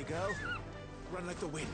me, girl. Run like the wind.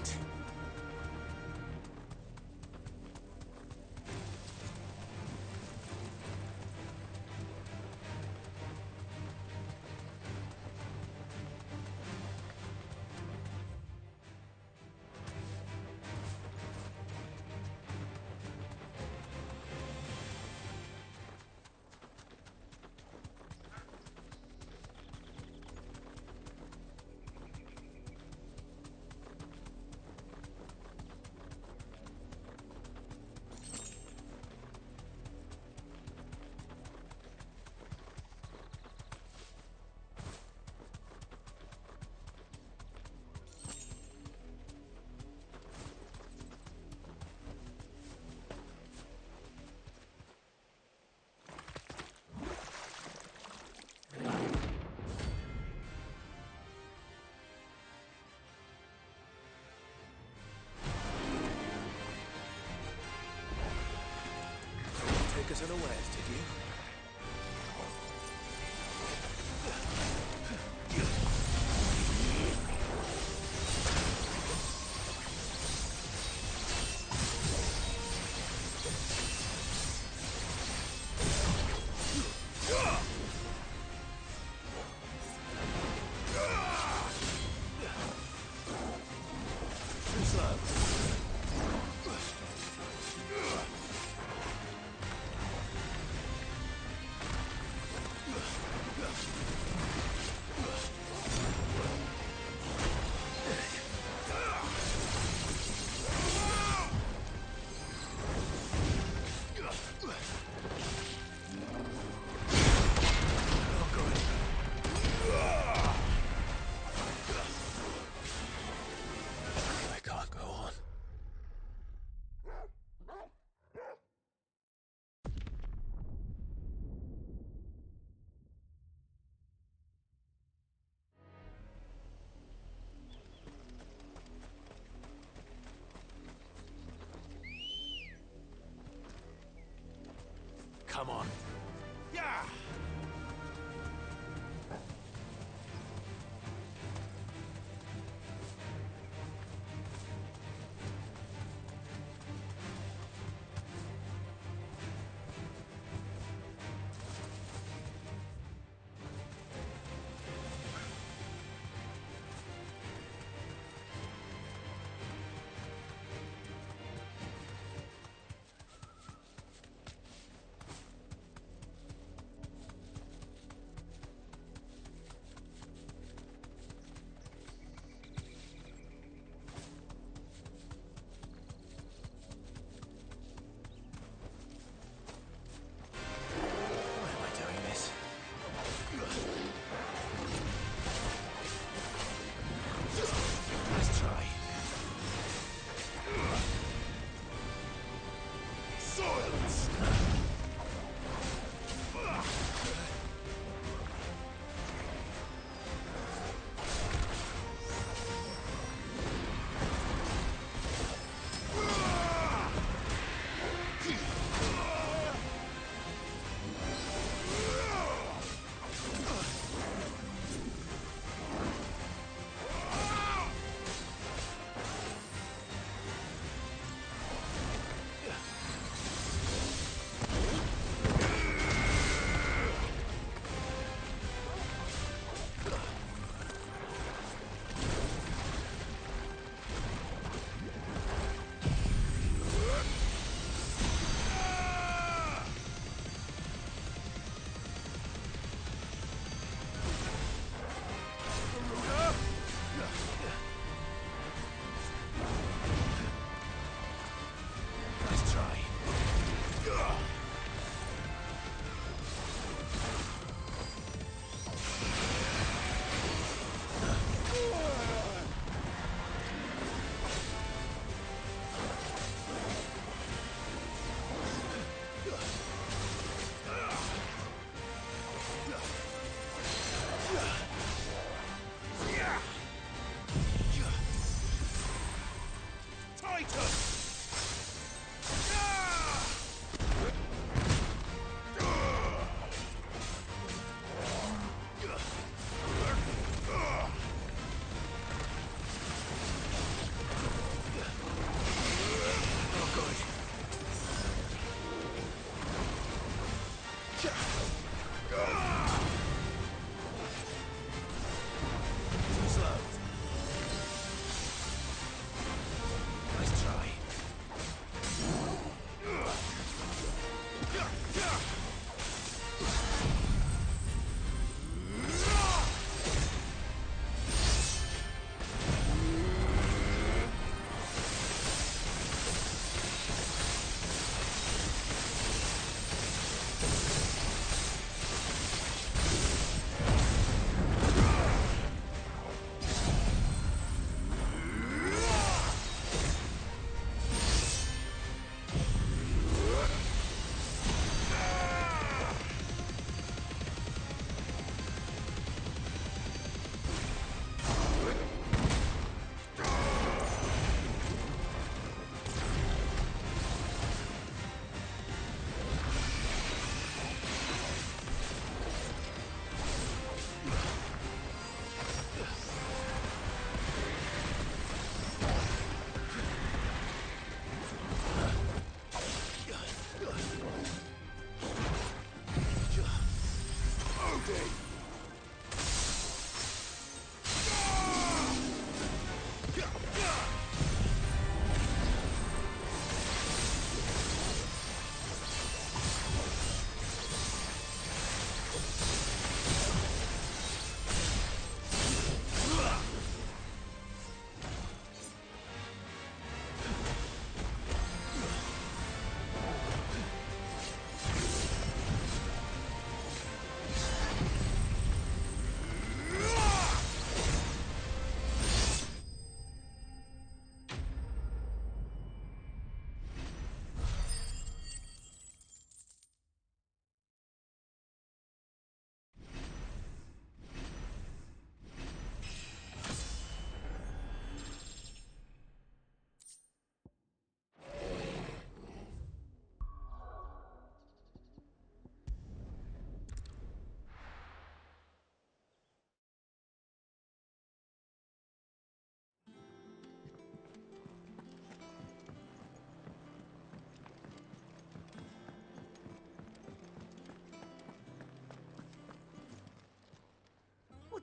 Take us unawares, did you? Too slow. Come on. Yeah!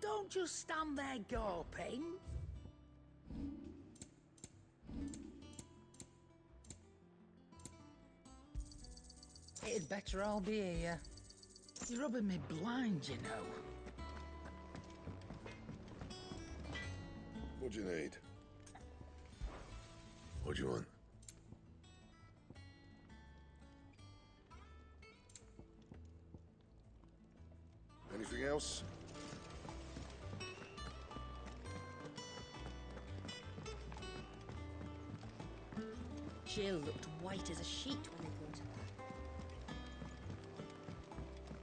don't just stand there gawping. It'd better all be here. You're rubbing me blind, you know. What do you need? What do you want? Anything else? Jill looked white as a sheet when they brought her back.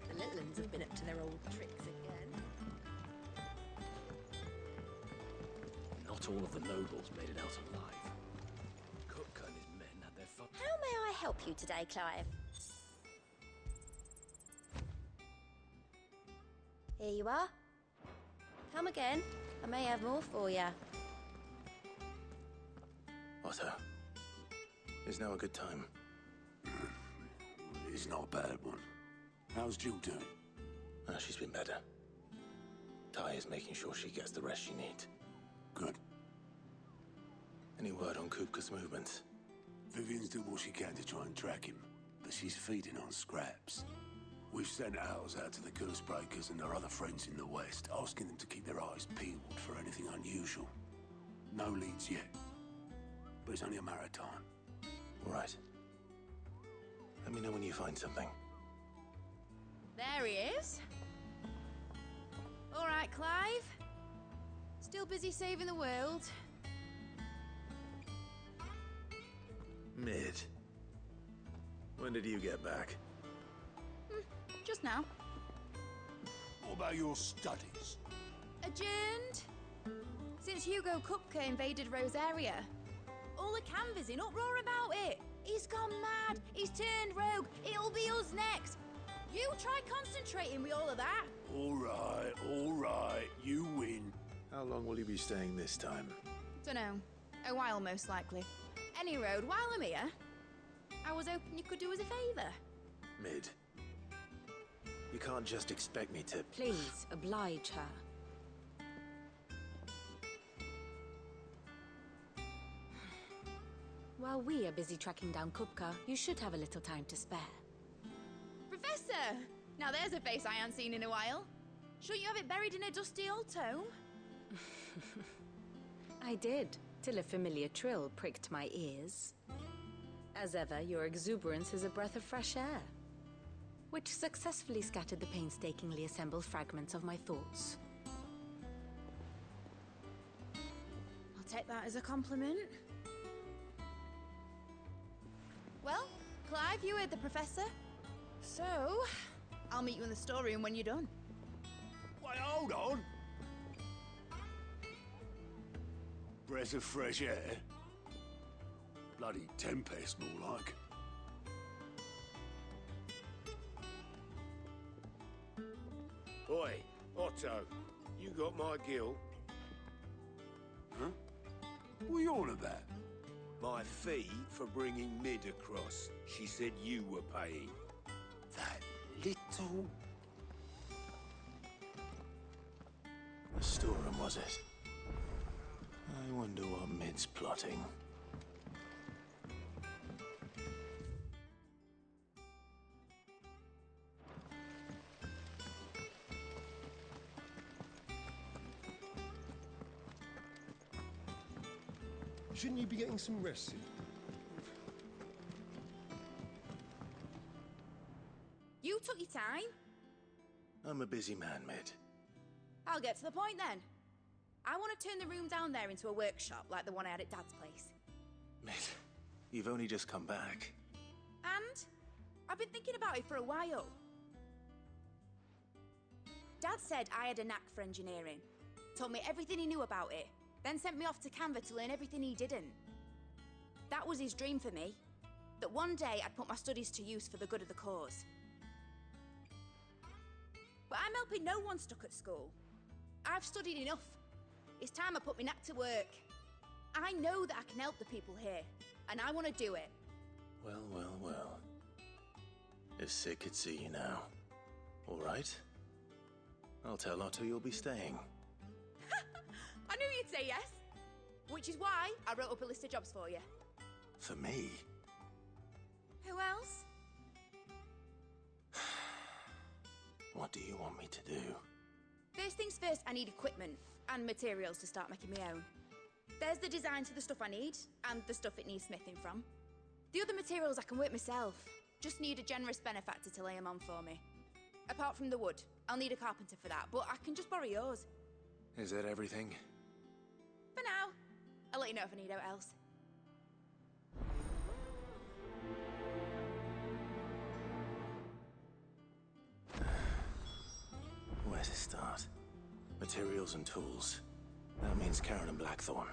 The little uns have been up to their old tricks again. Not all of the nobles made it out alive. Cook and his men had their fun. How may I help you today, Clive? Here you are. Come again. I may have more for you. Otto, is now a good time? It's not a bad one. How's Jill doing? She's been better. Ty is making sure she gets the rest she needs. Good. Any word on Kupka's movements? Vivian's doing what she can to try and track him, but she's feeding on scraps. We've sent ours out to the Curse Breakers and their other friends in the West, asking them to keep their eyes peeled for anything unusual. No leads yet, but it's only a matter of time. All right. Let me know when you find something. There he is. All right, Clive. Still busy saving the world. Mid. When did you get back? Just now. What about your studies? Adjourned. Since Hugo Kupka invaded Rosaria. All the canvass in uproar about it. He's gone mad. He's turned rogue. It'll be us next. You try concentrating with all of that. All right. You win. How long will you be staying this time? Dunno. A while, most likely. Any road, while I'm here, I was hoping you could do us a favour. Mid. You can't just expect me to... Please, oblige her. While we are busy tracking down Kupka, you should have a little time to spare. Professor! Now there's a face I haven't seen in a while. Shouldn't you have it buried in a dusty old tome? I did, till a familiar trill pricked my ears. As ever, your exuberance is a breath of fresh air, which successfully scattered the painstakingly assembled fragments of my thoughts. I'll take that as a compliment. Well, Clive, you heard the professor. So, I'll meet you in the storeroom when you're done. Wait, hold on. Breath of fresh air. Bloody tempest, more like. Oi, Otto, you got my gill? Huh? What are you on about? My fee for bringing Mid across. She said you were paying. That little... The storeroom, was it? I wonder what Mid's plotting. Shouldn't you be getting some rest soon? You took your time. I'm a busy man, Mid. I'll get to the point then. I want to turn the room down there into a workshop like the one I had at Dad's place. Mid, you've only just come back. And I've been thinking about it for a while. Dad said I had a knack for engineering. Told me everything he knew about it. Then sent me off to Canva to learn everything he didn't. That was his dream for me. That one day I'd put my studies to use for the good of the cause. But I'm helping no one stuck at school. I've studied enough. It's time I put my knack to work. I know that I can help the people here, and I want to do it. Well. If Sid could see you now. All right. I'll tell Otto you'll be staying. I knew you'd say yes. Which is why I wrote up a list of jobs for you. For me? Who else? What do you want me to do? First things first, I need equipment and materials to start making my own. There's the designs for the stuff I need, and the stuff it needs smithing from. The other materials I can work myself. Just need a generous benefactor to lay them on for me. Apart from the wood, I'll need a carpenter for that, but I can just borrow yours. Is that everything? For now. I'll let you know if I need out else. Where to start? Materials and tools. That means Karen and Blackthorne.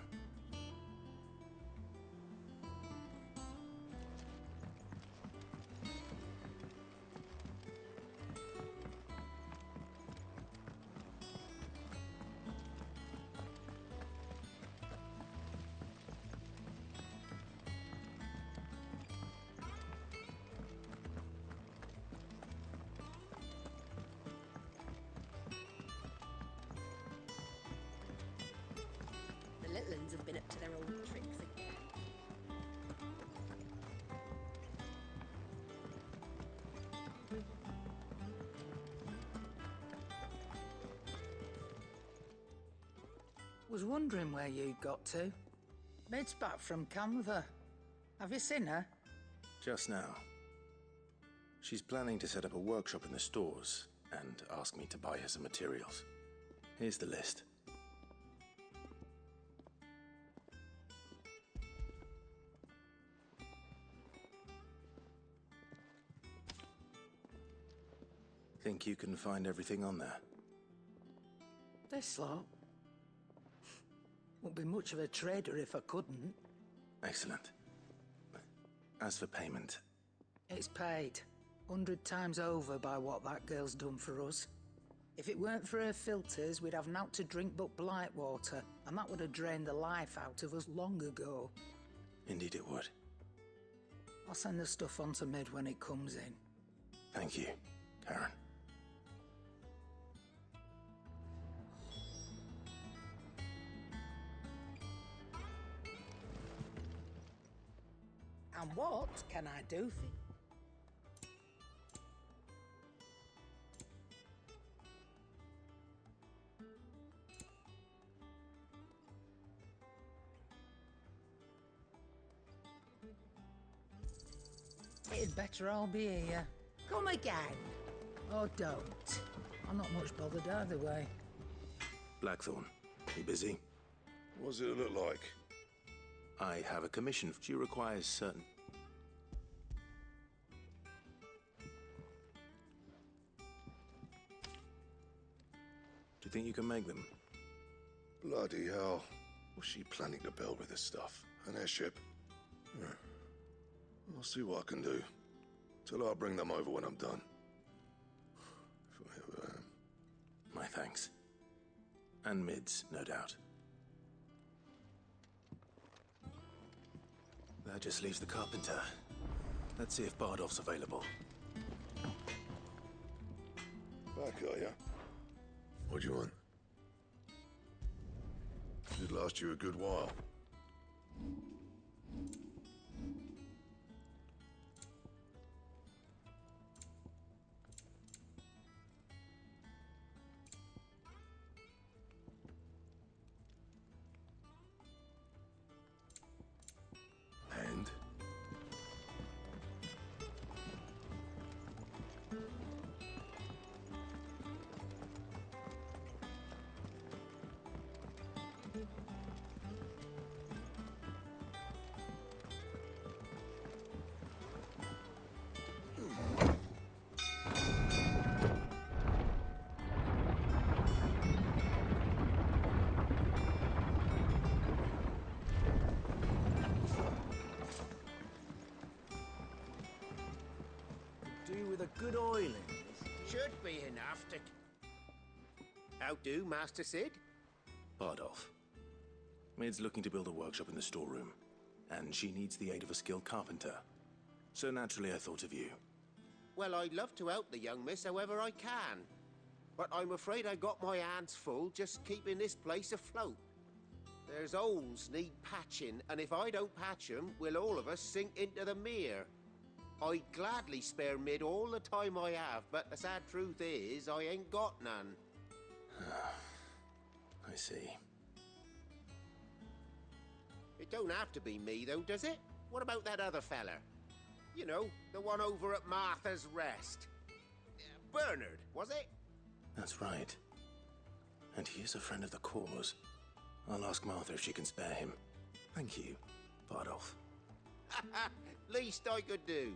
The little uns have been up to their old tricks again. Was wondering where you got to. Mid's back from Canva. Have you seen her? Just now. She's planning to set up a workshop in the stores and ask me to buy her some materials. Here's the list. Think you can find everything on there? This lot. Wouldn't be much of a trader if I couldn't. Excellent. As for payment, It's paid 100 times over by what that girl's done for us. If it weren't for her filters, we'd have naught to drink but blight water, and that would have drained the life out of us long ago. indeed it would. I'll send the stuff on to Mid when it comes in. Thank you, Karen. And what can I do for you? It'd better all be here. Come again. Or don't. I'm not much bothered either way. Blackthorne, you busy? What does it look like? I have a commission. She requires certain... Do you think you can make them? Bloody hell. What's she planning to build with this stuff? An airship? I'll see what I can do. Tell her I'll bring them over when I'm done. If I ever am. My thanks. And Mid's, no doubt. That just leaves the carpenter. Let's see if Bardolph's available. Back, are ya? What do you want? Should last you a good while. And? Do with a good oiling. Should be enough to... How do, Master Sid? Bardolph. Mid's looking to build a workshop in the storeroom, and she needs the aid of a skilled carpenter. So naturally I thought of you. Well, I'd love to help the young miss however I can. But I'm afraid I got my hands full just keeping this place afloat. There's holes need patching, and if I don't patch 'em, we'll all of us sink into the mere. I'd gladly spare Mid all the time I have, but the sad truth is, I ain't got none. I see. It don't have to be me, though, does it? What about that other fella? You know, the one over at Martha's Rest. Bernard, was it? That's right. And he is a friend of the cause. I'll ask Martha if she can spare him. Thank you, Bardolph. Least I could do.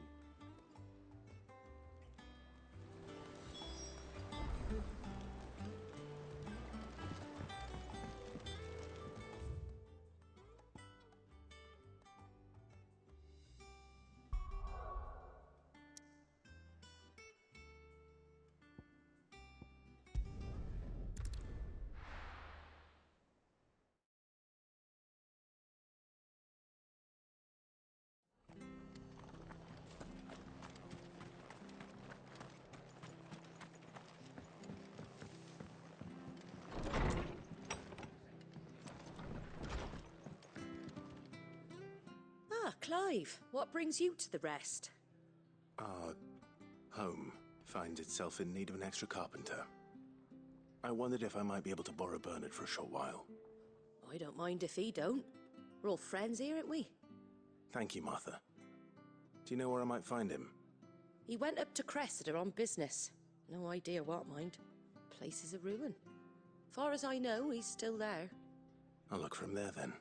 Ah, Clive, what brings you to the Rest? Our home finds itself in need of an extra carpenter. I wondered if I might be able to borrow Bernard for a short while. I don't mind if he don't. We're all friends here, aren't we? Thank you, Martha. Do you know where I might find him? He went up to Cressida on business. No idea what, mind. Place is a ruin. Far as I know, he's still there. I'll look from there, then.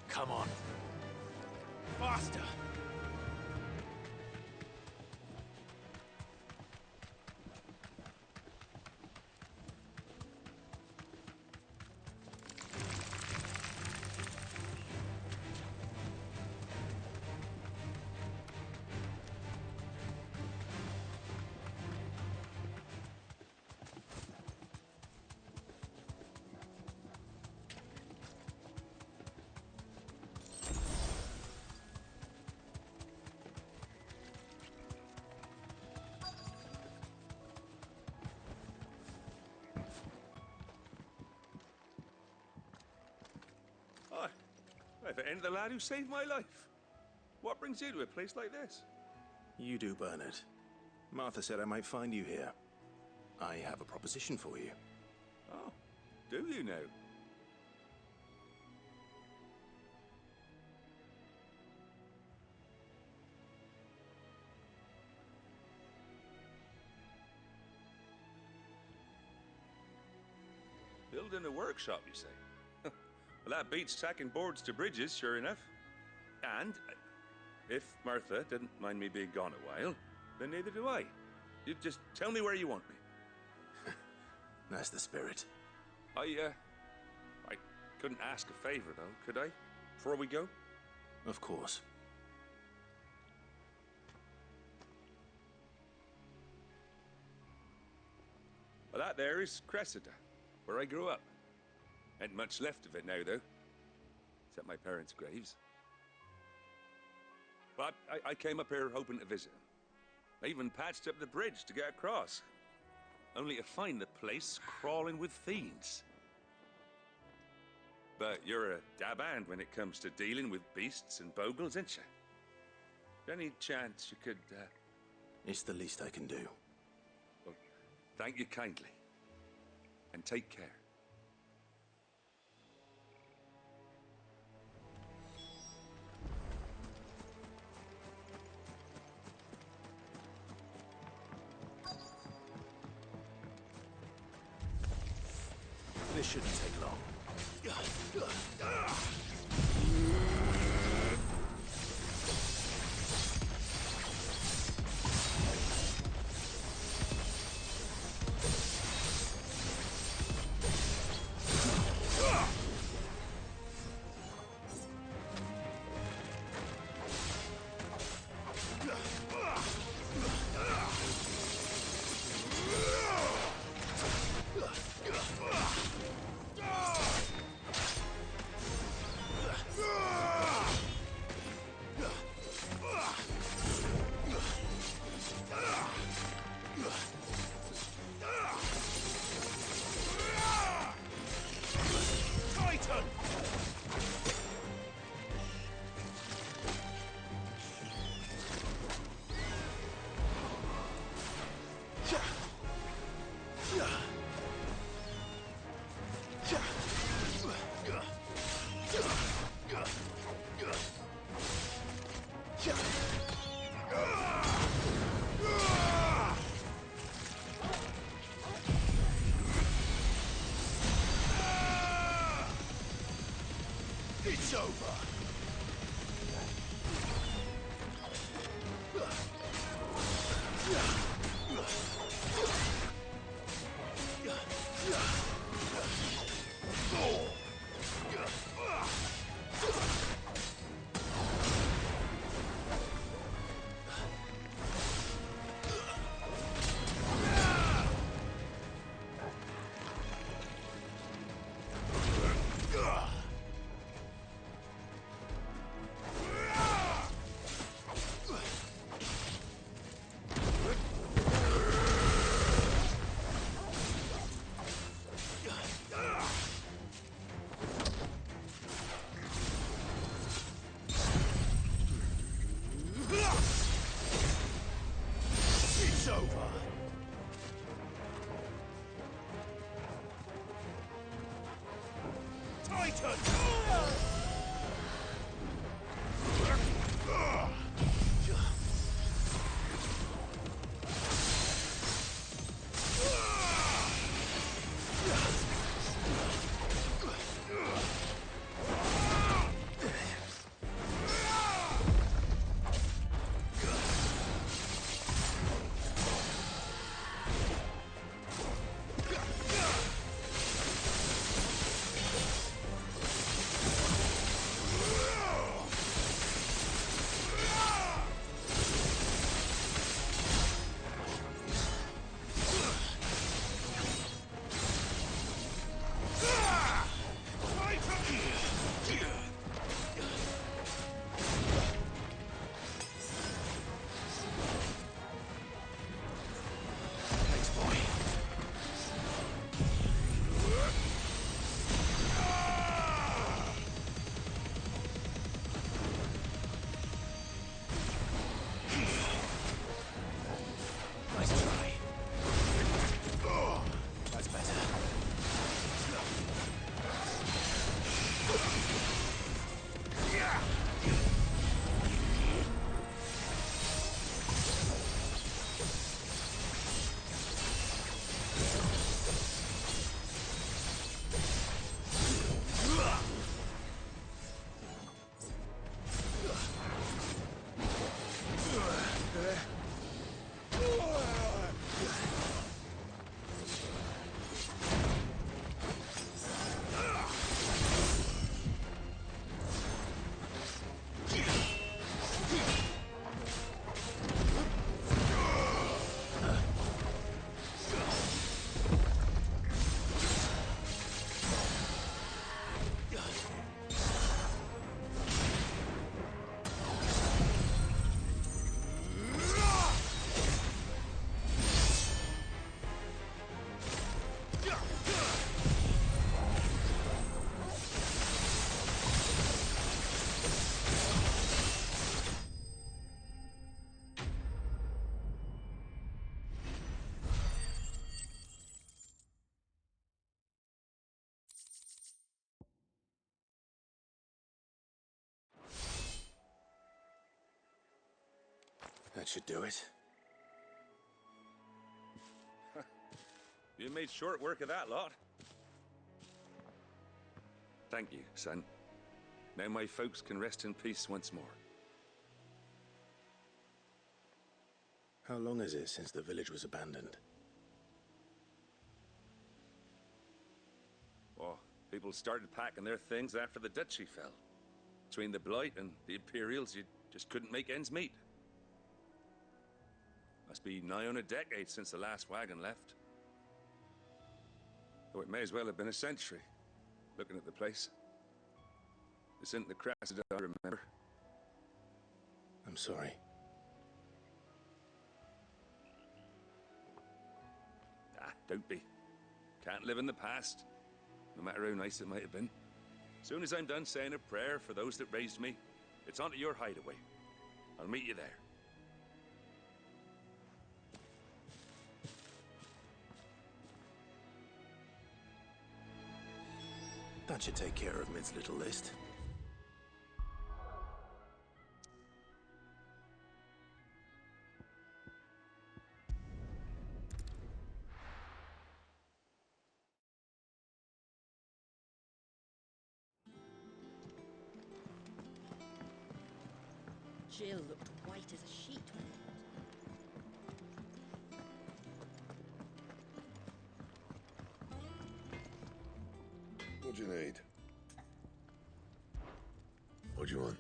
Come on. Faster! If it ain't the lad who saved my life. What brings you to a place like this? You do, Bernard. Martha said I might find you here. I have a proposition for you. Oh, do you now? Building a workshop, you say? Well, that beats tacking boards to bridges, sure enough. And if Martha didn't mind me being gone a while, then neither do I. You just tell me where you want me. That's the spirit. I couldn't ask a favor, though, could I? Before we go? Of course. Well, that there is Cressida, where I grew up. Ain't much left of it now, though. Except my parents' graves. But I came up here hoping to visit them. I even patched up the bridge to get across. Only to find the place crawling with fiends. But you're a dab hand when it comes to dealing with beasts and bogles, ain't you? Any chance you could, It's the least I can do. Well, thank you kindly. And take care. This shouldn't take long. over. It's over. Titan! That should do it. You made short work of that lot. Thank you, son. Now my folks can rest in peace once more. How long is it since the village was abandoned? Oh, people started packing their things after the duchy fell. Between the Blight and the Imperials, you just couldn't make ends meet. Must be nigh on a decade since the last wagon left. Though it may as well have been a century, looking at the place. This isn't the Cressida I remember. I'm sorry. Ah, don't be. Can't live in the past, no matter how nice it might have been. Soon as I'm done saying a prayer for those that raised me, it's on to your hideaway. I'll meet you there. That should take care of Mid's little list. Jill looked white as a sheet when... What do you need? What do you want?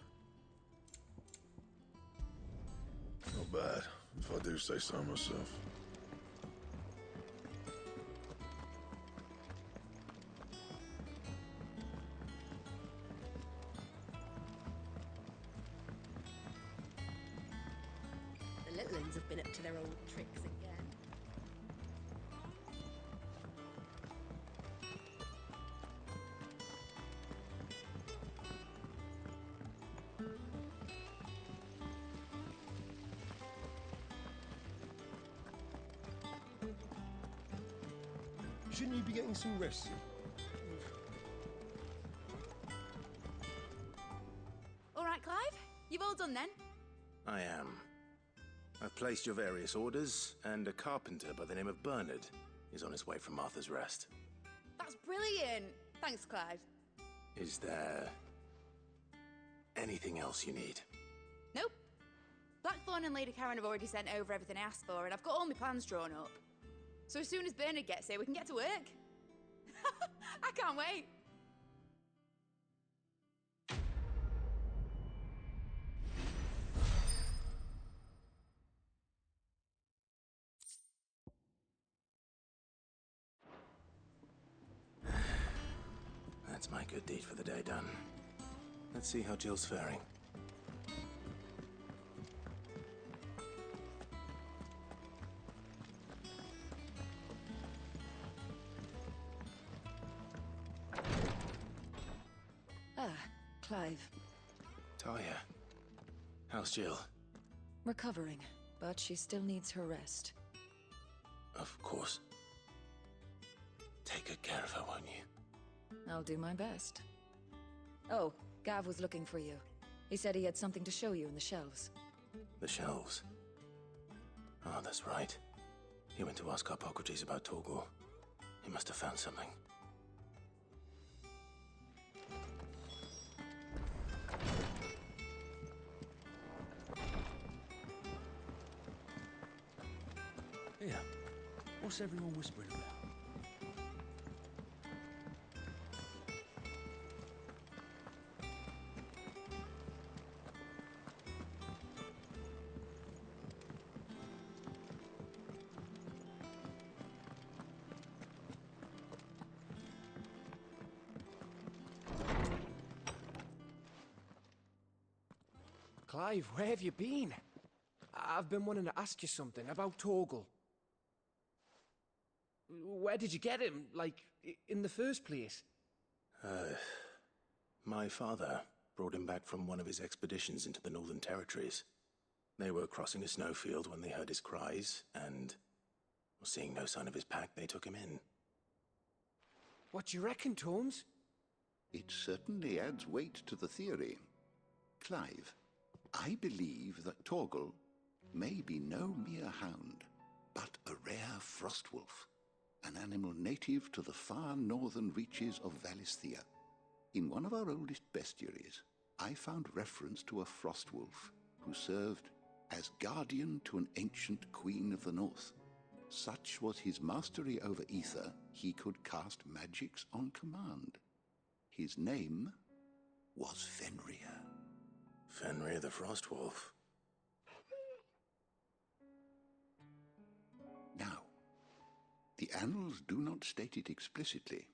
Not bad, if I do say so myself. The little uns have been up to their old tricks again. Shouldn't you be getting some rest? All right, Clive. You've all done then? I am. I've placed your various orders, and a carpenter by the name of Bernard is on his way from Martha's Rest. That's brilliant. Thanks, Clive. Is there anything else you need? Nope. Blackthorne and Lady Karen have already sent over everything I asked for, and I've got all my plans drawn up. So as soon as Bernard gets here, we can get to work. I can't wait. That's my good deed for the day done. Let's see how Jill's faring. Clive. Talia, how's Jill? Recovering, but she still needs her rest. Of course. Take good care of her, won't you? I'll do my best. Oh, Gav was looking for you. He said he had something to show you in the shelves. The shelves? Ah, that's right. He went to ask Harpocrates about Torgal. He must have found something. Here, what's everyone whispering about? Clive, where have you been? I've been wanting to ask you something about Torgal. Where did you get him, like, in the first place? My father brought him back from one of his expeditions into the Northern Territories. They were crossing a snowfield when they heard his cries, and, seeing no sign of his pack, they took him in. What do you reckon, Tormes? It certainly adds weight to the theory. Clive, I believe that Torgal may be no mere hound, but a rare frostwolf, an animal native to the far northern reaches of Valisthea. In one of our oldest bestiaries, I found reference to a frostwolf who served as guardian to an ancient queen of the north. Such was his mastery over ether, he could cast magics on command. His name was Fenrir. Fenrir the Frostwolf. Now, the annals do not state it explicitly,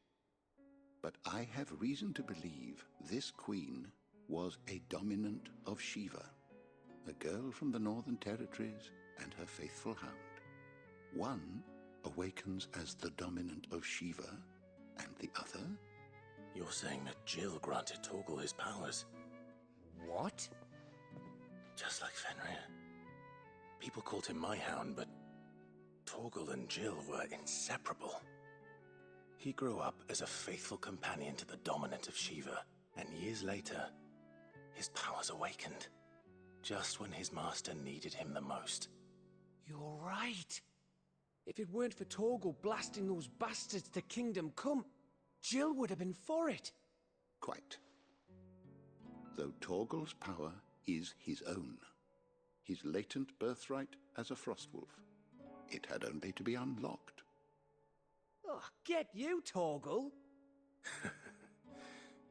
but I have reason to believe this queen was a dominant of Shiva, a girl from the Northern Territories and her faithful hound. One awakens as the dominant of Shiva, and the other... You're saying that Jill granted Torgal his powers? What? Just like Fenrir. People called him my hound, but Torgal and Jill were inseparable. He grew up as a faithful companion to the dominant of Shiva, and years later, his powers awakened, just when his master needed him the most. You're right. If it weren't for Torgal blasting those bastards to Kingdom Come, Jill would have been for it. Quite. Though Torgal's power is his own. his latent birthright as a Frostwolf. It had only to be unlocked. Oh, get you, Torgal!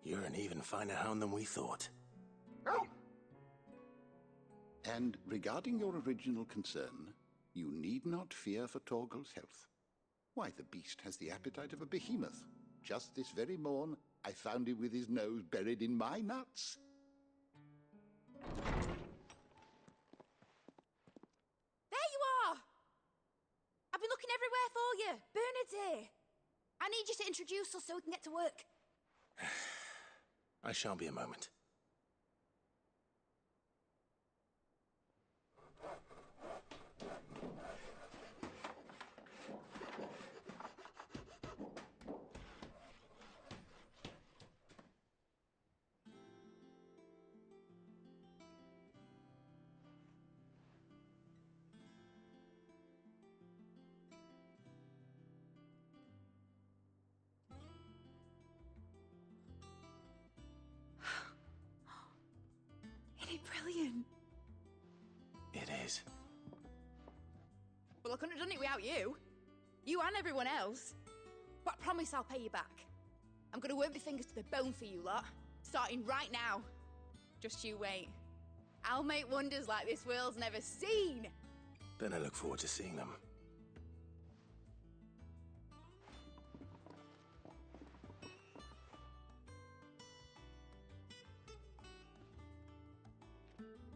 You're an even finer hound than we thought. And regarding your original concern, you need not fear for Torgal's health. Why, the beast has the appetite of a behemoth. Just this very morn, I found him with his nose buried in my nuts. There you are! I've been looking everywhere for you. Bernard's here. I need you to introduce us so we can get to work. I shan't be a moment. Isn't it brilliant? It is. Well, I couldn't have done it without you. You and everyone else. But I promise I'll pay you back. I'm gonna work my fingers to the bone for you lot. Starting right now. Just you wait. I'll make wonders like this world's never seen. Then I look forward to seeing them.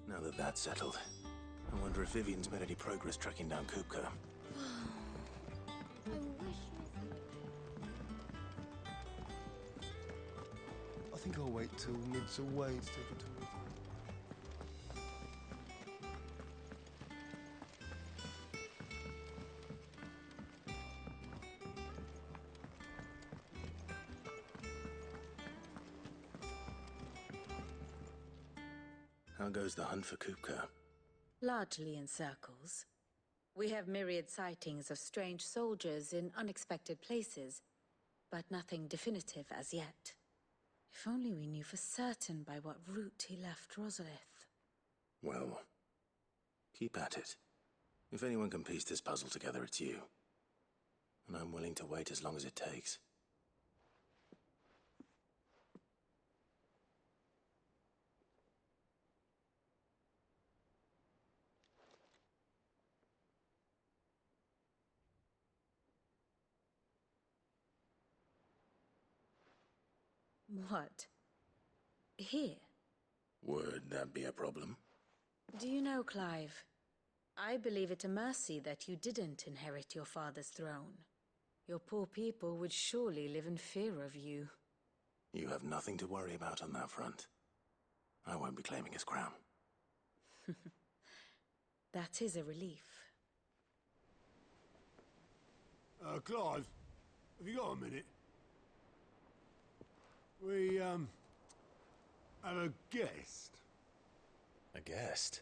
Now that that's settled, I wonder if Vivian's made any progress tracking down Kupka. I think I'll wait till Mid's away to take a tour. How goes the hunt for Kupka? Largely in circles. We have myriad sightings of strange soldiers in unexpected places, but nothing definitive as yet. If only we knew for certain by what route he left Rosalith. Well, keep at it. If anyone can piece this puzzle together, it's you. And I'm willing to wait as long as it takes. What? Here? Would that be a problem? Do you know, Clive? I believe it a mercy that you didn't inherit your father's throne. Your poor people would surely live in fear of you. You have nothing to worry about on that front. I won't be claiming his crown. That is a relief. Clive, have you got a minute? We, have a guest. A guest?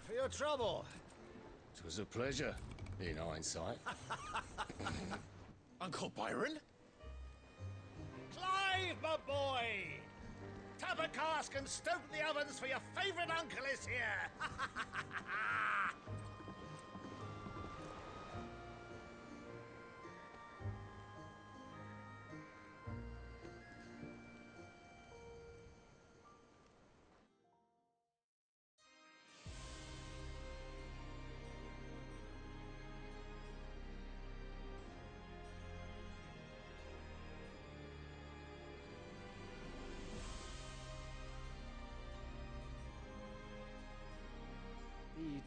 For your trouble. 'Twas a pleasure, in hindsight. Uncle Byron? Clive, my boy! Tap a cask and stoke the ovens, for your favourite uncle is here!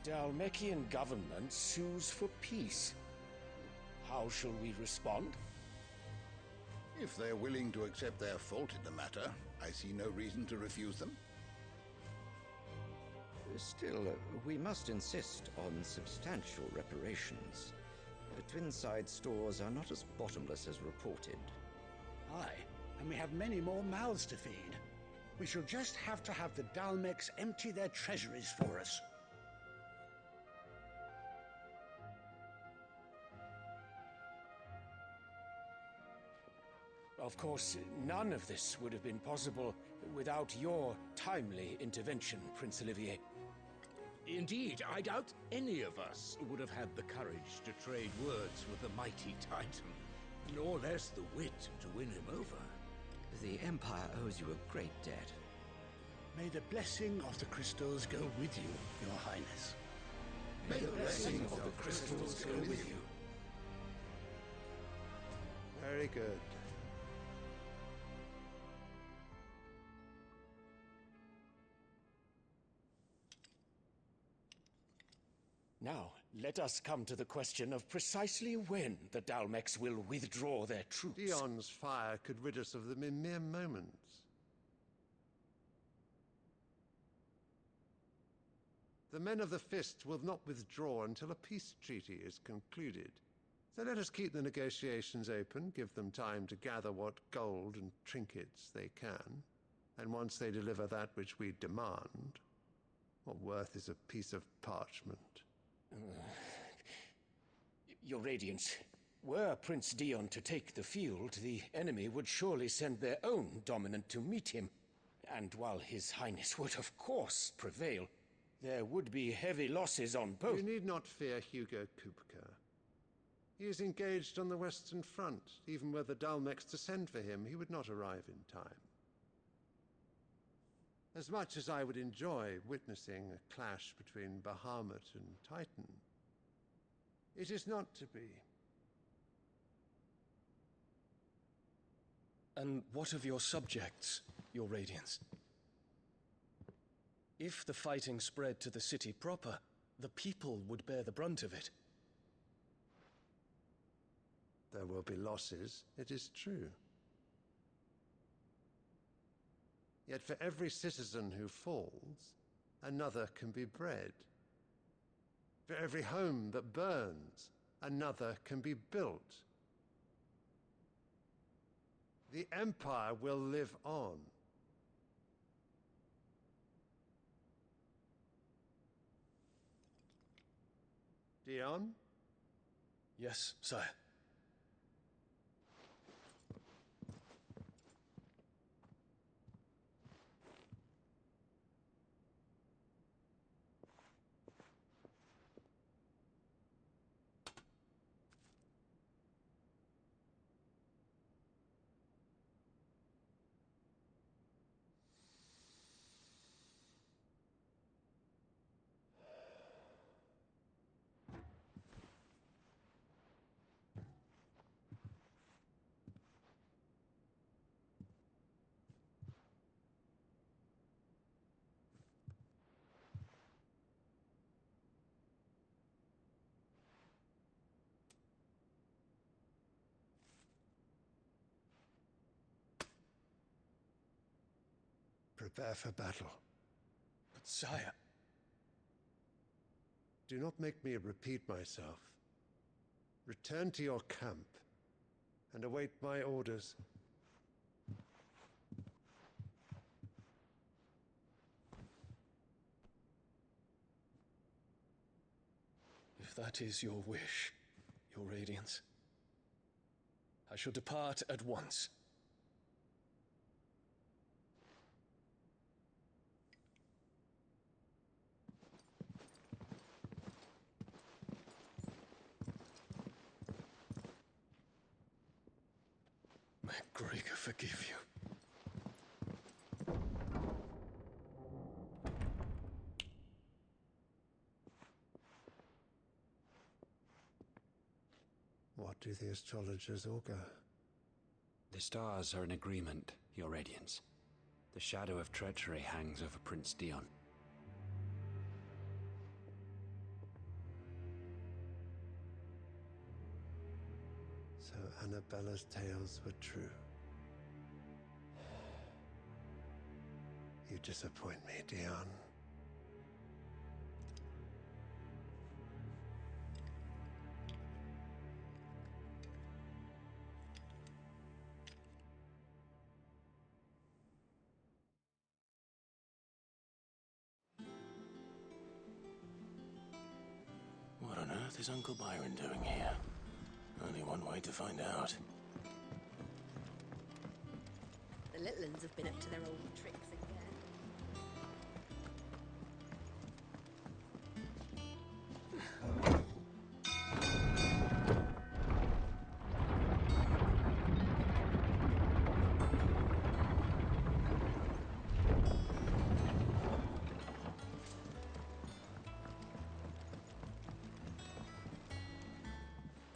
The Dalmekian government sues for peace. How shall we respond? If they're willing to accept their fault in the matter, I see no reason to refuse them. Still, we must insist on substantial reparations. Twinside stores are not as bottomless as reported. Aye, and we have many more mouths to feed. We shall just have to have the Dalmex empty their treasuries for us. Of course, none of this would have been possible without your timely intervention, Prince Olivier. Indeed, I doubt any of us would have had the courage to trade words with the mighty Titan, nor less the wit to win him over. The Empire owes you a great debt. May the blessing of the crystals go with you, Your Highness. May the blessing of the crystals go with you. Very good. Now, let us come to the question of precisely when the Dalmex will withdraw their troops. Dion's fire could rid us of them in mere moments. The men of the Fist will not withdraw until a peace treaty is concluded. So let us keep the negotiations open, give them time to gather what gold and trinkets they can, and once they deliver that which we demand, what worth is a piece of parchment? Your Radiance, were Prince Dion to take the field, the enemy would surely send their own dominant to meet him. And while His Highness would of course prevail, there would be heavy losses on both. You need not fear Hugo Kupka. He is engaged on the Western Front. Even were the Dalmex to send for him, he would not arrive in time. As much as I would enjoy witnessing a clash between Bahamut and Titan, it is not to be. And what of your subjects, Your Radiance? If the fighting spread to the city proper, the people would bear the brunt of it. There will be losses, it is true. Yet for every citizen who falls, another can be bred. For every home that burns, another can be built. The Empire will live on. Dion? Yes, sire. Prepare for battle. But sire... Do not make me repeat myself. Return to your camp and await my orders. If that is your wish, Your Radiance, I shall depart at once. May Gregor forgive you. What do the astrologers augur? The stars are in agreement, Your Radiance. The shadow of treachery hangs over Prince Dion. So Annabella's tales were true. You disappoint me, Dion. earth is Uncle Byron doing here? Only one way to find out. The little uns have been up to their old tricks again.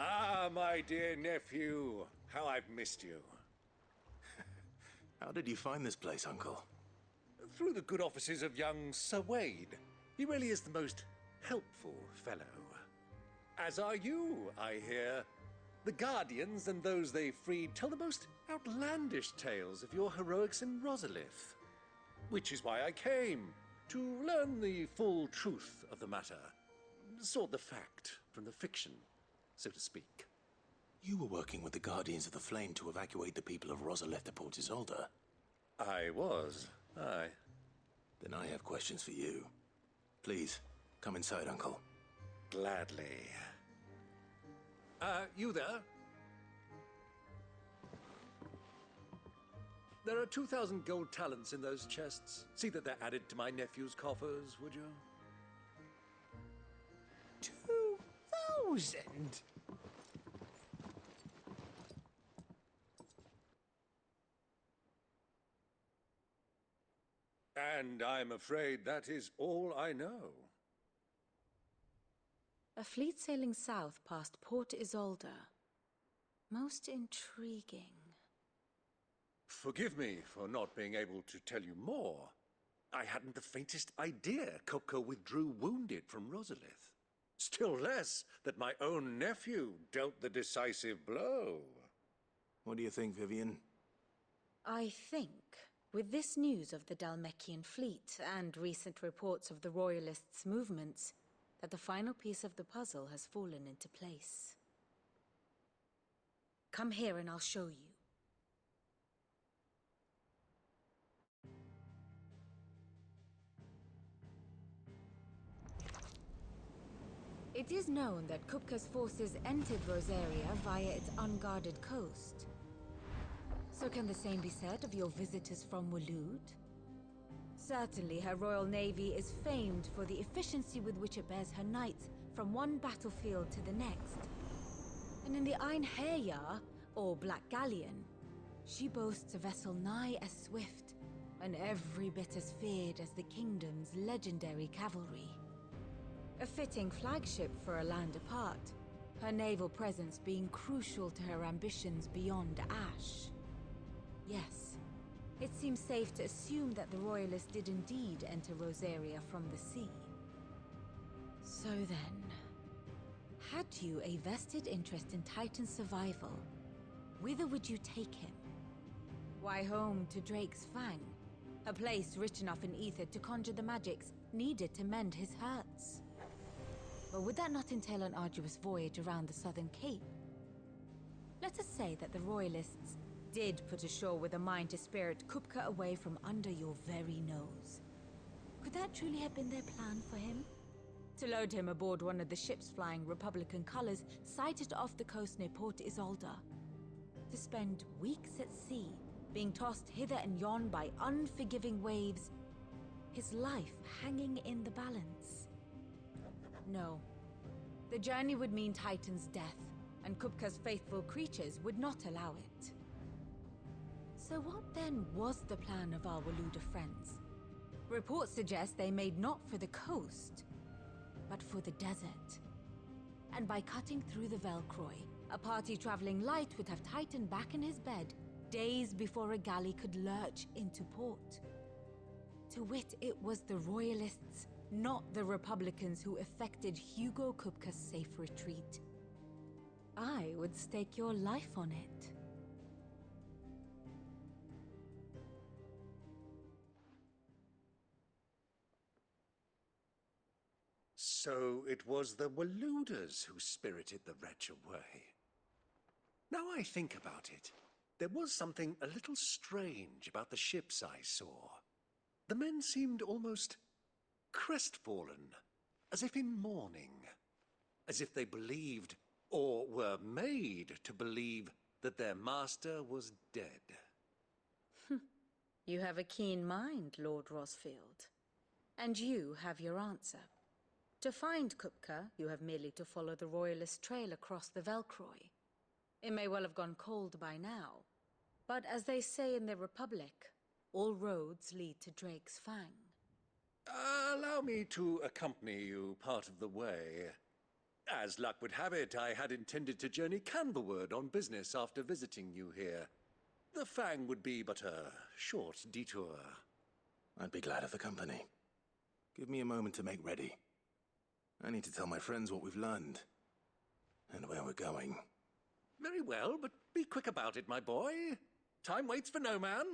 Ah, my dear nephew, how I've missed you. How did you find this place, Uncle? Through the good offices of young Sir Wade. He really is the most helpful fellow. As are you, I hear. The Guardians and those they freed tell the most outlandish tales of your heroics in Rosalith. Which is why I came, to learn the full truth of the matter. Sort the fact from the fiction, so to speak. You were working with the Guardians of the Flame to evacuate the people of Rosalith to Port Isolde. I was, aye. Then I have questions for you. Please, come inside, Uncle. Gladly. You there? There are 2,000 gold talents in those chests. See that they're added to my nephew's coffers, would you? 2,000? And I'm afraid that is all I know. A fleet sailing south past Port Isolde. Most intriguing. Forgive me for not being able to tell you more. I hadn't the faintest idea Kopko withdrew wounded from Rosalith. Still less that my own nephew dealt the decisive blow. What do you think, Vivian? I think, with this news of the Dalmekian fleet and recent reports of the Royalists' movements, that the final piece of the puzzle has fallen into place. Come here and I'll show you. It is known that Kupka's forces entered Rosaria via its unguarded coast. So can the same be said of your visitors from Waloed? Certainly her Royal Navy is famed for the efficiency with which it bears her knights from one battlefield to the next. And in the Einherjar, or Black Galleon, she boasts a vessel nigh as swift, and every bit as feared as the kingdom's legendary cavalry. A fitting flagship for a land apart, her naval presence being crucial to her ambitions beyond Ash. Yes, it seems safe to assume that the Royalists did indeed enter Rosaria from the sea. So then, had you a vested interest in Titan's survival, whither would you take him? Why, home to Drake's Fang, a place rich enough in ether to conjure the magics needed to mend his hurts. But would that not entail an arduous voyage around the southern cape? Let us say that the Royalists did put ashore with a mind to spirit Kupka away from under your very nose. Could that truly have been their plan for him? To load him aboard one of the ships flying Republican colors sighted off the coast near Port Isolde. To spend weeks at sea, being tossed hither and yon by unforgiving waves, his life hanging in the balance. No. The journey would mean Titan's death, and Kupka's faithful creatures would not allow it. So what then was the plan of our Waluda friends? Reports suggest they made not for the coast, but for the desert. And by cutting through the Velcroy, a party traveling light would have Titan back in his bed days before a galley could lurch into port. To wit, it was the Royalists, not the Republicans, who effected Hugo Kupka's safe retreat. I would stake your life on it. So it was the Waluders who spirited the wretch away. Now I think about it, there was something a little strange about the ships I saw. The men seemed almost crestfallen, as if in mourning. as if they believed, or were made to believe, that their master was dead. You have a keen mind, Lord Rosfield. And you have your answer. To find Kupka, you have merely to follow the Royalist trail across the Velcroy. It may well have gone cold by now, but as they say in the Republic, all roads lead to Drake's Fang. Allow me to accompany you part of the way. As luck would have it, I had intended to journey Canverward on business after visiting you here. The Fang would be but a short detour. I'd be glad of the company. Give me a moment to make ready. I need to tell my friends what we've learned, and where we're going. Very well, but be quick about it, my boy. Time waits for no man.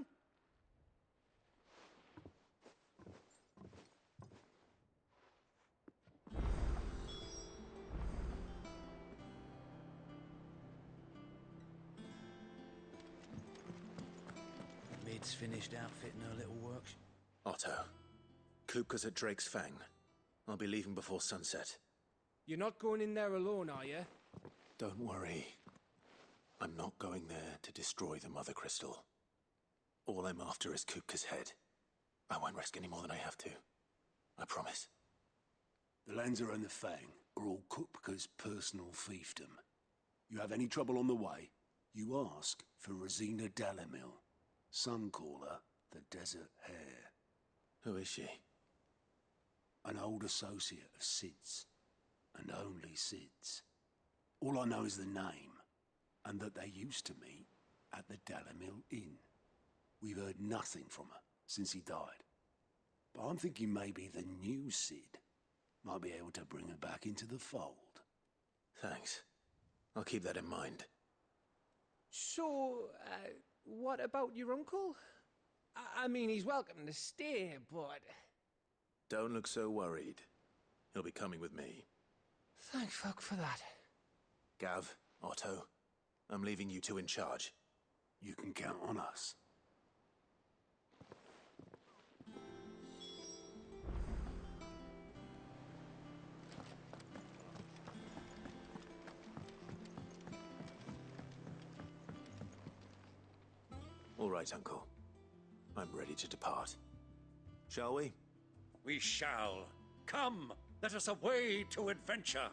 Mid's finished outfitting her little workshop. Otto, Kupka's at Drake's Fang. I'll be leaving before sunset. You're not going in there alone, are you? Don't worry. I'm not going there to destroy the Mother Crystal. All I'm after is Kupka's head. I won't risk any more than I have to. I promise. The Lancer and the Fang are all Kupka's personal fiefdom. You have any trouble on the way, you ask for Rosina Dalamil. Some call her the Desert Hare. Who is she? An old associate of Sid's, and only Sid's. All I know is the name, and that they used to meet at the Dalamil Inn. We've heard nothing from her since he died. But I'm thinking maybe the new Sid might be able to bring her back into the fold. Thanks. I'll keep that in mind. So, what about your uncle? I mean, he's welcome to stay, but... Don't look so worried. He'll be coming with me. Thank fuck for that. Gav, Otto, I'm leaving you two in charge. You can count on us. All right, Uncle. I'm ready to depart. Shall we? We shall. Come, let us away to adventure.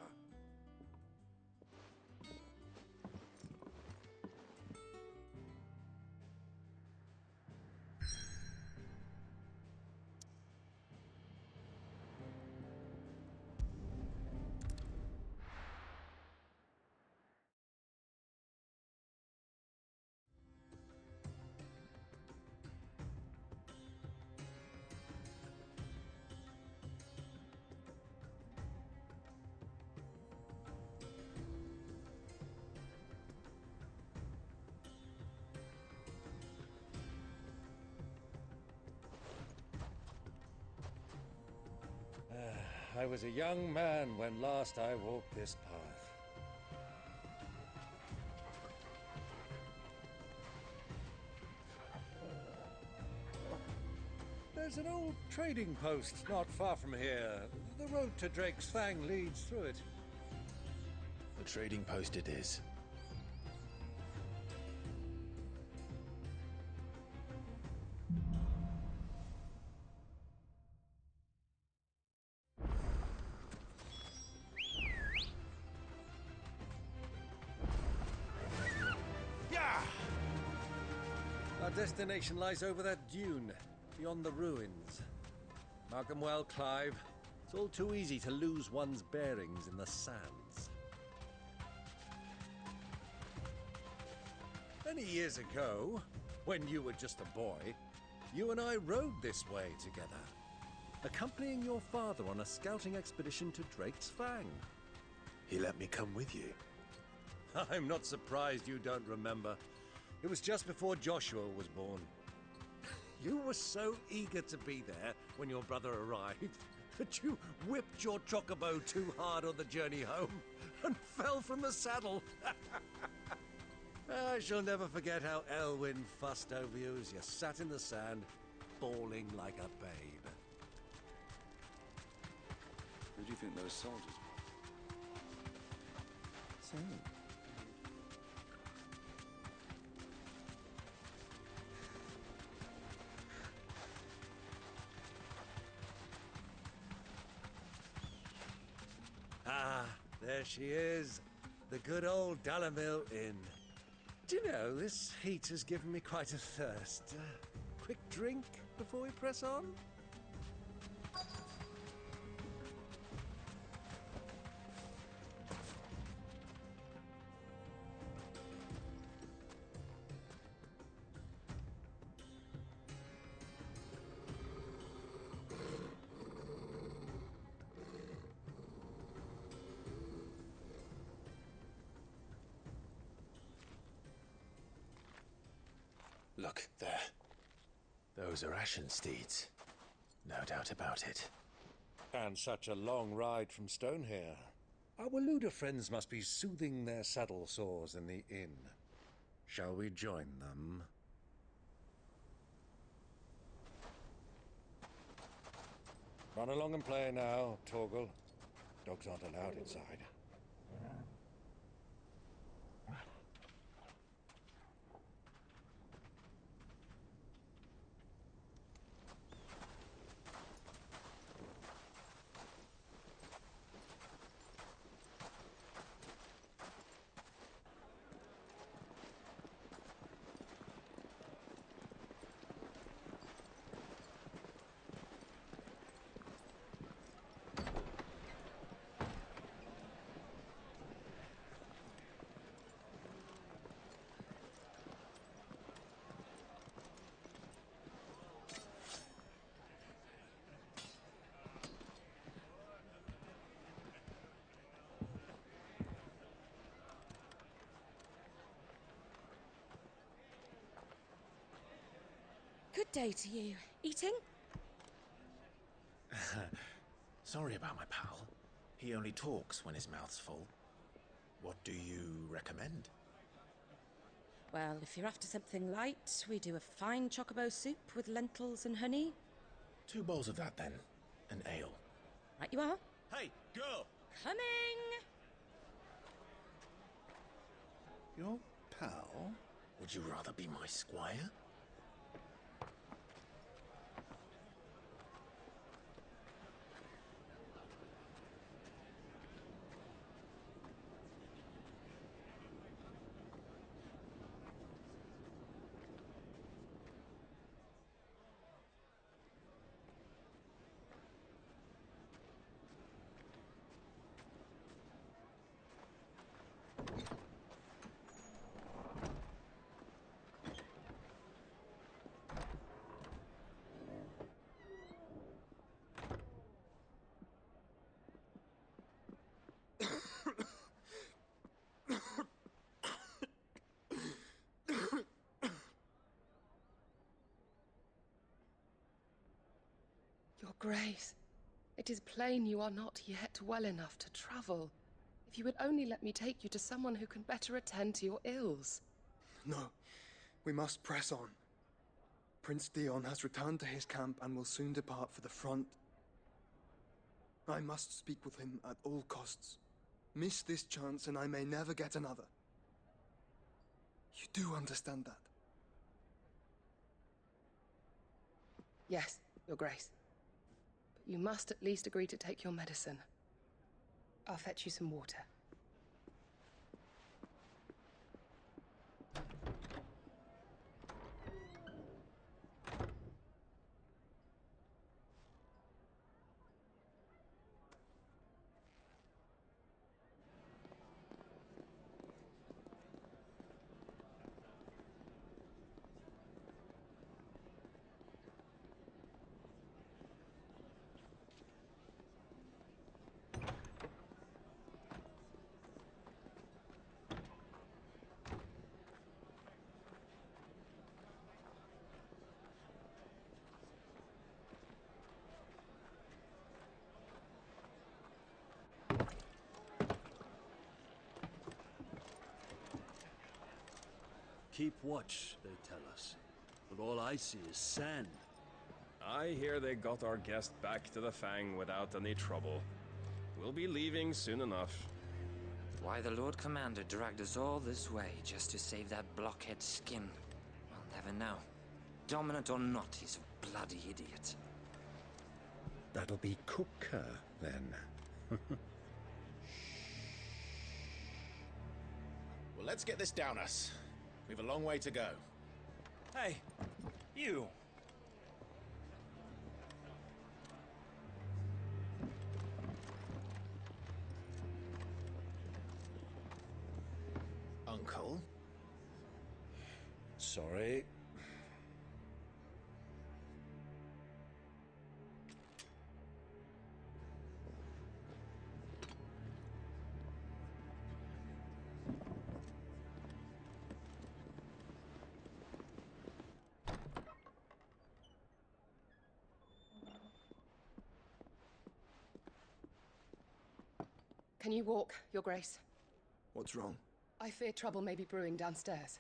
I was a young man when last I walked this path. There's an old trading post not far from here. The road to Drake's Fang leads through it. The trading post it is. Our destination lies over that dune, beyond the ruins. Mark 'em well, Clive. It's all too easy to lose one's bearings in the sands. Many years ago, when you were just a boy, you and I rode this way together, accompanying your father on a scouting expedition to Drake's Fang. He let me come with you. I'm not surprised you don't remember. It was just before Joshua was born. You were so eager to be there when your brother arrived that you whipped your chocobo too hard on the journey home and fell from the saddle. I shall never forget how Elwyn fussed over you as you sat in the sand, bawling like a babe. Who do you think those soldiers were? soon. Ah, there she is. The good old Dalamil Inn. Do you know, this heat has given me quite a thirst. Quick drink before we press on? Look, there. Those are ashen steeds. No doubt about it. And such a long ride from Stonehere. Our Waluda friends must be soothing their saddle sores in the inn. Shall we join them? Run along and play now, Torgal. Dogs aren't allowed inside. Good day to you. Eating? Sorry about my pal. He only talks when his mouth's full. What do you recommend? Well, if you're after something light, we do a fine chocobo soup with lentils and honey. 2 bowls of that, then. An ale. Right you are. Hey, girl! Coming! Your pal? Would you rather be my squire? Your Grace, it is plain you are not yet well enough to travel. If you would only let me take you to someone who can better attend to your ills. No, we must press on. Prince Dion has returned to his camp and will soon depart for the front. I must speak with him at all costs. Miss this chance and I may never get another. You do understand that? Yes, Your Grace. But you must at least agree to take your medicine. I'll fetch you some water. Keep watch, they tell us. But all I see is sand. I hear they got our guest back to the Fang without any trouble. We'll be leaving soon enough. Why the Lord Commander dragged us all this way just to save that blockhead skin, I'll never know. Dominant or not, he's a bloody idiot. That'll be Cooker, then. Well, let's get this down us. We've a long way to go. Hey, you! Uncle? Sorry. Can you walk, Your Grace? What's wrong? I fear trouble may be brewing downstairs.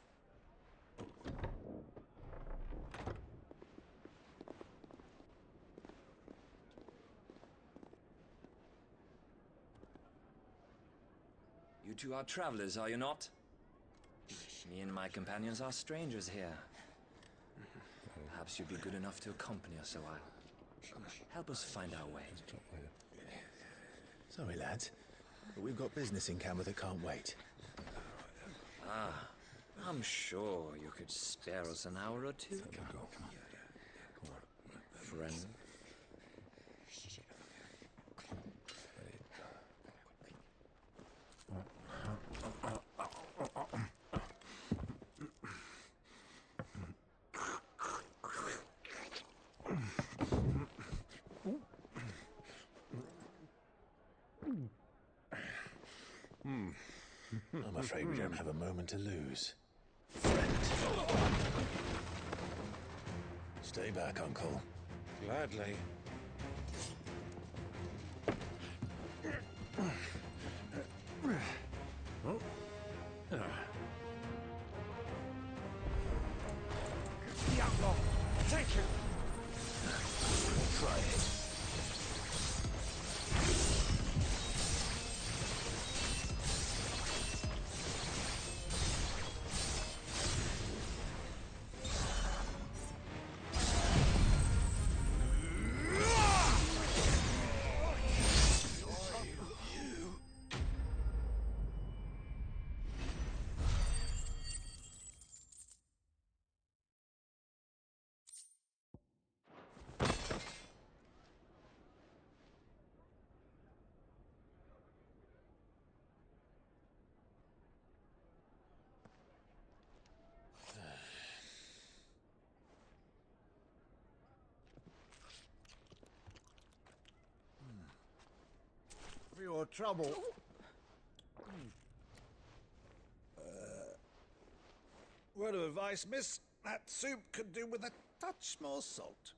You two are travelers, are you not? Me and my companions are strangers here. Perhaps you'd be good enough to accompany us a while. Help us find our way. Sorry, lads, but we've got business in camera that can't wait. Ah, I'm sure you could spare us an hour or two. Come on. Friend. I'm afraid we don't have a moment to lose. Stay back, Uncle. Gladly. The outlaw! Take him! Try it. For your trouble. Word of advice, miss. That soup could do with a touch more salt.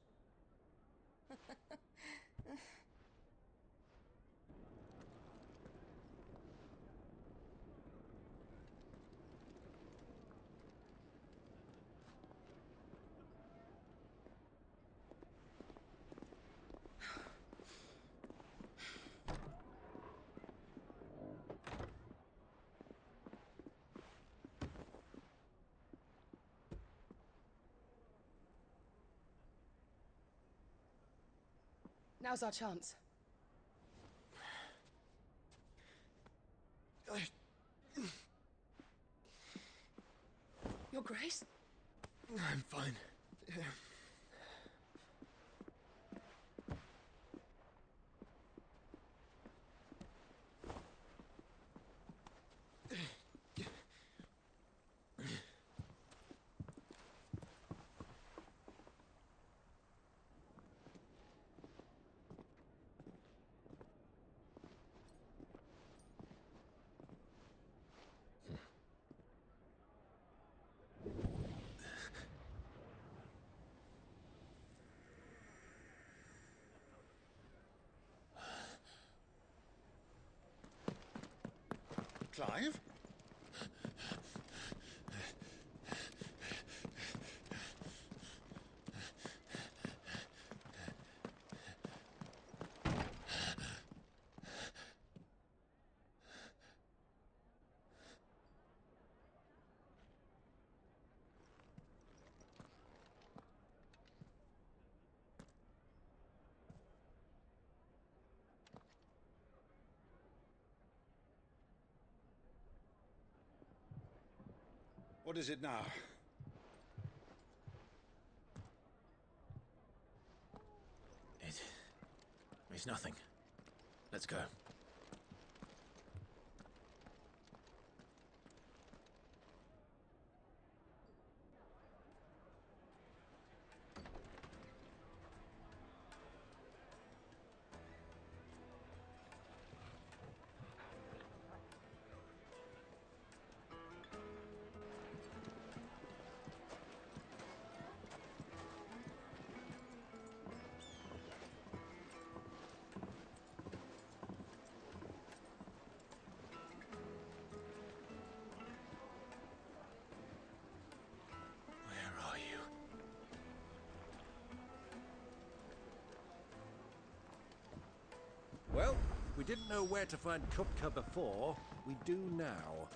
Now's our chance. Your Grace? I'm fine. Clive? What is it now? It's nothing. Let's go. Well, we didn't know where to find Kupka before. We do now.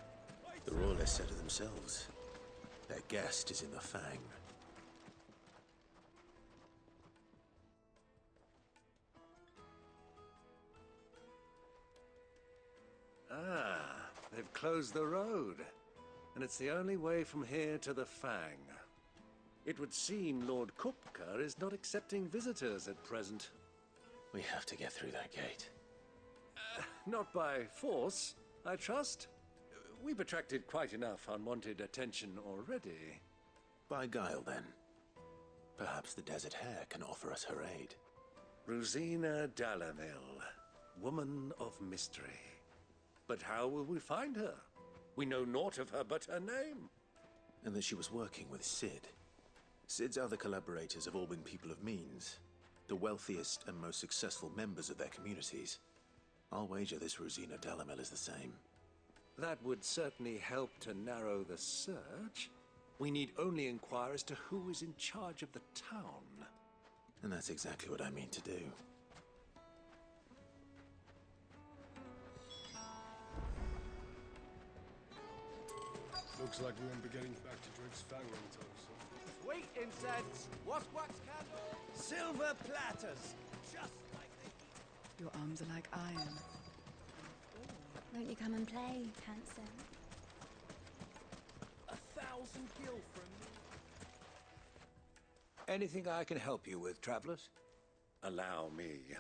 The Royalists said it themselves. Their guest is in the Fang. Ah, they've closed the road. And it's the only way from here to the Fang. It would seem Lord Kupka is not accepting visitors at present. We have to get through that gate. Not by force, I trust. We've attracted quite enough unwanted attention already. By guile, then. Perhaps the Desert Hare can offer us her aid. Rosina Dalamil, woman of mystery. But how will we find her? We know naught of her but her name. And that she was working with Cid. Cid's other collaborators have all been people of means, the wealthiest and most successful members of their communities. I'll wager this Rosina Dalamil is the same. That would certainly help to narrow the search. We need only inquire as to who is in charge of the town. And that's exactly what I mean to do. Looks like we won't be getting back to Drake's Fang anytime soon. Sweet incense, wax candle, silver platters, just like they... Your arms are like iron. Won't you come and play, handsome? 1,000 gil from me. Anything I can help you with, travelers? Allow me.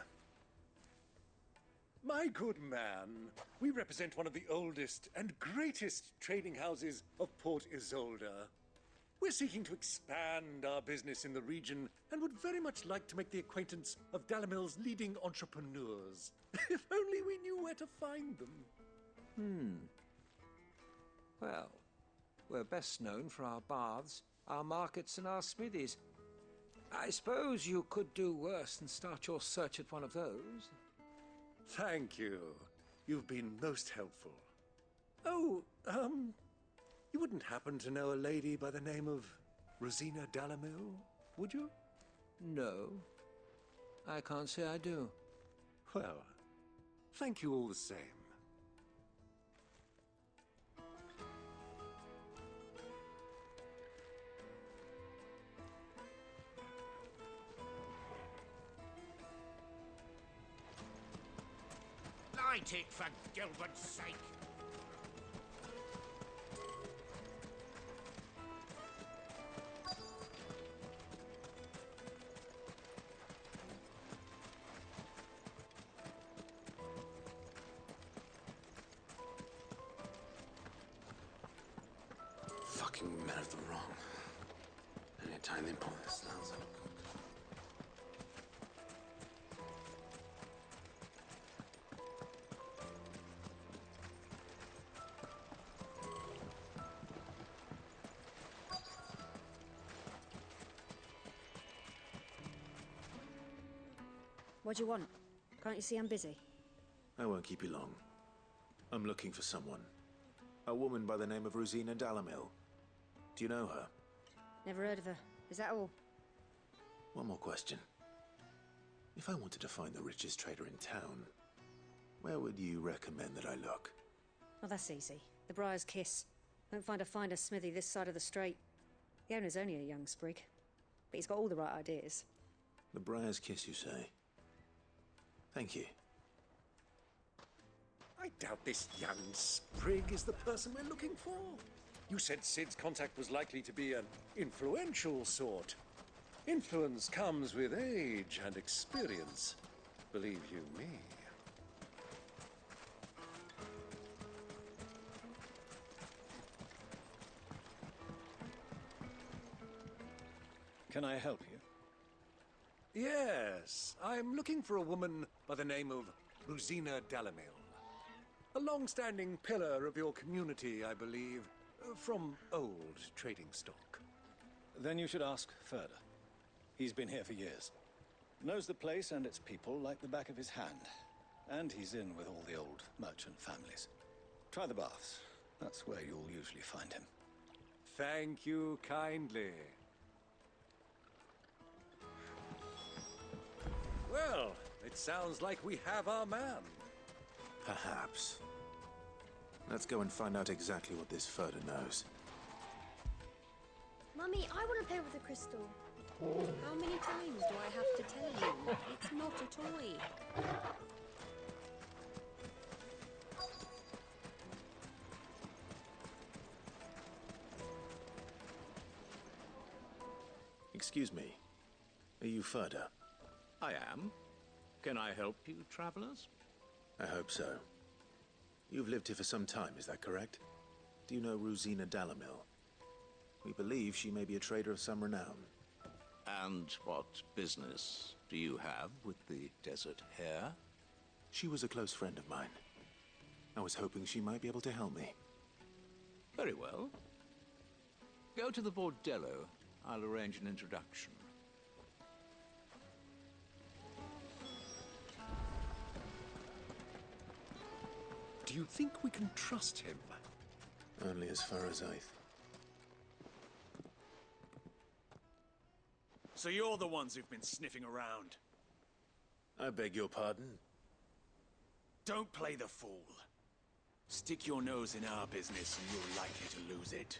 My good man, we represent one of the oldest and greatest trading houses of Port Isolde. We're seeking to expand our business in the region and would very much like to make the acquaintance of Dalamil's leading entrepreneurs. If only we knew where to find them. Well, we're best known for our baths, our markets, and our smithies. I suppose you could do worse than start your search at one of those. Thank you. You've been most helpful. Oh, you wouldn't happen to know a lady by the name of Rosina Dalamil, would you? No. I can't say I do. Well, thank you all the same. Light it, for Gilbert's sake. Fucking men of the wrong. Anytime they pull this nonsense. What do you want? Can't you see I'm busy? I won't keep you long. I'm looking for someone. A woman by the name of Rosina Dalamil. Do you know her? Never heard of her. Is that all? One more question. If I wanted to find the richest trader in town, where would you recommend that I look? Oh, that's easy. The Briar's Kiss. Won't find a finer smithy this side of the strait. The owner's only a young sprig, but he's got all the right ideas. The Briar's Kiss, you say? Thank you. I doubt this young sprig is the person we're looking for. You said Sid's contact was likely to be an influential sort. Influence comes with age and experience, believe you me. Can I help you? Yes, I'm looking for a woman by the name of Rosina Dalamil. A long-standing pillar of your community, I believe, from old trading stock. Then you should ask further. He's been here for years. Knows the place and its people like the back of his hand. And he's in with all the old merchant families. Try the baths. That's where you'll usually find him. Thank you kindly. Well, it sounds like we have our man. Perhaps. Let's go and find out exactly what this Furter knows. Mummy, I want to play with the crystal. How many times do I have to tell you? It's not a toy. Excuse me. Are you Furter? I am. Can I help you, travelers? I hope so. You've lived here for some time, is that correct? Do you know Rosina Dalamil? We believe she may be a trader of some renown. And what business do you have with the desert hare? She was a close friend of mine. I was hoping she might be able to help me. Very well. Go to the bordello. I'll arrange an introduction. Do you think we can trust him? Only as far as So you're the ones who've been sniffing around. I beg your pardon? Don't play the fool. Stick your nose in our business and you're likely to lose it.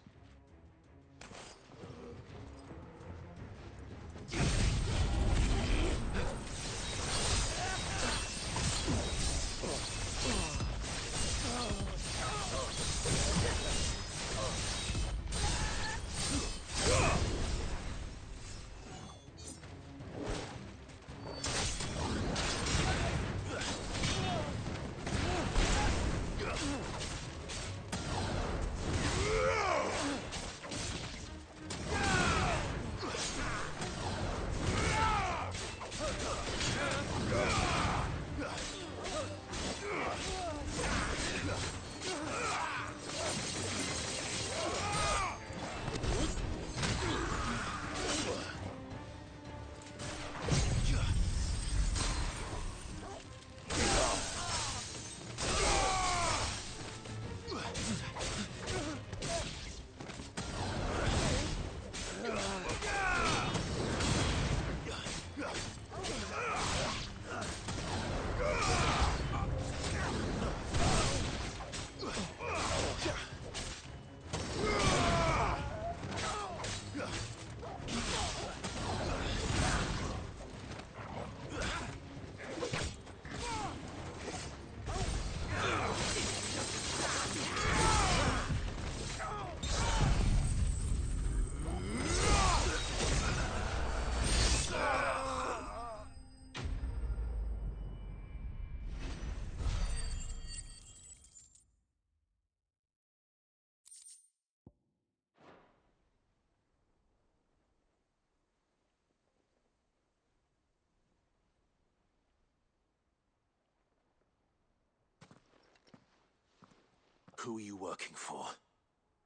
Who are you working for?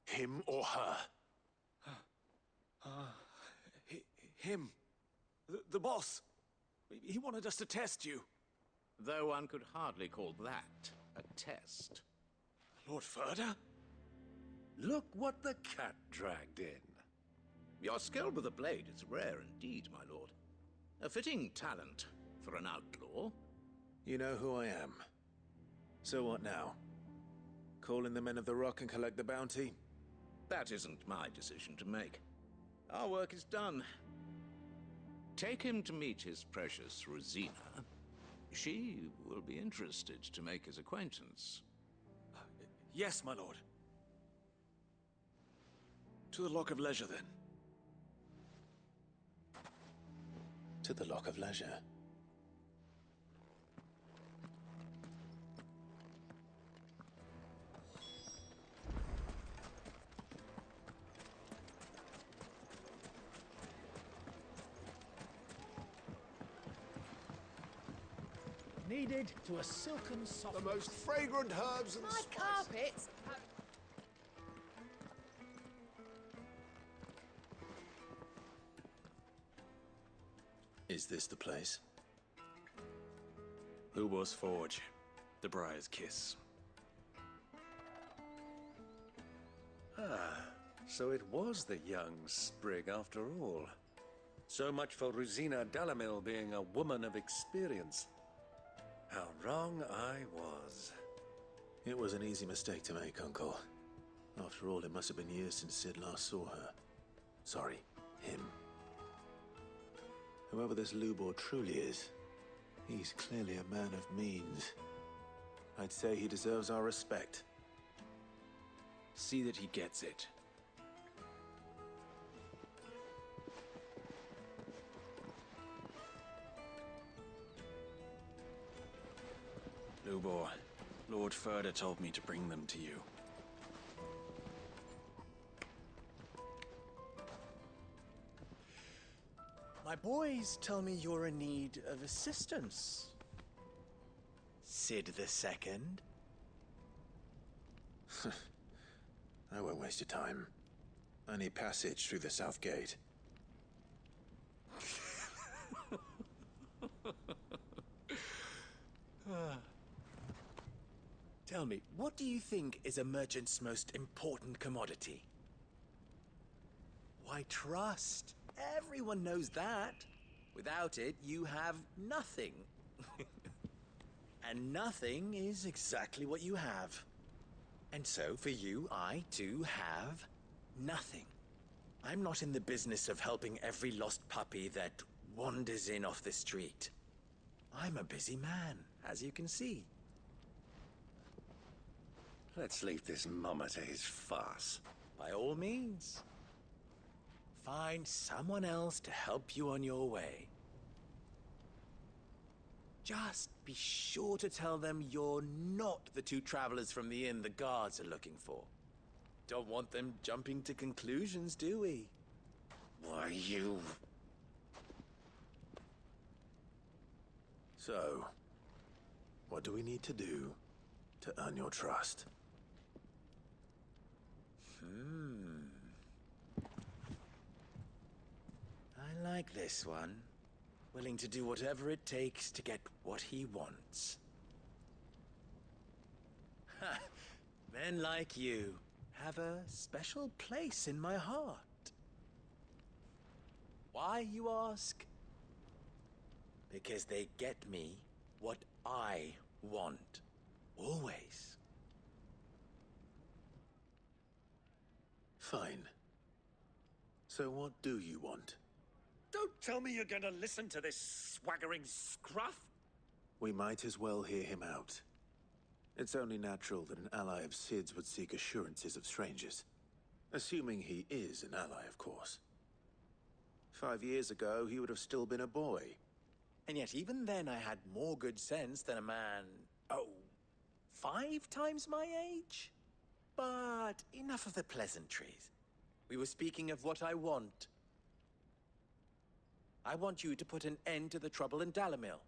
Him or her? Him. The boss. He wanted us to test you. Though one could hardly call that a test. Lord Furter? Look what the cat dragged in. Your skill with the blade is rare indeed, my lord. A fitting talent for an outlaw. You know who I am. So what now? Call in the Men of the Rock and collect the bounty? That isn't my decision to make. Our work is done. Take him to meet his precious Rosina. She will be interested to make his acquaintance. Yes, my lord. To the Lock of Leisure, then. To the Lock of Leisure. Needed to a silken soft. The most fragrant herbs and My spices. carpets. Is this the place? Lubor's Forge. The Briar's Kiss. Ah, so it was the young sprig after all. So much for Rosina Dalamil being a woman of experience. How wrong I was. It was an easy mistake to make, Uncle. After all, it must have been years since Sid last saw her. Sorry, him. Whoever this Lubor truly is, he's clearly a man of means. I'd say he deserves our respect. See that he gets it. Lubor, Lord Furder told me to bring them to you. My boys tell me you're in need of assistance. Sid the Second. I won't waste your time. I need passage through the south gate. Tell me, what do you think is a merchant's most important commodity? Why, trust. Everyone knows that. Without it, you have nothing. And nothing is exactly what you have. And so, for you, I, too, have nothing. I'm not in the business of helping every lost puppy that wanders in off the street. I'm a busy man, as you can see. Let's leave this mummer to his farce. By all means. Find someone else to help you on your way. Just be sure to tell them you're not the two travelers from the inn the guards are looking for. Don't want them jumping to conclusions, do we? Why, you... So, what do we need to do to earn your trust? I like this one. Willing to do whatever it takes to get what he wants. Ha! Men like you have a special place in my heart. Why, you ask? Because they get me what I want. Always. Fine. So what do you want? Don't tell me you're going to listen to this swaggering scruff! We might as well hear him out. It's only natural that an ally of Sid's would seek assurances of strangers. Assuming he is an ally, of course. 5 years ago, he would have still been a boy. And yet even then I had more good sense than a man, 5 times my age? But enough of the pleasantries. We were speaking of what I want. I want you to put an end to the trouble in Dalamil.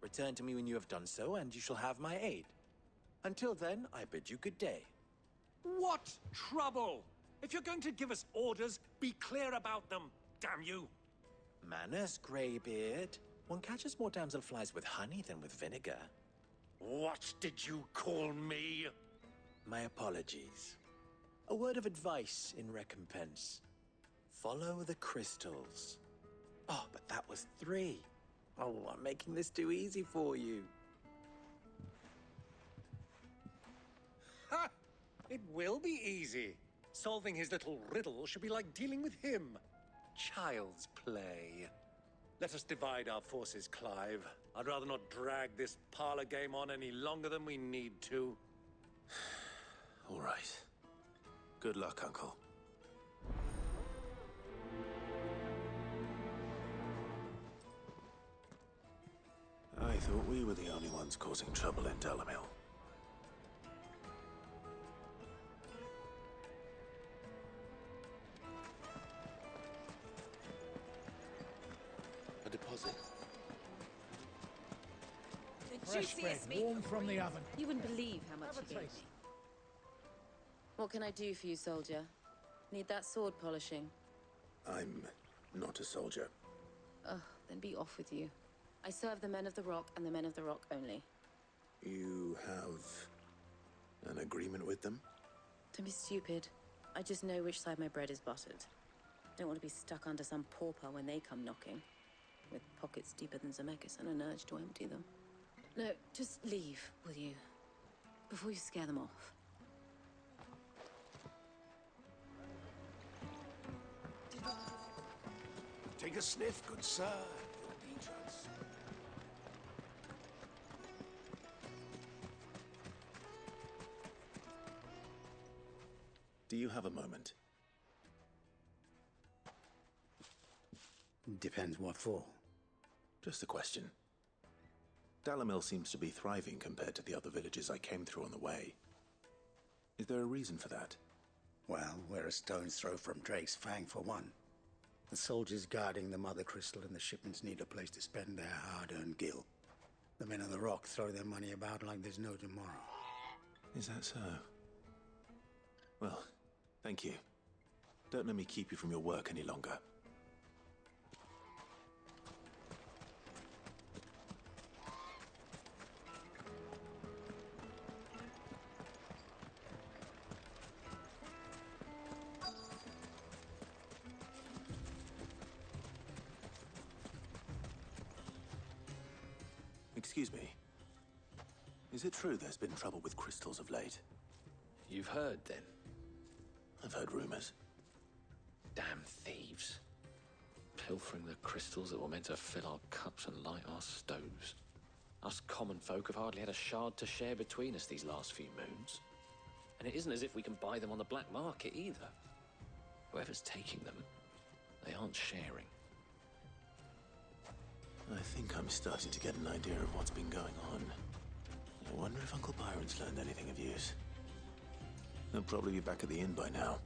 Return to me when you have done so, and you shall have my aid. Until then, I bid you good day. What trouble? If you're going to give us orders, be clear about them, damn you! Manners, Greybeard. One catches more damselflies with honey than with vinegar. What did you call me? My apologies. A word of advice in recompense. Follow the crystals. Oh, but that was 3. Oh, I'm making this too easy for you. Ha! It will be easy. Solving his little riddle should be like dealing with him. Child's play. Let us divide our forces, Clive. I'd rather not drag this parlor game on any longer than we need to. All right. Good luck, Uncle. I thought we were the only ones causing trouble in Dalamil. A deposit. Fresh bread, warm from the oven. You wouldn't believe how much Have a he gave taste. me. What can I do for you, soldier? Need that sword polishing? I'm not a soldier. Oh, then be off with you. I serve the men of the Rock and the men of the Rock only. You have an agreement with them? Don't be stupid. I just know which side my bread is buttered. Don't want to be stuck under some pauper when they come knocking. With pockets deeper than Zemeckis and an urge to empty them. No, just leave, will you? Before you scare them off. Take a sniff, good sir. You'll be judged. Do you have a moment? Depends what for. Just a question. Dalamil seems to be thriving compared to the other villages I came through on the way. Is there a reason for that? Well, we're a stone's throw from Drake's Fang, for one. The soldiers guarding the Mother Crystal and the shipments need a place to spend their hard-earned gil. The men of the Rock throw their money about like there's no tomorrow. Is that so? Well, thank you. Don't let me keep you from your work any longer. Excuse me. Is it true there's been trouble with crystals of late? You've heard, then? I've heard rumors. Damn thieves. Pilfering the crystals that were meant to fill our cups and light our stoves. Us common folk have hardly had a shard to share between us these last few moons. And it isn't as if we can buy them on the black market either. Whoever's taking them, they aren't sharing. I think I'm starting to get an idea of what's been going on. I wonder if Uncle Byron's learned anything of use. He'll probably be back at the inn by now.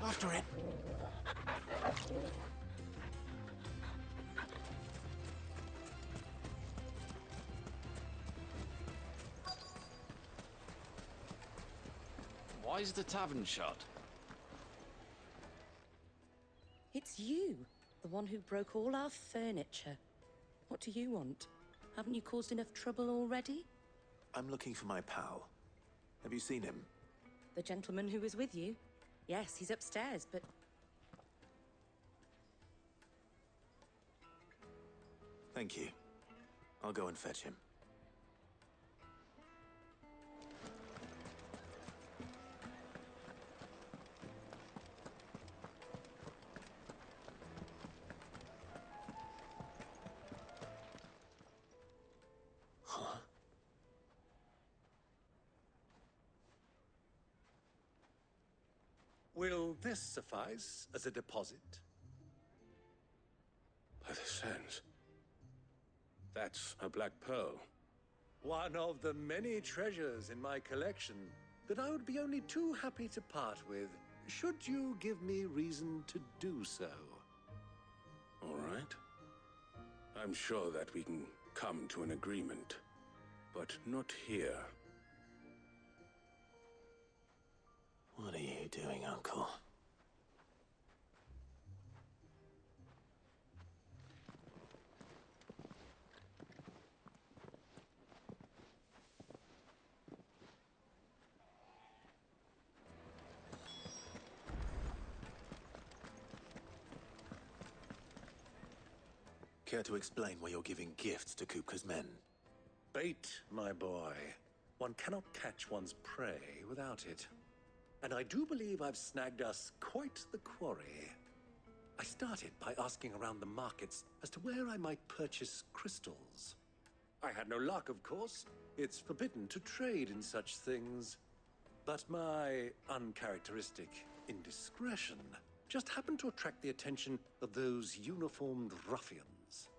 After it. Why's the tavern shut? It's you, the one who broke all our furniture. What do you want? Haven't you caused enough trouble already? I'm looking for my pal. Have you seen him? The gentleman who was with you? Yes, he's upstairs, but... Thank you. I'll go and fetch him. Huh? Will this suffice as a deposit? By the sands. That's a black pearl. One of the many treasures in my collection that I would be only too happy to part with, should you give me reason to do so. All right. I'm sure that we can come to an agreement, but not here. What are you doing, Uncle? Care to explain why you're giving gifts to Kupka's men? Bait, my boy. One cannot catch one's prey without it. And I do believe I've snagged us quite the quarry. I started by asking around the markets as to where I might purchase crystals. I had no luck, of course. It's forbidden to trade in such things. But my uncharacteristic indiscretion just happened to attract the attention of those uniformed ruffians.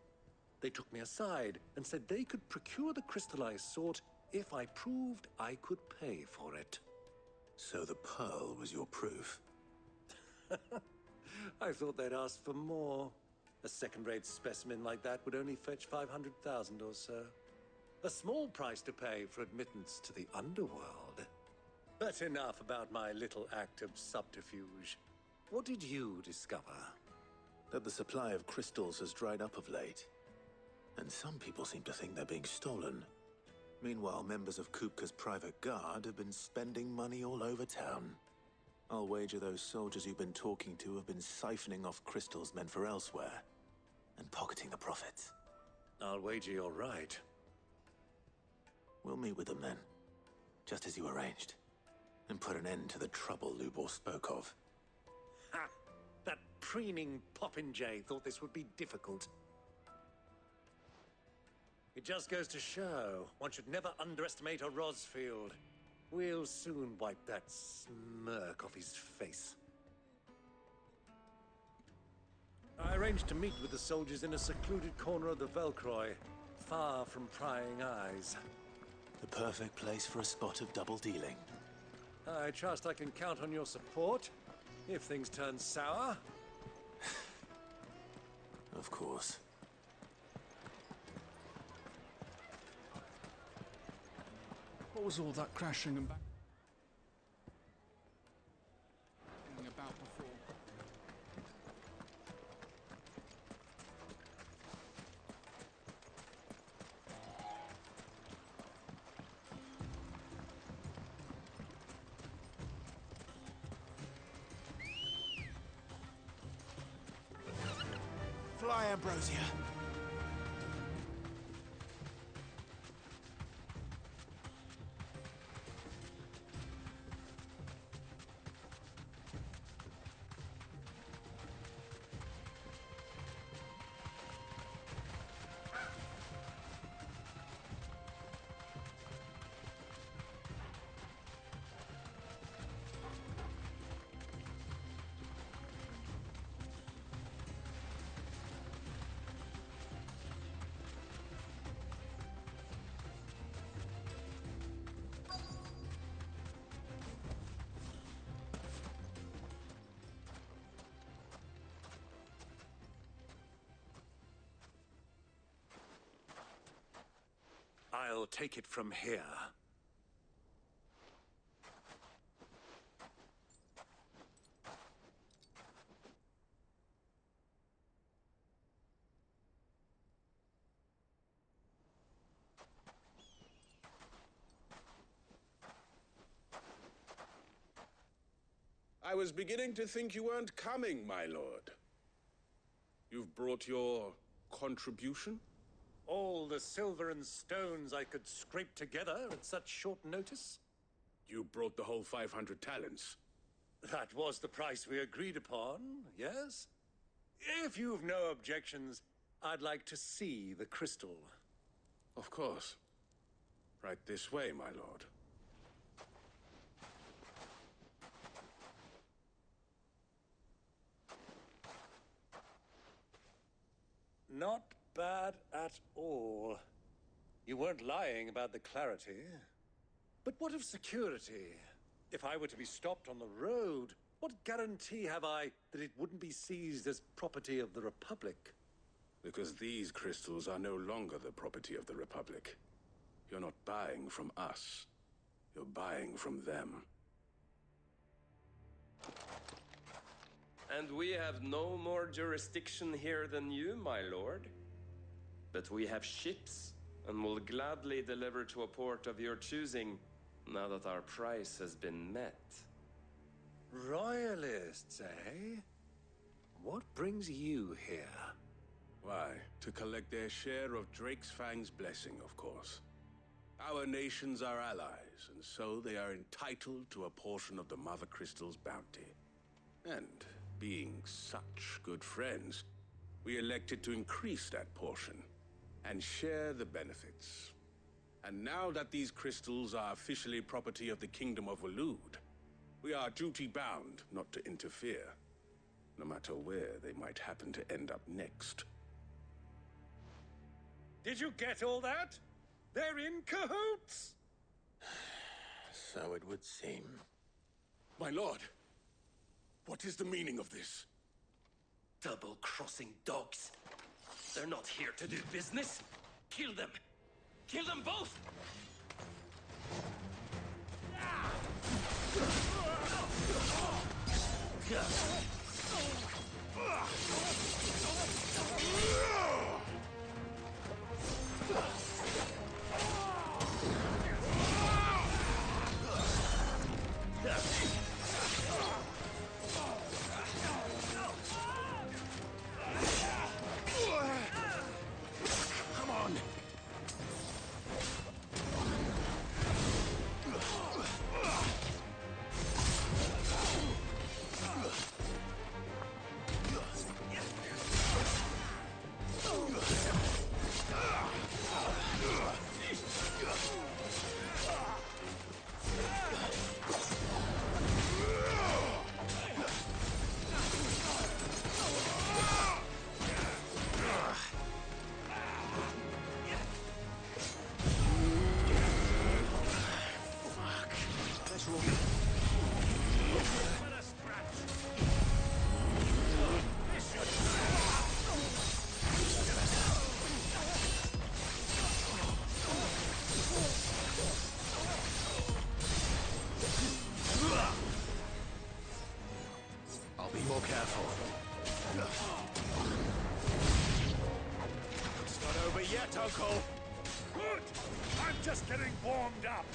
They took me aside and said they could procure the crystal I sought if I proved I could pay for it. So the pearl was your proof? I thought they'd ask for more. A second-rate specimen like that would only fetch 500,000 or so. A small price to pay for admittance to the underworld. But enough about my little act of subterfuge. What did you discover? That the supply of crystals has dried up of late. And some people seem to think they're being stolen. Meanwhile, members of Kupka's private guard have been spending money all over town. I'll wager those soldiers you've been talking to have been siphoning off crystals meant for elsewhere, and pocketing the profits. I'll wager you're right. We'll meet with them then, just as you arranged, and put an end to the trouble Lubor spoke of. Ha! That preening popinjay thought this would be difficult. It just goes to show, one should never underestimate a Rosfield. We'll soon wipe that smirk off his face. I arranged to meet with the soldiers in a secluded corner of the Velcroy, far from prying eyes. The perfect place for a spot of double dealing. I trust I can count on your support, if things turn sour. Of course. What was all that crashing and banging about before? Fly, Ambrosia. I'll take it from here. I was beginning to think you weren't coming, my lord. You've brought your contribution? All the silver and stones I could scrape together at such short notice? You brought the whole 500 talents. That was the price we agreed upon, yes? If you've no objections, I'd like to see the crystal. Of course. Right this way, my lord. Not bad at all. You weren't lying about the clarity. But what of security? If I were to be stopped on the road, what guarantee have I that it wouldn't be seized as property of the Republic? Because these crystals are no longer the property of the Republic. You're not buying from us. You're buying from them. And we have no more jurisdiction here than you, my lord. But we have ships, and will gladly deliver to a port of your choosing, now that our price has been met. Royalists, eh? What brings you here? Why, to collect their share of Drake's Fang's blessing, of course. Our nations are allies, and so they are entitled to a portion of the Mother Crystal's bounty. And being such good friends, we elected to increase that portion. and share the benefits. And now that these crystals are officially property of the Kingdom of Waloed, we are duty-bound not to interfere, no matter where they might happen to end up next. Did you get all that? They're in cahoots! So it would seem. My lord, what is the meaning of this? Double-crossing dogs. They're not here to do business. Kill them! Kill them both! Come on! I'll be more careful. It's not over yet, Uncle. Good! I'm just getting warmed up.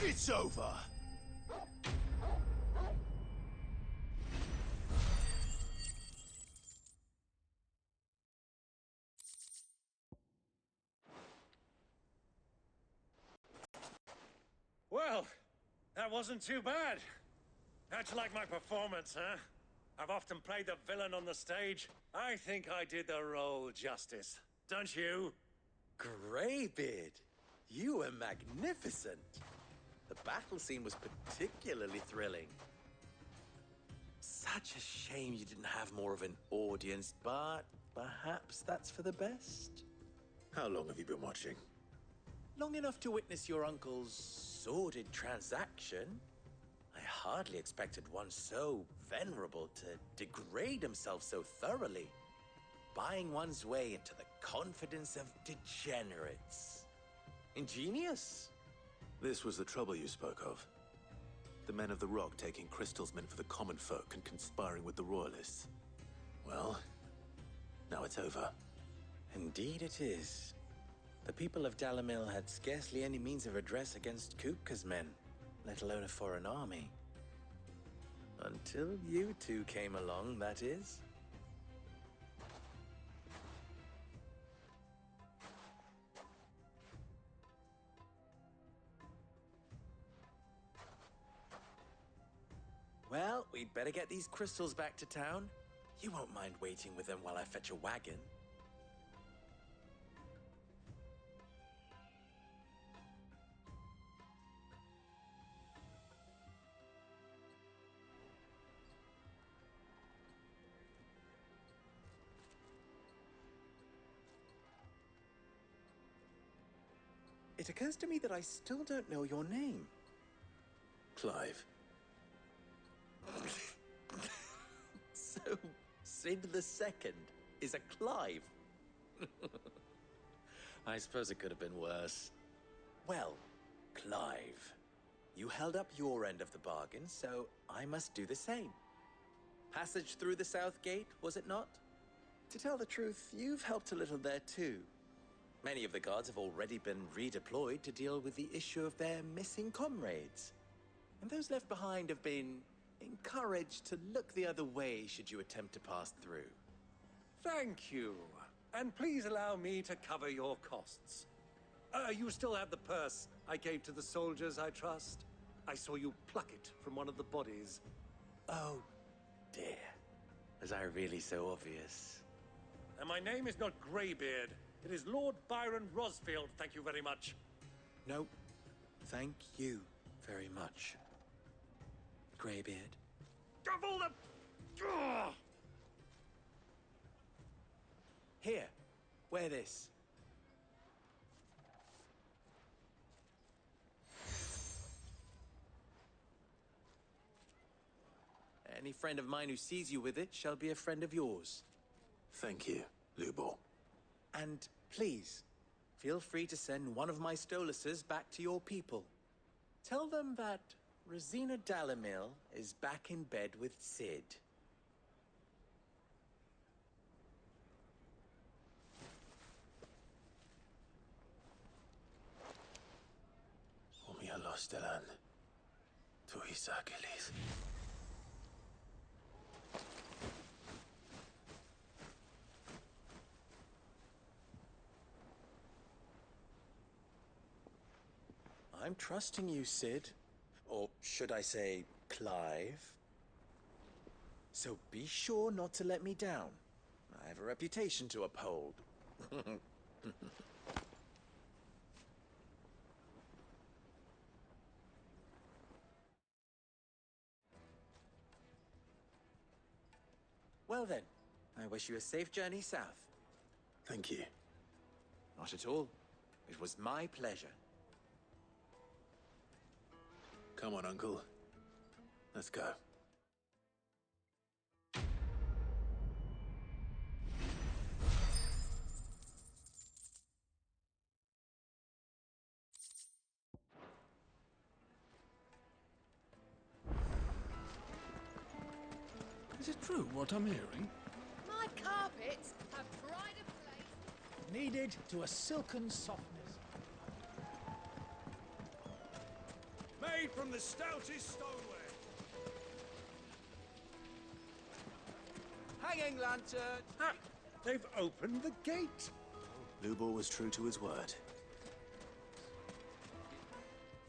It's over! Well, that wasn't too bad. How'd you like my performance, huh? I've often played the villain on the stage. I think I did the role justice. Don't you? Greybeard, you were magnificent. The battle scene was particularly thrilling. Such a shame you didn't have more of an audience, but perhaps that's for the best. How long have you been watching? Long enough to witness your uncle's sordid transaction. I hardly expected one so venerable to degrade himself so thoroughly, buying one's way into the confidence of degenerates. Ingenious. This was the trouble you spoke of. The men of the Rock taking crystals meant for the common folk and conspiring with the royalists. Well, now it's over. Indeed it is. The people of Dalamil had scarcely any means of redress against Kupka's men, let alone a foreign army. Until you two came along, that is. Well, we'd better get these crystals back to town. You won't mind waiting with them while I fetch a wagon. It occurs to me that I still don't know your name. Clive. So, Sid the Second is a Clive. I suppose it could have been worse. Well, Clive, you held up your end of the bargain, so I must do the same. Passage through the South Gate, was it not? To tell the truth, you've helped a little there too. Many of the guards have already been redeployed to deal with the issue of their missing comrades. And those left behind have been encouraged to look the other way should you attempt to pass through. Thank you. And please allow me to cover your costs. You still have the purse I gave to the soldiers, I trust? I saw you pluck it from one of the bodies. Oh, dear. Was I really so obvious? And my name is not Greybeard. It is Lord Byron Rosfield, thank you very much. No, thank you very much, Greybeard. Of all the... Ugh! Here, wear this. Any friend of mine who sees you with it shall be a friend of yours. Thank you, Lubor. And please, feel free to send one of my Stoluses back to your people. Tell them that Rosina Dalamil is back in bed with Sid. Omia Lostelan. Tuisa Achilles. I'm trusting you, Sid. Or should I say, Clive? So be sure not to let me down. I have a reputation to uphold. Well then, I wish you a safe journey south. Thank you. Not at all. It was my pleasure. Come on, Uncle. Let's go. Is it true what I'm hearing? My carpets have pride of place. Kneaded to a silken softness. Made from the stoutest stoneware. Hanging lantern. Ha! They've opened the gate. Lubor was true to his word.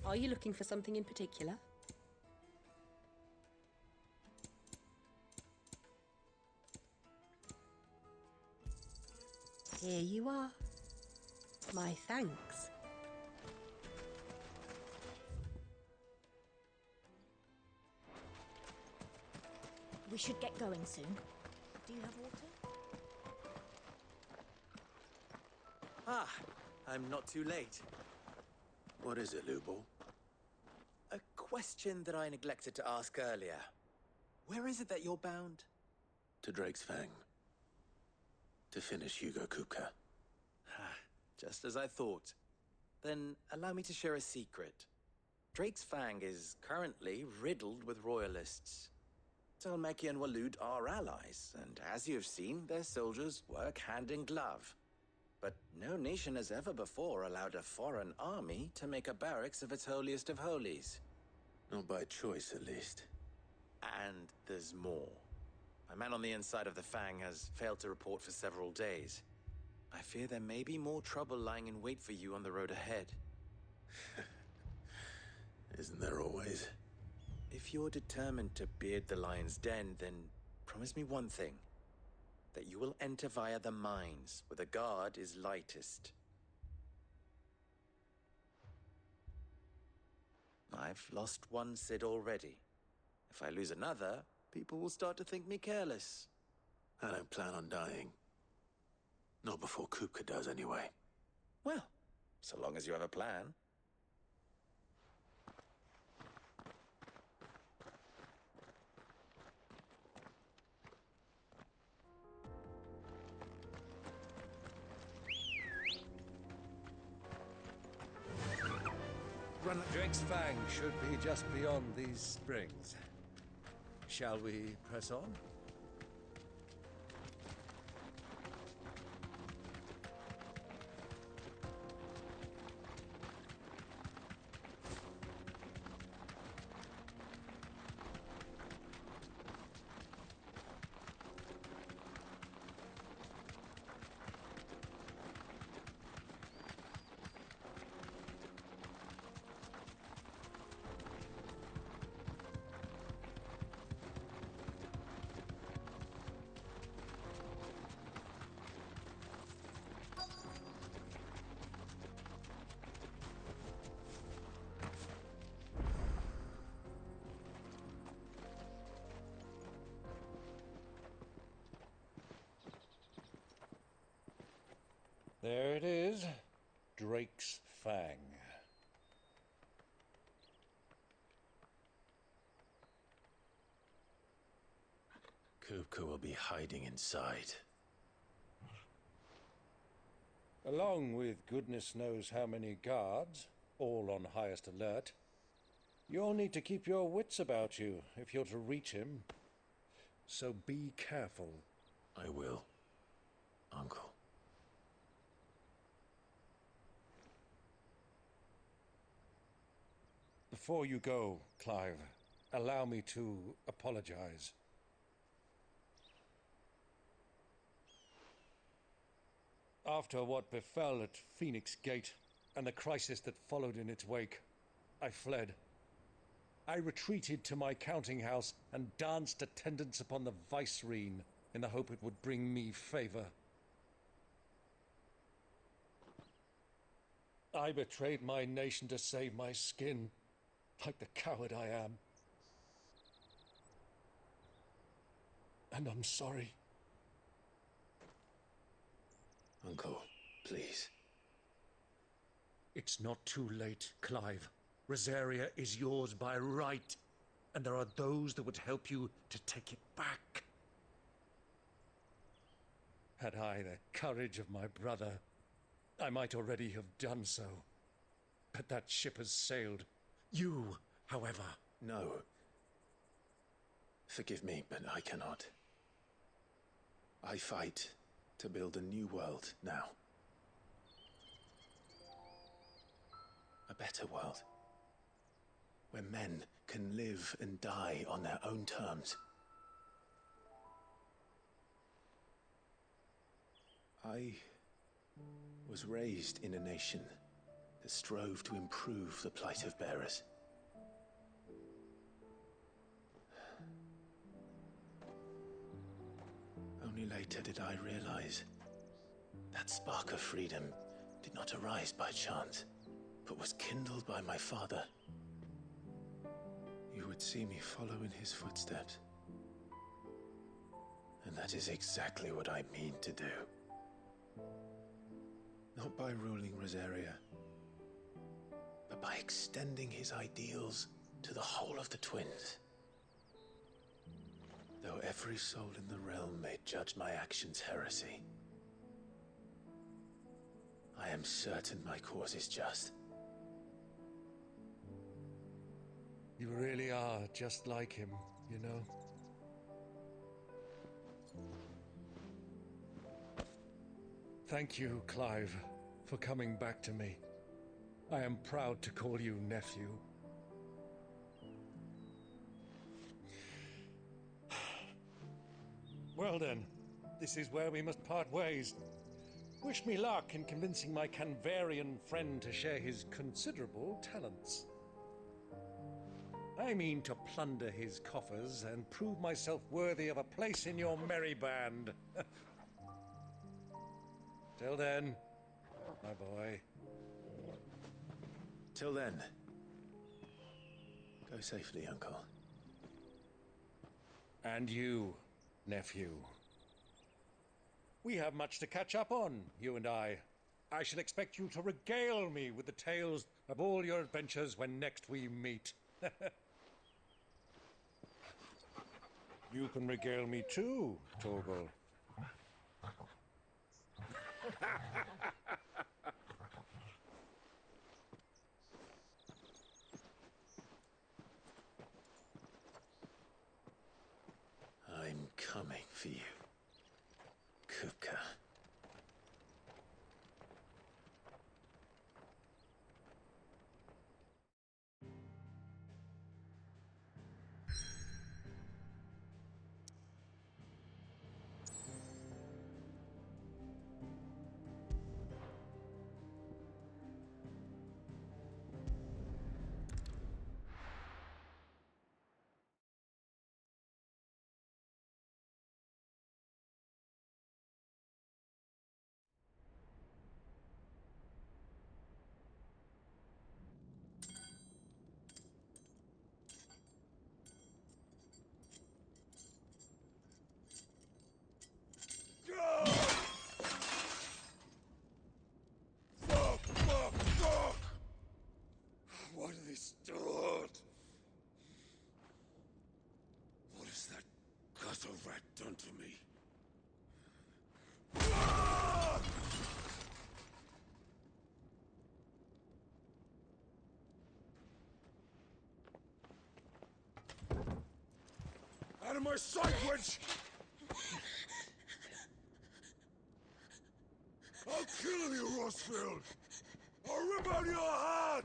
Are you looking for something in particular? Here you are. My thanks. We should get going soon. Do you have water? Ah, I'm not too late. What is it, Lubor? A question that I neglected to ask earlier. Where is it that you're bound? To Drake's Fang. To finish Hugo Kupka. Just as I thought. Then allow me to share a secret. Drake's Fang is currently riddled with royalists. Talmeki and Walud are allies, and as you've seen, their soldiers work hand in glove. But no nation has ever before allowed a foreign army to make a barracks of its holiest of holies. Not by choice, at least. And there's more. A man on the inside of the Fang has failed to report for several days. I fear there may be more trouble lying in wait for you on the road ahead. Isn't there always? If you're determined to beard the lion's den, then promise me one thing. That you will enter via the mines, where the guard is lightest. I've lost one Cid already. If I lose another, people will start to think me careless. I don't plan on dying. Not before Kupka does, anyway. Well, so long as you have a plan. Run at Drake's Fang should be just beyond these springs. Shall we press on? There it is, Drake's Fang. Kupka will be hiding inside. Along with goodness knows how many guards, all on highest alert. You'll need to keep your wits about you if you're to reach him. So be careful. I will, Uncle. Before you go, Clive, allow me to apologize. After what befell at Phoenix Gate and the crisis that followed in its wake, I fled. I retreated to my counting house and danced attendance upon the vicereine in the hope it would bring me favor. I betrayed my nation to save my skin, like the coward I am. And I'm sorry. Uncle, please. It's not too late, Clive. Rosaria is yours by right, and there are those that would help you to take it back. Had I the courage of my brother, I might already have done so. But that ship has sailed. You, however... No. Forgive me, but I cannot. I fight to build a new world now. A better world. Where men can live and die on their own terms. I was raised in a nation that strove to improve the plight of bearers. Only later did I realize that spark of freedom did not arise by chance, but was kindled by my father. You would see me follow in his footsteps. And that is exactly what I mean to do. Not by ruling Rosaria, but by extending his ideals to the whole of the twins. Though every soul in the realm may judge my actions heresy, I am certain my cause is just. You really are just like him, you know? Thank you, Clive, for coming back to me. I am proud to call you nephew. Well then, this is where we must part ways. Wish me luck in convincing my Canvarian friend to share his considerable talents. I mean to plunder his coffers and prove myself worthy of a place in your merry band. Till then, my boy. Till then, go safely, Uncle. And you, nephew. We have much to catch up on, you and I. I shall expect you to regale me with the tales of all your adventures when next we meet. You can regale me too, Torgal. I'm coming for you, Kuka. Fuck! Why do they start? What has that gutter rat done to me? Out of my sight, wench! I'll kill you, Rossfield! I'll rip out your heart!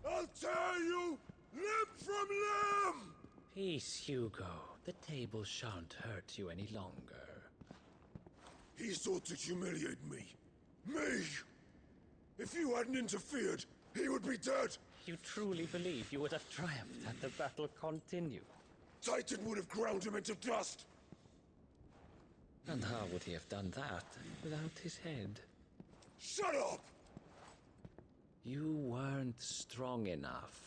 I'll tear you limb from limb! Peace, Hugo. The table shan't hurt you any longer. He sought to humiliate me. Me! If you hadn't interfered, he would be dead! You truly believe you would have triumphed had the battle continued? Titan would have ground him into dust! And how would he have done that without his head? Shut up! You weren't strong enough,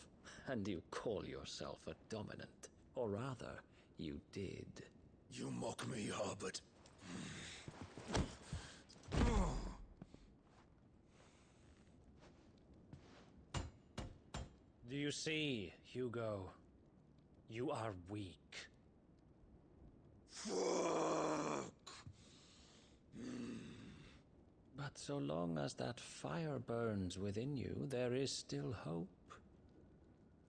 and you call yourself a dominant. Or rather, you did. You mock me, Harbert. Do you see, Hugo? You are weak. Fuck! But so long as that fire burns within you, there is still hope.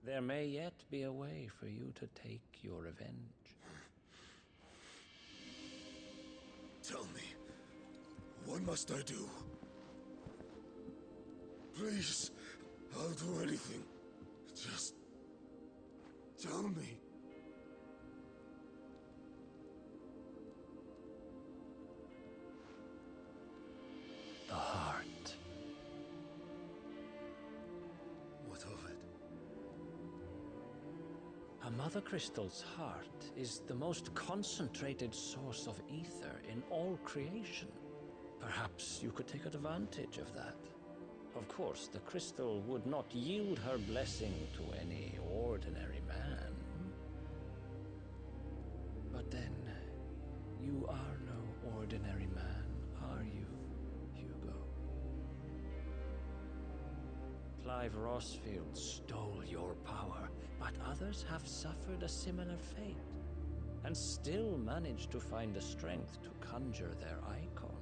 There may yet be a way for you to take your revenge. Tell me, what must I do? Please, I'll do anything. Just tell me. The heart. What of it? A mother crystal's heart is the most concentrated source of ether in all creation. Perhaps you could take advantage of that. Of course, the crystal would not yield her blessing to any ordinary man. But then, you are no ordinary man, are you, Hugo? Clive Rossfield stole your power, but others have suffered a similar fate, and still managed to find the strength to conjure their icon.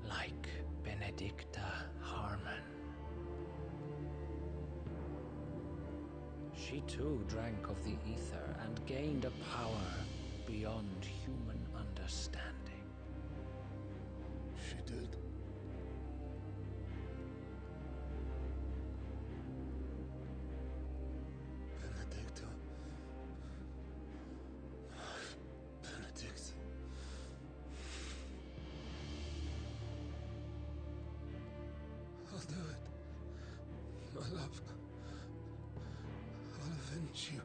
Like Benedicta Harmon. She too drank of the ether and gained a power beyond human understanding. She did. Benedicta. love. I'll avenge you.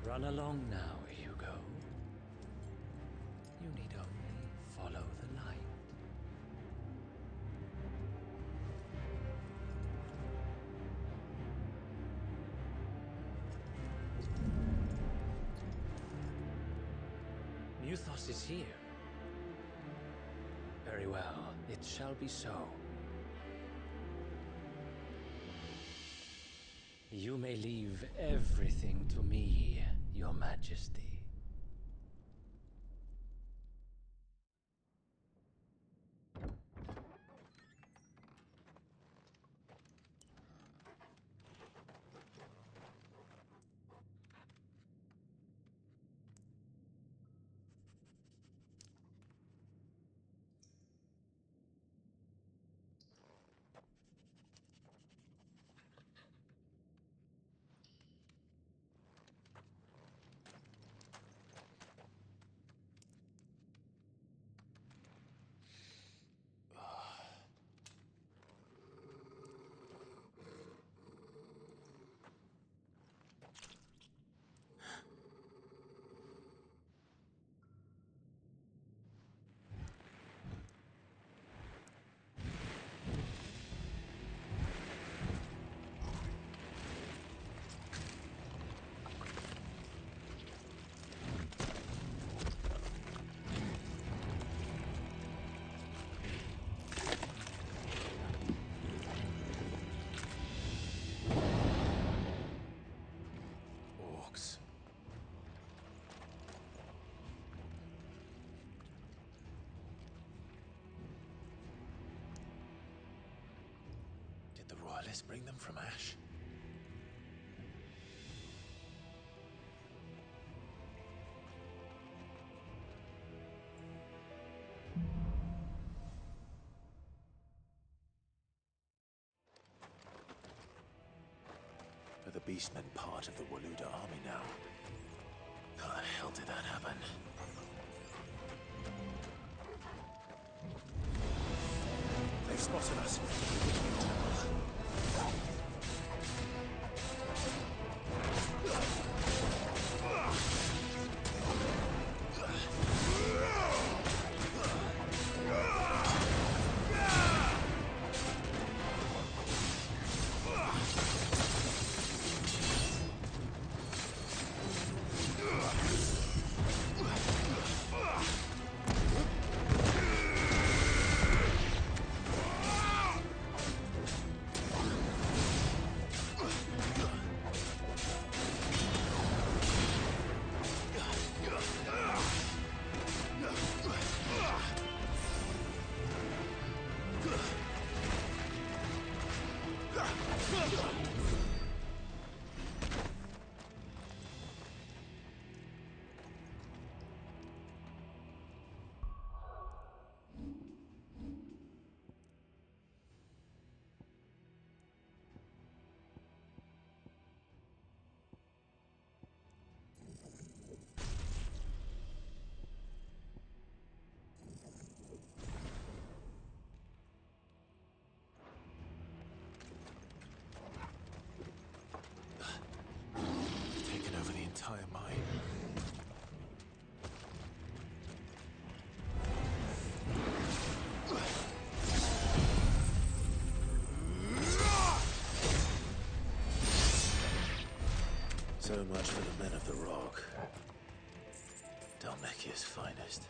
Run along now, Hugo. You need only follow the light. Muthos is here. Very well, it shall be so. You may leave everything to me, Your Majesty. Did the royalists bring them from Ash? Are the Beastmen part of the Waluda army now? How the hell did that happen? They've spotted us. Entire mine. So much for the men of the Rock. Dalmekia's finest.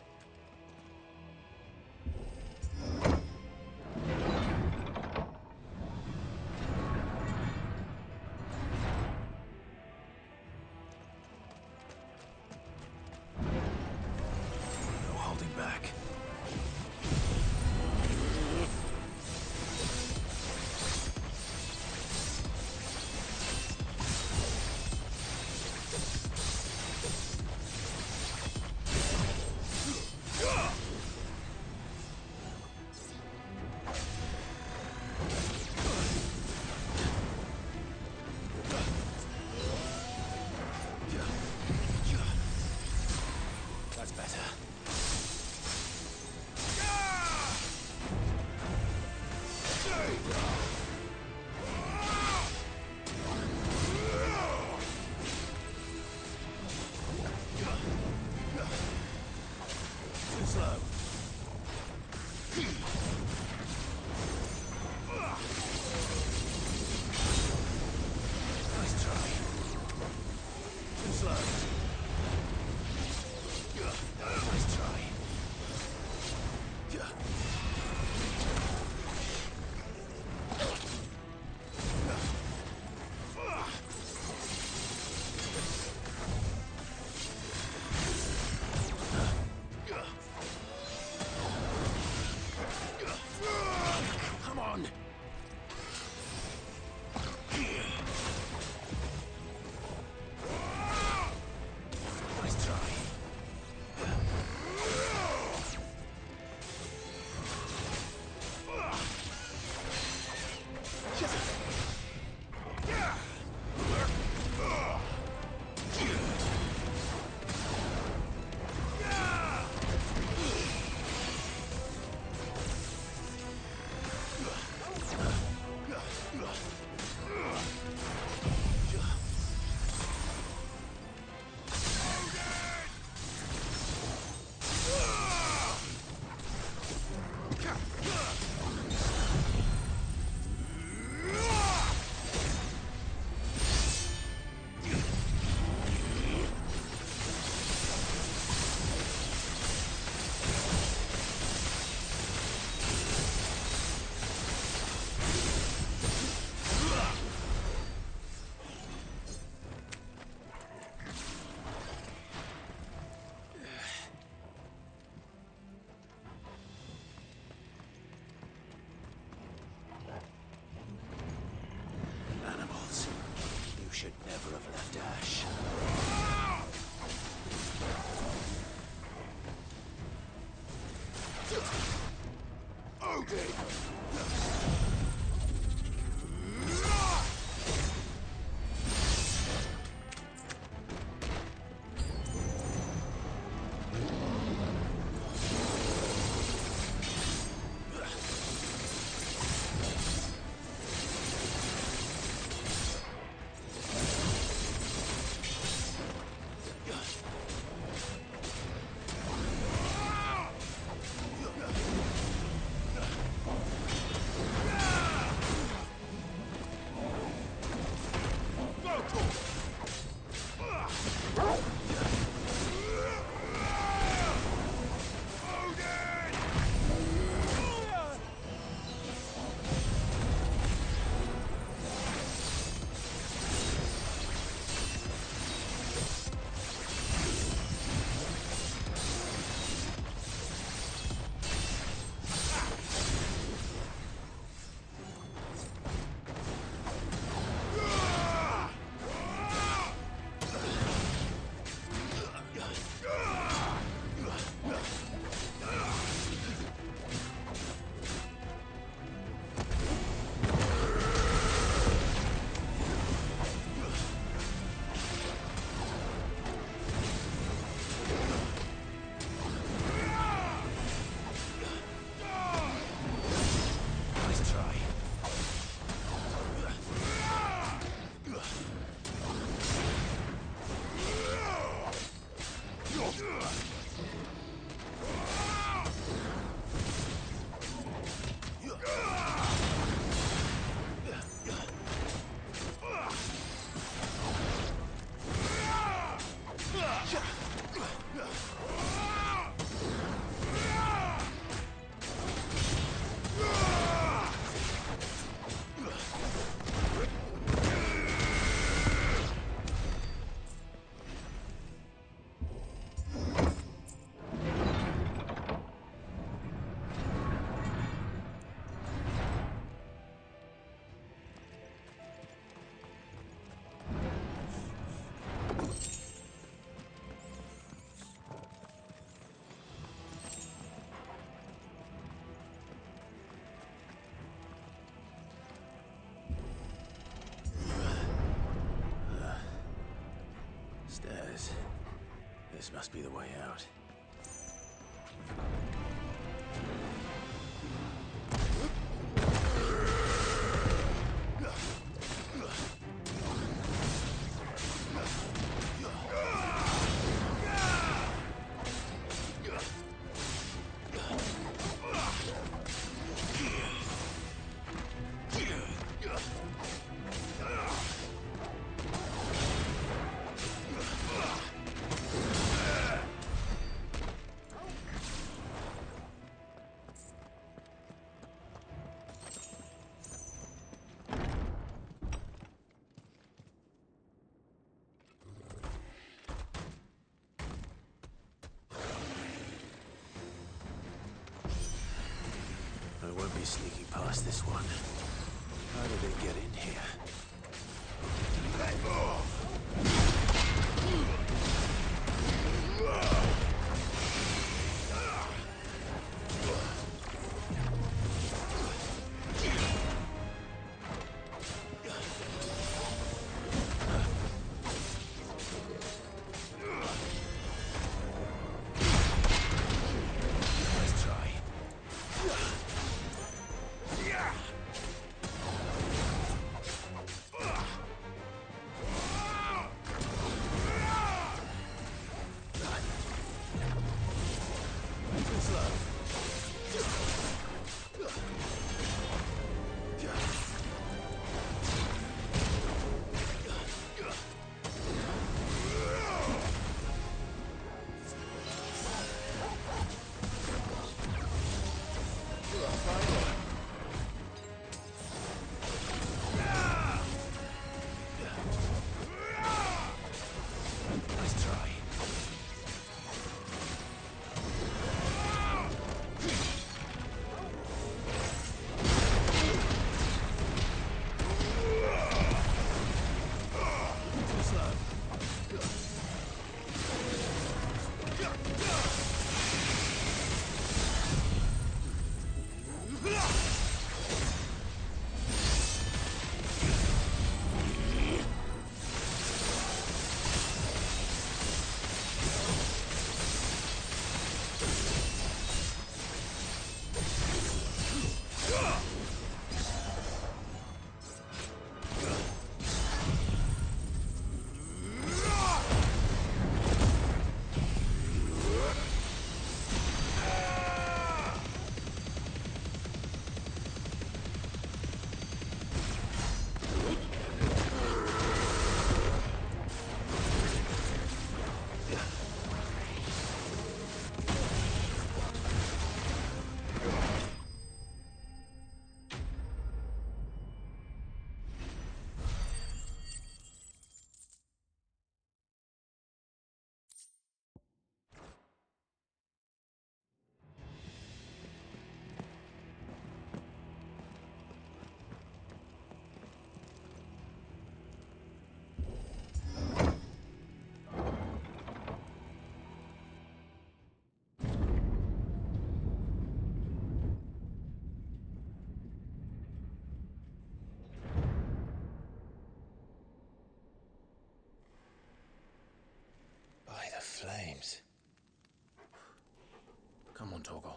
slow. Nice try. Too slow. Nice try. Come on. Nice try. Animals, you should never have left Ash. Okay. Stairs. This must be the way out. I won't be sneaking past this one. How did they get in here? Flames. Come on, Torgal.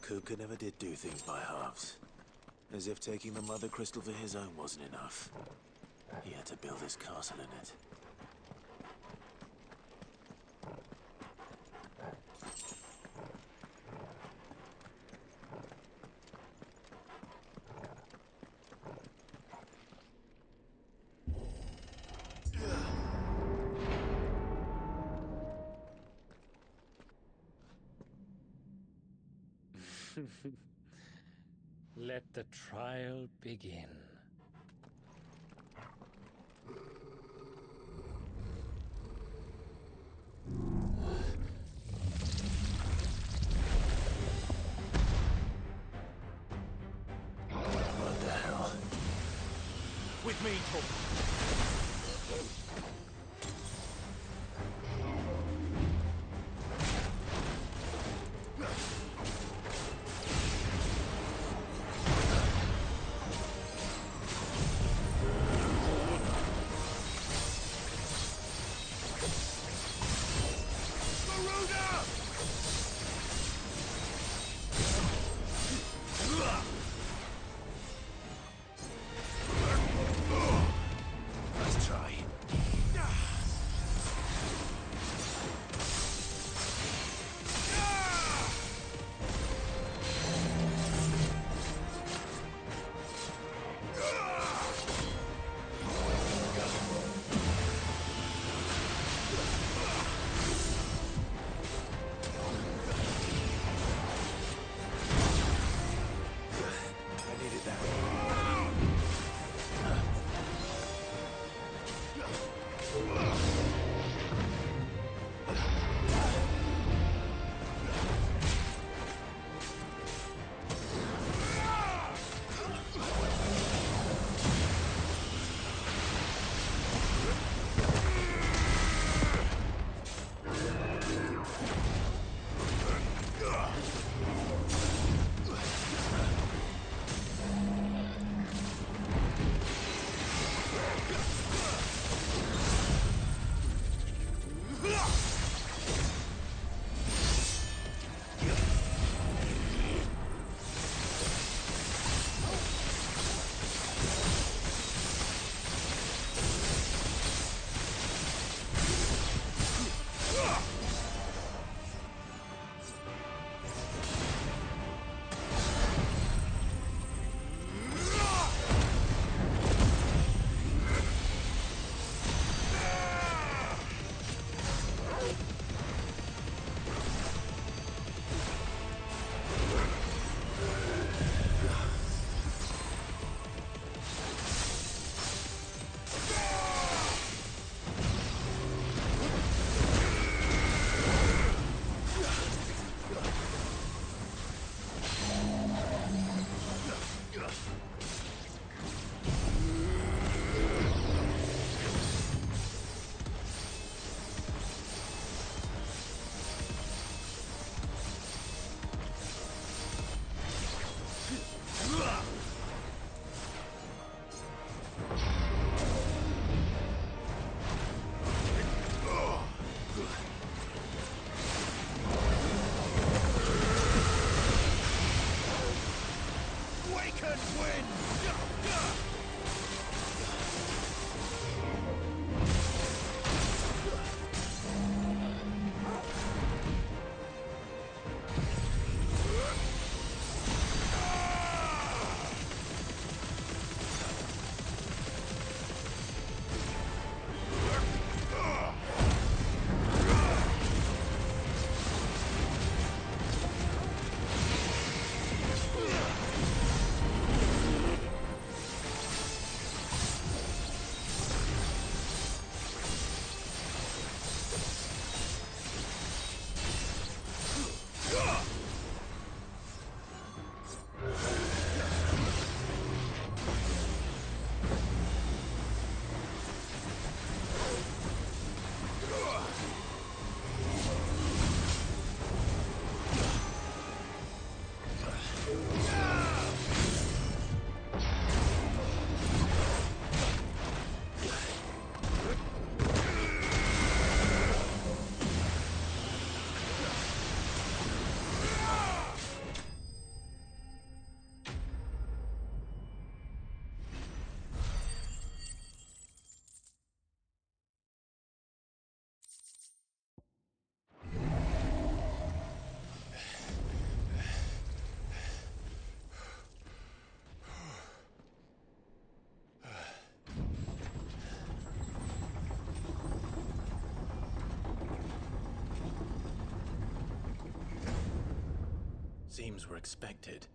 Kupka never did do things by halves. As if taking the Mother Crystal for his own wasn't enough. He had to build his castle in it. Let the trial begin. What the hell? With me, Torgal. Let's try. can win! Seems we're expected.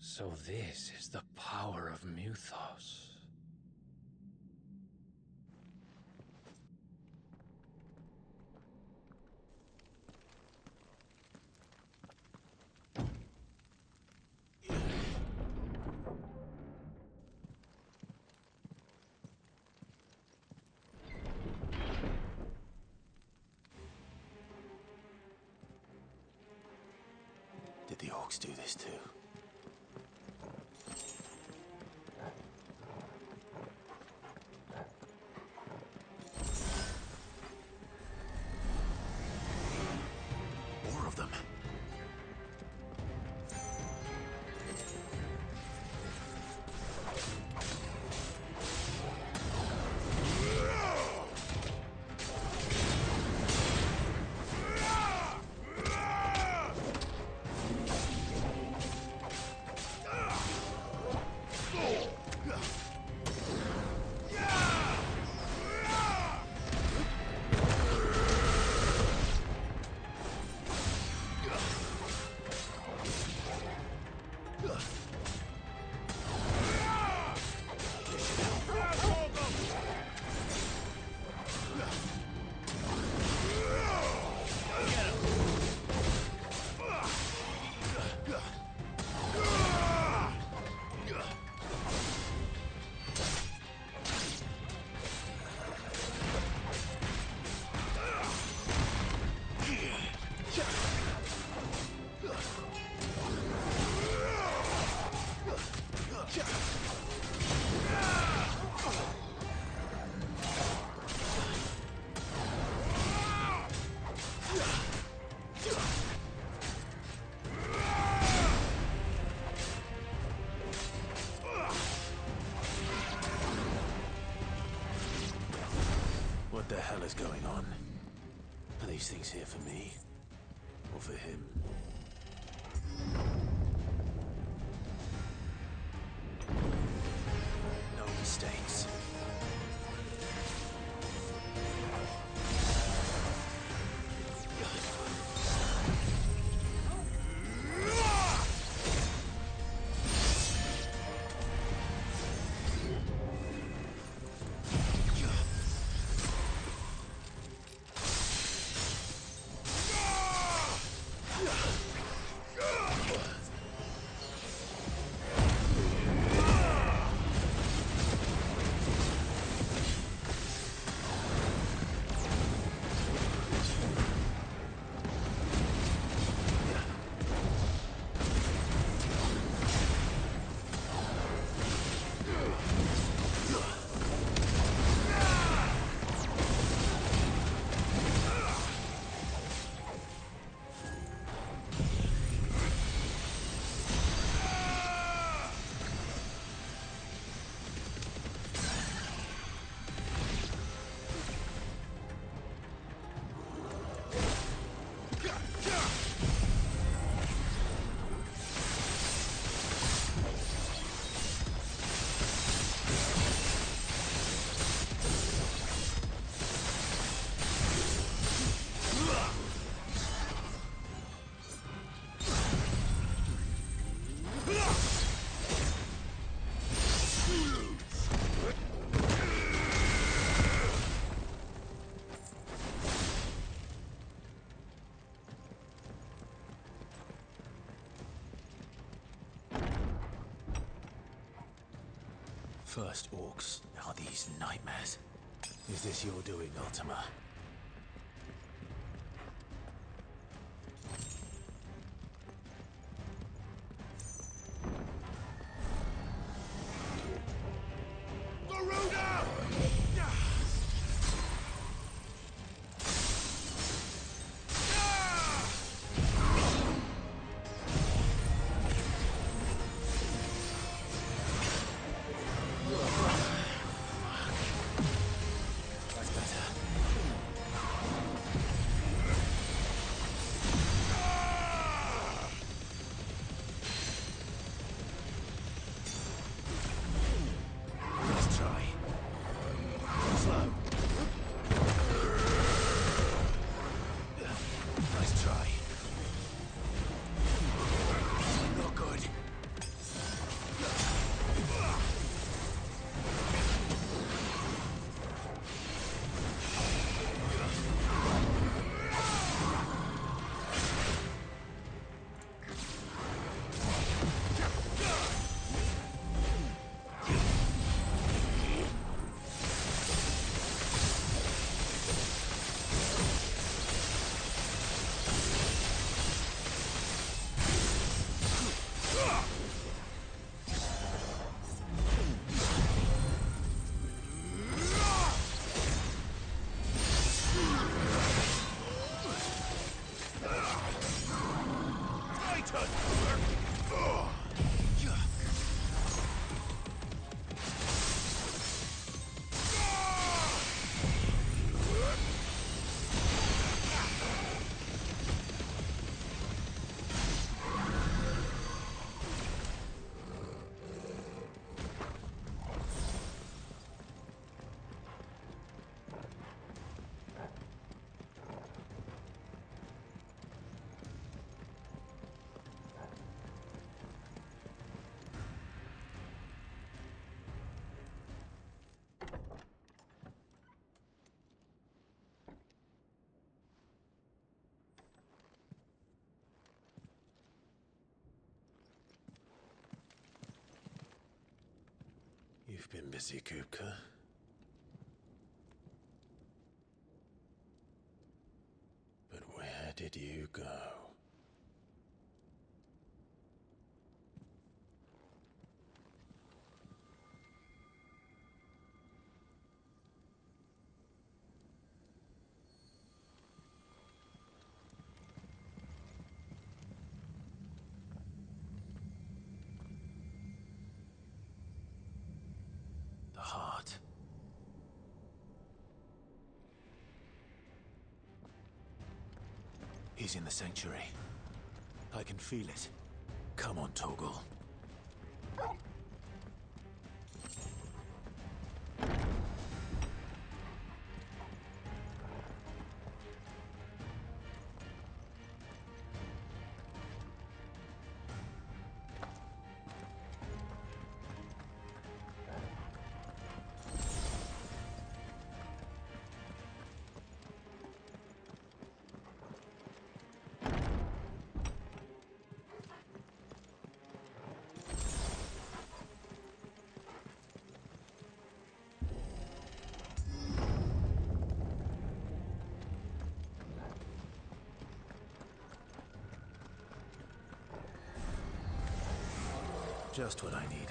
So this is the power of Muthos. Did the orcs do this too? More of them. What the hell is going on? Are these things here for me? Or for him? No mistakes. First orcs, now these nightmares. Is this your doing, Ultima? You've been busy, Kupka. But where did you go? The heart. He's in the sanctuary. I can feel it. Come on, Torgal. Just what I needed.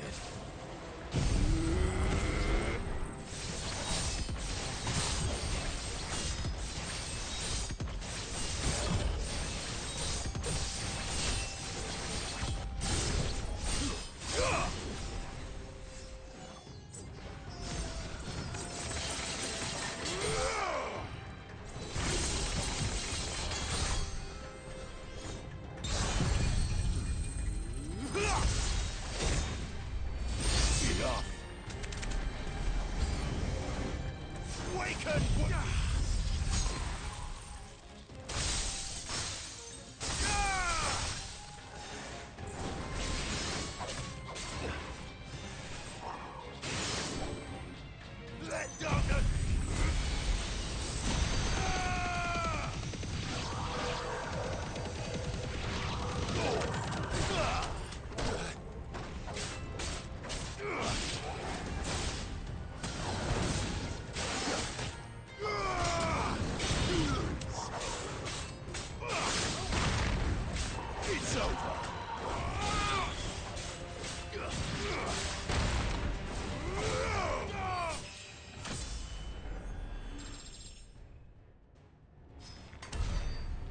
over.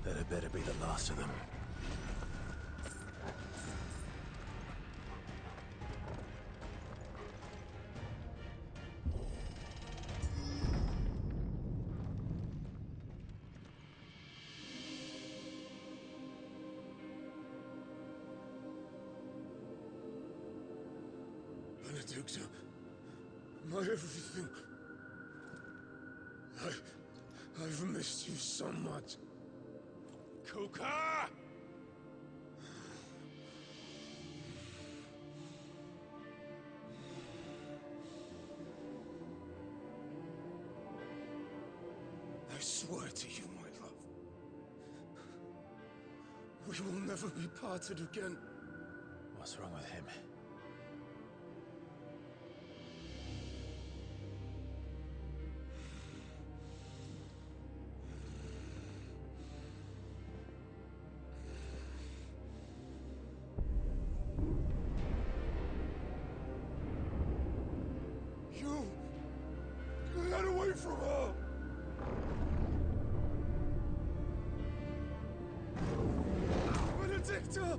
That had better be the last of them. Benedicta, my everything. I've missed you so much. Kuka! I swear to you, my love. We will never be parted again. What's wrong with him? Get away from her! Benedicta!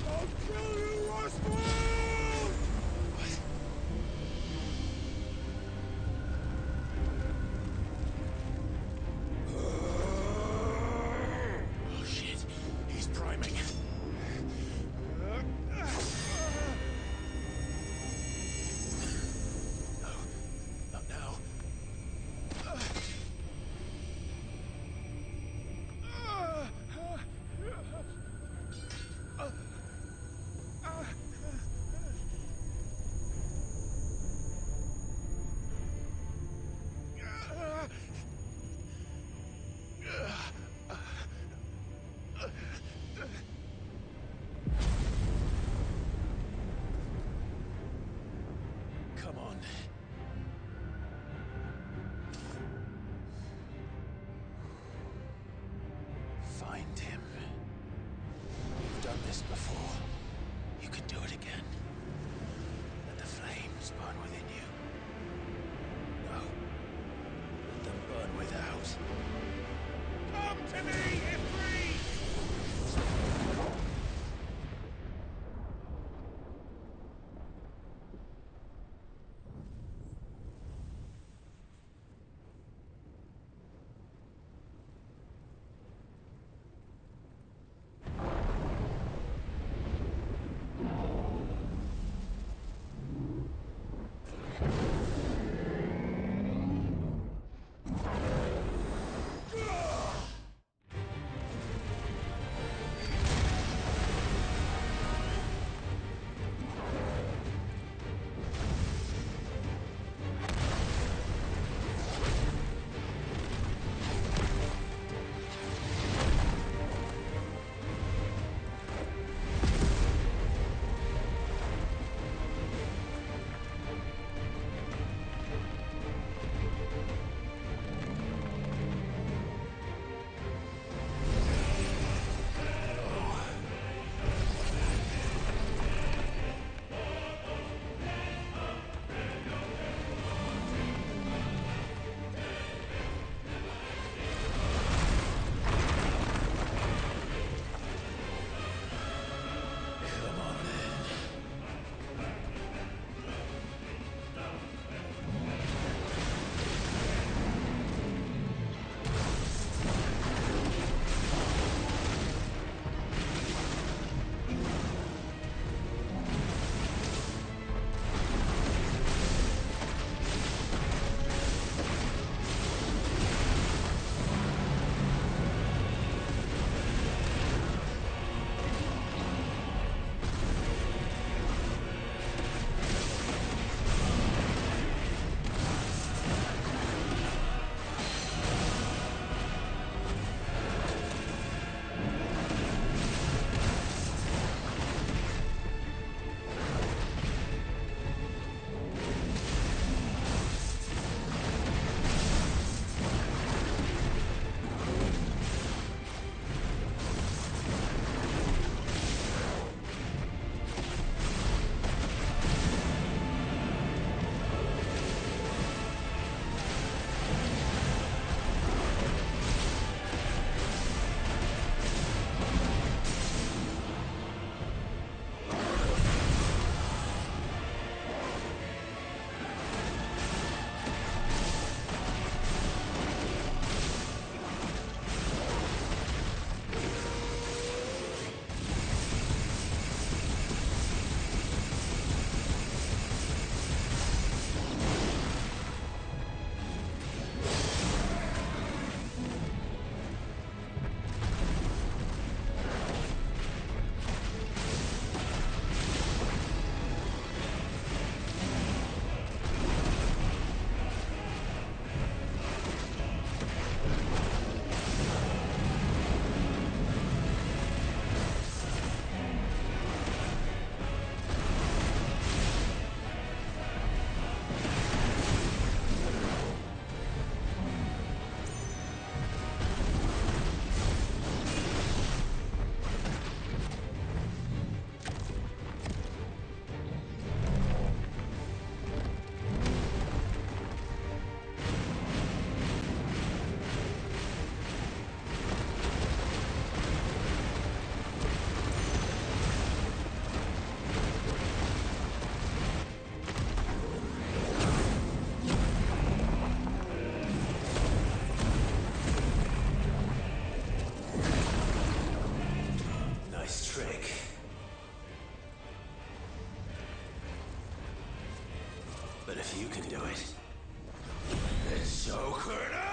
I'll kill you, Rasputin! Oh shit, he's priming. But if you can do it, then so could I!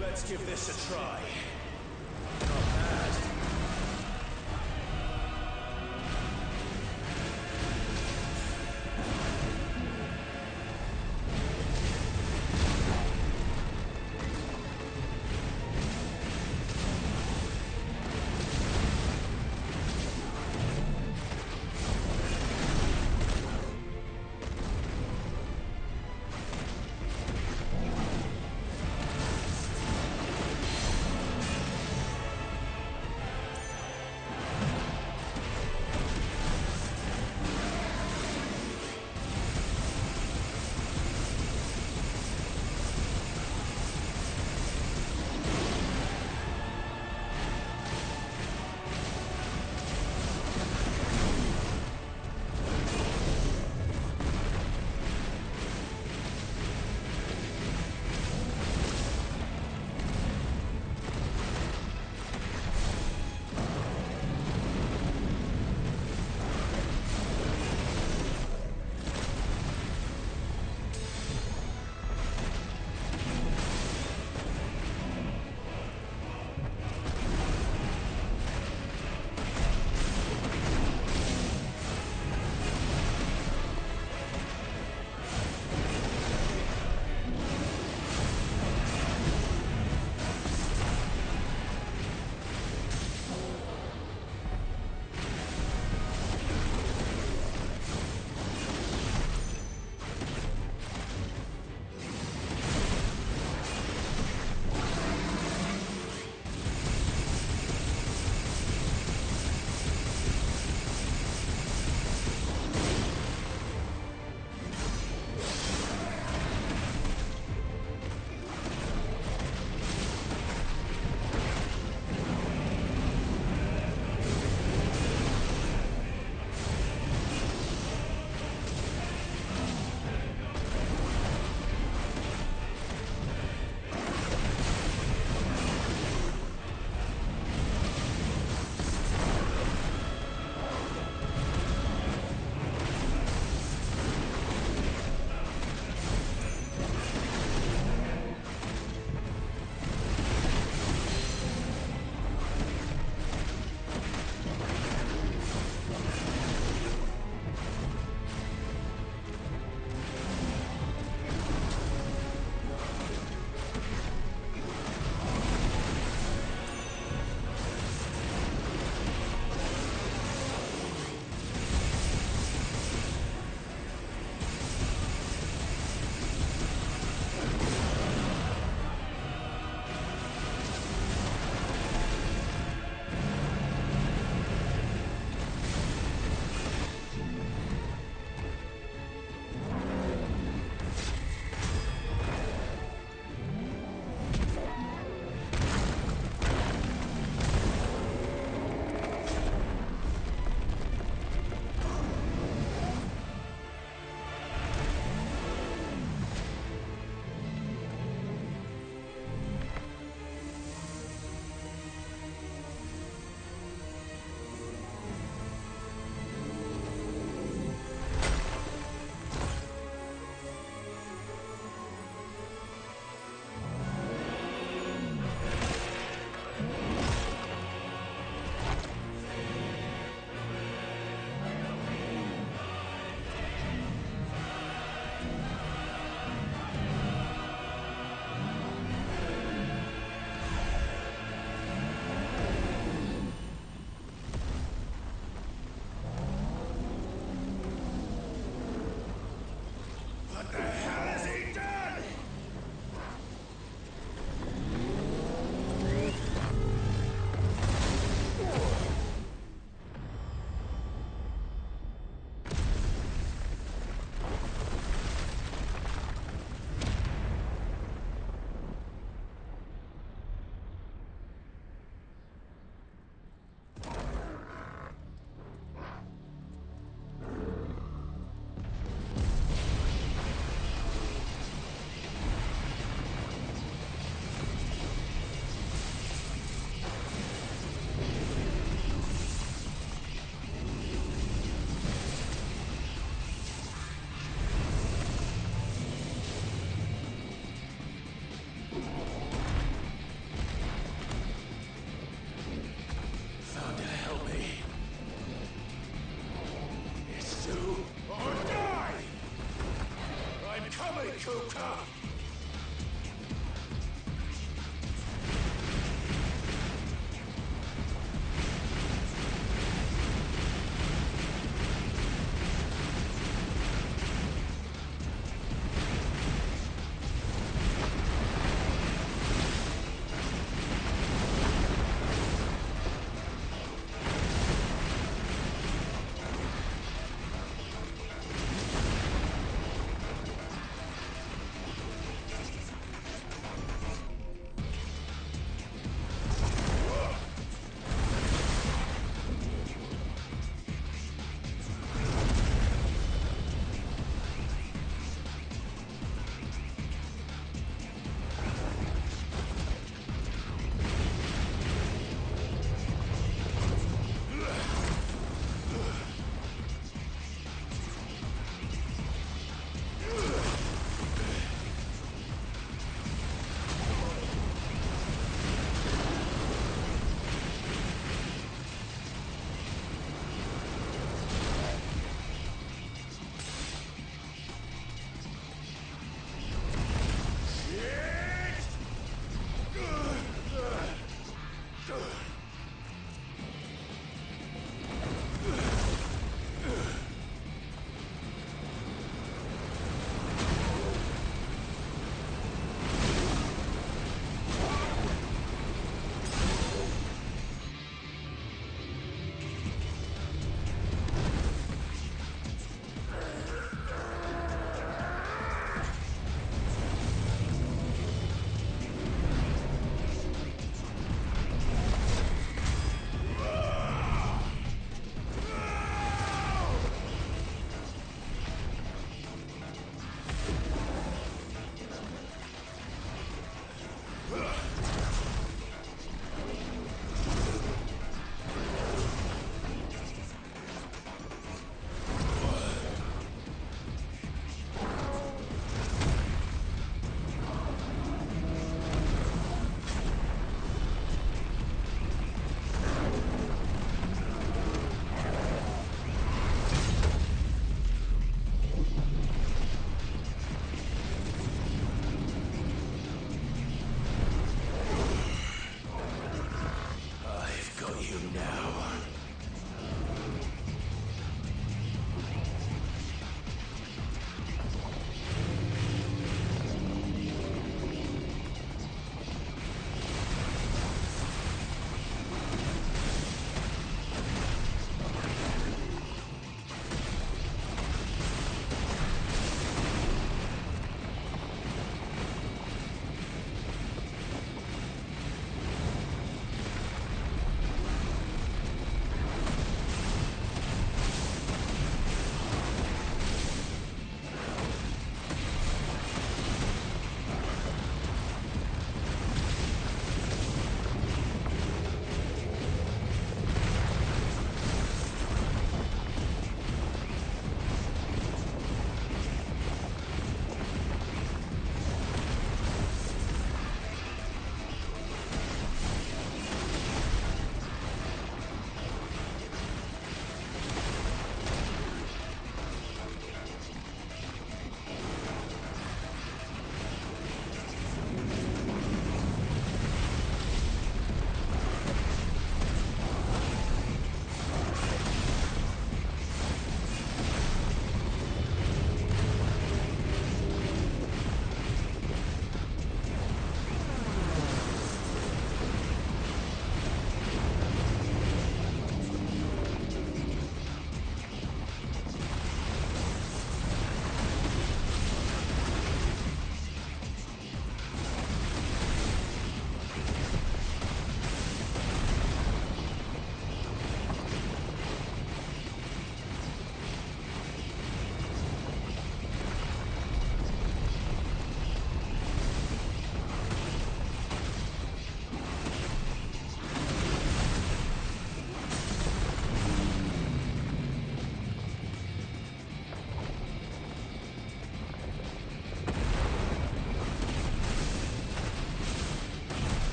Let's give this a try. Not bad.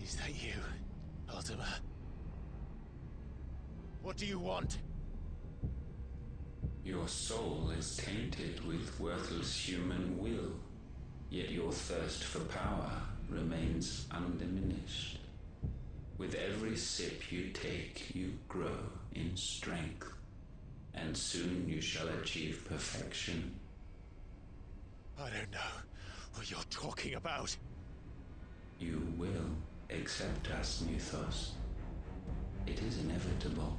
Is that you, Ultima? What do you want? Your soul is tainted with worthless human will, yet your thirst for power remains undiminished. With every sip you take, you grow in strength, and soon you shall achieve perfection. I don't know what you're talking about. You will accept us, Mythos. It is inevitable.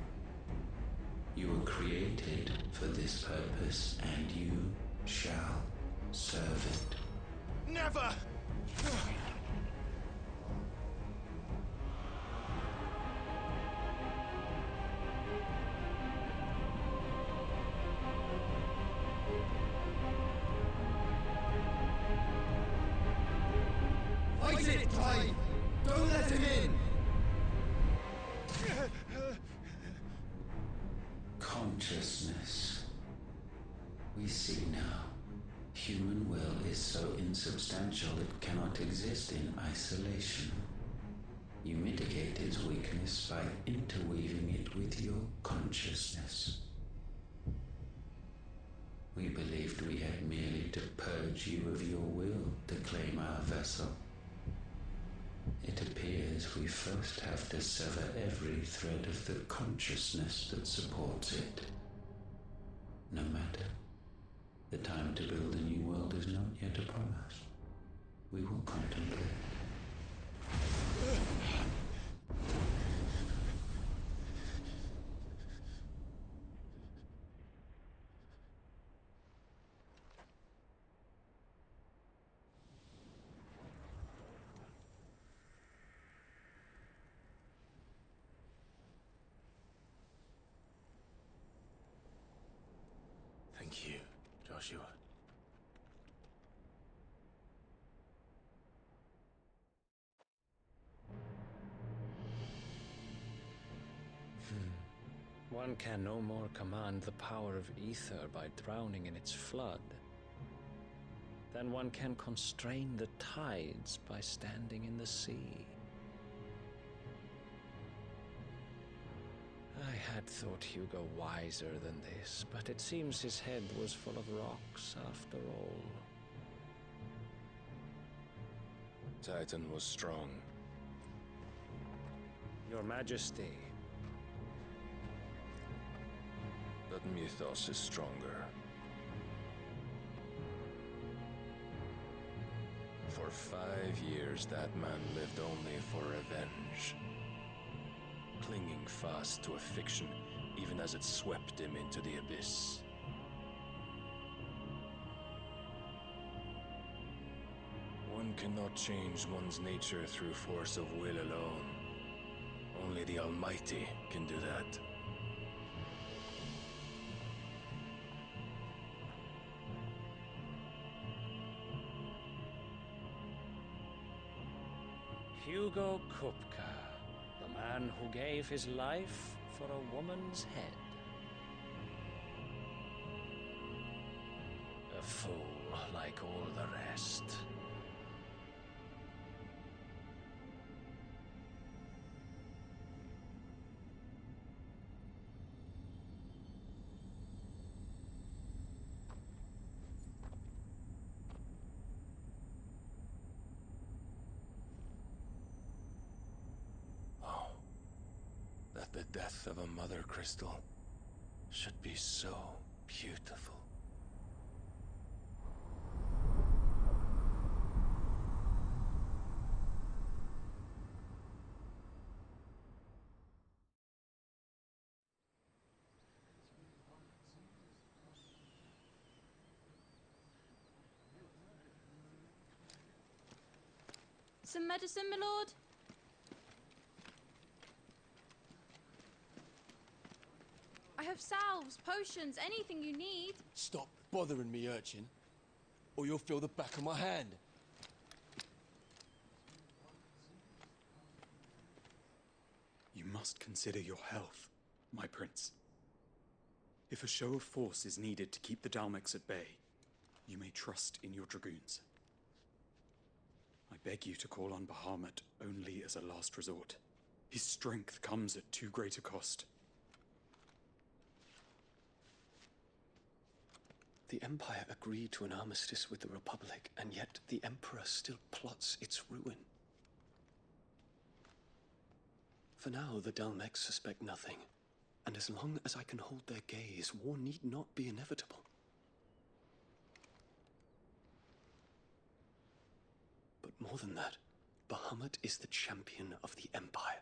You were created for this purpose, and you shall serve it. Never! Fight it, Tide! Don't let him in! Consciousness. We see now. Human will is so insubstantial it cannot exist in isolation. You mitigate its weakness by interweaving it with your consciousness. We believed we had merely to purge you of your will to claim our vessel. It appears we first have to sever every thread of the consciousness that supports it. No matter. The time to build a new world is not yet upon us. We will contemplate. Thank you, Joshua. One can no more command the power of ether by drowning in its flood than one can constrain the tides by standing in the sea. I had thought Hugo wiser than this, but it seems his head was full of rocks after all. Titan was strong. Your Majesty. But Mythos is stronger. For 5 years, that man lived only for revenge. Clinging fast to a fiction, even as it swept him into the abyss. One cannot change one's nature through force of will alone. Only the Almighty can do that. Hugo Kupka, the man who gave his life for a woman's head. A fool like all the rest. The death of a mother crystal should be so beautiful. Some medicine, my lord? I have salves, potions, anything you need. Stop bothering me, urchin, or you'll feel the back of my hand. You must consider your health, my prince. If a show of force is needed to keep the Dalmex at bay, you may trust in your dragoons. I beg you to call on Bahamut only as as a last resort. His strength comes at too great a cost. The Empire agreed to an armistice with the Republic, and yet the Emperor still plots its ruin. For now, the Dalmex suspect nothing, and as long as I can hold their gaze, war need not be inevitable. But more than that, Bahamut is the champion of the Empire.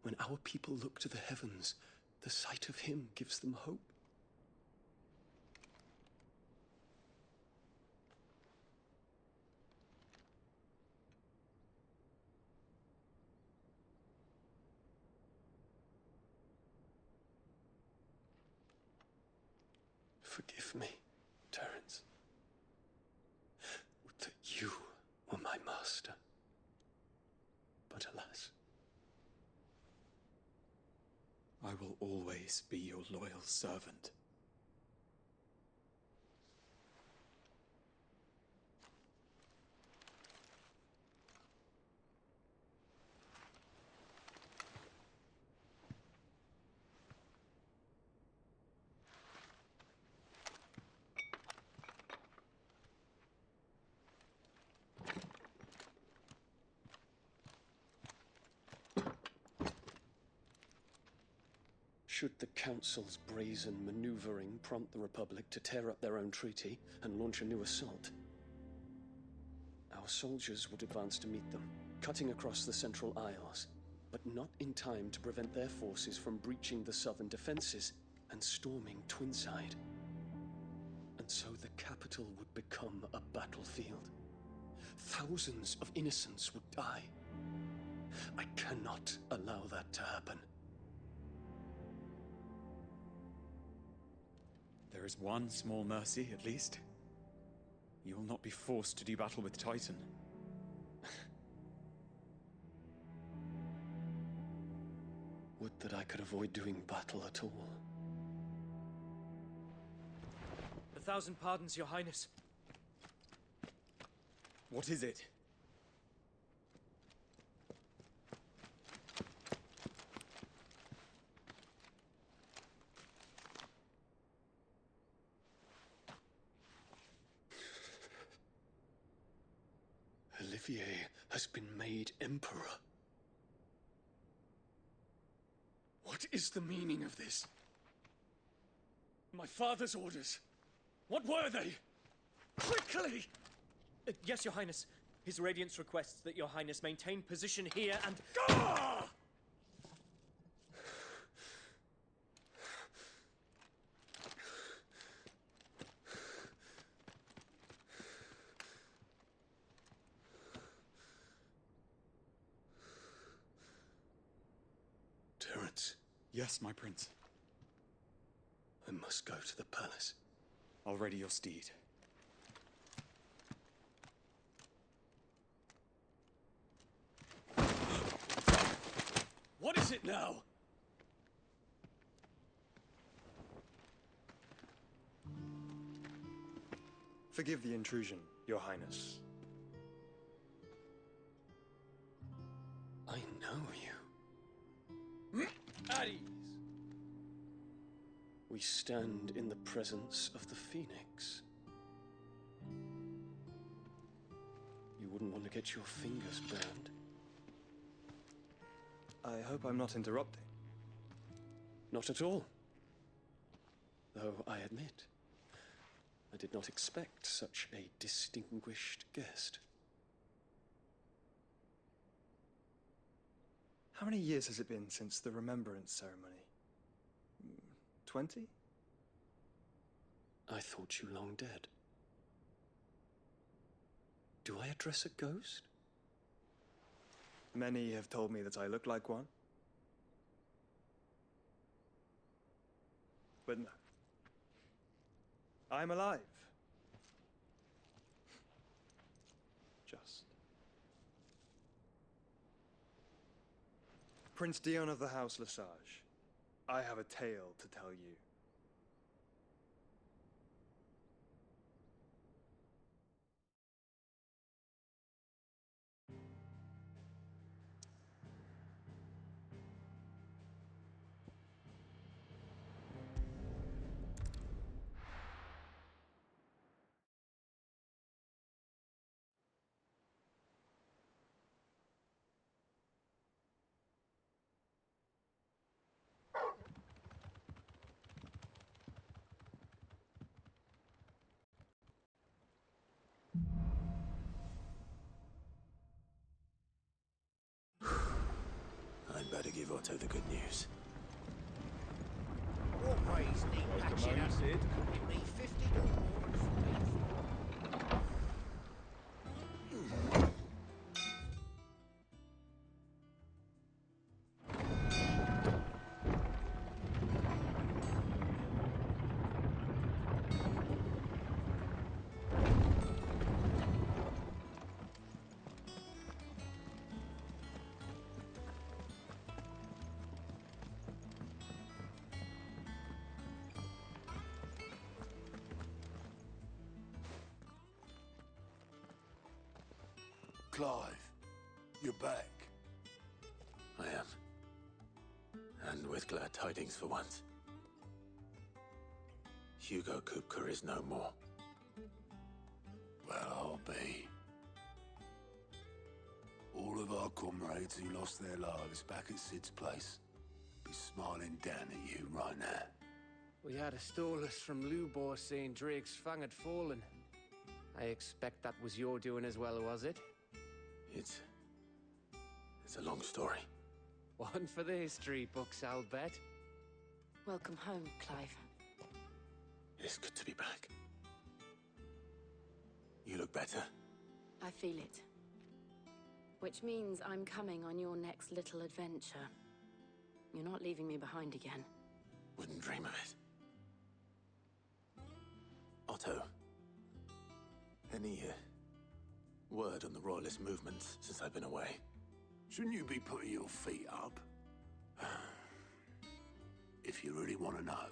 When our people look to the heavens, the sight of him gives them hope. Forgive me, Terence. Would that you were my master. But alas. I will always be your loyal servant. Should the Council's brazen maneuvering prompt the Republic to tear up their own treaty and launch a new assault, our soldiers would advance to meet them, cutting across the Central Isles, but not in time to prevent their forces from breaching the southern defenses and storming Twinside. And so the capital would become a battlefield. Thousands of innocents would die. I cannot allow that to happen. There is one small mercy, at least. You will not be forced to do battle with Titan. Would that I could avoid doing battle at all. 1,000 pardons, Your Highness. What is it? Olivier has been made Emperor. What is the meaning of this? My father's orders. What were they? Quickly! Yes, Your Highness. His Radiance requests that Your Highness maintain position here and... Gah! Terence. Yes, my prince. I must go to the palace. I'll ready your steed. What is it now? Forgive the intrusion, Your Highness. I know you. At ease. We stand in the presence of the Phoenix. You wouldn't want to get your fingers burned. I hope I'm not interrupting. Not at all. Though I admit, I did not expect such a distinguished guest. How many years has it been since the Remembrance ceremony? 20? I thought you long dead. Do I address a ghost? Many have told me that I look like one. But no. I'm alive. Just. Prince Dion of the House Lesage, I have a tale to tell you. try to give Otto the good news. What ways need patching up? Sid. It need 50 or Clive, you're back. I am. And with glad tidings for once. Hugo Kupka is no more. Well, I'll be. All of our comrades who lost their lives back at Sid's place be smiling down at you right now. We had a stolus from Lubor saying Drake's Fang had fallen. I expect that was your doing as well, was it? It's a long story. One for the history books, I'll bet. Welcome home, Clive. It is good to be back. You look better. I feel it. Which means I'm coming on your next little adventure. You're not leaving me behind again. Wouldn't dream of it. Otto. Any word on the Royalist movements since I've been away? Shouldn't you be putting your feet up? If you really want to know,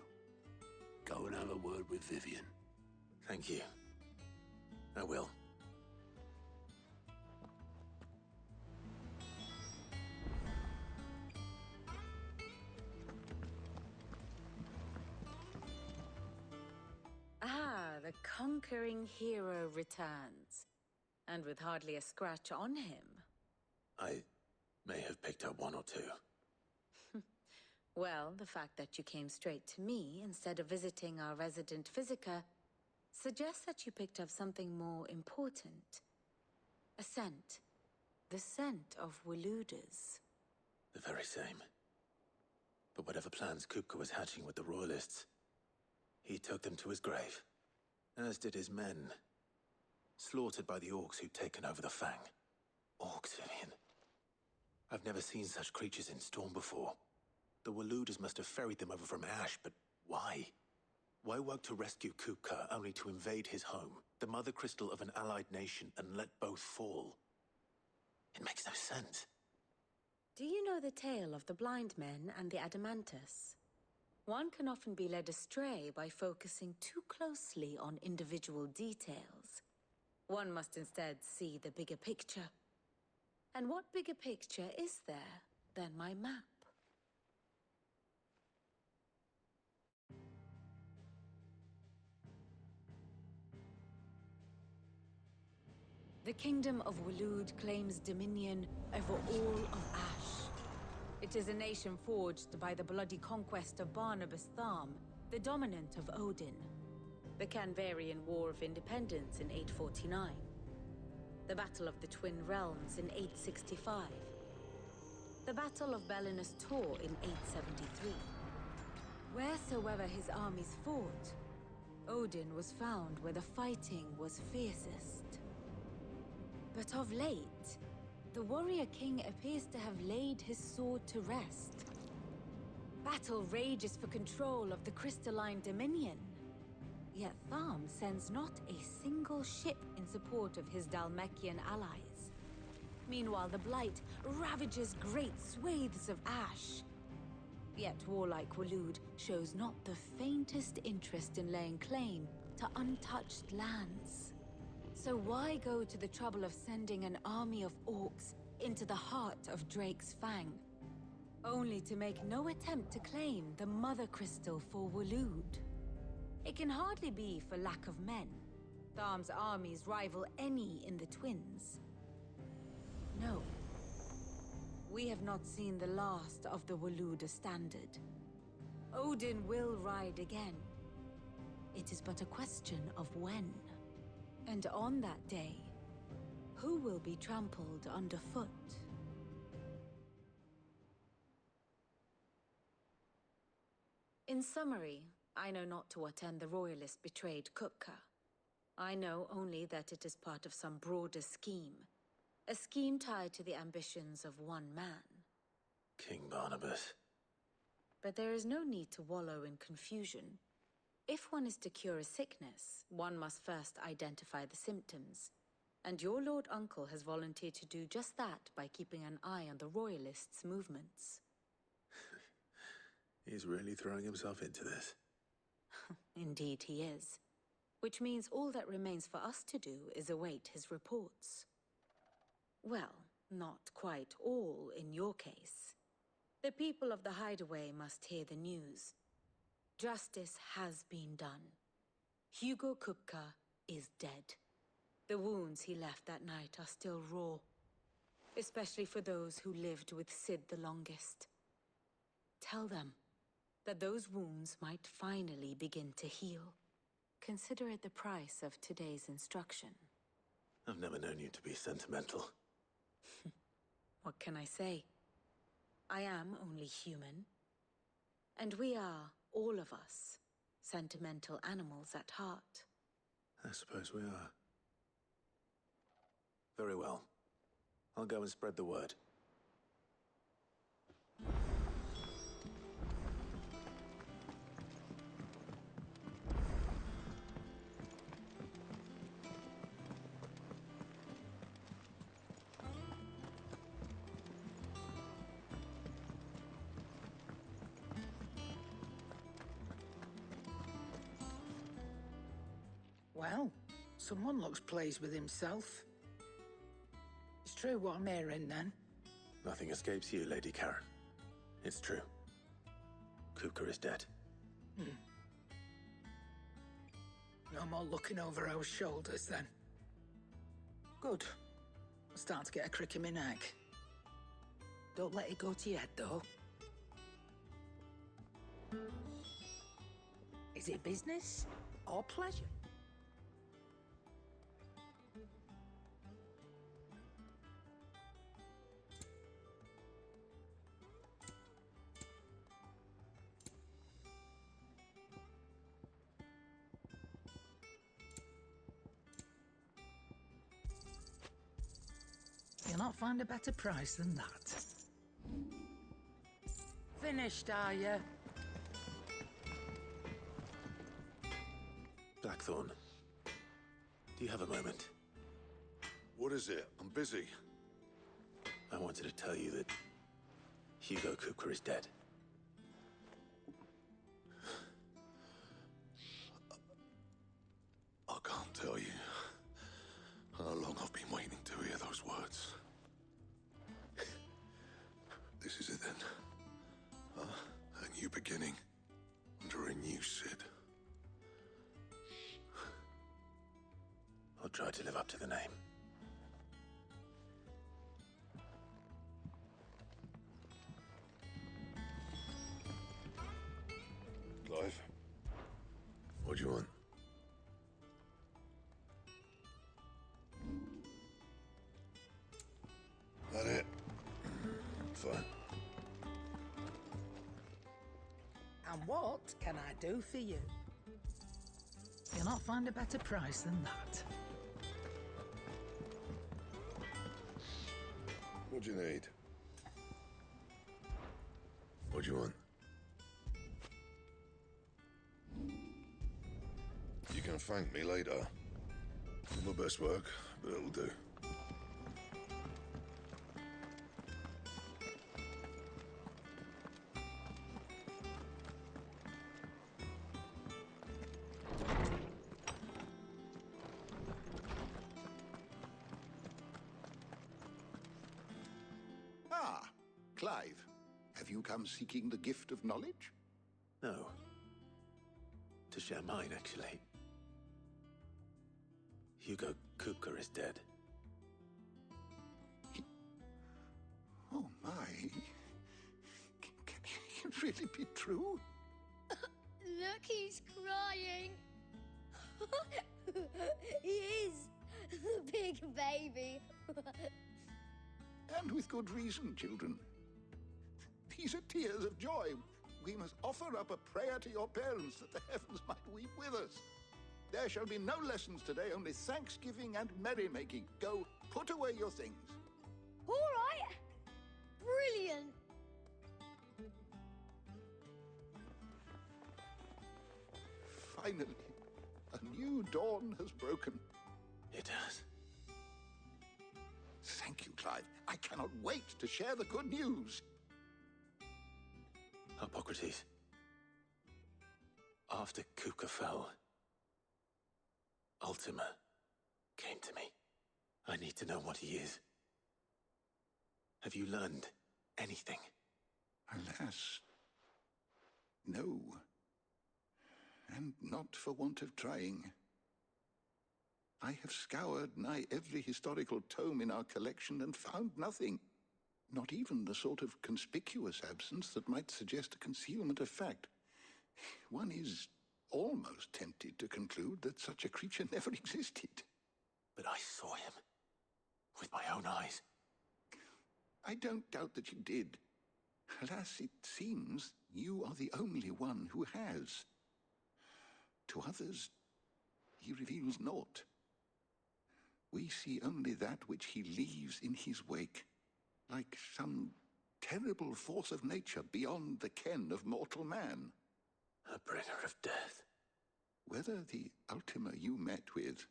go and have a word with Vivian. Thank you. I will. Ah, the conquering hero returns. And with hardly a scratch on him. I may have picked up one or two. Well, the fact that you came straight to me instead of visiting our resident physiker suggests that you picked up something more important. A scent. The scent of Waludas. The very same. But whatever plans Kupka was hatching with the Royalists, he took them to his grave. As did his men. Slaughtered by the orcs who'd taken over the Fang. Orcs, Vivian. I've never seen such creatures in Storm before. The Waludas must have ferried them over from Ash, but why? Why work to rescue Kupka only to invade his home, the mother crystal of an allied nation, and let both fall? It makes no sense. Do you know the tale of the blind men and the Adamantus? One can often be led astray by focusing too closely on individual details. One must instead see the bigger picture. And what bigger picture is there than my map? The Kingdom of Waloed claims dominion over all of Ash. It is a nation forged by the bloody conquest of Barnabas Tharm, the dominant of Odin. The Canvarian War of Independence in 849. The Battle of the Twin Realms in 865. The Battle of Belinus Tor in 873. Wheresoever his armies fought, Odin was found where the fighting was fiercest. But of late, the warrior king appears to have laid his sword to rest. Battle rages for control of the crystalline dominion. Yet Tharm sends not a single ship in support of his Dhalmekian allies. Meanwhile, the Blight ravages great swathes of Ash. Yet warlike Waloed shows not the faintest interest in laying claim to untouched lands. So why go to the trouble of sending an army of orcs into the heart of Drake's Fang, only to make no attempt to claim the Mother Crystal for Waloed? It can hardly be for lack of men. Tharm's armies rival any in the Twins. No. We have not seen the last of the Waluda standard. Odin will ride again. It is but a question of when. And on that day, who will be trampled underfoot? In summary, I know not to what end the Royalist betrayed Kupka. I know only that it is part of some broader scheme. A scheme tied to the ambitions of one man. King Barnabas. But there is no need to wallow in confusion. If one is to cure a sickness, one must first identify the symptoms. And your Lord Uncle has volunteered to do just that by keeping an eye on the Royalists' movements. He's really throwing himself into this. Indeed he is. Which means all that remains for us to do is await his reports. Well, not quite all in your case. The people of the Hideaway must hear the news. Justice has been done. Hugo Kupka is dead. The wounds he left that night are still raw. Especially for those who lived with Sid the longest. Tell them that those wounds might finally begin to heal. Consider it the price of today's instruction. I've never known you to be sentimental. What can I say? I am only human. And we are, all of us, sentimental animals at heart. I suppose we are. Very well. I'll go and spread the word. Well, someone looks pleased with himself. It's true what I'm hearing, then. Nothing escapes you, Lady Karen. It's true. Kupka is dead. No more looking over our shoulders, then. Good. I'm starting to get a crick in my neck. Don't let it go to your head, though. Is it business or pleasure? You'll not find a better price than that. Finished, are you? Blackthorne, do you have a moment? What is it? I'm busy. I wanted to tell you that Hugo Kupka is dead. I can't tell you how long I've been waiting to hear those words. This is it then. A new beginning under a new Sid. I'll try to live up to the name. Clive, what do you want? That it? Fine. And what can I do for you? You'll not find a better price than that. What do you need? What do you want? You can thank me later. Not my best work, but it'll do. Ah, Clive. Have you come seeking the gift of knowledge? No. To share mine, actually. Hugo Kupka is dead. Oh my. Can it really be true? Look, he's crying. He is. The big baby. And with good reason, children. These are tears of joy. We must offer up a prayer to your parents that the heavens might weep with us. There shall be no lessons today, only thanksgiving and merrymaking. Go, put away your things. All right. Brilliant. Finally, a new dawn has broken. It has. Thank you, Clive. I cannot wait to share the good news. Hippocrates. After Kuka fell, Ultima came to me. I need to know what he is. Have you learned anything? Alas, no. And not for want of trying. I have scoured nigh every historical tome in our collection and found nothing. Not even the sort of conspicuous absence that might suggest a concealment of fact. One is almost tempted to conclude that such a creature never existed. But I saw him. With my own eyes. I don't doubt that you did. Alas, it seems you are the only one who has. To others, he reveals naught. We see only that which he leaves in his wake, like some terrible force of nature beyond the ken of mortal man. A bringer of death. Whether the Ultima you met with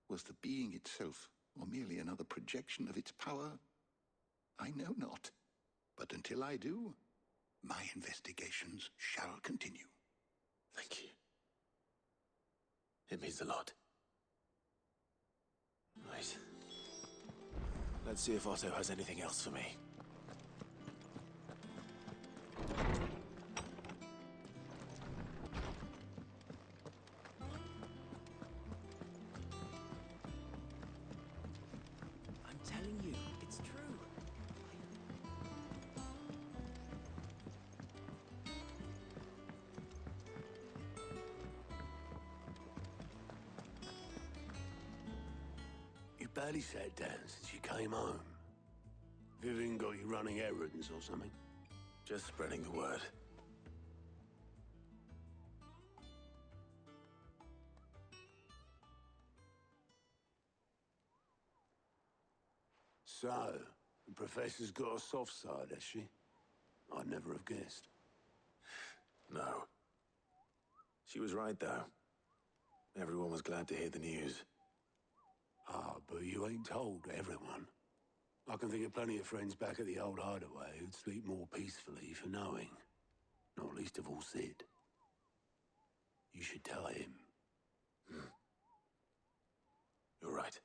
was the being itself, or merely another projection of its power, I know not. But until I do, my investigations shall continue. Thank you. It means a lot. Right. Let's see if Otto has anything else for me. I'm telling you, it's true. You barely sat down since you came home. Vivian got you running errands or something? Just spreading the word. So, the Professor's got a soft side, has she? I'd never have guessed. No. She was right, though. Everyone was glad to hear the news. Ah, but you ain't told everyone. I can think of plenty of friends back at the old hideaway who'd sleep more peacefully for knowing. Not least of all Sid. You should tell him. You're right.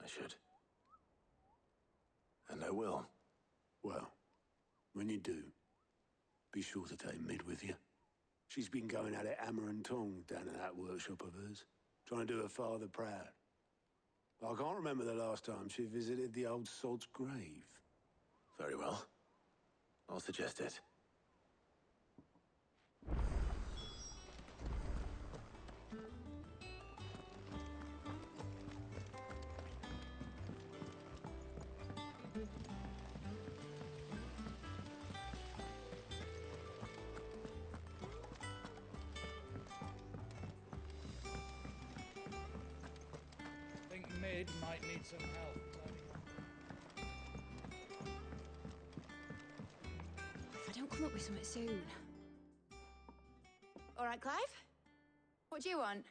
I should. And I will. Well, when you do, be sure to take Mid with you. She's been going at it hammer and tongs down in that workshop of hers, trying to do her father proud. I can't remember the last time she visited the old sod's grave. Very well. I'll suggest it. I think Mid might need some help tidying up. If I don't come up with something soon. All right, Clive? What do you want?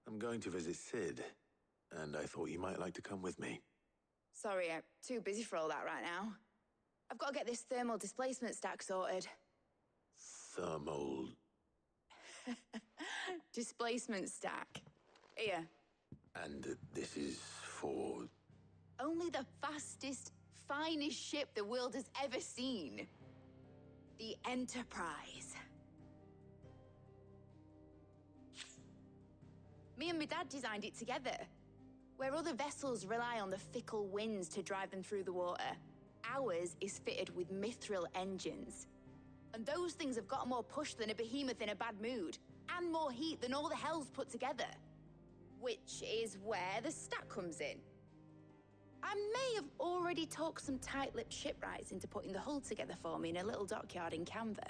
I'm going to visit Sid, and I thought you might like to come with me. Sorry, I'm too busy for all that right now. I've got to get this thermal displacement stack sorted. Thermal... Displacement stack. Here. And this is for... Only the fastest, finest ship the world has ever seen. The Enterprise. Me and my dad designed it together. Where other vessels rely on the fickle winds to drive them through the water, ours is fitted with mithril engines. And those things have got more push than a behemoth in a bad mood, and more heat than all the hells put together. Which is where the stack comes in. I may have already talked some tight-lipped shipwrights into putting the hull together for me in a little dockyard in Canva.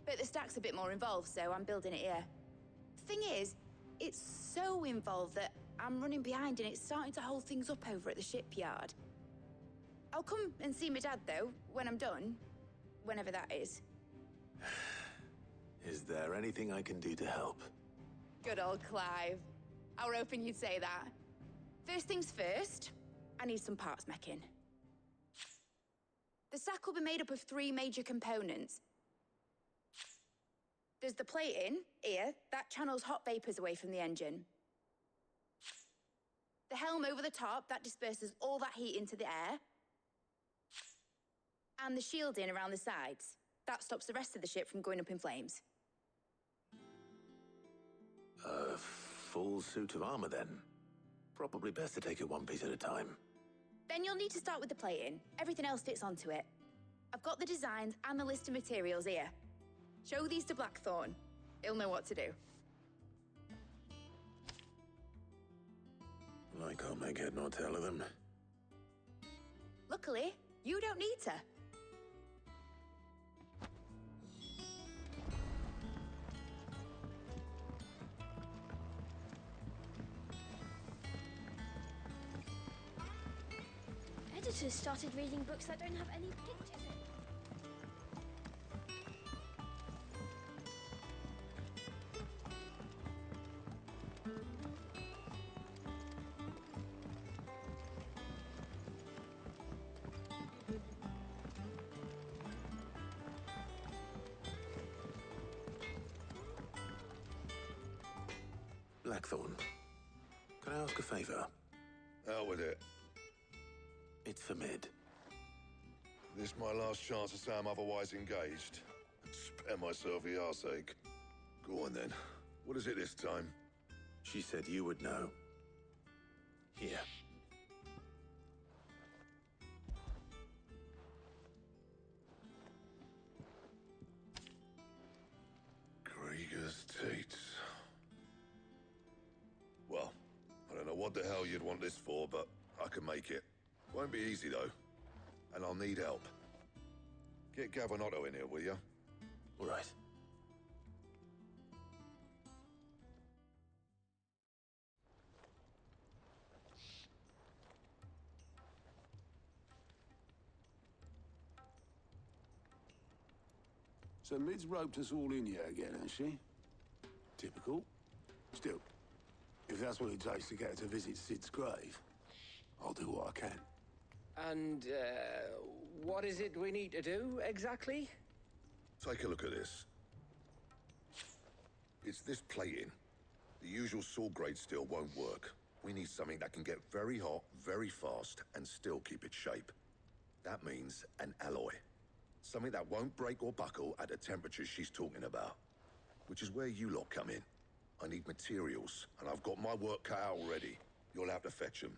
But the stack's a bit more involved, so I'm building it here. Thing is, it's so involved that I'm running behind and it's starting to hold things up over at the shipyard. I'll come and see my dad, though, when I'm done. Whenever that is. Is there anything I can do to help? Good old Clive. I were hoping you'd say that. First things first, I need some parts meching. The stack will be made up of 3 major components. There's the plating, here, that channels hot vapors away from the engine. The helm over the top, that disperses all that heat into the air. And the shielding around the sides. That stops the rest of the ship from going up in flames. A full suit of armor, then? Probably best to take it one piece at a time. Then you'll need to start with the plating. Everything else fits onto it. I've got the designs and the list of materials here. Show these to Blackthorne. He'll know what to do. I can't make head nor tail of them. Luckily, you don't need to. Editors started reading books that don't have any pictures in. Blackthorne, can I ask a favor? Out with it. It's for Mid. This my last chance to say I'm otherwise engaged. Spare myself the arseache. Go on then. What is it this time? She said you would know. Here. Krieger's Tates. Well, I don't know what the hell you'd want this for, but I can make it. Won't be easy, though. And I'll need help. Get Gavinotto in here, will you? All right. So Mid's roped us all in here again, has she? Typical. Still, if that's what it takes to get her to visit Sid's grave, I'll do what I can. And, what is it we need to do, exactly? Take a look at this. It's this plating. The usual saw grade steel won't work. We need something that can get very hot, very fast, and still keep its shape. That means an alloy. Something that won't break or buckle at the temperatures she's talking about. Which is where you lot come in. I need materials, and I've got my work cut out already. You'll have to fetch them.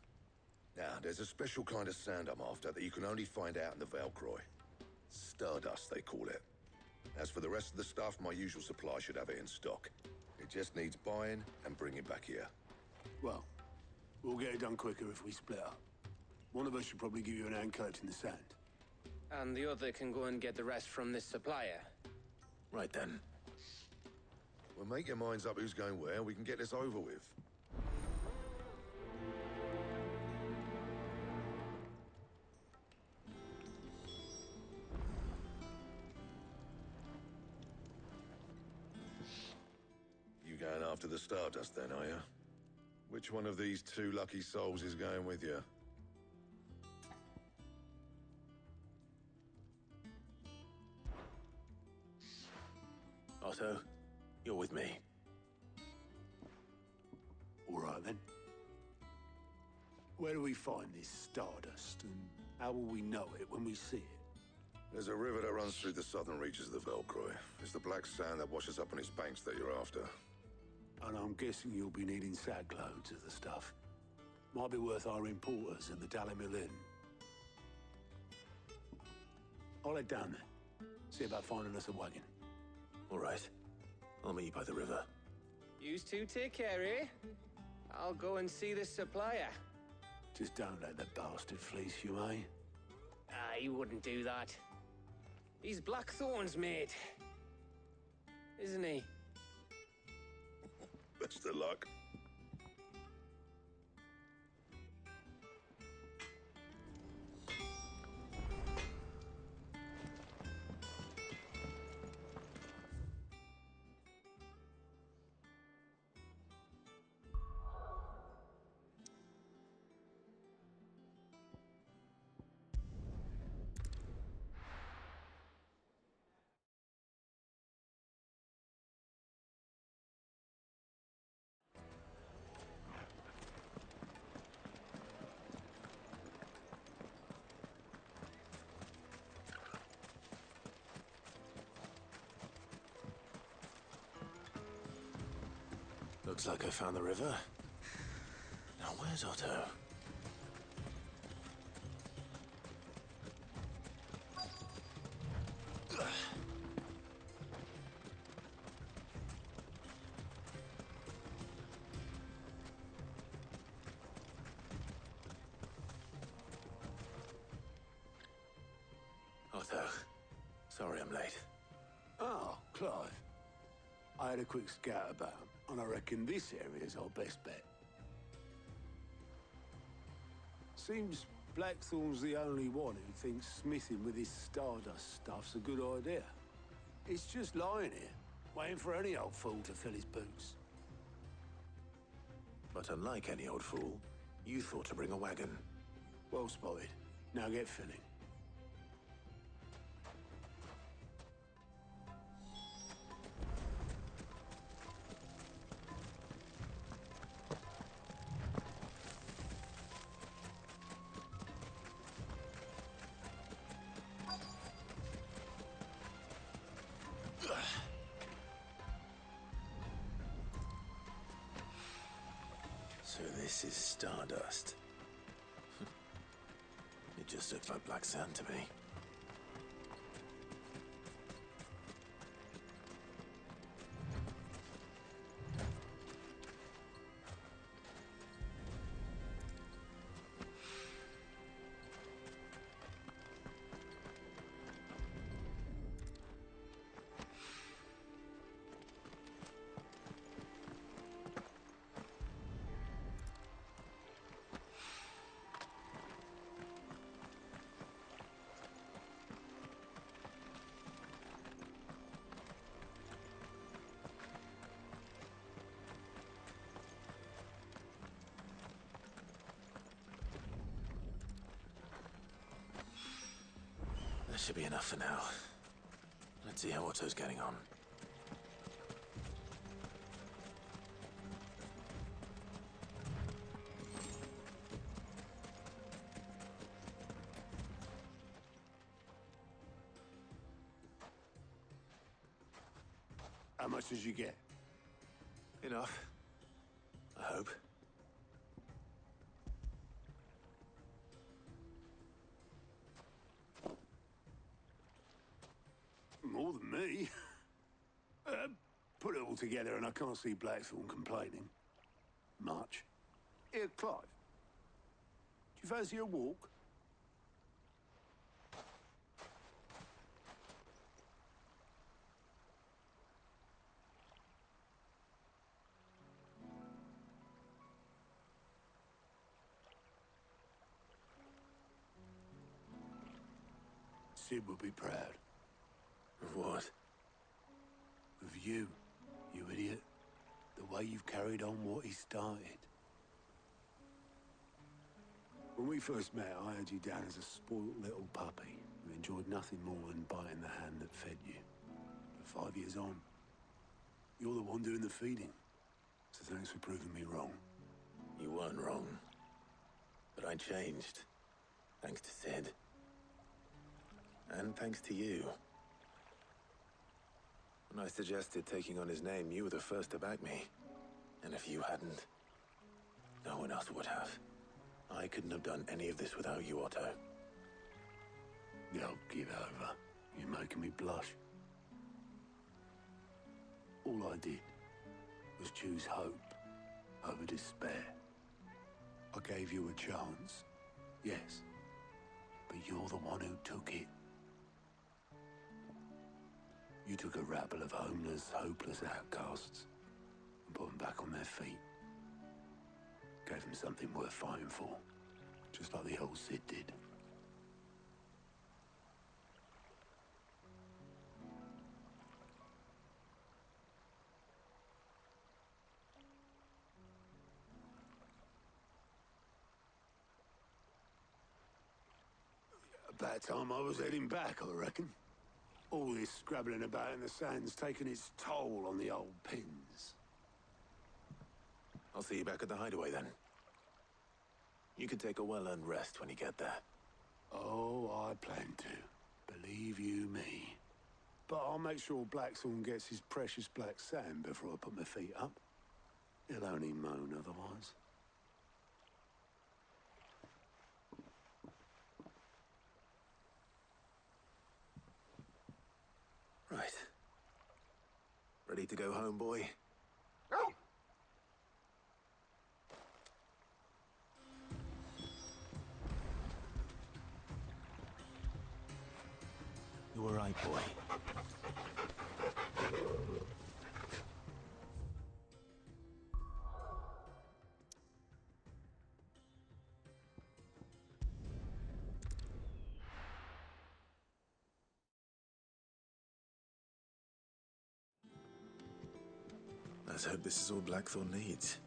Now, there's a special kind of sand I'm after that you can only find out in the Valcroy. Stardust, they call it. As for the rest of the stuff, my usual supply should have it in stock. It just needs buying and bringing back here. Well, we'll get it done quicker if we split up. One of us should probably give you an hand coat in the sand. And the other can go and get the rest from this supplier. Right then. Well, make your minds up who's going where, and we can get this over with. You going after the Stardust then, are you? Which one of these 2 lucky souls is going with you? Otto, you're with me. All right, then. Where do we find this Stardust, and how will we know it when we see it? There's a river that runs through the southern reaches of the Valcroy. It's the black sand that washes up on its banks that you're after. And I'm guessing you'll be needing sack loads of the stuff. Might be worth our importers at the Dalimil Inn. I'll head down there. See about finding us a wagon. All right. I'll meet you by the river. Yous two take care, eh? I'll go and see this supplier. Just don't let the bastard fleece you, eh? Ah, he wouldn't do that. He's Blackthorne's mate. Isn't he? Best of luck. Looks like I found the river. Now where's Otto? Otto, sorry I'm late. Oh, Clive. I had a quick scout about, and I reckon this area's our best bet. Seems Blackthorne's the only one who thinks smithing with his Stardust stuff's a good idea. It's just lying here, waiting for any old fool to fill his boots. But unlike any old fool, you thought to bring a wagon. Well spotted. Now get filling. So this is Stardust. It just looks like black sand to me. That should be enough for now. Let's see how Otto's getting on. How much did you get? Enough. I hope. More than me. Put it all together and I can't see Blackthorne complaining. Much. Here, Clive. Do you fancy a walk? Sid would be proud. Of what? Of you, you idiot. The way you've carried on what he started. When we first met, I had you down as a spoilt little puppy who enjoyed nothing more than biting the hand that fed you. But 5 years on, you're the one doing the feeding. So thanks for proving me wrong. You weren't wrong. But I changed. Thanks to Sid. And thanks to you. When I suggested taking on his name, you were the first to back me. And if you hadn't, no one else would have. I couldn't have done any of this without you, Otto. Don't give over. You're making me blush. All I did was choose hope over despair. I gave you a chance, yes. But you're the one who took it. You took a rabble of homeless, hopeless outcasts and put them back on their feet. Gave them something worth fighting for, just like the old Cid did. About time I was heading back, I reckon. All this scrabbling about in the sand's taken its toll on the old pins. I'll see you back at the hideaway then. You can take a well-earned rest when you get there. Oh, I plan to. Believe you me. But I'll make sure Blackthorne gets his precious black sand before I put my feet up. He'll only moan otherwise. Right. Ready to go home, boy? You were right, boy. Let's hope this is all Blackthorne needs.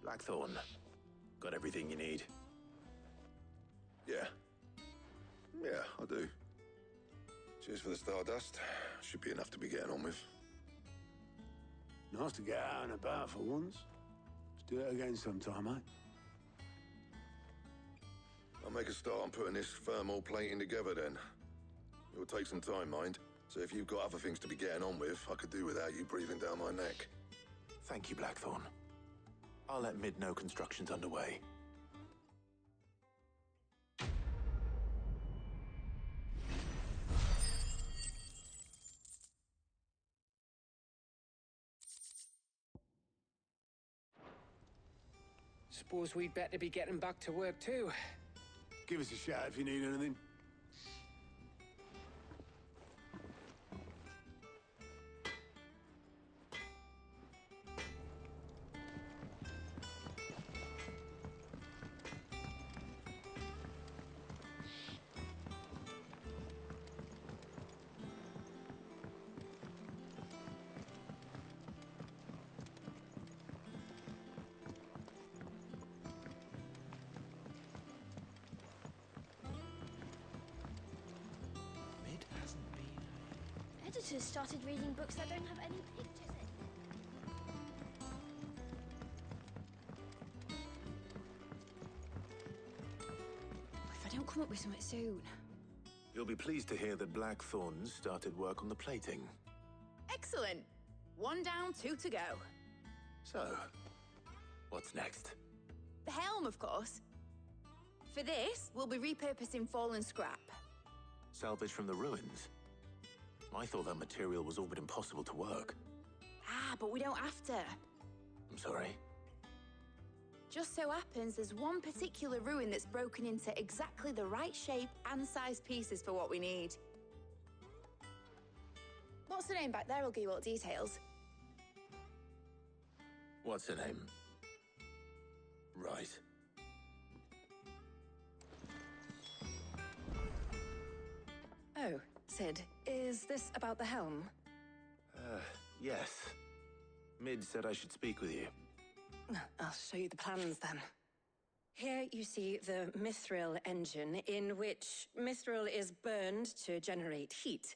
Blackthorne, got everything you need? Yeah. Yeah, I do. Cheers for the stardust. Should be enough to be getting on with. Nice to get out and about for once. Let's do it again sometime, eh? I'll make a start on putting this thermal plating together then. It'll take some time, mind. So if you've got other things to be getting on with, I could do without you breathing down my neck. Thank you, Blackthorne. I'll let Mid know construction's underway. Suppose we'd better be getting back to work too. Give us a shout if you need anything. Editors started reading books that don't have any pictures in. If I don't come up with something soon. You'll be pleased to hear that Blackthorne started work on the plating. Excellent. 1 down, 2 to go. So, what's next? The helm, of course. For this, we'll be repurposing fallen scrap. Salvage from the ruins? I thought that material was all but impossible to work. Ah, but we don't have to. I'm sorry. Just so happens there's one particular ruin that's broken into exactly the right shape and size pieces for what we need. What's the name back there? I'll give you all the details. What's her name? Right. Oh, Cid, is this about the helm? Yes. Mid said I should speak with you. I'll show you the plans then. Here you see the mithril engine, in which mithril is burned to generate heat.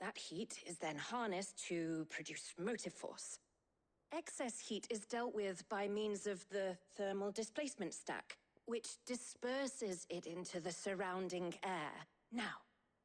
That heat is then harnessed to produce motive force. Excess heat is dealt with by means of the thermal displacement stack, which disperses it into the surrounding air. Now,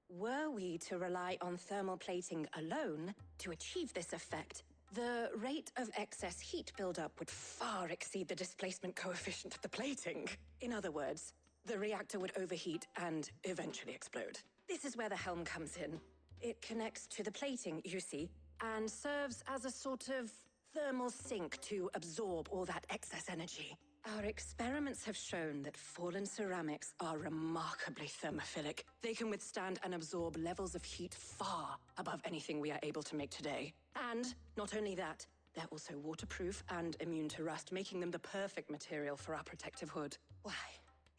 were we to rely on thermal plating alone to achieve this effect, the rate of excess heat buildup would far exceed the displacement coefficient of the plating. In other words, the reactor would overheat and eventually explode. This is where the helm comes in. It connects to the plating, you see, and serves as a sort of thermal sink to absorb all that excess energy. Our experiments have shown that fallen ceramics are remarkably thermophilic. They can withstand and absorb levels of heat far above anything we are able to make today. And not only that, they're also waterproof and immune to rust, making them the perfect material for our protective hood. Why,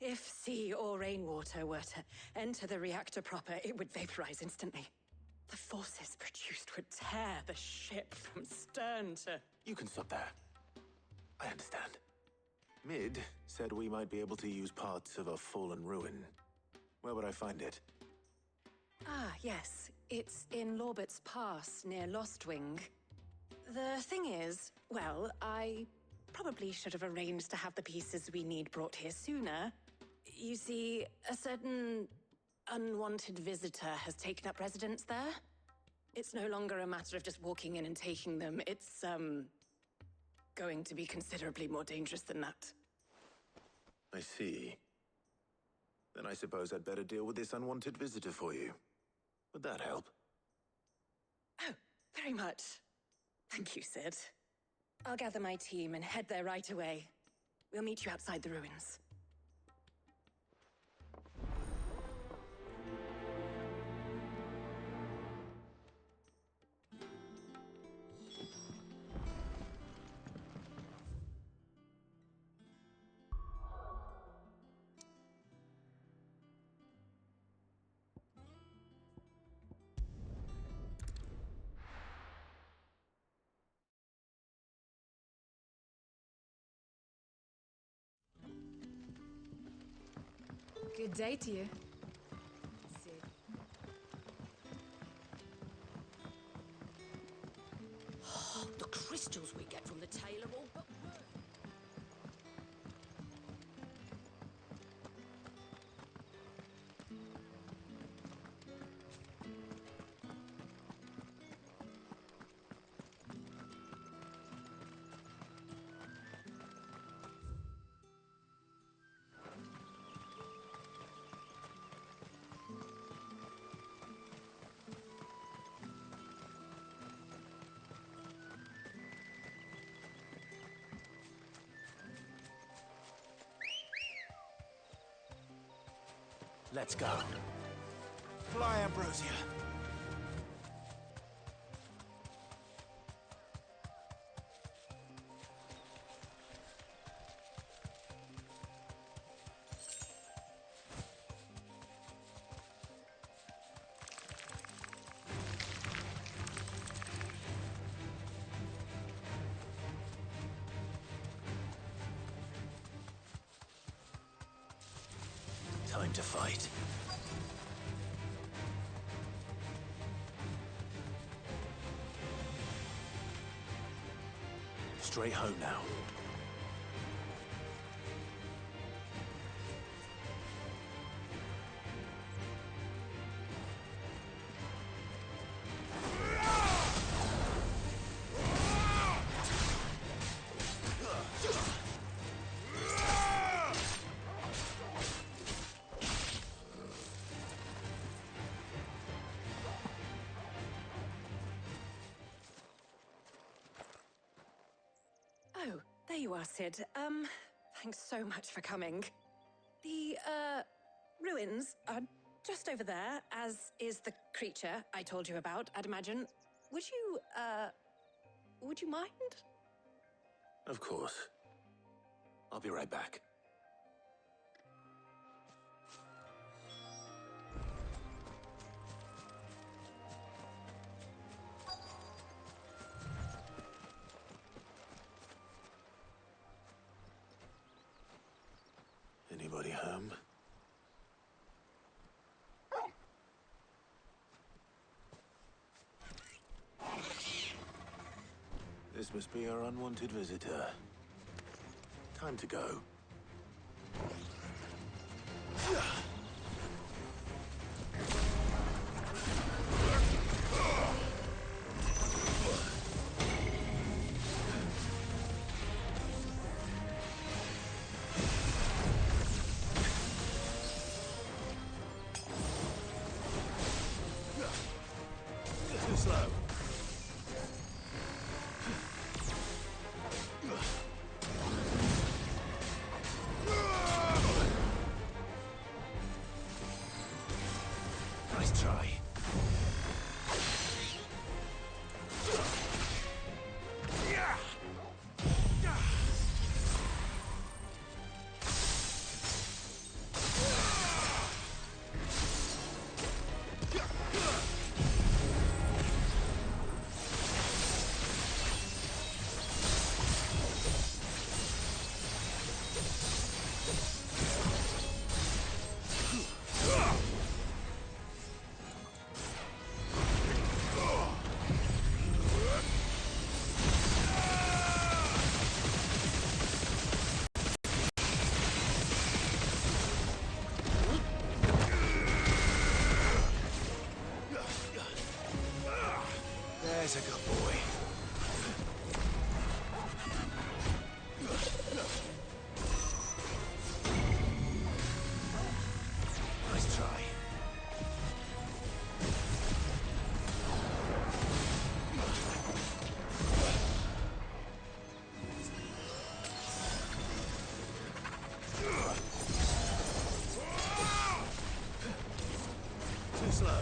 if sea or rainwater were to enter the reactor proper, it would vaporize instantly. The forces produced would tear the ship from stern to... You can stop there. I understand. Mid said we might be able to use parts of a fallen ruin. Where would I find it? Ah, yes. It's in Lorbert's Pass, near Lostwing. The thing is, well, I probably should have arranged to have the pieces we need brought here sooner. You see, a certain unwanted visitor has taken up residence there. It's no longer a matter of just walking in and taking them. It's, going to be considerably more dangerous than that. I see. Then I suppose I'd better deal with this unwanted visitor for you. Would that help? Oh, very much. Thank you, Sid. I'll gather my team and head there right away. We'll meet you outside the ruins. Good day to you. Sid. The crystals we get from the tail are all but worth. Let's go. Fly, Ambrosia. Time to fight. Straight home now. Oh, there you are, Sid. Thanks so much for coming. The, ruins are just over there, as is the creature I told you about, I'd imagine. Would you mind? Of course. I'll be right back. Anybody home? This must be our unwanted visitor. Time to go. There's a good boy. Nice try. Too slow.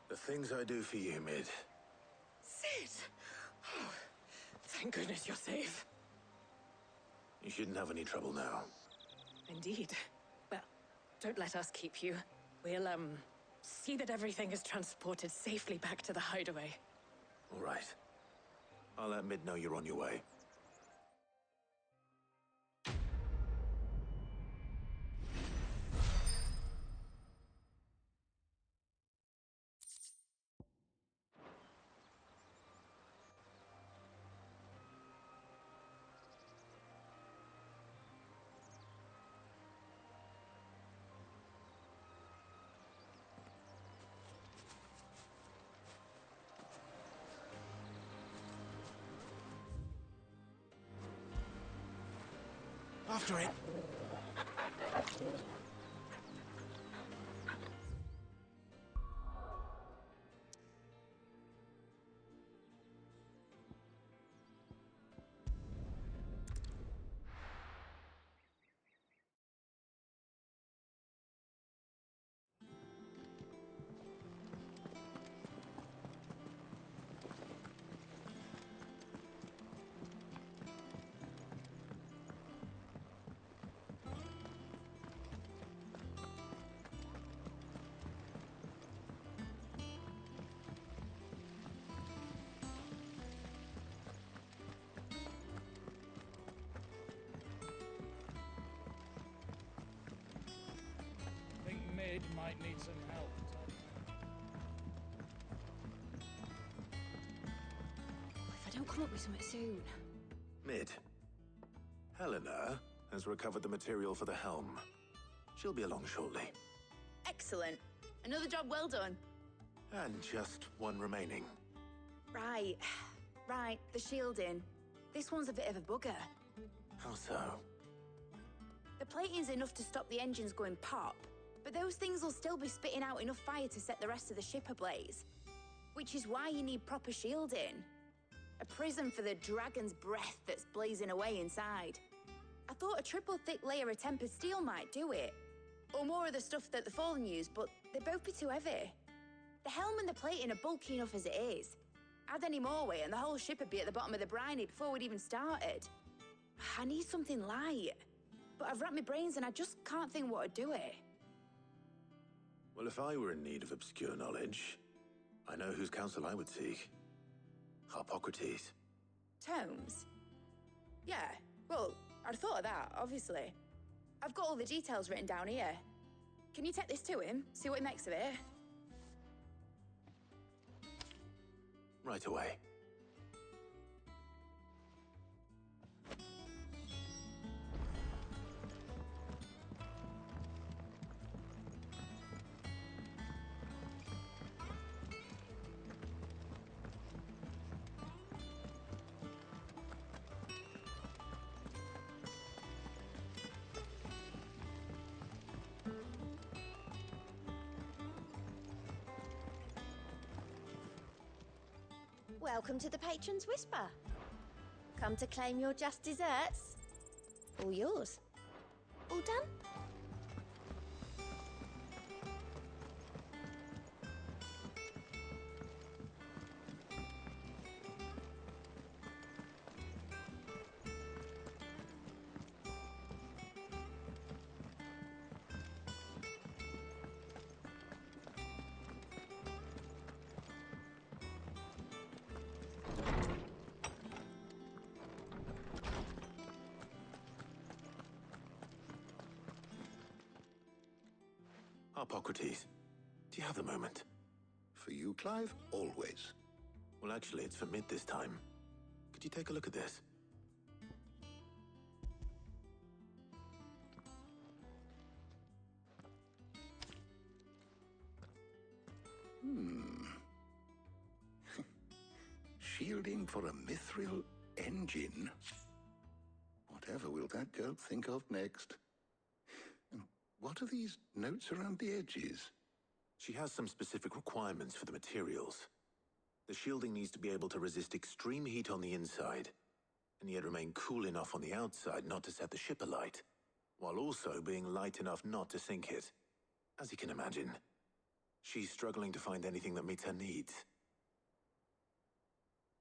The things I do for you, Mid. Sid! Oh, thank goodness you're safe. You shouldn't have any trouble now. Indeed. Well, don't let us keep you. We'll, see that everything is transported safely back to the hideaway. All right. I'll let Mid know you're on your way. After it. Think Mid might need some help. If I don't come up with something soon. Mid. Helena has recovered the material for the helm. She'll be along shortly. Excellent. Another job well done. And just one remaining. Right. Right, the shielding. This one's a bit of a bugger. How so? The plating's enough to stop the engines going pop, but those things will still be spitting out enough fire to set the rest of the ship ablaze. Which is why you need proper shielding. A prison for the dragon's breath that's blazing away inside. I thought a triple thick layer of tempered steel might do it. Or more of the stuff that the Fallen use, but they'd both be too heavy. The helm and the plating are bulky enough as it is. Add any more weight and the whole ship would be at the bottom of the briny before we'd even started. I need something light. But I've racked my brains and I just can't think what would do it. Well, if I were in need of obscure knowledge, I know whose counsel I would seek. Harpocrates. Tomes? Yeah, well, I'd thought of that, obviously. I've got all the details written down here. Can you take this to him, see what he makes of it? Right away. Welcome to the Patron's Whisper. Come to claim your just desserts? All yours. All done? Hippocrates, do you have a moment? For you, Clive, always. Well, actually, it's for mid this time. Could you take a look at this? Shielding for a mithril engine. Whatever will that girl think of next? And what are these notes around the edges? She has some specific requirements for the materials. The shielding needs to be able to resist extreme heat on the inside, and yet remain cool enough on the outside not to set the ship alight, while also being light enough not to sink it. As you can imagine, she's struggling to find anything that meets her needs.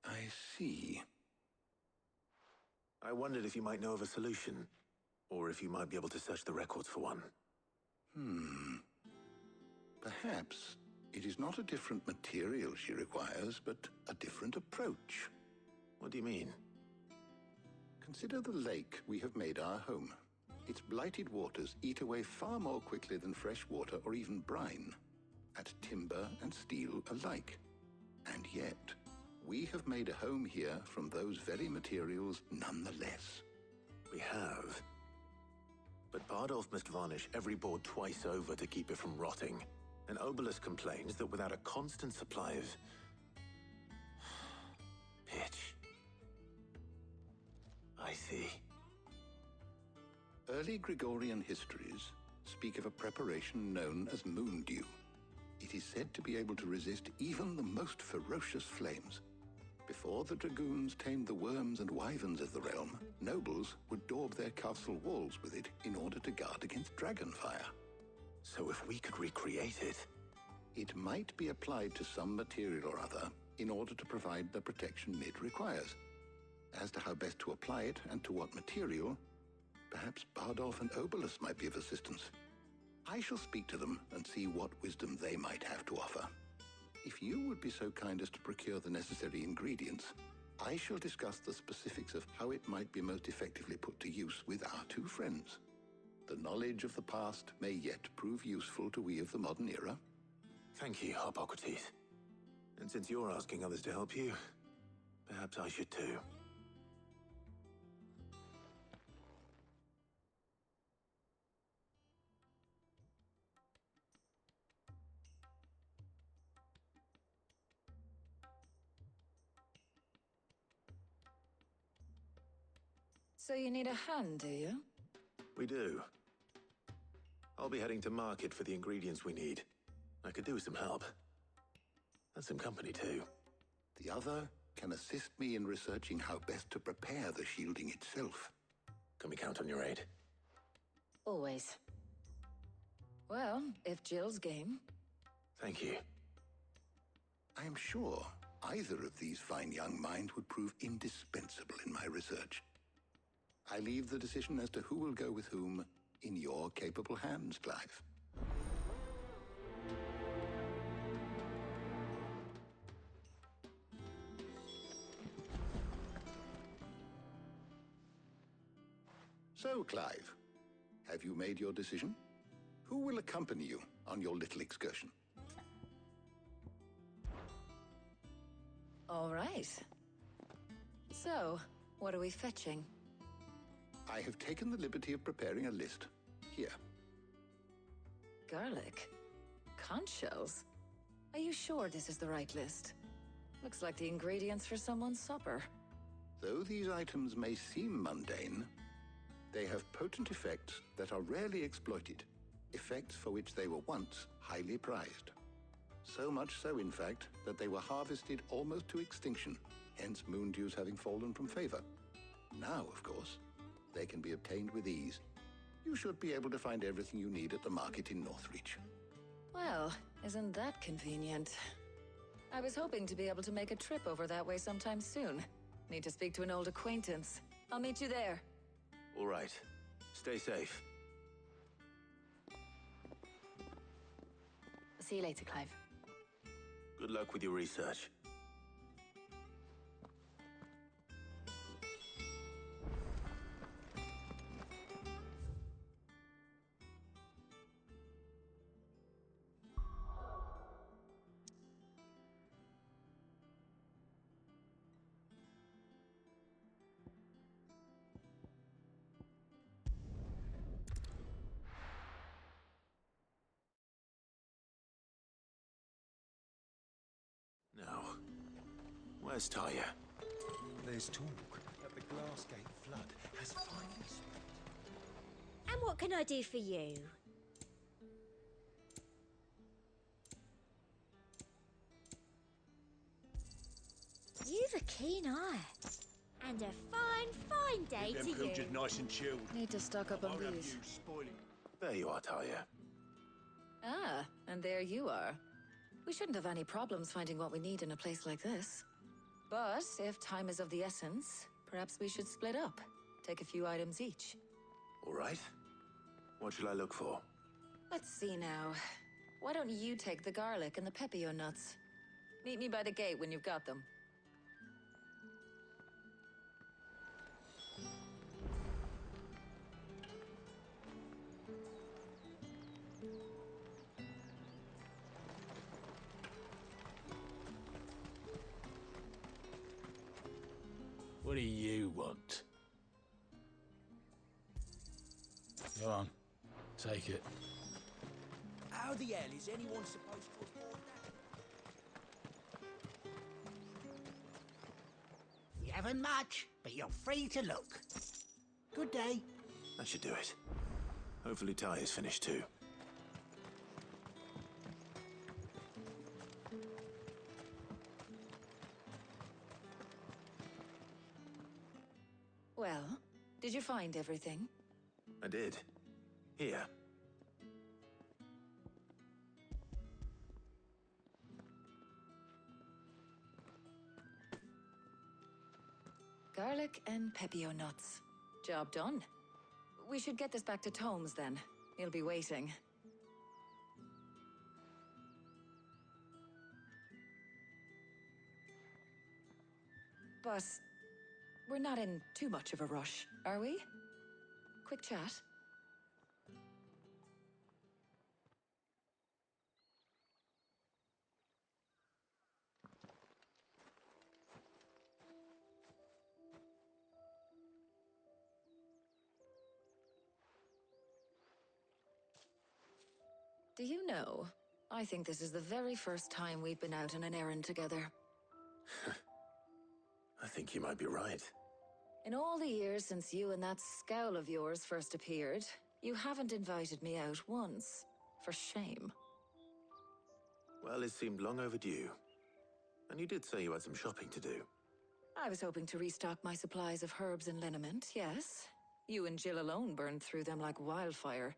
I see. I wondered if you might know of a solution, or if you might be able to search the records for one. Perhaps it is not a different material she requires, but a different approach. What do you mean? Consider the lake we have made our home. Its blighted waters eat away far more quickly than fresh water or even brine, at timber and steel alike. And yet, we have made a home here from those very materials nonetheless. We have. But Bardolph must varnish every board twice over to keep it from rotting. And Obelus complains that without a constant supply of pitch. I see. Early Gregorian histories speak of a preparation known as moon dew. It is said to be able to resist even the most ferocious flames. Before the dragoons tamed the worms and wyverns of the realm, nobles would daub their castle walls with it in order to guard against dragonfire. So if we could recreate it... It might be applied to some material or other in order to provide the protection Mid requires. As to how best to apply it and to what material, perhaps Bardolph and Obelus might be of assistance. I shall speak to them and see what wisdom they might have to offer. If you would be so kind as to procure the necessary ingredients, I shall discuss the specifics of how it might be most effectively put to use with our two friends. The knowledge of the past may yet prove useful to we of the modern era. Thank you, Hippocrates. And since you're asking others to help you, perhaps I should too. So you need a hand, do you? We do. I'll be heading to market for the ingredients we need. I could do with some help. And some company too. The other can assist me in researching how best to prepare the shielding itself. Can we count on your aid? Always. Well, if Jill's game. Thank you. I am sure either of these fine young minds would prove indispensable in my research. I leave the decision as to who will go with whom in your capable hands, Clive. So, Clive, have you made your decision? Who will accompany you on your little excursion? All right. So, what are we fetching? I have taken the liberty of preparing a list. Here. Garlic. Conch shells. Are you sure this is the right list? Looks like the ingredients for someone's supper. Though these items may seem mundane, they have potent effects that are rarely exploited, effects for which they were once highly prized. So much so, in fact, that they were harvested almost to extinction, hence moon dews having fallen from favor. Now, of course, they can be obtained with ease. You should be able to find everything you need at the market in Northreach. Well, isn't that convenient? I was hoping to be able to make a trip over that way sometime soon. Need to speak to an old acquaintance. I'll meet you there. All right. Stay safe. See you later, Clive. Good luck with your research. Where's Talia? There's talk that the Glassgate flood has finally spread. And what can I do for you? You've a keen eye. And a fine, fine day to you. Nice and chilled. Need to stock up on booze. There you are, Talia. Ah, and there you are. We shouldn't have any problems finding what we need in a place like this. But if time is of the essence, perhaps we should split up. Take a few items each. All right. What shall I look for? Let's see now. Why don't you take the garlic and the pepio nuts? Meet me by the gate when you've got them. What do you want? Go on. Take it. How the hell is anyone supposed to afford that? We haven't much, but you're free to look. Good day. That should do it. Hopefully Talia's finished too. Well, did you find everything? I did. Here. Garlic and pepio nuts. Job done. We should get this back to Tomes then. He'll be waiting. But we're not in too much of a rush, are we? Quick chat. Do you know, I think this is the very first time we've been out on an errand together. I think you might be right. In all the years since you and that scowl of yours first appeared, you haven't invited me out once. For shame. Well, it seemed long overdue. And you did say you had some shopping to do. I was hoping to restock my supplies of herbs and liniment, yes. You and Jill alone burned through them like wildfire.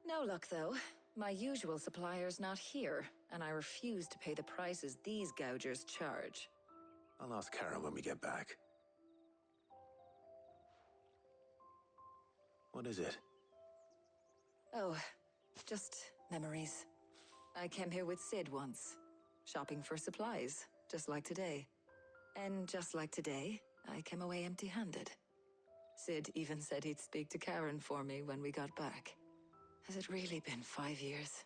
No luck, though. My usual supplier's not here, and I refuse to pay the prices these gougers charge. I'll ask Karen when we get back. What is it? Oh, just memories. I came here with Sid once, shopping for supplies, just like today. And just like today, I came away empty-handed. Sid even said he'd speak to Karen for me when we got back. Has it really been 5 years?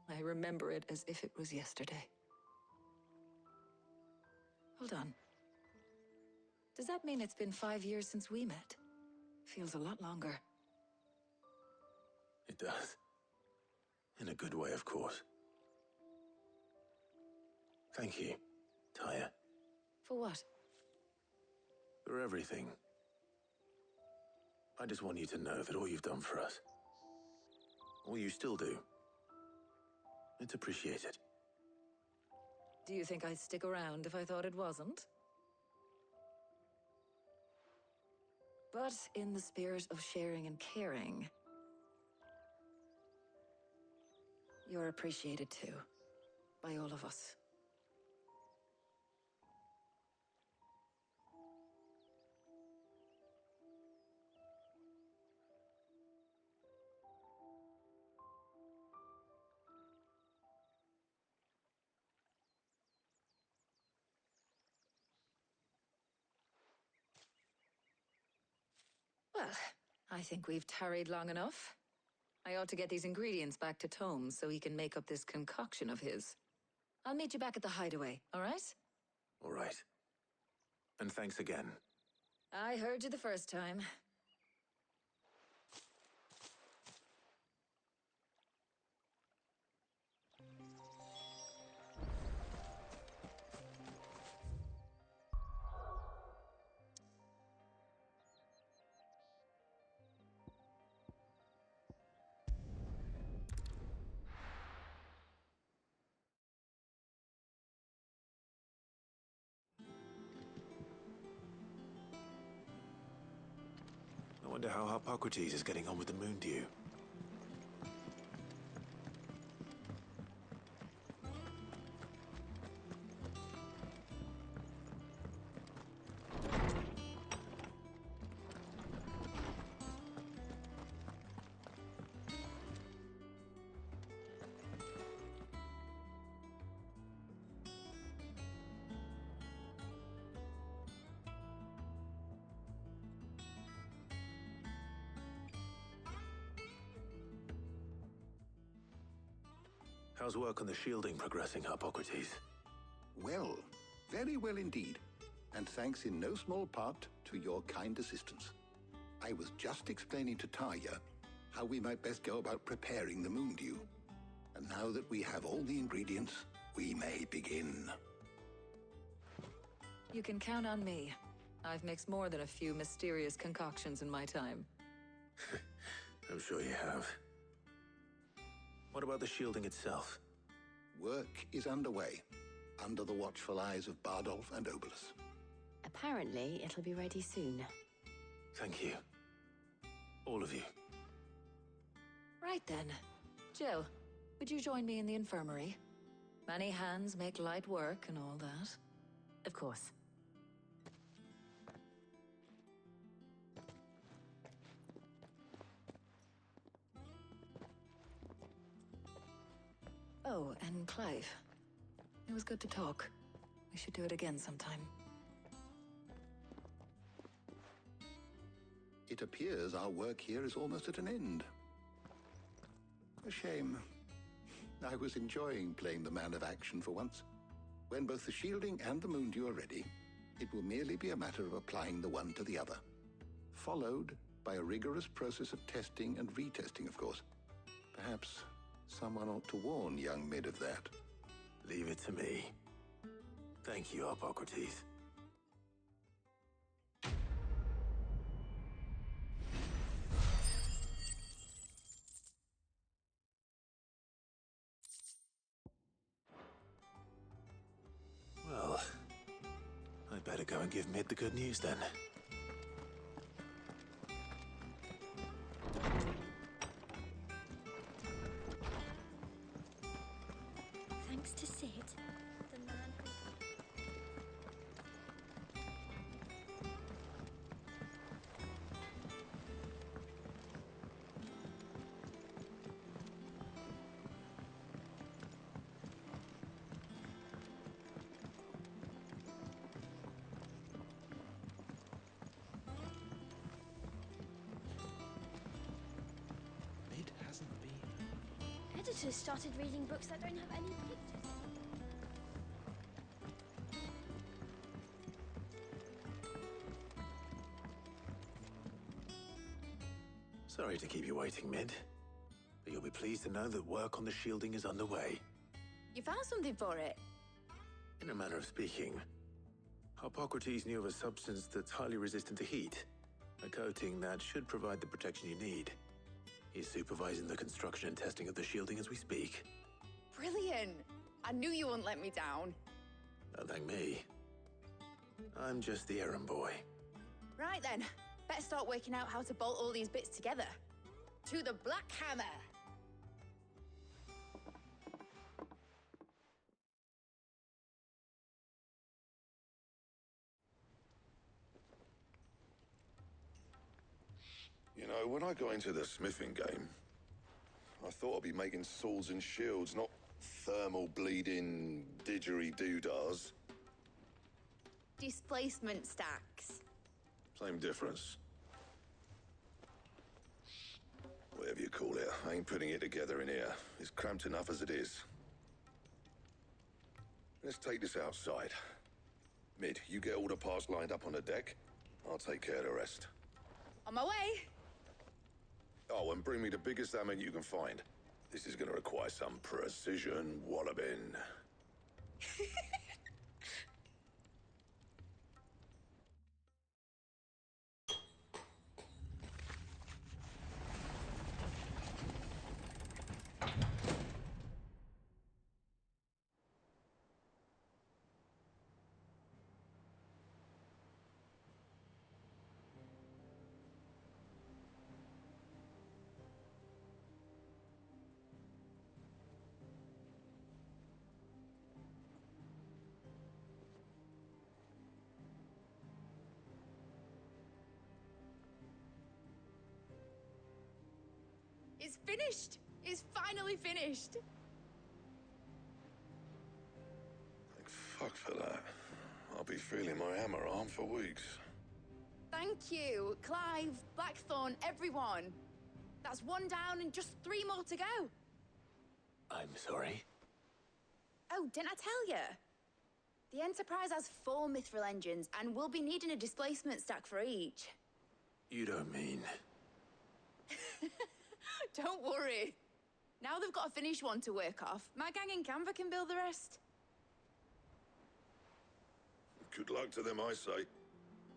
I remember it as if it was yesterday. Hold on. Does that mean it's been 5 years since we met? Feels a lot longer. It does. In a good way, of course. Thank you, Taya. For what? For everything. I just want you to know that all you've done for us, all you still do, it's appreciated. Do you think I'd stick around if I thought it wasn't? But in the spirit of sharing and caring, you're appreciated too, by all of us. Well, I think we've tarried long enough. I ought to get these ingredients back to Tomes so he can make up this concoction of his. I'll meet you back at the hideaway, all right? All right. And thanks again. I heard you the first time. wonder how Hippocrates is getting on with the moon dew. How's work on the shielding progressing, Hippocrates? Well, very well indeed. And thanks in no small part to your kind assistance. I was just explaining to Tarja how we might best go about preparing the moon dew. And now that we have all the ingredients, we may begin. You can count on me. I've mixed more than a few mysterious concoctions in my time. I'm sure you have. What about the shielding itself? Work is underway, under the watchful eyes of Bardolph and Obolus. Apparently, it'll be ready soon. Thank you. All of you. Right then. Jill, would you join me in the infirmary? Many hands make light work and all that. Of course. Oh, and Clive. It was good to talk. We should do it again sometime. It appears our work here is almost at an end. A shame. I was enjoying playing the man of action for once. When both the shielding and the moon dew are ready, it will merely be a matter of applying the one to the other. Followed by a rigorous process of testing and retesting, of course. Perhaps someone ought to warn young Mid of that. Leave it to me. Thank you, Hippocrates. Well, I'd better go and give Mid the good news then. Thanks to Sid, the man who... Mid hasn't been. Editors started reading books that don't have any pictures in. Sorry to keep you waiting, Mid. But you'll be pleased to know that work on the shielding is underway. You found something for it? In a manner of speaking, Hippocrates knew of a substance that's highly resistant to heat. A coating that should provide the protection you need. He's supervising the construction and testing of the shielding as we speak. Brilliant! I knew you wouldn't let me down. Don't thank me. I'm just the errand boy. Right then, better start working out how to bolt all these bits together. To the Black Hammer! You know, when I got into the smithing game, I thought I'd be making swords and shields, not thermal bleeding didgeridoo-dahs. Displacement stacks. Same difference. Whatever you call it, I ain't putting it together in here. It's cramped enough as it is. Let's take this outside. Mid, you get all the parts lined up on the deck. I'll take care of the rest. On my way! Oh, and bring me the biggest hammer you can find. This is gonna require some precision walloping. It's finished! It's finally finished! Thank fuck for that. I'll be feeling my hammer arm for weeks. Thank you, Clive, Blackthorne, everyone. That's one down and just 3 more to go. I'm sorry. Oh, didn't I tell you? The Enterprise has 4 mithril engines, and we'll be needing a displacement stack for each. You don't mean... Don't worry. Now they've got a finished one to work off. My gang in Canva can build the rest. Good luck to them, I say.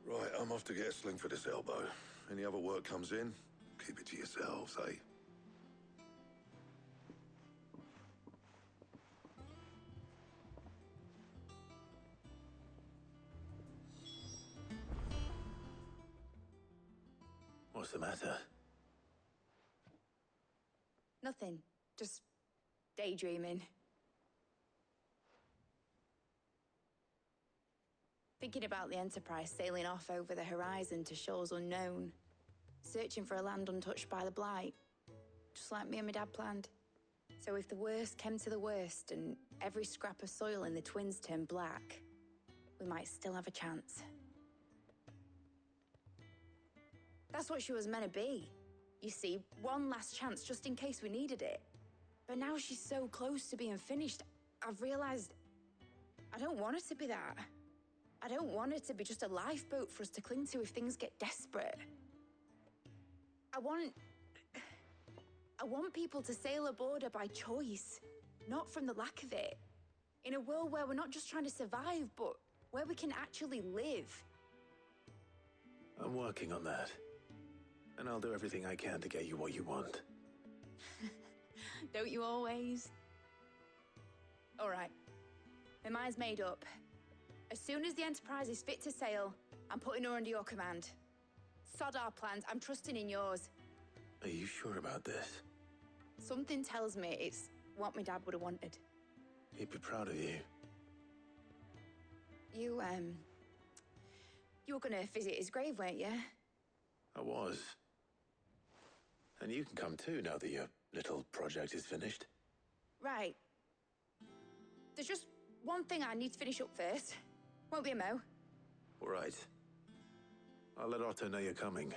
Right, I'm off to get a sling for this elbow. Any other work comes in, keep it to yourselves, eh? What's the matter? Nothing. Just daydreaming. Thinking about the Enterprise sailing off over the horizon to shores unknown. Searching for a land untouched by the Blight. Just like me and my dad planned. So if the worst came to the worst and every scrap of soil in the Twins turned black, we might still have a chance. That's what she was meant to be. You see, one last chance just in case we needed it. But now she's so close to being finished, I've realized I don't want it to be that. I don't want it to be just a lifeboat for us to cling to if things get desperate. I want people to sail aboard her by choice, not from the lack of it. In a world where we're not just trying to survive, but where we can actually live. I'm working on that. And I'll do everything I can to get you what you want. Don't you always? All right. My mind's made up. As soon as the Enterprise is fit to sail, I'm putting her under your command. Sod our plans, I'm trusting in yours. Are you sure about this? Something tells me it's what my dad would have wanted. He'd be proud of you. You were gonna visit his grave, weren't you? I was. And you can come too now that your little project is finished. Right. There's just one thing I need to finish up first. Won't be a mo. All right. I'll let Otto know you're coming.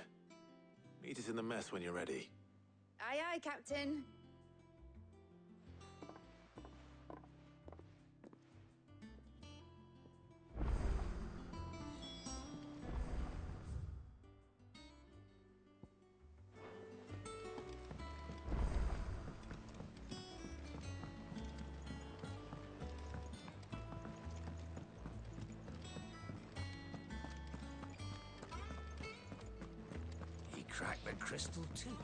Meet us in the mess when you're ready. Aye, aye, Captain. He cracked the crystal too.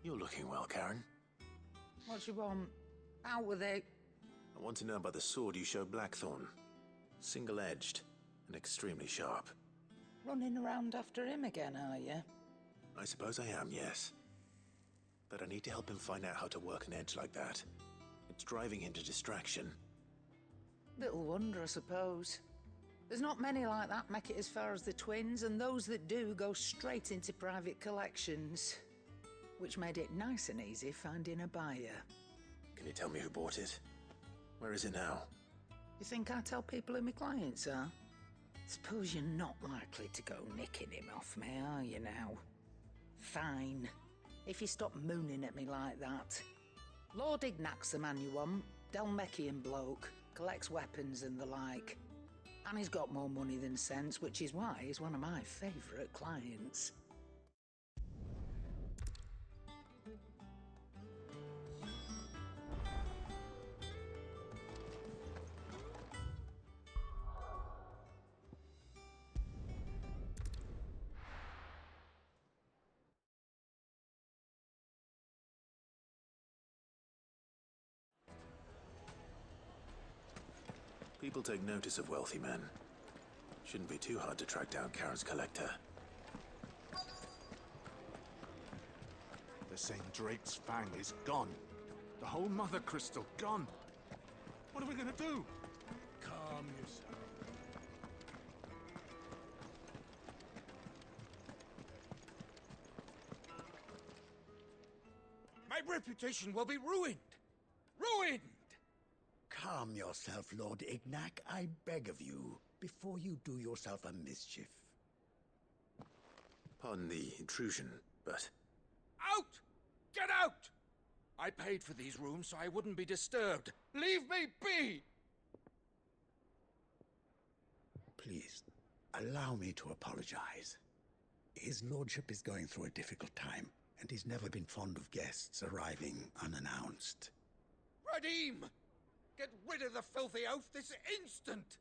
You're looking well, Karen. What you want? Out with it. I want to know about the sword you showed Blackthorne. Single-edged and extremely sharp. Running around after him again, are you? I suppose I am, yes. But I need to help him find out how to work an edge like that. It's driving him to distraction. Little wonder, I suppose. There's not many like that make it as far as the Twins, and those that do go straight into private collections. Which made it nice and easy finding a buyer. Can you tell me who bought it? Where is it now? You think I tell people who my clients are? Suppose you're not likely to go nicking him off me, are you now? Fine. If you stop mooning at me like that. Lord Ignac's the man you want. Delmechian bloke. collects weapons and the like. And he's got more money than sense, which is why he's one of my favourite clients. People take notice of wealthy men. Shouldn't be too hard to track down Karen's collector. They're saying Drake's Fang is gone. The whole Mother Crystal gone. What are we gonna do? Calm yourself. My reputation will be ruined! Ruined! Calm yourself, Lord Ignac, I beg of you, before you do yourself a mischief. Pardon the intrusion, but... Out! Get out! I paid for these rooms so I wouldn't be disturbed. Leave me be! Please, allow me to apologize. His lordship is going through a difficult time, and he's never been fond of guests arriving unannounced. Radim! Get rid of the filthy oaf this instant!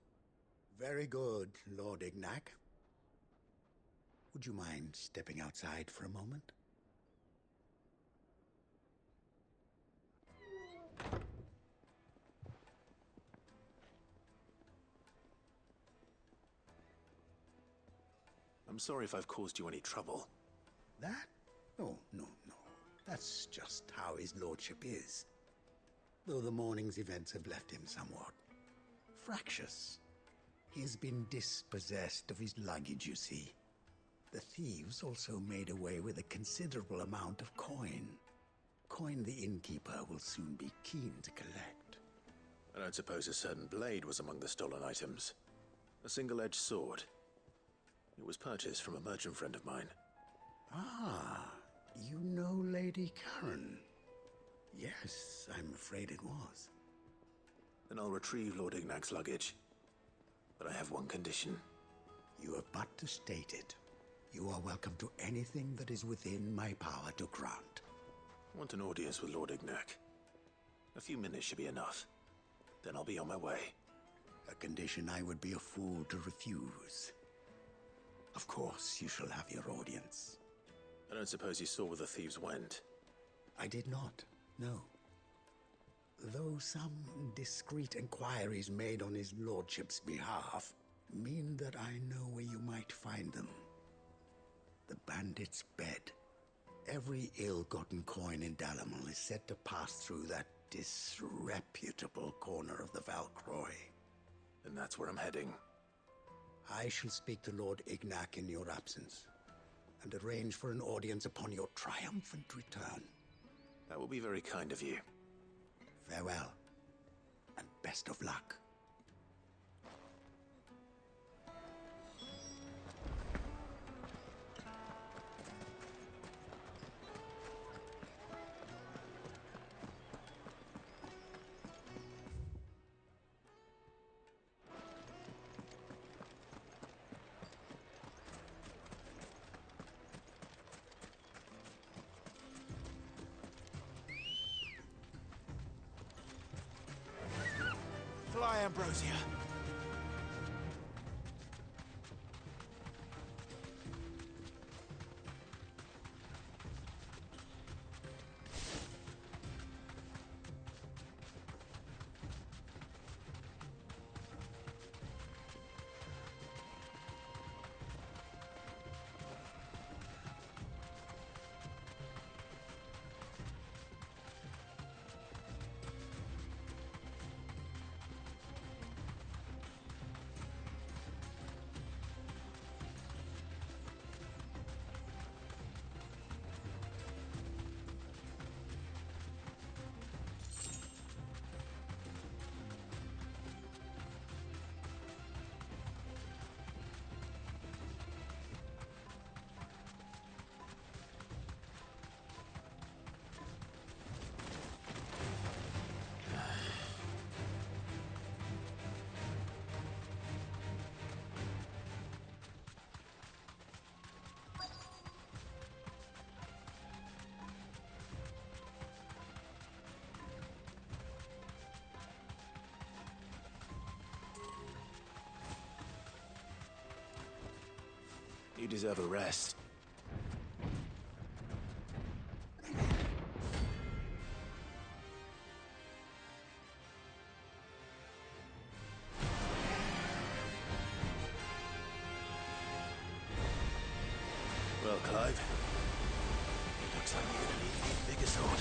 Very good, Lord Ignac. Would you mind stepping outside for a moment? I'm sorry if I've caused you any trouble. That? Oh, no. That's just how his lordship is. Though the morning's events have left him somewhat fractious. He has been dispossessed of his luggage, you see. The thieves also made away with a considerable amount of coin. Coin the innkeeper will soon be keen to collect. I don't suppose a certain blade was among the stolen items. A single-edged sword. It was purchased from a merchant friend of mine. Ah, you know Lady Karen. Yes, I'm afraid it was. Then I'll retrieve Lord Ignac's luggage. But I have one condition. You have but to state it. You are welcome to anything that is within my power to grant. I want an audience with Lord Ignac. A few minutes should be enough. Then I'll be on my way. A condition I would be a fool to refuse. Of course, you shall have your audience. I don't suppose you saw where the thieves went. I did not, no. Though some discreet inquiries made on his lordship's behalf mean that I know where you might find them. The bandit's bed. Every ill-gotten coin in Dalamel is said to pass through that disreputable corner of the Valcroy. And that's where I'm heading. I shall speak to Lord Ignac in your absence, and arrange for an audience upon your triumphant return. That will be very kind of you. Farewell, and best of luck. Fly, Ambrosia. You deserve a rest. Well, Clive, it looks like you're gonna need an even bigger sword.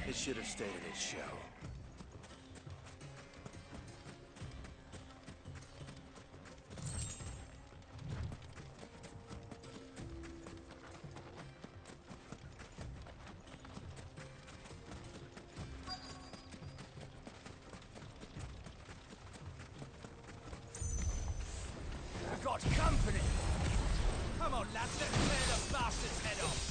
It should have stayed in its shell. got company! Come on, lads, let's tear the bastard's head off!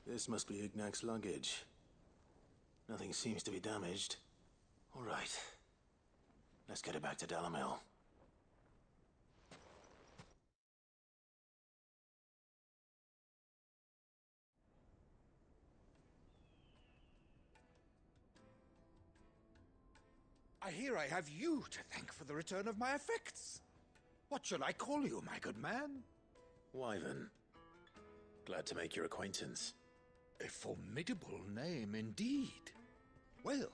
This must be Ignac's luggage. Nothing seems to be damaged. All right. Let's get it back to Dalamil. I hear I have you to thank for the return of my effects. What shall I call you, my good man? Wyvern. Glad to make your acquaintance. A formidable name indeed. Well,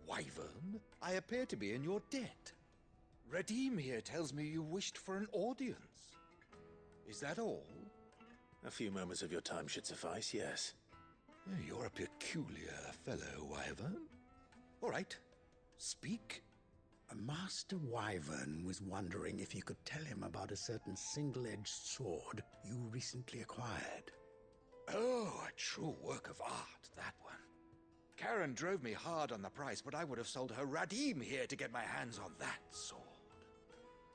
Wyvern, I appear to be in your debt. Redeem here tells me you wished for an audience. Is that all? A few moments of your time should suffice, yes. You're a peculiar fellow, Wyvern. All right, speak. Master Wyvern was wondering if you could tell him about a certain single-edged sword you recently acquired. Oh, a true work of art, that one. Karen drove me hard on the price, but I would have sold her Radim here to get my hands on that sword.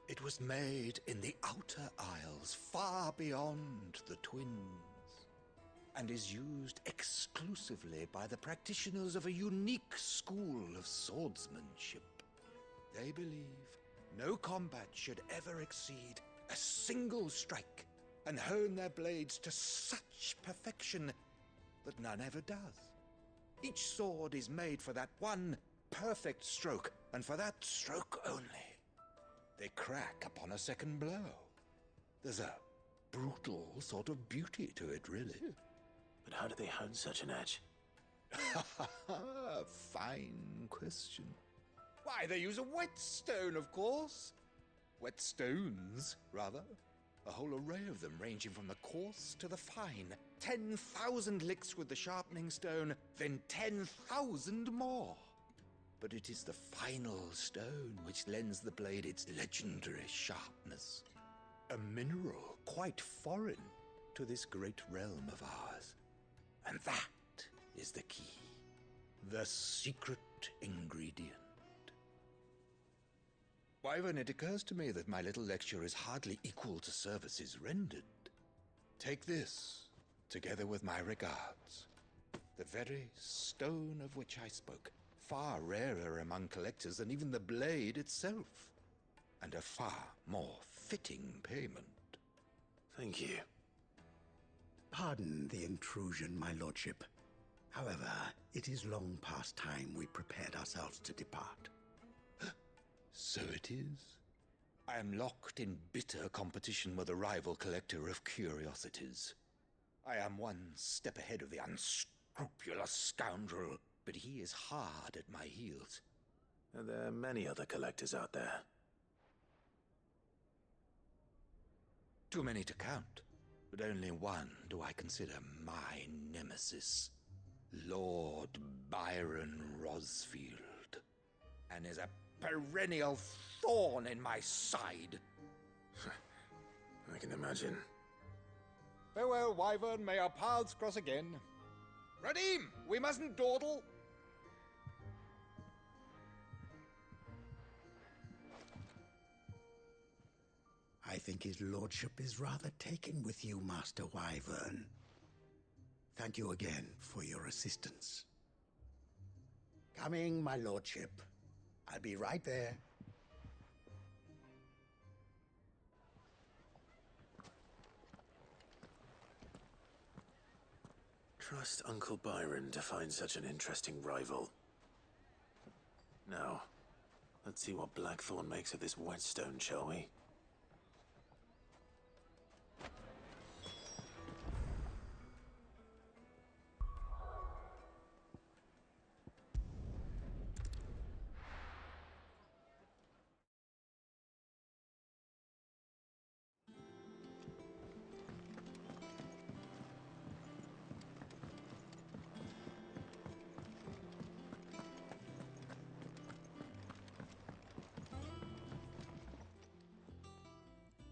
It was made in the Outer Isles, far beyond the Twins, and is used exclusively by the practitioners of a unique school of swordsmanship. They believe no combat should ever exceed a single strike, and hone their blades to such perfection that none ever does. Each sword is made for that one perfect stroke, and for that stroke only. They crack upon a second blow. There's a brutal sort of beauty to it, really. But how do they hone such an edge? Fine question. Why, they use a whetstone, of course. Whetstones, rather. A whole array of them, ranging from the coarse to the fine. 10,000 licks with the sharpening stone, then 10,000 more. But it is the final stone which lends the blade its legendary sharpness. A mineral quite foreign to this great realm of ours. And that is the key. The secret ingredient. Wyvern, it occurs to me that my little lecture is hardly equal to services rendered. Take this together with my regards. The very stone of which I spoke, far rarer among collectors than even the blade itself, and a far more fitting payment. Thank you. Pardon the intrusion, my lordship. However, it is long past time we prepared ourselves to depart. So it is. I am locked in bitter competition with a rival collector of curiosities. I am one step ahead of the unscrupulous scoundrel, but he is hard at my heels. And there are many other collectors out there. Too many to count, but only one do I consider my nemesis. Lord Byron Rosfield, and is a perennial thorn in my side. I can imagine. Farewell, Wyvern, may our paths cross again. Radim, we mustn't dawdle. I think his lordship is rather taken with you, Master Wyvern. Thank you again for your assistance. Coming, my lordship. I'll be right there. Trust Uncle Byron to find such an interesting rival. Now, let's see what Blackthorne makes of this whetstone, shall we?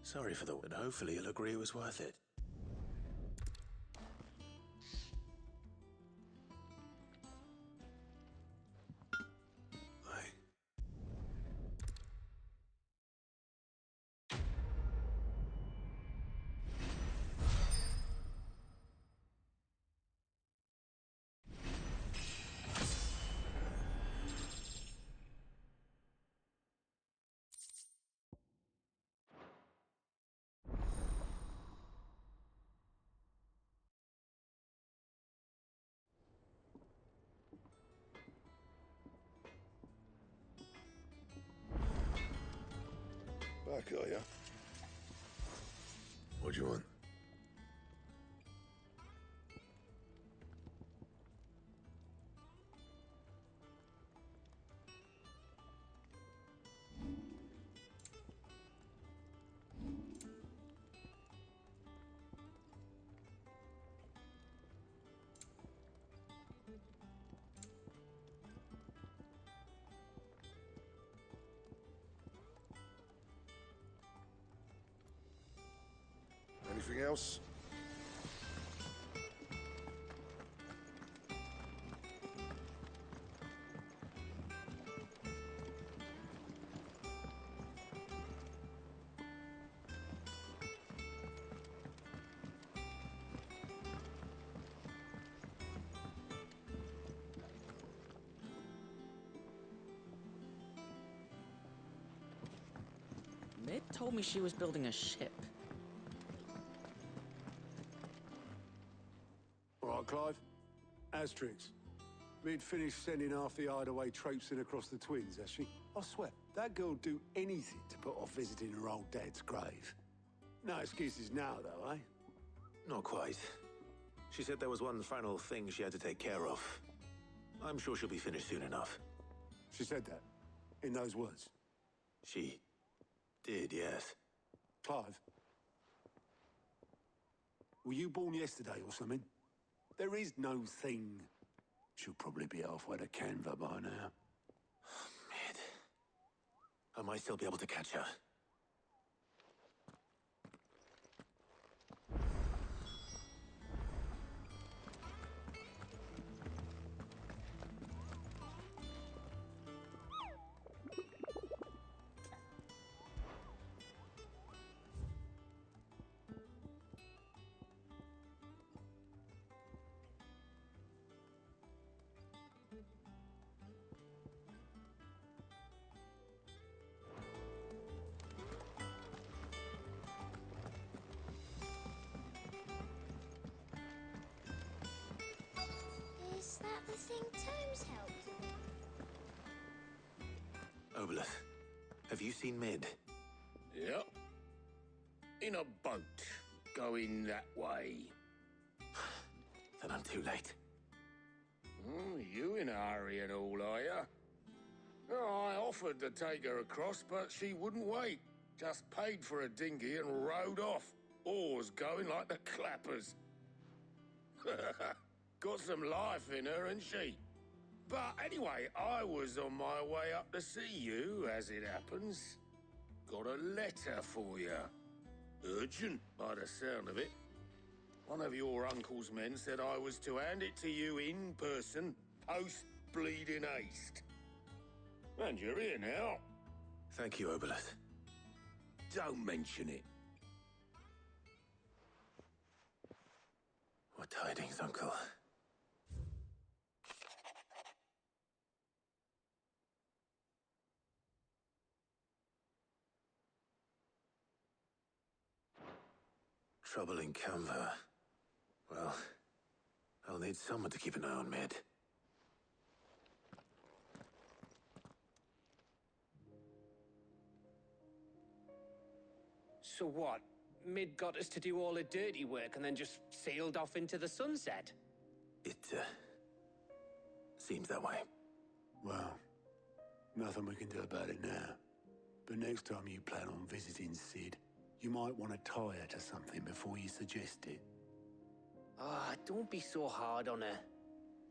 Sorry for but hopefully he'll agree it was worth it. Back, are ya? What do you want? Anything else? Mid told me she was building a ship. All right, Clive. Astrix. Mid finished sending half the hideaway traipsing across the twins, has she? I swear, that girl'd do anything to put off visiting her old dad's grave. No excuses now, though, eh? Not quite. She said there was one final thing she had to take care of. I'm sure she'll be finished soon enough. She said that? In those words? She did, yes. Clive? Were you born yesterday or something? There is no thing. She'll probably be halfway to Canva by now. Mid. I might still be able to catch her. Seems helped. Obelith, have you seen Mid? Yep. In a boat, going that way. Then I'm too late. You in a hurry and all, are you? Oh, I offered to take her across, but she wouldn't wait. Just paid for a dinghy and rowed off. Oars going like the clappers. Got some life in her, ain't she? But anyway, I was on my way up to see you, as it happens. Got a letter for you. Urgent, by the sound of it. One of your uncle's men said I was to hand it to you in person, post-bleeding haste. And you're here now. Thank you, Obelith. Don't mention it. What tidings, Uncle? Trouble in Canva. Well, I'll need someone to keep an eye on Mid. So what? Mid got us to do all the dirty work and then just sailed off into the sunset? It, seems that way. Well, nothing we can do about it now. But next time you plan on visiting Sid, you might want to tie her to something before you suggest it. Ah, don't be so hard on her.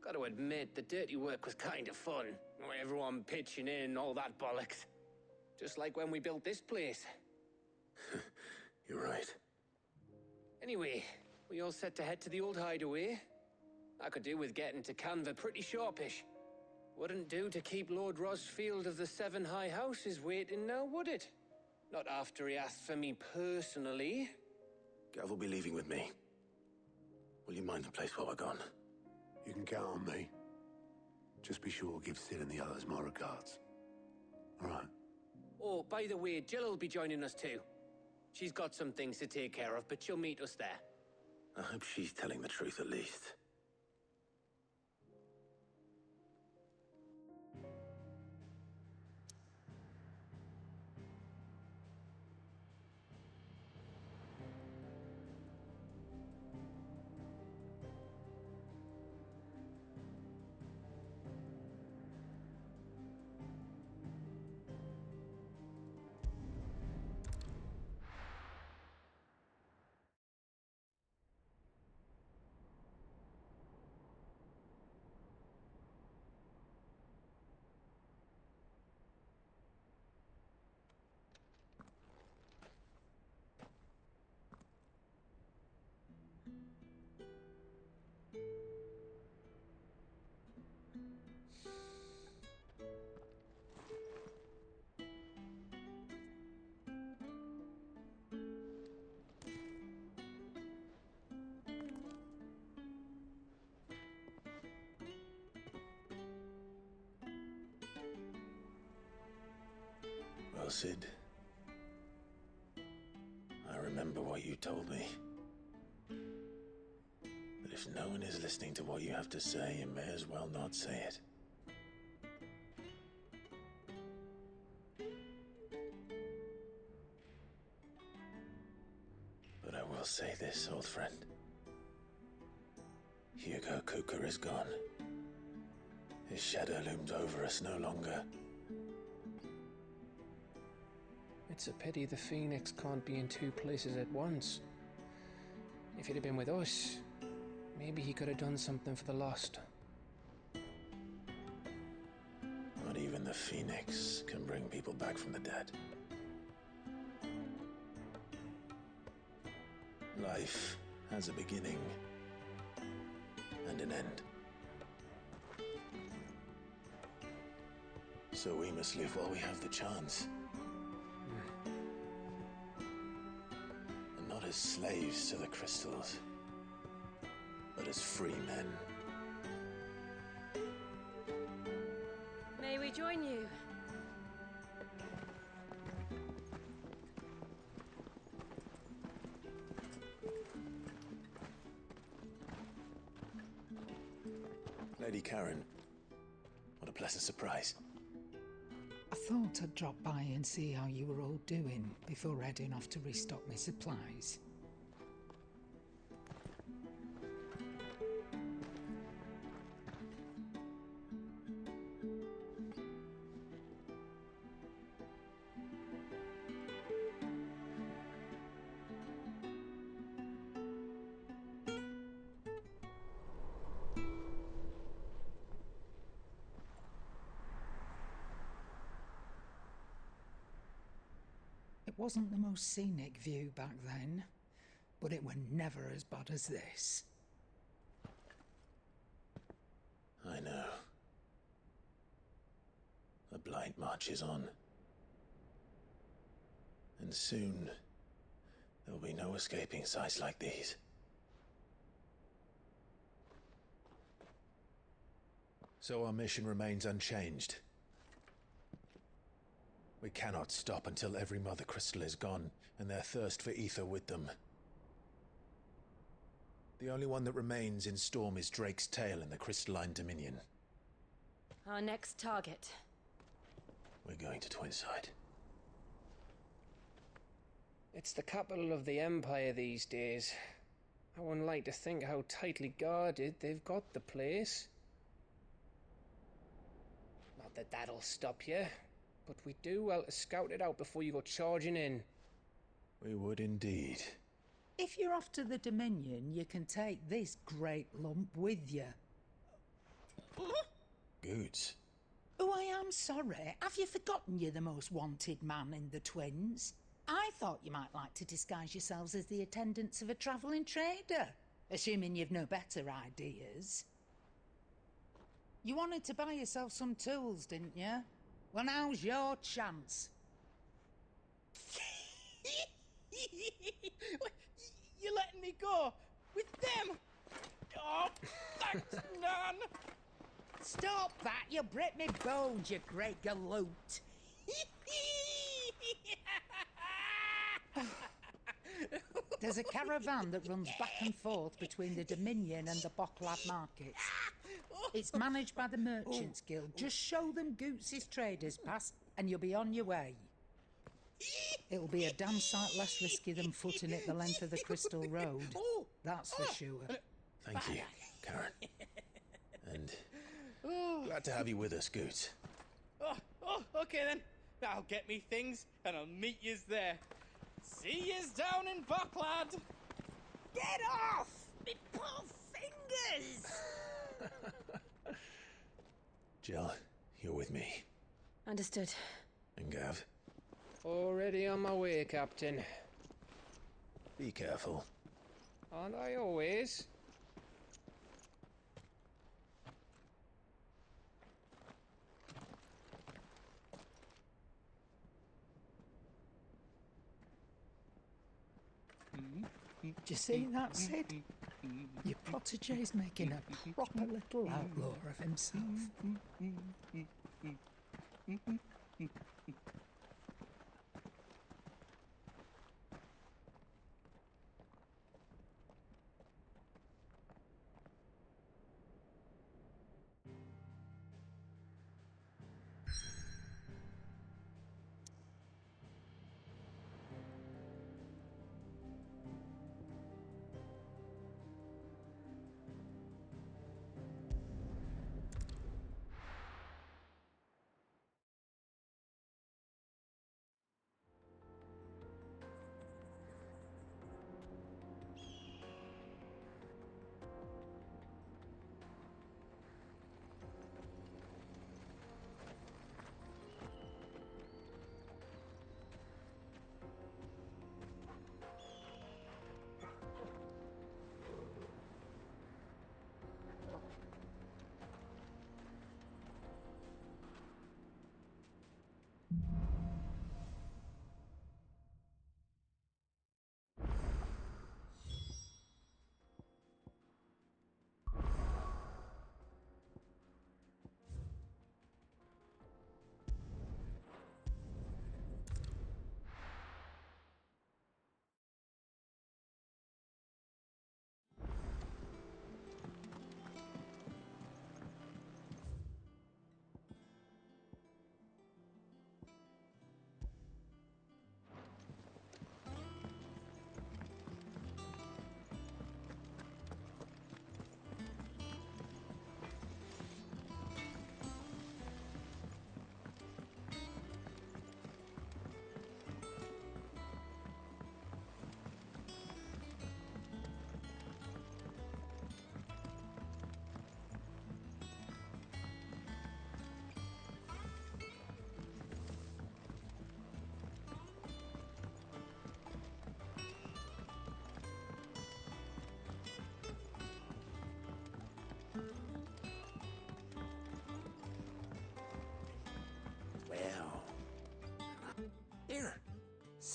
Gotta admit, the dirty work was kind of fun. Everyone pitching in, all that bollocks. Just like when we built this place. You're right. Anyway, we all set to head to the old hideaway. I could do with getting to Canva pretty sharpish. Wouldn't do to keep Lord Rosfield of the Seven High Houses waiting now, would it? Not after he asked for me personally. Gav will be leaving with me. Will you mind the place while we're gone? You can count on me. Just be sure to give Sid and the others my regards. All right. Oh, by the way, Jill will be joining us too. She's got some things to take care of, but she'll meet us there. I hope she's telling the truth at least. Well, Sid, I remember what you told me. But if no one is listening to what you have to say, you may as well not say it. But I will say this, old friend. Hugo Cooker is gone. His shadow looms over us no longer. It's a pity the Phoenix can't be in two places at once. If he'd have been with us, maybe he could have done something for the lost. Not even the Phoenix can bring people back from the dead. Life has a beginning and an end. So we must live while we have the chance. And not as slaves to the crystals, but as free men. May we join you? Lady Karen, pleasant surprise. I thought I'd drop by and see how you were all doing before heading off to restock my supplies. It wasn't the most scenic view back then, but it were never as bad as this. I know. The Blight marches on. And soon, there'll be no escaping sights like these. So our mission remains unchanged. We cannot stop until every Mother Crystal is gone, and their thirst for ether with them. The only one that remains in Storm is Drake's Tail in the Crystalline Dominion. Our next target. We're going to Twinside. It's the capital of the Empire these days. I wouldn't like to think how tightly guarded they've got the place. Not that that'll stop you, but we do well to scout it out before you go charging in. We would indeed. If you're off to the Dominion, you can take this great lump with you. Goods. Oh, I am sorry. Have you forgotten you're the most wanted man in the Twins? I thought you might like to disguise yourselves as the attendants of a travelling trader, assuming you've no better ideas. You wanted to buy yourself some tools, didn't you? Well, now's your chance. You're letting me go with them? Oh, thanks, Nan. Stop that! You'll break me bones, you great galoot. There's a caravan that runs back and forth between the Dominion and the Bocklad markets. It's managed by the Merchants Guild. Just show them Goots' traders pass and you'll be on your way. It'll be a damn sight less risky than footing it the length of the Crystal Road. That's for sure. Thank you, Karen. And glad to have you with us, Goots. Okay then. I'll get me things and I'll meet yous there. See yous down in Bocklad. Get off! Me poor fingers! Jill, you're with me. Understood. And Gav? Already on my way, Captain. Be careful. Aren't I always? Do you see that, Sid? Your protege's making a proper little outlaw of himself.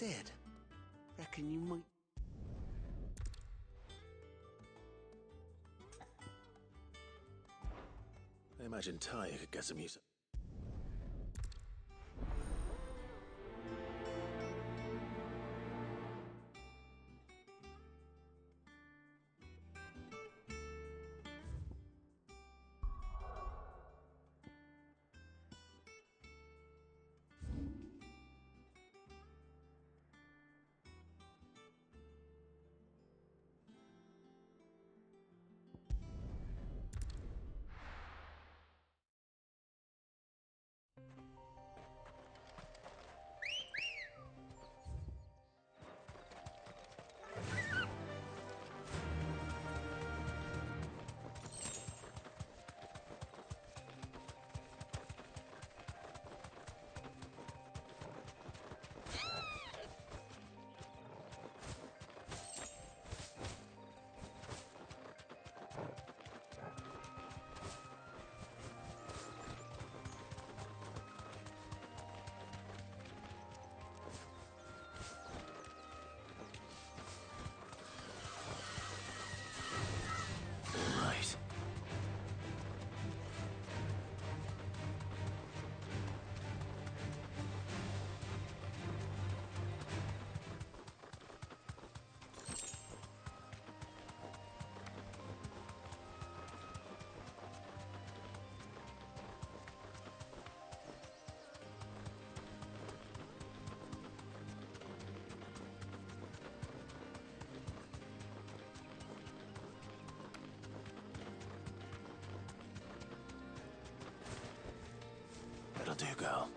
said. Reckon you might... I imagine Ty could get some use. Right. That'll do, girl.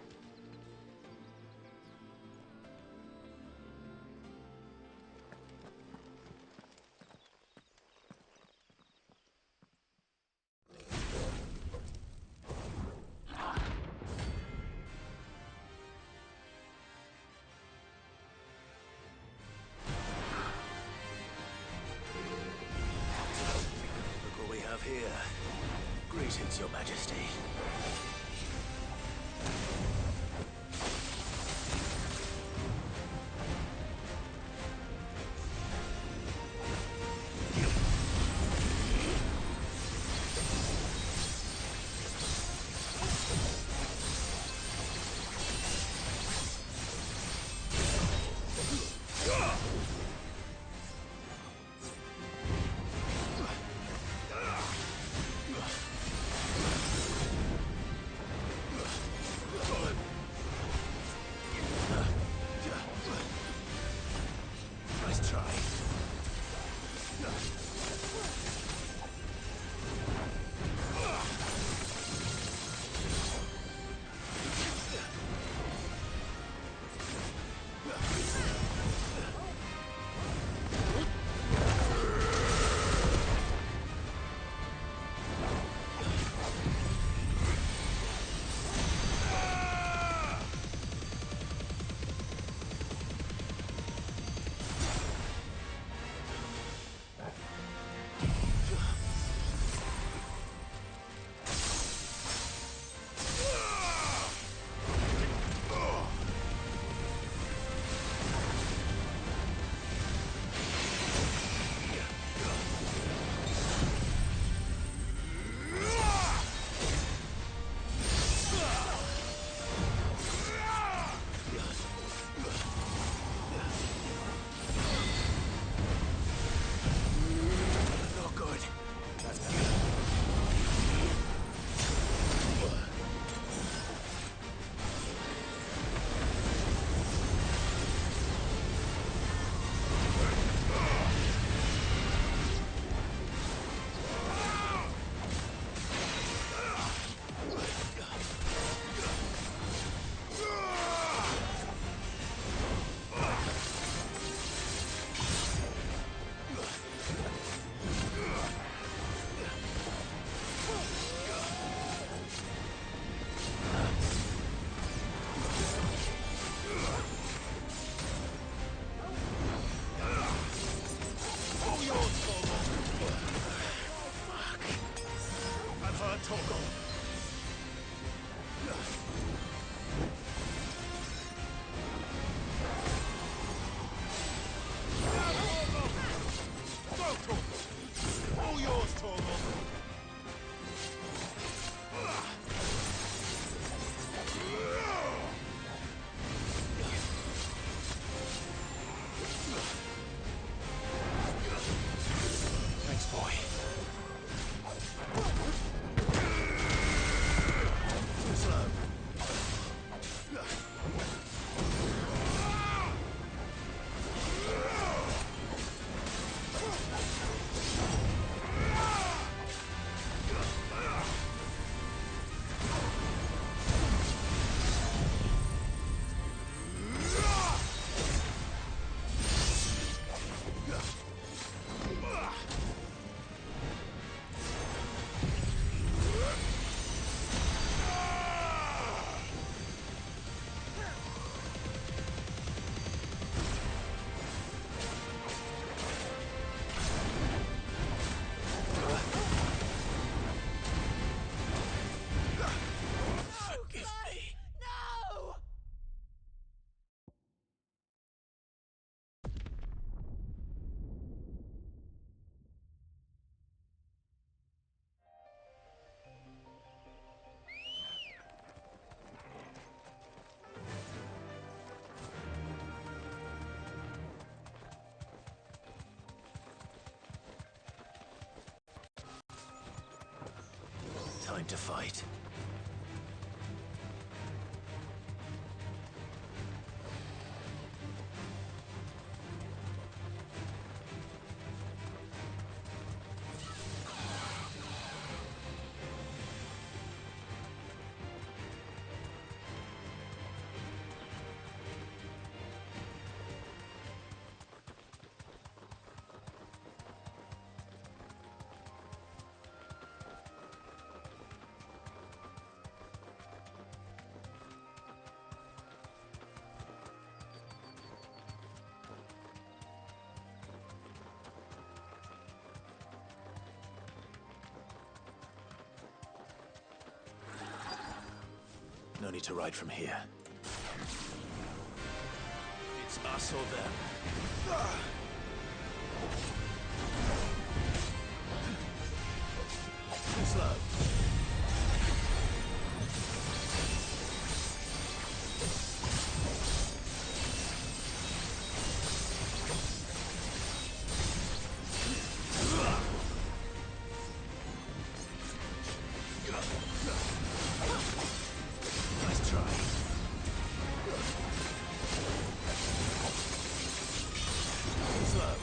Look what we have here. Greetings, Your Majesty. time to fight. No need to ride from here. It's us or them. Slow. Nice try. Slow.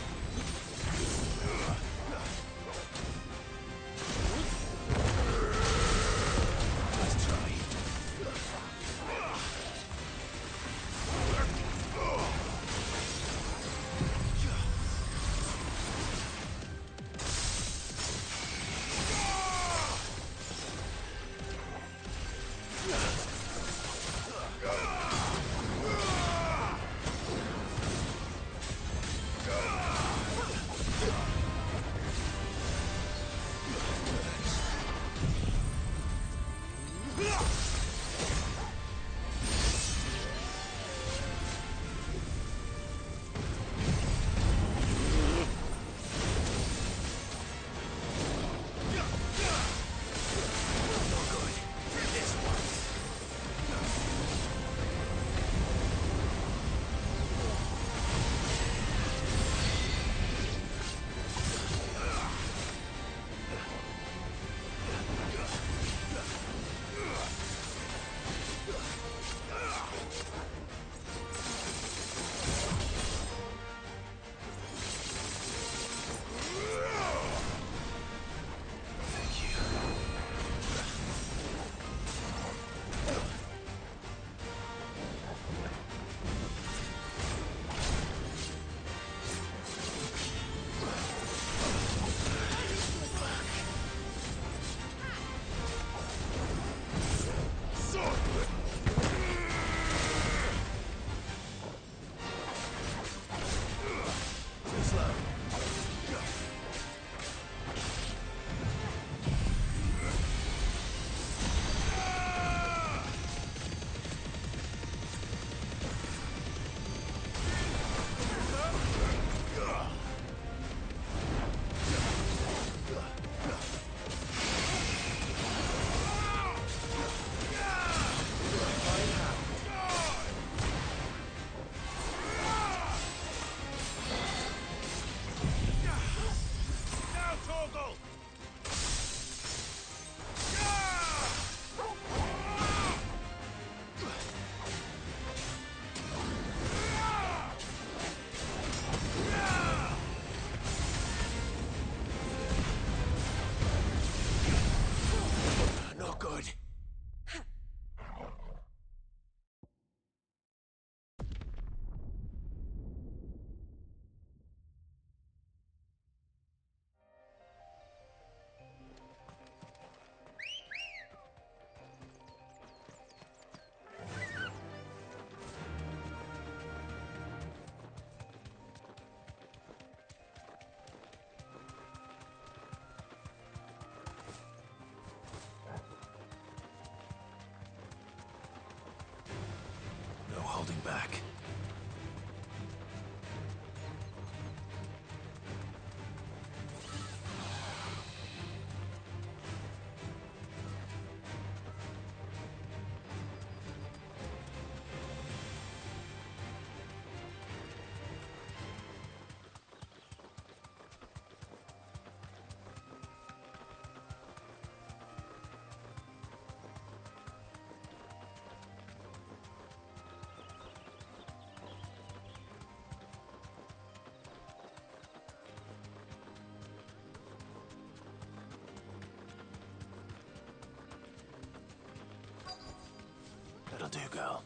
do, girl.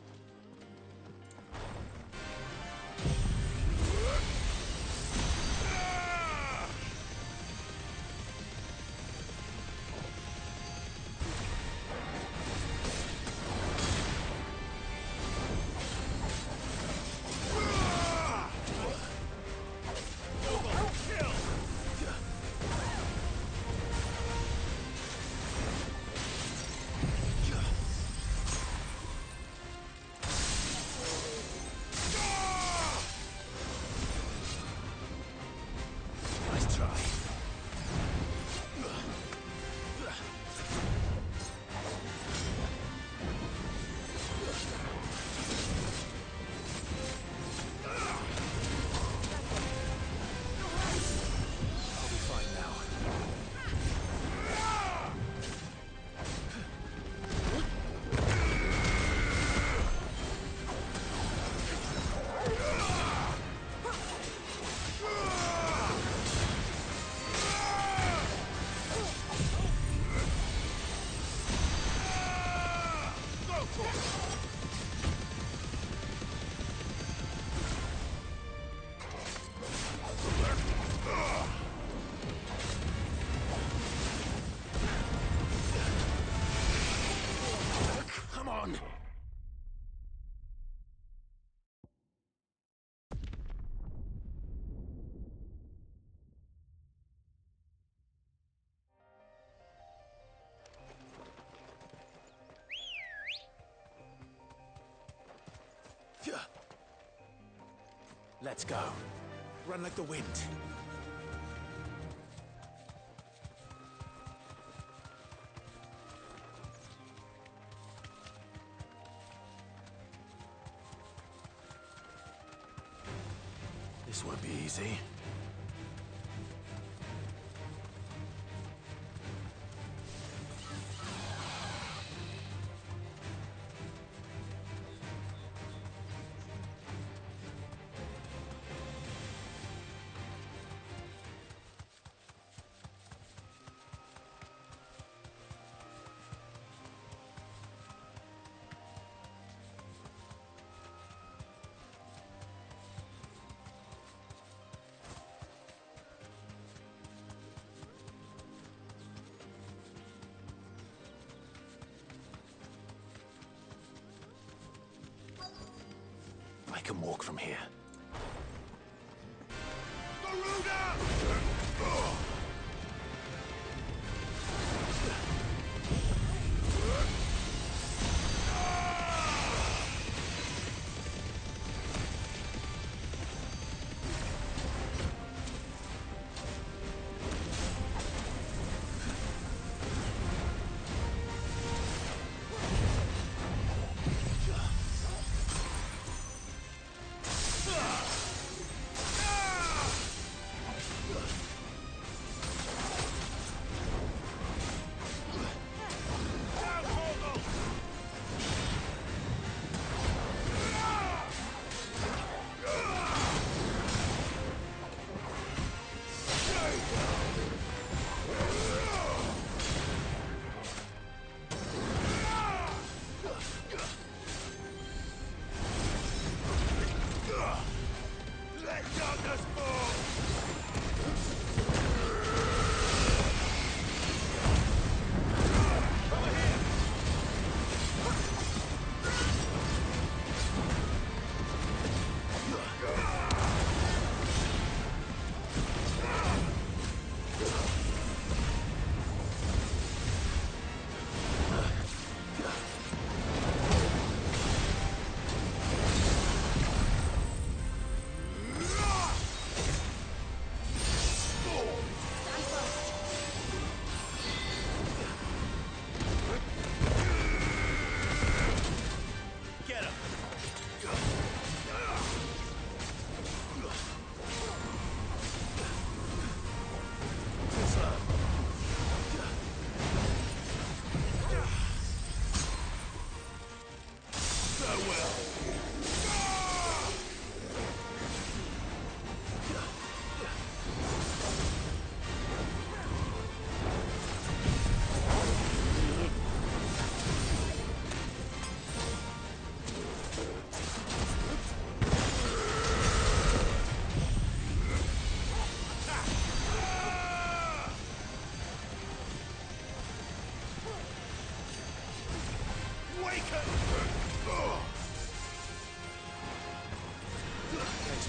Come on! Let's go. Run like the wind. This won't be easy. I can walk from here.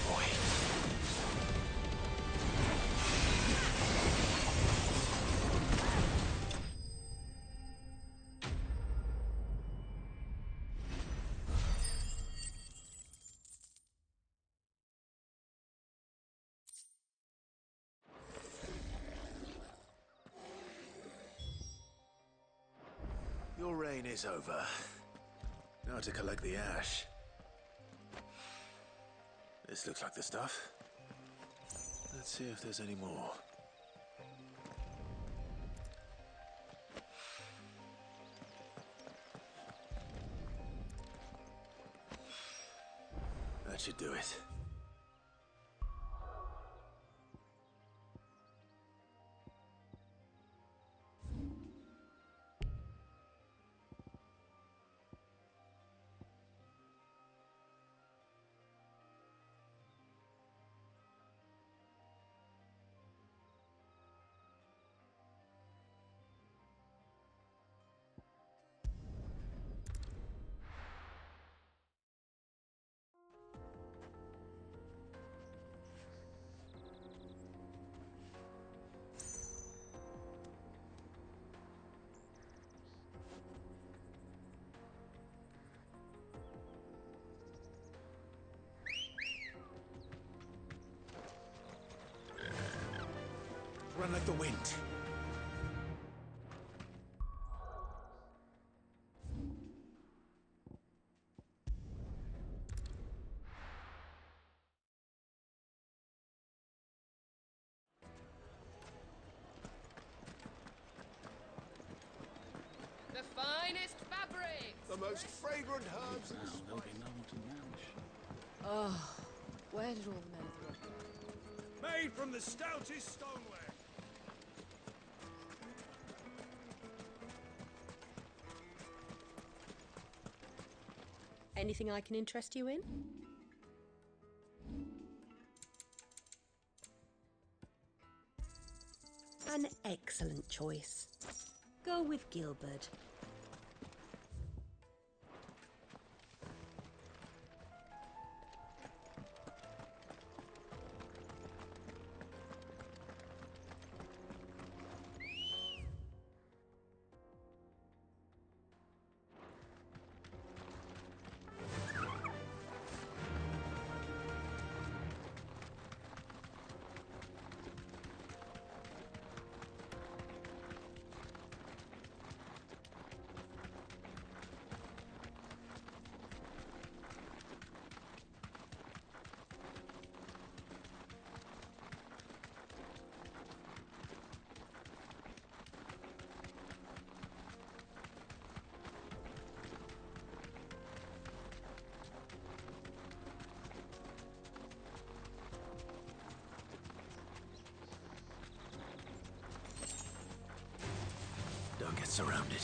boy. Your reign is over. Now to collect the ash. This looks like the stuff. Let's see if there's any more. That should do it. Run like the wind. The finest fabrics! The most fragrant herbs in the There'll be no one to manage. Oh, where did all the men go? Made from the stoutest stoneware. Anything I can interest you in? An excellent choice. Go with Gilbert. Don't get surrounded.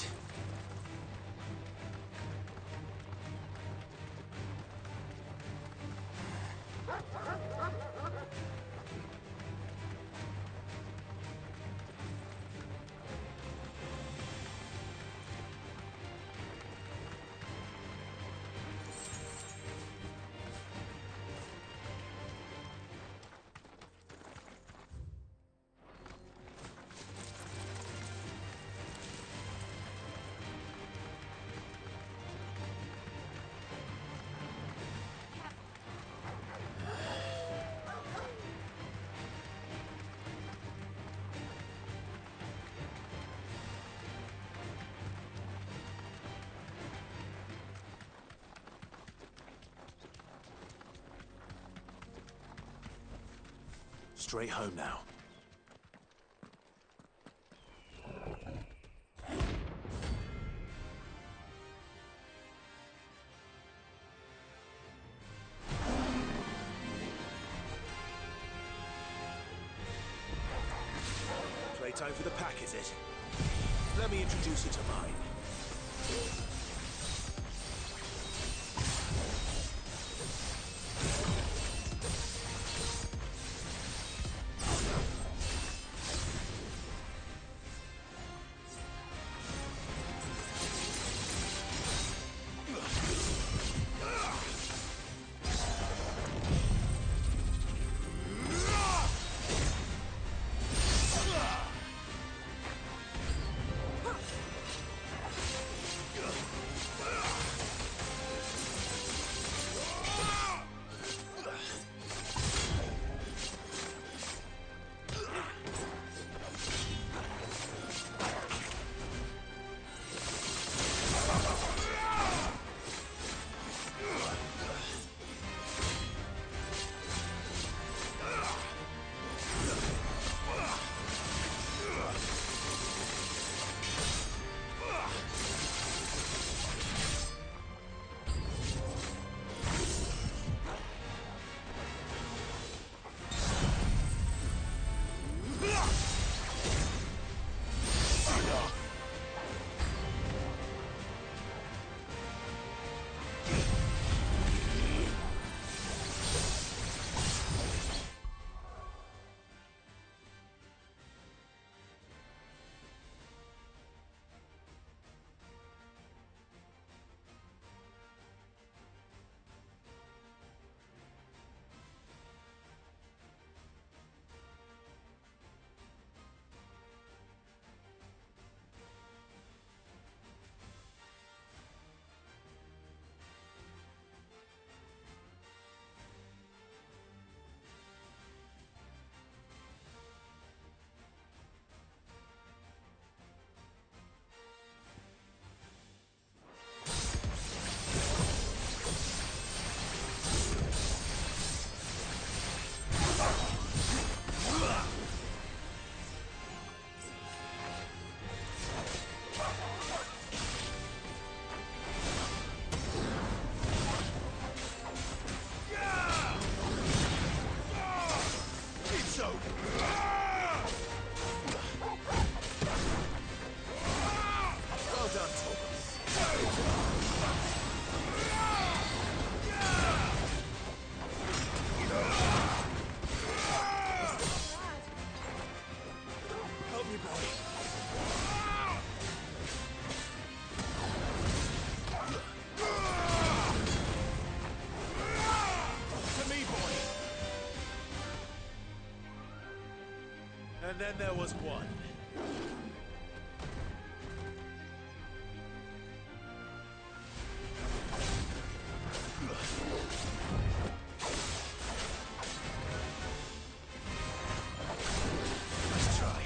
Straight home now. Playtime for the pack, is it? Let me introduce you to mine. And then there was one. Let's try.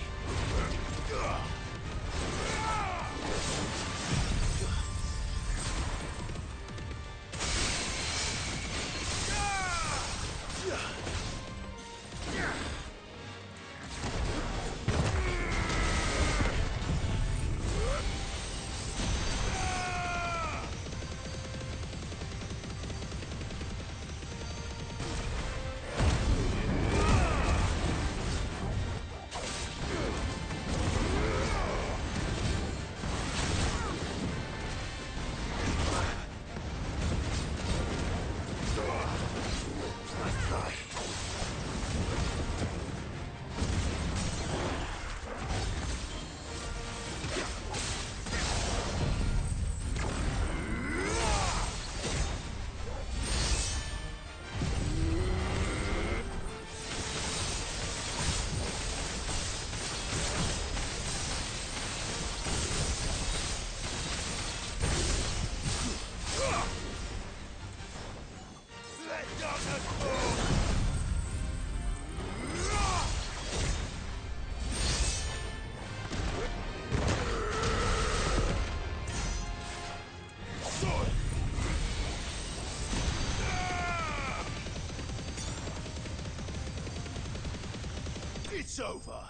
It's over.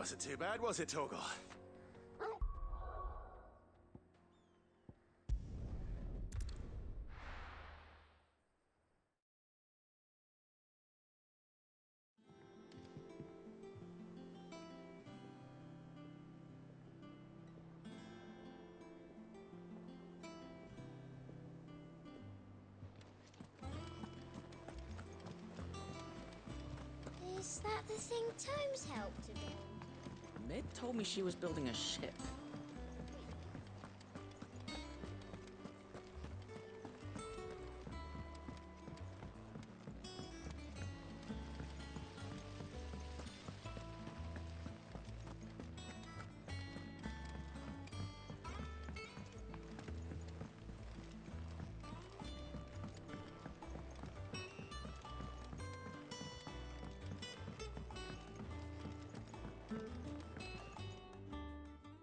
wasn't too bad, was it, Torgal? Is that the thing Tomes helped to build? Mid told me she was building a ship.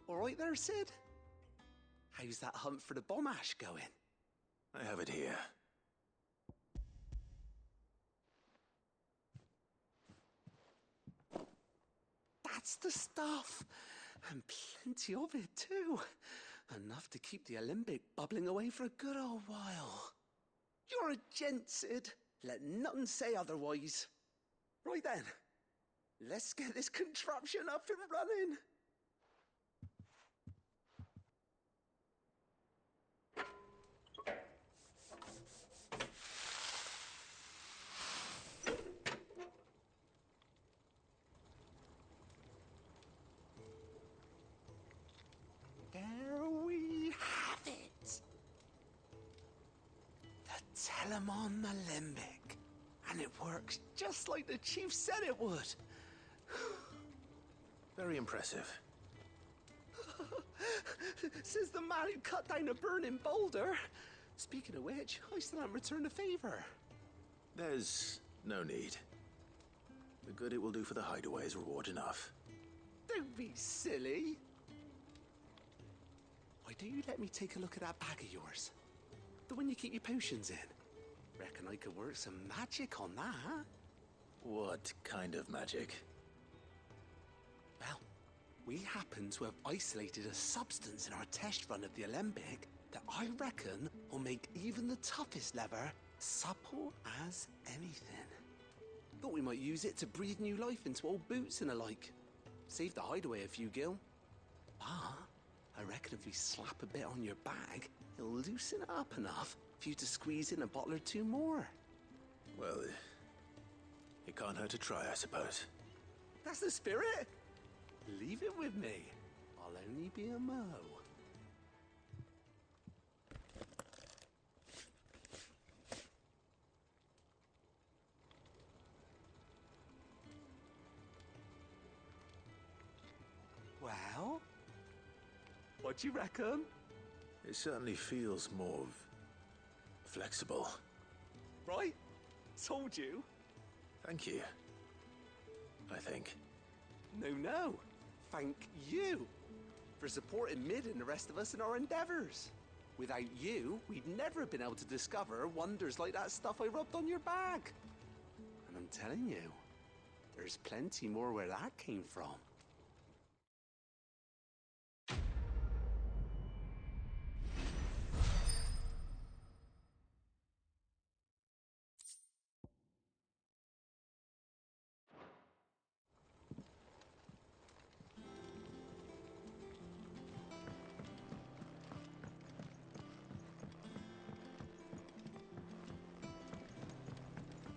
All right there, Sid? How's that hunt for the bomb ash going? I have it here. That's the stuff! And plenty of it, too. Enough to keep the alembic bubbling away for a good old while. You're a gent, Sid. Let none say otherwise. Right then, let's get this contraption up and running. There we have it. The Telemon Alembic. And it works just like the chief said it would. Very impressive. Says the man who cut down a burning boulder. Speaking of which, I still haven't returned the favor. There's no need. The good it will do for the hideaway is reward enough. Don't be silly. Why don't you let me take a look at that bag of yours? The one you keep your potions in. Reckon I could work some magic on that. What kind of magic? Well, we happen to have isolated a substance in our test run of the alembic that I reckon will make even the toughest leather supple as anything. Thought we might use it to breathe new life into old boots and the like. Save the hideaway a few gil. But I reckon if we slap a bit on your bag, it'll loosen it up enough for you to squeeze in a bottle or two more. Well, it can't hurt to try, I suppose. That's the spirit. Leave it with me. I'll only be a mo. Well, what do you reckon? It certainly feels more flexible. Right? Told you. Thank you. I think. No. Thank you for supporting Mid and the rest of us in our endeavors. Without you, we'd never have been able to discover wonders like that stuff I rubbed on your bag. And I'm telling you, there's plenty more where that came from.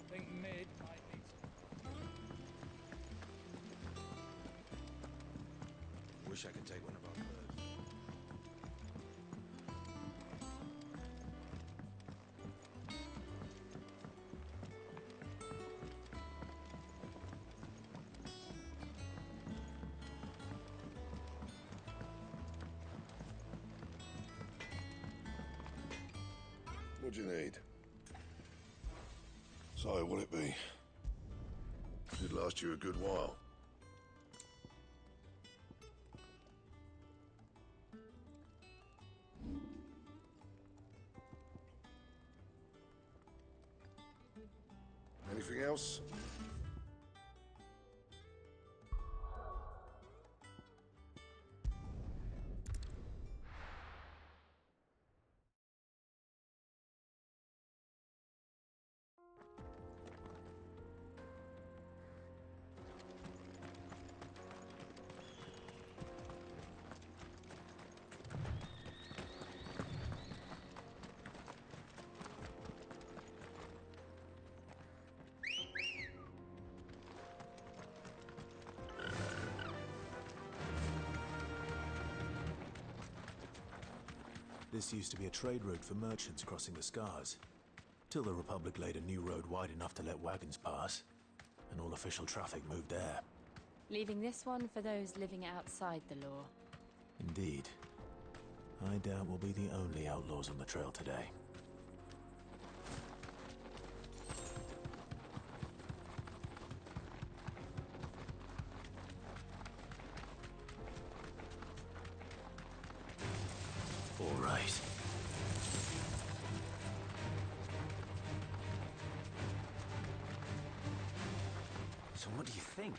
Think Mid might need some. Wish I could take one of our birds. What do you need? So, what'll it be? Should last you a good while. Anything else? This used to be a trade route for merchants crossing the Scars, till the Republic laid a new road wide enough to let wagons pass, and all official traffic moved there. Leaving this one for those living outside the law. Indeed. I doubt we'll be the only outlaws on the trail today. All right. So what do you think?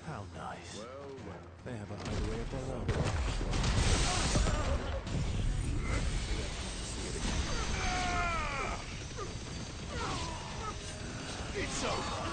How nice. They have a hideaway of their own. It's over!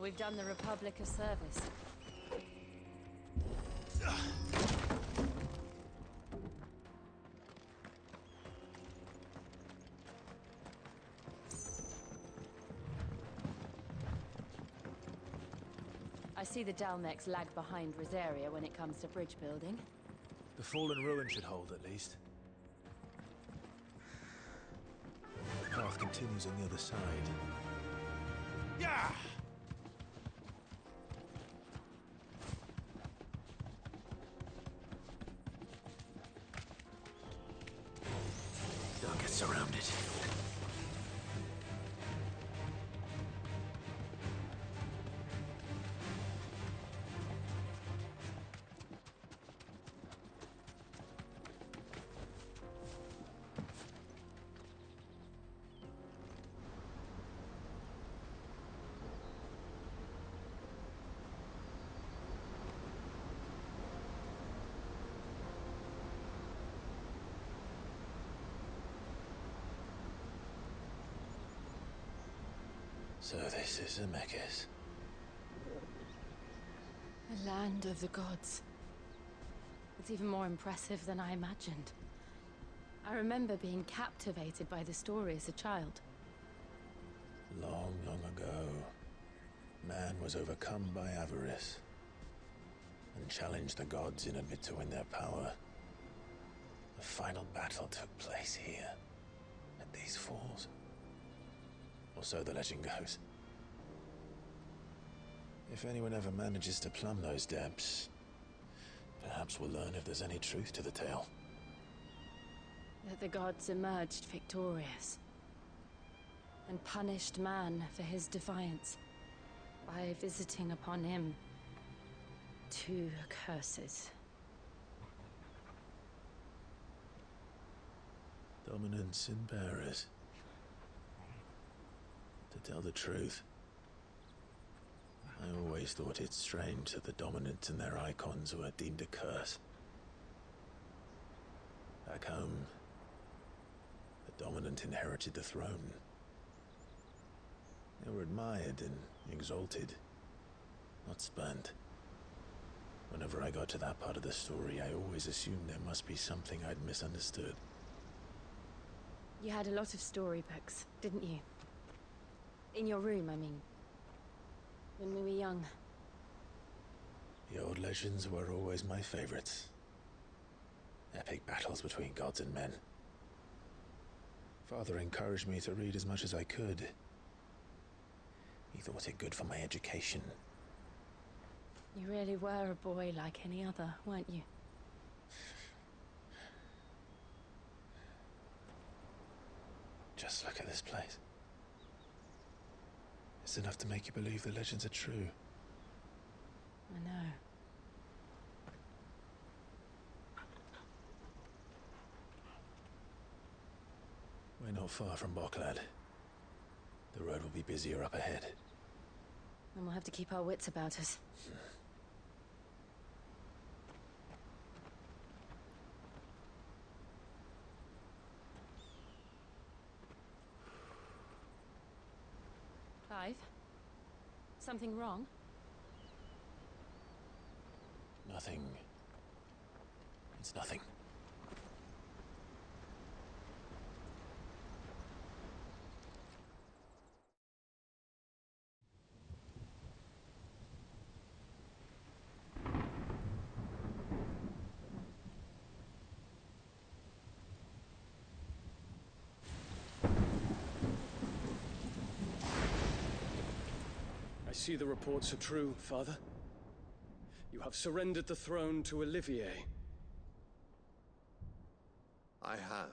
We've done the Republic a service. I see the Dalmex lag behind Rosaria when it comes to bridge building. The fallen ruin should hold, at least. The path continues on the other side. Yeah! Don't get surrounded. So this is Zemeckis. The land of the gods. It's even more impressive than I imagined. I remember being captivated by the story as a child. Long, long ago, man was overcome by avarice and challenged the gods in a bid to win their power. The final battle took place here, at these falls. Or so the legend goes. If anyone ever manages to plumb those depths, perhaps we'll learn if there's any truth to the tale. That the gods emerged victorious and punished man for his defiance by visiting upon him 2 curses. Dominance and bearers. To tell the truth, I always thought it strange that the dominant and their icons were deemed a curse. Back home, the dominant inherited the throne. They were admired and exalted, not spurned. Whenever I got to that part of the story, I always assumed there must be something I'd misunderstood. You had a lot of storybooks, didn't you? In your room, I mean. When we were young. The old legends were always my favorites. Epic battles between gods and men. Father encouraged me to read as much as I could. He thought it good for my education. You really were a boy like any other, weren't you? Just look at this place. It's enough to make you believe the legends are true. I know. We're not far from Boklad. The road will be busier up ahead. And we'll have to keep our wits about us. Clive? Something wrong? Nothing. It's nothing. I see the reports are true, Father. You have surrendered the throne to Olivier. I have.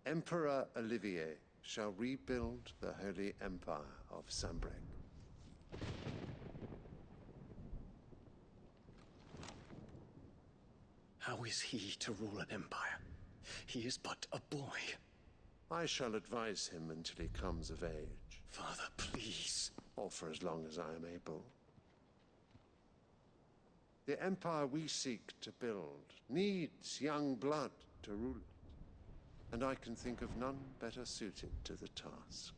Emperor Olivier shall rebuild the Holy Empire of Sanbreque. How is he to rule an empire? He is but a boy. I shall advise him until he comes of age. Father, please. Or for as long as I am able. The empire we seek to build needs young blood to rule it, and I can think of none better suited to the task.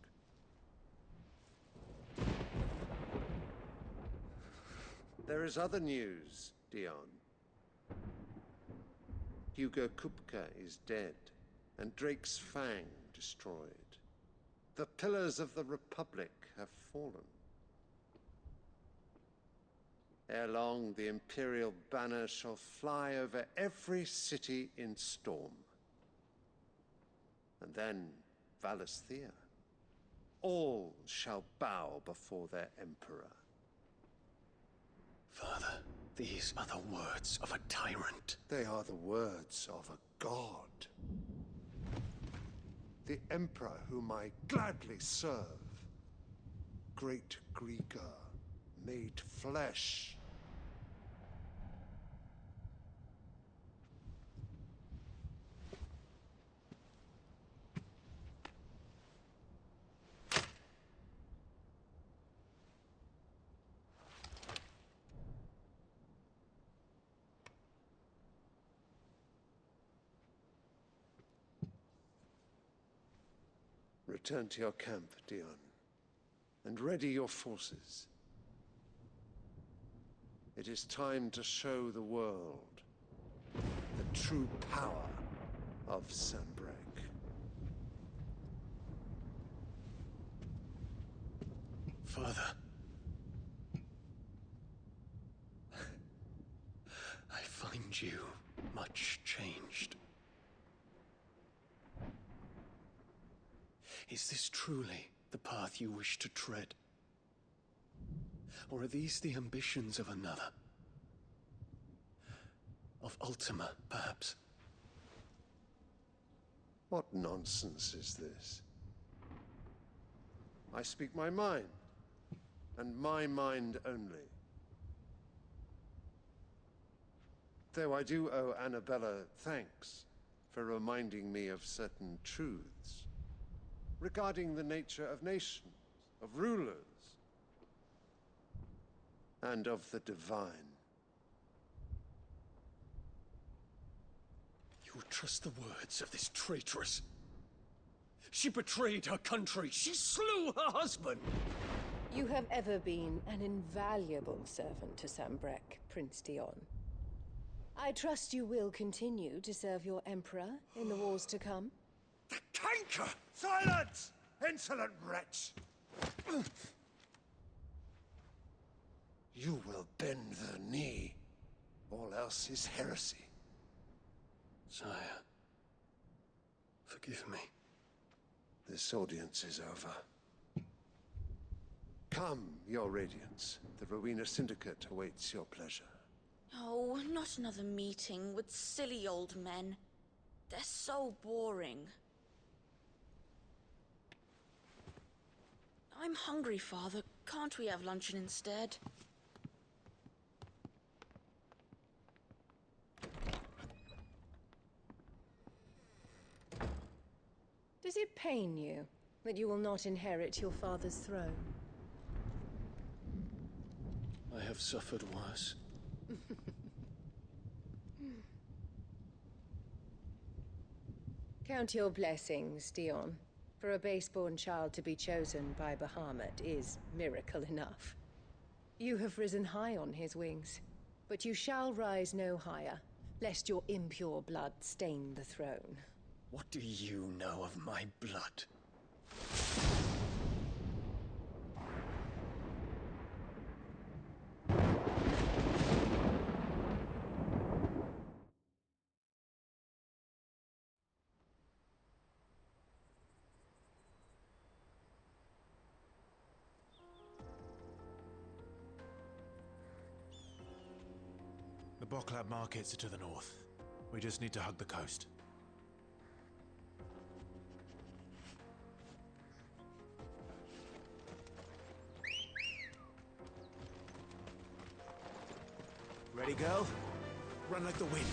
There is other news, Dion. Hugo Kupka is dead, and Drake's Fang destroyed. The pillars of the Republic have fallen. Ere long, the Imperial banner shall fly over every city in Storm. And then Valisthea. All shall bow before their Emperor. Father, these are the words of a tyrant. They are the words of a god. The Emperor whom I gladly serve. Great Grieger, made flesh. Return to your camp, Dion, and ready your forces. It is time to show the world the true power of Sanbreque. Father. I find you much changed. Is this truly the path you wish to tread? Or are these the ambitions of another? Of Ultima, perhaps? What nonsense is this? I speak my mind, and my mind only. Though I do owe Annabella thanks for reminding me of certain truths regarding the nature of nations, of rulers, and of the divine. You trust the words of this traitress? She betrayed her country. She slew her husband. You have ever been an invaluable servant to Sambrek, Prince Dion. I trust you will continue to serve your Emperor in the wars to come. The canker! Silence! Insolent wretch! You will bend the knee. All else is heresy. Sire, forgive me. This audience is over. Come, Your Radiance. The Rowena Syndicate awaits your pleasure. Oh, not another meeting with silly old men. They're so boring. I'm hungry, Father. Can't we have luncheon instead? Does it pain you that you will not inherit your father's throne? I have suffered worse. Count your blessings, Dion. For a base-born child to be chosen by Bahamut is miracle enough. You have risen high on his wings, but you shall rise no higher, lest your impure blood stain the throne. What do you know of my blood? The Boklab markets are to the north. We just need to hug the coast. Ready, girl? Run like the wind.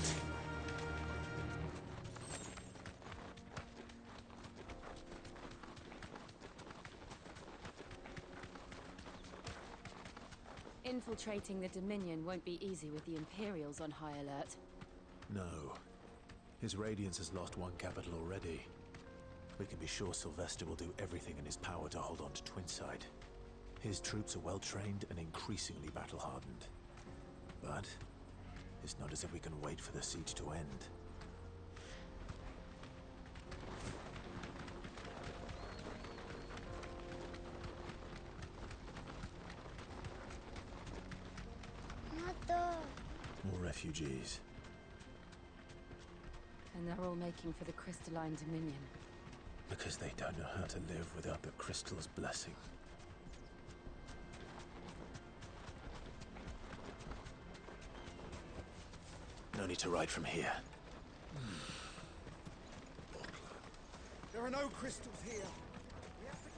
Infiltrating the Dominion won't be easy with the Imperials on high alert. No. His Radiance has lost one capital already. We can be sure Sylvester will do everything in his power to hold on to Twinside. His troops are well-trained and increasingly battle-hardened. But it's not as if we can wait for the siege to end. Mother! More refugees. And they're all making for the Crystalline Dominion. Because they don't know how to live without the Crystal's blessing. No need to ride from here. There are no crystals here.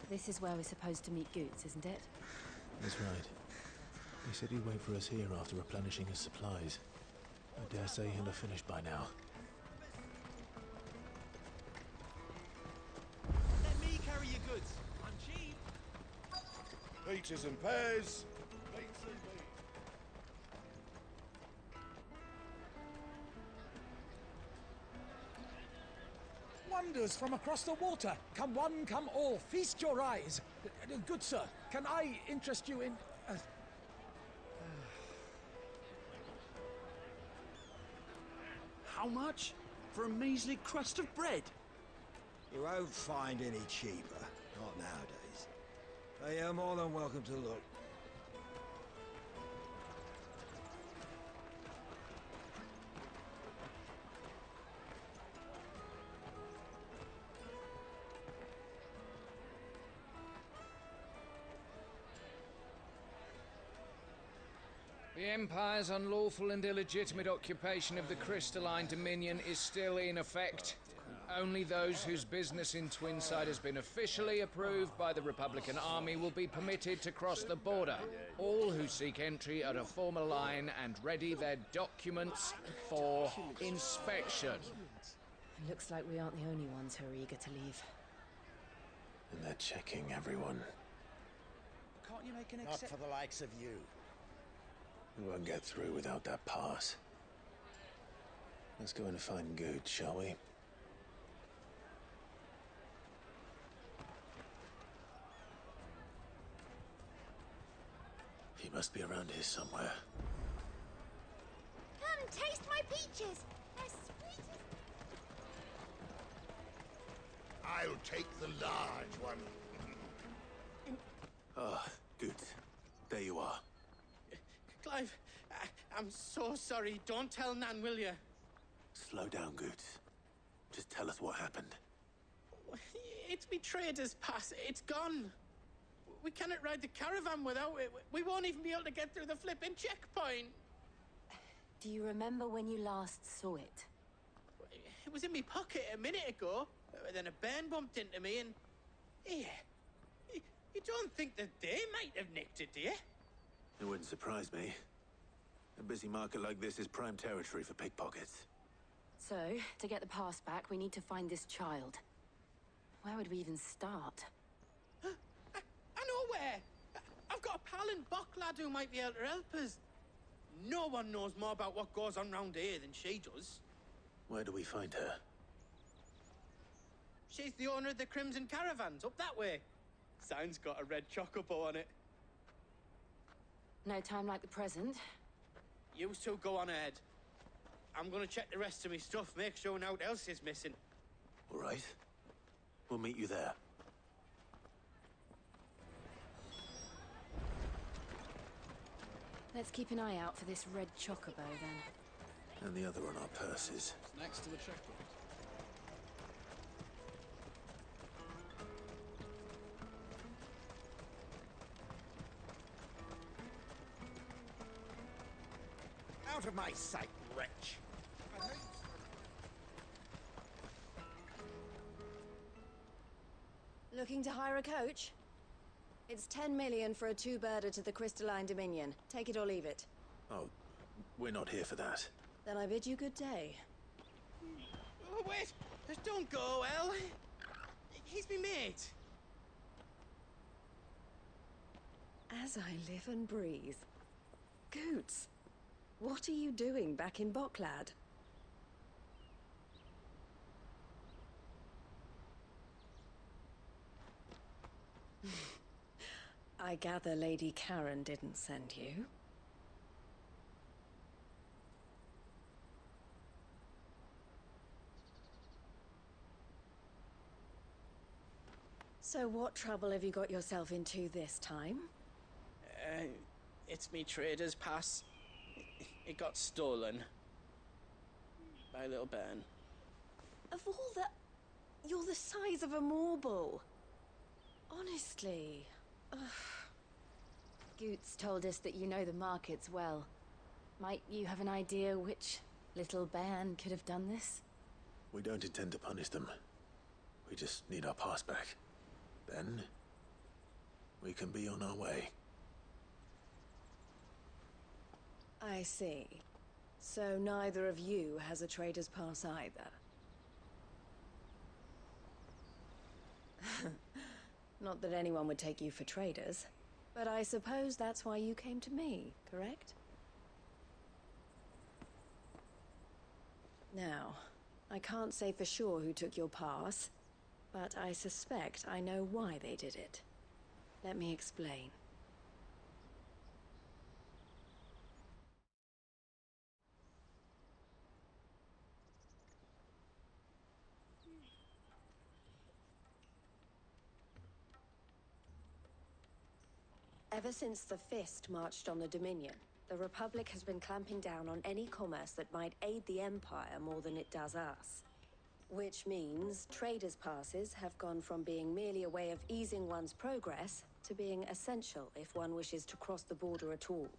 This is where we're supposed to meet Goots, isn't it? That's right. He said he'd wait for us here after replenishing his supplies. I dare say he'll have finished by now. Let me carry your goods. I'm cheap. Peaches and pears. Wonders from across the water. Come one, come all. Feast your eyes. Good sir, can I interest you in... How much? For a measly crust of bread? You won't find any cheaper. Not nowadays. You're more than welcome to look. The Empire's unlawful and illegitimate occupation of the crystalline dominion is still in effect. Only those whose business in Twinside has been officially approved by the Republican Army will be permitted to cross the border. All who seek entry are to form a line and ready their documents for inspection. Looks like we aren't the only ones who are eager to leave. And they're checking everyone. Can't you make an Not for the likes of you. We won't get through without that pass. Let's go and find Good, shall we? He must be around here somewhere. Come, taste my peaches. They're sweet as... I'll take the large one. Ah, Good. There you are. Clive, I'm so sorry. Don't tell Nan, will you? Slow down, Good. Just tell us what happened. It's me trader's pass. It's gone. We cannot ride the caravan without it. We won't even be able to get through the flipping checkpoint. Do you remember when you last saw it? It was in my pocket a minute ago. Then a bairn bumped into me and... Here. You don't think that they might have nicked it, do you? It wouldn't surprise me. A busy market like this is prime territory for pickpockets. So, to get the pass back, we need to find this child. Where would we even start? I know where! I've got a pal in Bock lad who might be able to help us. No one knows more about what goes on round here than she does. Where do we find her? She's the owner of the Crimson Caravans, up that way. Sign's got a red chocobo on it. No time like the present. You two go on ahead. I'm gonna check the rest of my stuff, make sure naught else is missing. All right. We'll meet you there. Let's keep an eye out for this red chocobo, then. And the other on our purses. Next to the checkpoint. Out of my sight, wretch! Looking to hire a coach? It's 10 million for a two-birder to the Crystalline Dominion. Take it or leave it. Oh, we're not here for that. Then I bid you good day. Oh, wait! Don't go, El! He's me mate. As I live and breathe. Goots, what are you doing back in Bocklad? I gather Lady Karen didn't send you. So what trouble have you got yourself into this time? It's me trader's pass. It got stolen. By a little bairn. Of all the... You're the size of a marble. Honestly. Ugh. Goots told us that you know the markets well. Might you have an idea which little bairn could have done this? We don't intend to punish them. We just need our pass back. Then, we can be on our way. I see. So neither of you has a trader's pass either. Not that anyone would take you for traders, but I suppose that's why you came to me, correct? Now, I can't say for sure who took your pass, but I suspect I know why they did it. Let me explain. Ever since the Fist marched on the Dominion, the Republic has been clamping down on any commerce that might aid the Empire more than it does us. Which means traders' passes have gone from being merely a way of easing one's progress to being essential if one wishes to cross the border at all.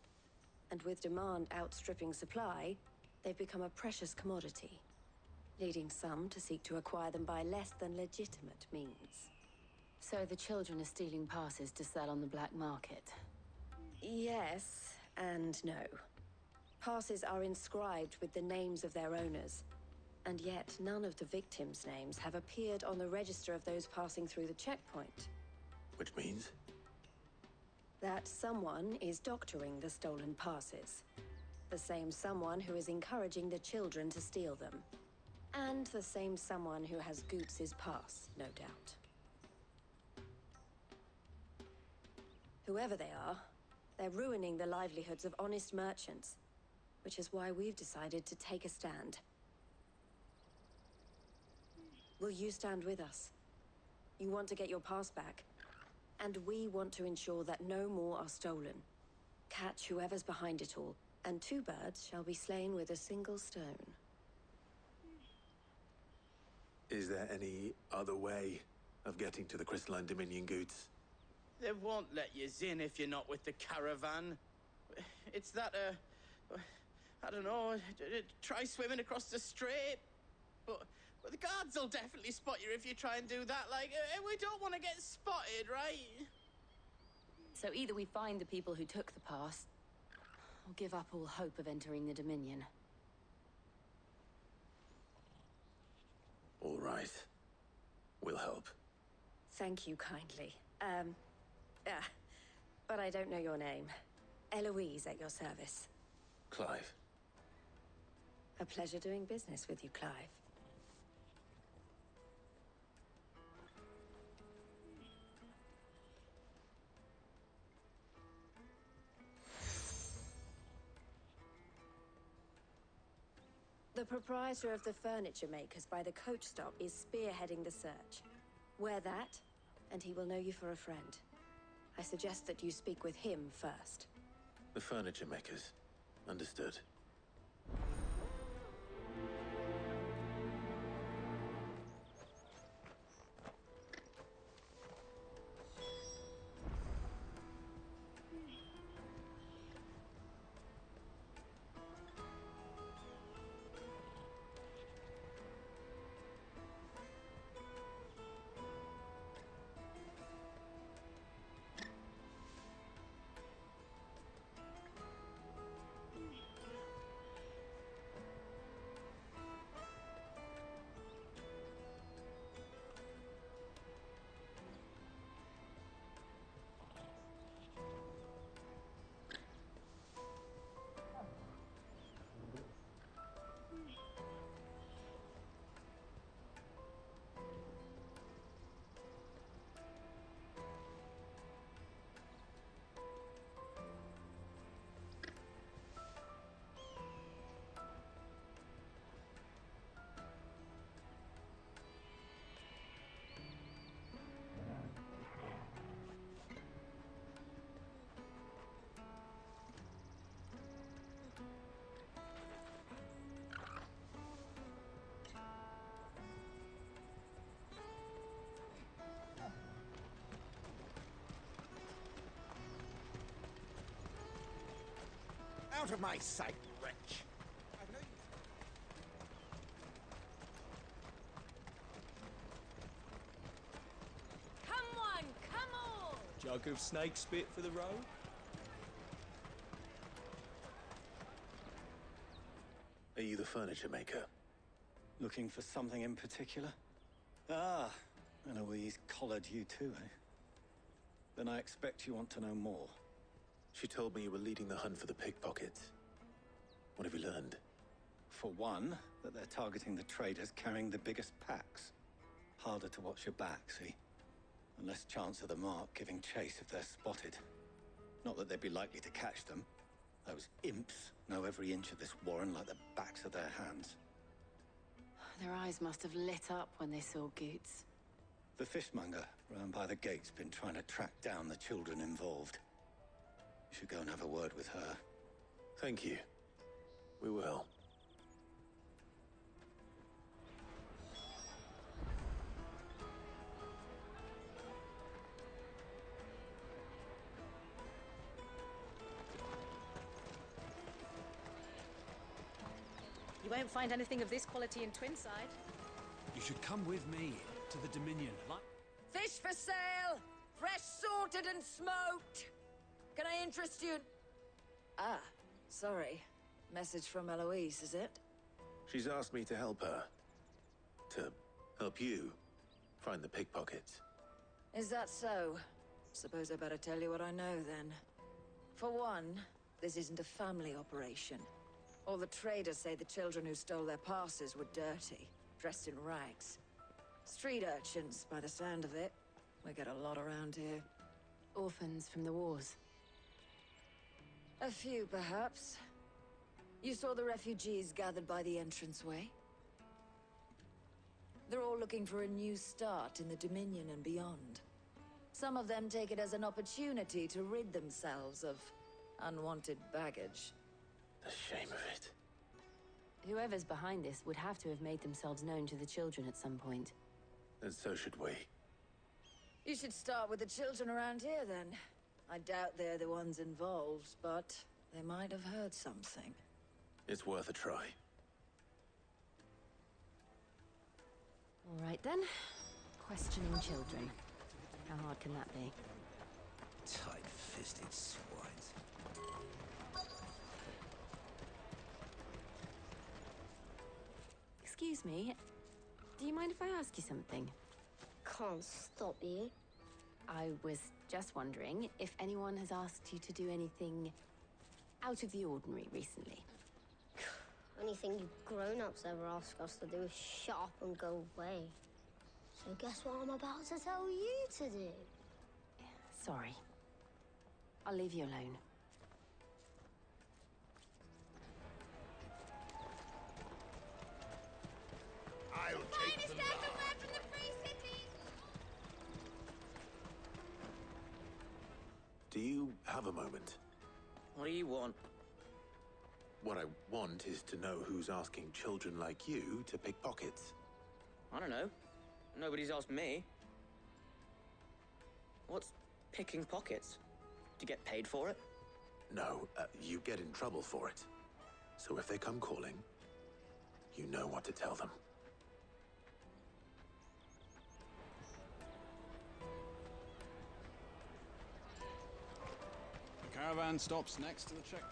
And with demand outstripping supply, they've become a precious commodity, leading some to seek to acquire them by less than legitimate means. So the children are stealing passes to sell on the black market? Yes, and no. Passes are inscribed with the names of their owners, and yet none of the victims' names have appeared on the register of those passing through the checkpoint. Which means? That someone is doctoring the stolen passes. The same someone who is encouraging the children to steal them. And the same someone who has Goots's pass, no doubt. Whoever they are, they're ruining the livelihoods of honest merchants, which is why we've decided to take a stand. Will you stand with us? You want to get your pass back, and we want to ensure that no more are stolen. Catch whoever's behind it all, and 2 birds shall be slain with a single stone. Is there any other way of getting to the Crystalline Dominion Goods? They won't let you in if you're not with the caravan. It's that, I don't know, try swimming across the strait. But the guards will definitely spot you if you try and do that. Like, we don't want to get spotted, right? So either we find the people who took the pass, or give up all hope of entering the Dominion. All right. We'll help. Thank you kindly. But I don't know your name. Eloise at your service. Clive. A pleasure doing business with you, Clive. The proprietor of the furniture makers by the coach stop is spearheading the search. Wear that, and he will know you for a friend. I suggest that you speak with him first. The furniture makers. Understood. Out of my sight, wretch! Come on, come on! Jug of snake spit for the road? Are you the furniture maker? Looking for something in particular? Ah, Eloise collared you too, eh? Then I expect you want to know more. She told me you were leading the hunt for the pickpockets. What have you learned? For one, that they're targeting the traders carrying the biggest packs. Harder to watch your back, see? And less chance of the mark giving chase if they're spotted. Not that they'd be likely to catch them. Those imps know every inch of this warren like the backs of their hands. Their eyes must have lit up when they saw Goots. The fishmonger round by the gate's been trying to track down the children involved. You should go and have a word with her. Thank you. We will. You won't find anything of this quality in Twinside. You should come with me to the Dominion. Fish for sale! Fresh sorted and smoked! Can I interest you? Ah, sorry. Message from Eloise, is it? She's asked me to help her. To help you find the pickpockets. Is that so? Suppose I better tell you what I know, then. For one, this isn't a family operation. All the traders say the children who stole their passes were dirty, dressed in rags. Street urchins, by the sound of it. We get a lot around here. Orphans from the wars. A few, perhaps. You saw the refugees gathered by the entranceway? They're all looking for a new start in the Dominion and beyond. Some of them take it as an opportunity to rid themselves of unwanted baggage. The shame of it. Whoever's behind this would have to have made themselves known to the children at some point. And so should we. You should start with the children around here, then. I doubt they're the ones involved, but they might have heard something. It's worth a try. All right, then. Questioning children. How hard can that be? Tight-fisted swines. Excuse me. Do you mind if I ask you something? Can't stop you. I was just wondering if anyone has asked you to do anything out of the ordinary recently. Anything you grown-ups ever ask us to do is shut up and go away. So guess what I'm about to tell you to do? Sorry. I'll leave you alone. I'll take them down. From the free city! Do you have a moment? What do you want? What I want is to know who's asking children like you to pick pockets. I don't know. Nobody's asked me. What's picking pockets? Do you get paid for it? No, you get in trouble for it. So if they come calling, you know what to tell them. The caravan stops next to the checkpoint.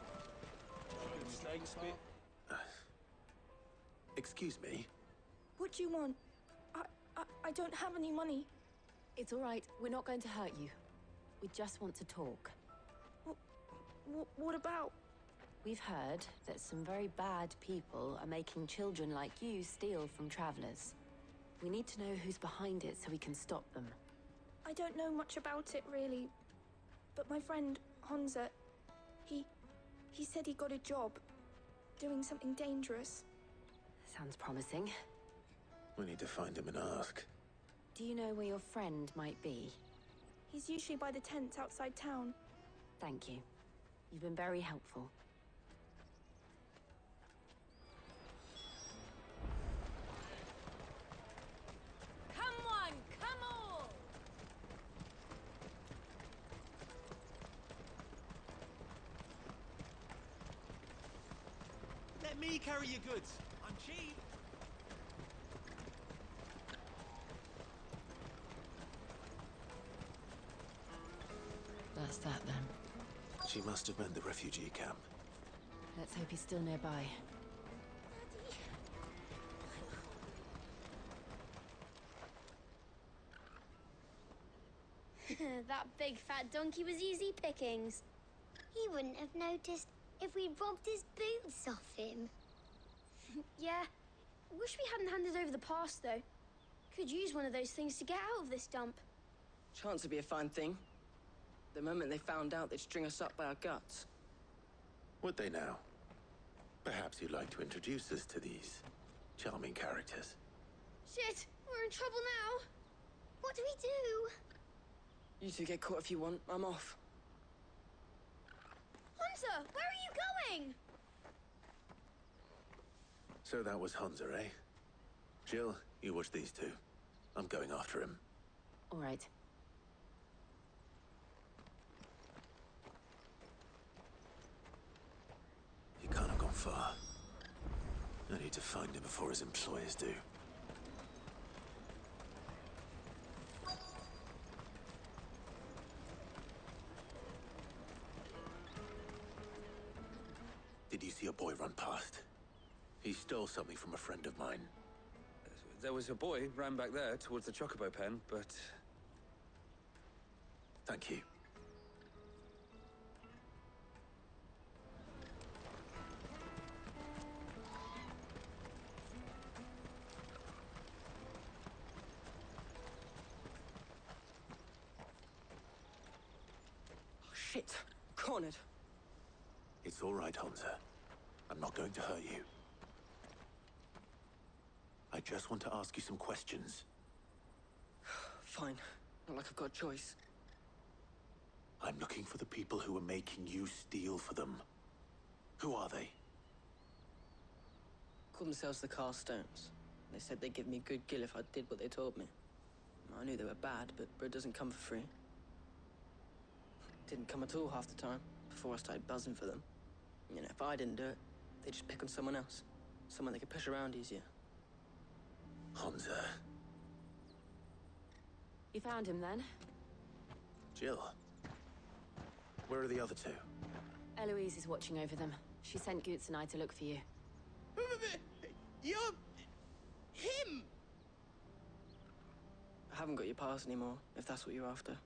Excuse me? What do you want? I don't have any money. It's all right. We're not going to hurt you. We just want to talk. What about? We've heard that some very bad people are making children like you steal from travelers. We need to know who's behind it so we can stop them. I don't know much about it, really. But my friend, Honza, he said he got a job doing something dangerous. Sounds promising. We need to find him and ask. Do you know where your friend might be? He's usually by the tents outside town. Thank you. You've been very helpful. Come on, come on! Let me carry your goods. I'm cheap. That's that, then. She must have meant the refugee camp. Let's hope he's still nearby. That big fat donkey was easy pickings. He wouldn't have noticed if we'd robbed his boots off him. Yeah. Wish we hadn't handed over the pass, though. Could use one of those things to get out of this dump. Chance would be a fine thing. The moment they found out, they'd string us up by our guts. Would they now? Perhaps you'd like to introduce us to these charming characters. Shit! We're in trouble now! What do we do? You two get caught if you want. I'm off. Hunter, where are you going? So that was Hansa, eh? Jill, you watch these two. I'm going after him. All right. He can't have gone far. I need to find him before his employers do. Did you see a boy run past? He stole something from a friend of mine. There was a boy ran back there towards the Chocobo pen, but... Thank you. Shit. Cornered. It's all right, Hansa. I'm not going to hurt you. I just want to ask you some questions. Fine. Not like I've got a choice. I'm looking for the people who are making you steal for them. Who are they? Called themselves the Carstones. They said they'd give me a good gill if I did what they told me. I knew they were bad, but bread doesn't come for free. Didn't come at all half the time, before I started buzzing for them. You know, if I didn't do it, they'd just pick on someone else. Someone they could push around easier. Hansa. You found him then? Jill. Where are the other two? Eloise is watching over them. She sent Goots and I to look for you. You're... him! I haven't got your pass anymore, if that's what you're after.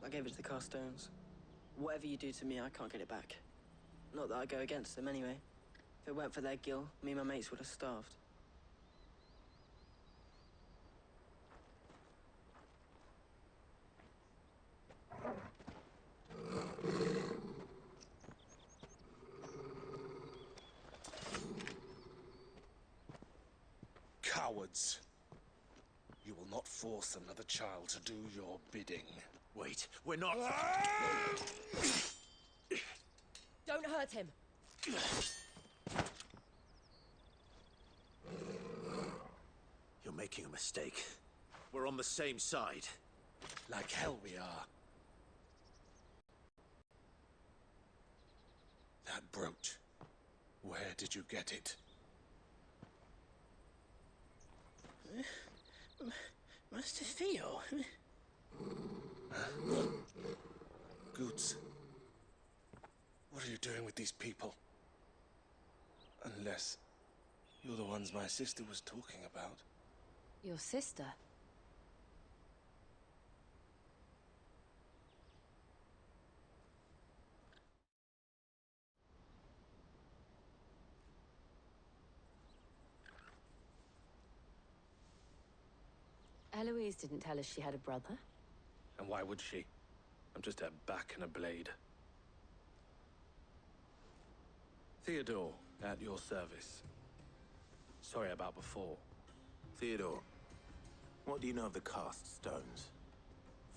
I gave it to the Carstones. Whatever you do to me, I can't get it back. Not that I go against them anyway. If it weren't for their gill, me and my mates would have starved. Cowards. You will not force another child to do your bidding. Wait, we're not... Don't hurt him! You're making a mistake. We're on the same side. Like hell we are. That brooch. Where did you get it? Master Theo? Goots. What are you doing with these people? Unless you're the ones my sister was talking about. Your sister? Eloise didn't tell us she had a brother. And why would she? I'm just her back and a blade. Theodore, at your service. Sorry about before. Theodore, what do you know of the Cast Stones?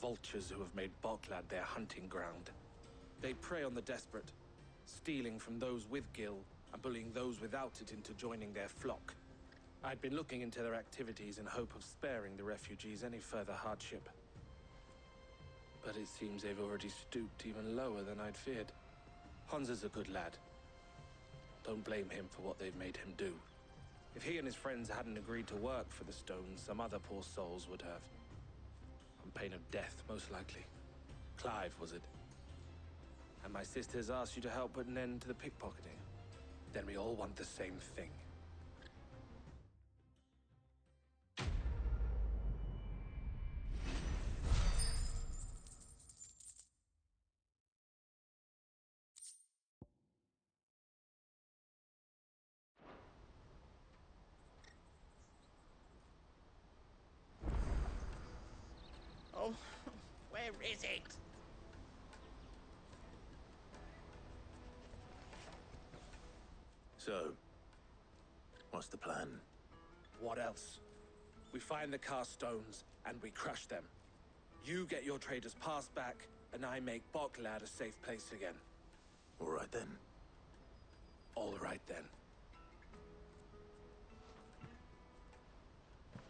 Vultures who have made Boklad their hunting ground. They prey on the desperate, stealing from those with gill and bullying those without it into joining their flock. I'd been looking into their activities in hope of sparing the refugees any further hardship. But it seems they've already stooped even lower than I'd feared. Hansa's a good lad. Don't blame him for what they've made him do. If he and his friends hadn't agreed to work for the Stones, some other poor souls would have. On pain of death, most likely. Clive, was it? And my sisters asked you to help put an end to the pickpocketing. Then we all want the same thing. Oh, where is it? So, what's the plan? What else? We find the Carstones and we crush them. You get your trader's pass back, and I make Boklad a safe place again. All right then. All right then.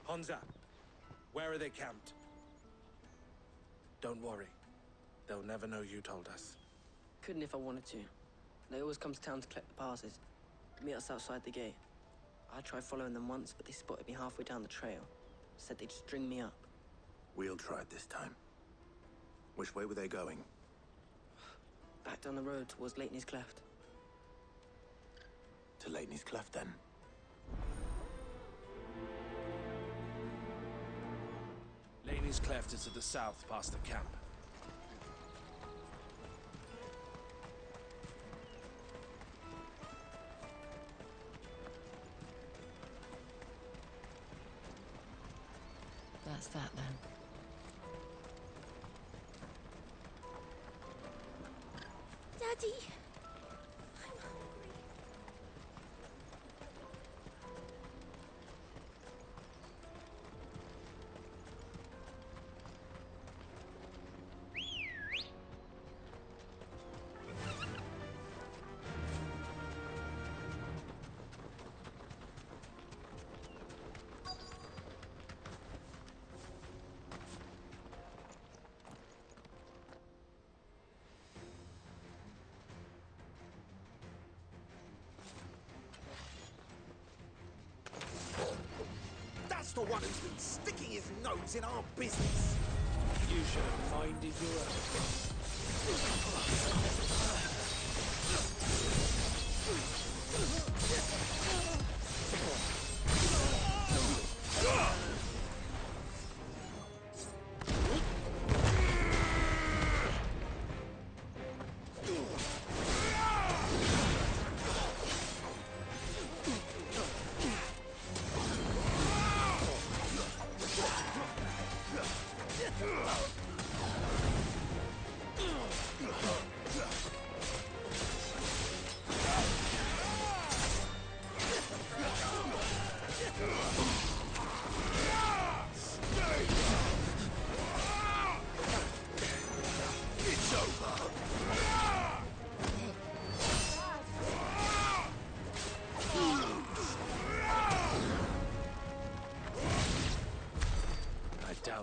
Honza, where are they camped? Don't worry. They'll never know you told us. Couldn't if I wanted to. They always come to town to collect the passes. Meet us outside the gate. I tried following them once, but they spotted me halfway down the trail. Said they'd string me up. We'll try it this time. Which way were they going? Back down the road towards Lateney's Cleft. To Lateney's Cleft, then. Laney's Cleft is to the south, past the camp. That's that, then. Daddy! That's the one who's been sticking his nose in our business. You should have minded your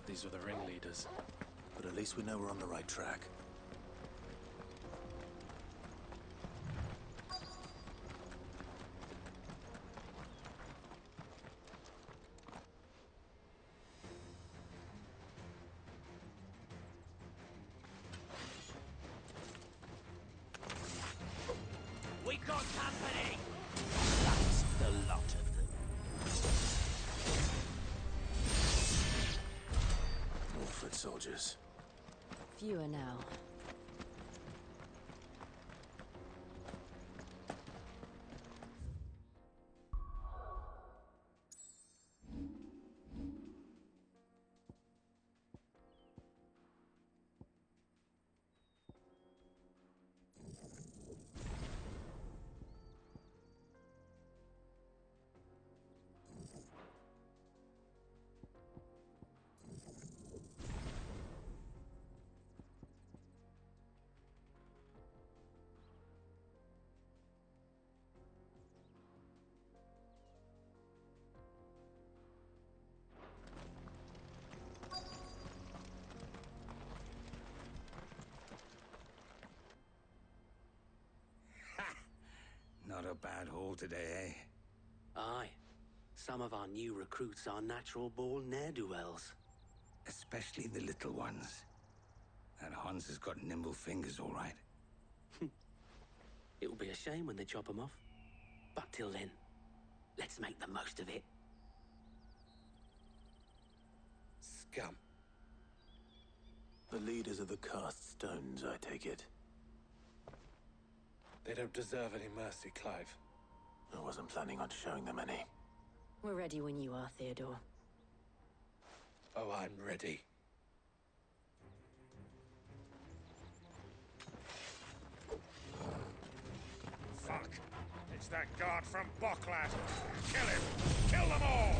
These were the ringleaders. But at least we know we're on the right track. We got company! That's the lot of them. More foot soldiers. Fewer now. Not a bad haul today, eh? Aye. Some of our new recruits are natural-born ne'er-do-wells. Especially the little ones. That Hans has got nimble fingers, all right. It'll be a shame when they chop them off. But till then, let's make the most of it. Scum. The leaders of the cast stones, I take it. They don't deserve any mercy, Clive. I wasn't planning on showing them any. We're ready when you are, Theodore. Oh, I'm ready. Fuck! It's that guard from Bocklad! Kill him! Kill them all!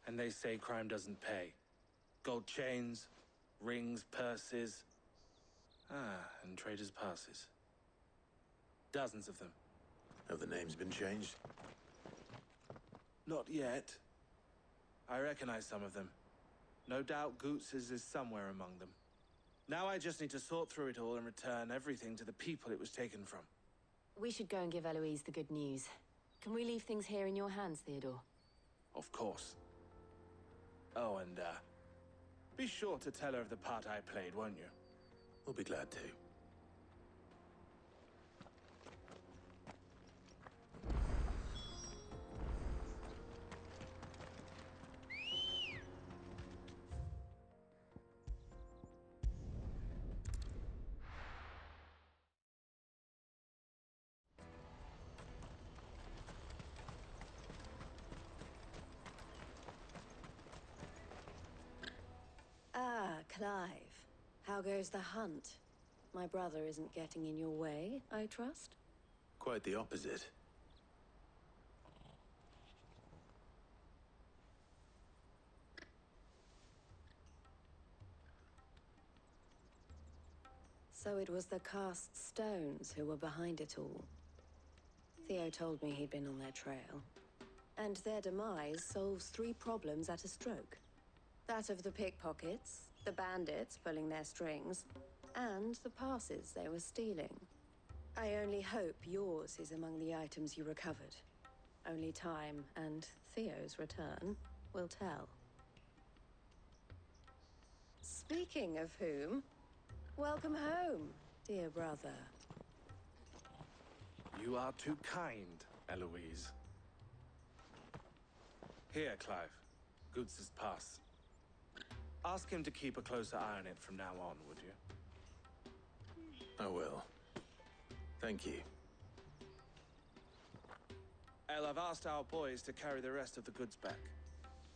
And they say crime doesn't pay. Gold chains, rings, purses. And traders' passes. Dozens of them. Have the names been changed? Not yet. I recognize some of them. No doubt Goots's is somewhere among them. Now I just need to sort through it all and return everything to the people it was taken from. We should go and give Eloise the good news. Can we leave things here in your hands, Theodore? Of course. Oh, and, be sure to tell her of the part I played, won't you? We'll be glad to. Clive. How goes the hunt? My brother isn't getting in your way, I trust? Quite the opposite. So it was the cast stones who were behind it all. Theo told me he'd been on their trail. And their demise solves 3 problems at a stroke. That of the pickpockets, the bandits pulling their strings, and the passes they were stealing. I only hope yours is among the items you recovered. Only time and Theo's return will tell. Speaking of whom, welcome home, dear brother. You are too kind, Eloise. Here, Clive. Goots's pass. Ask him to keep a closer eye on it from now on, would you? I will. Thank you. El, I've asked our boys to carry the rest of the goods back.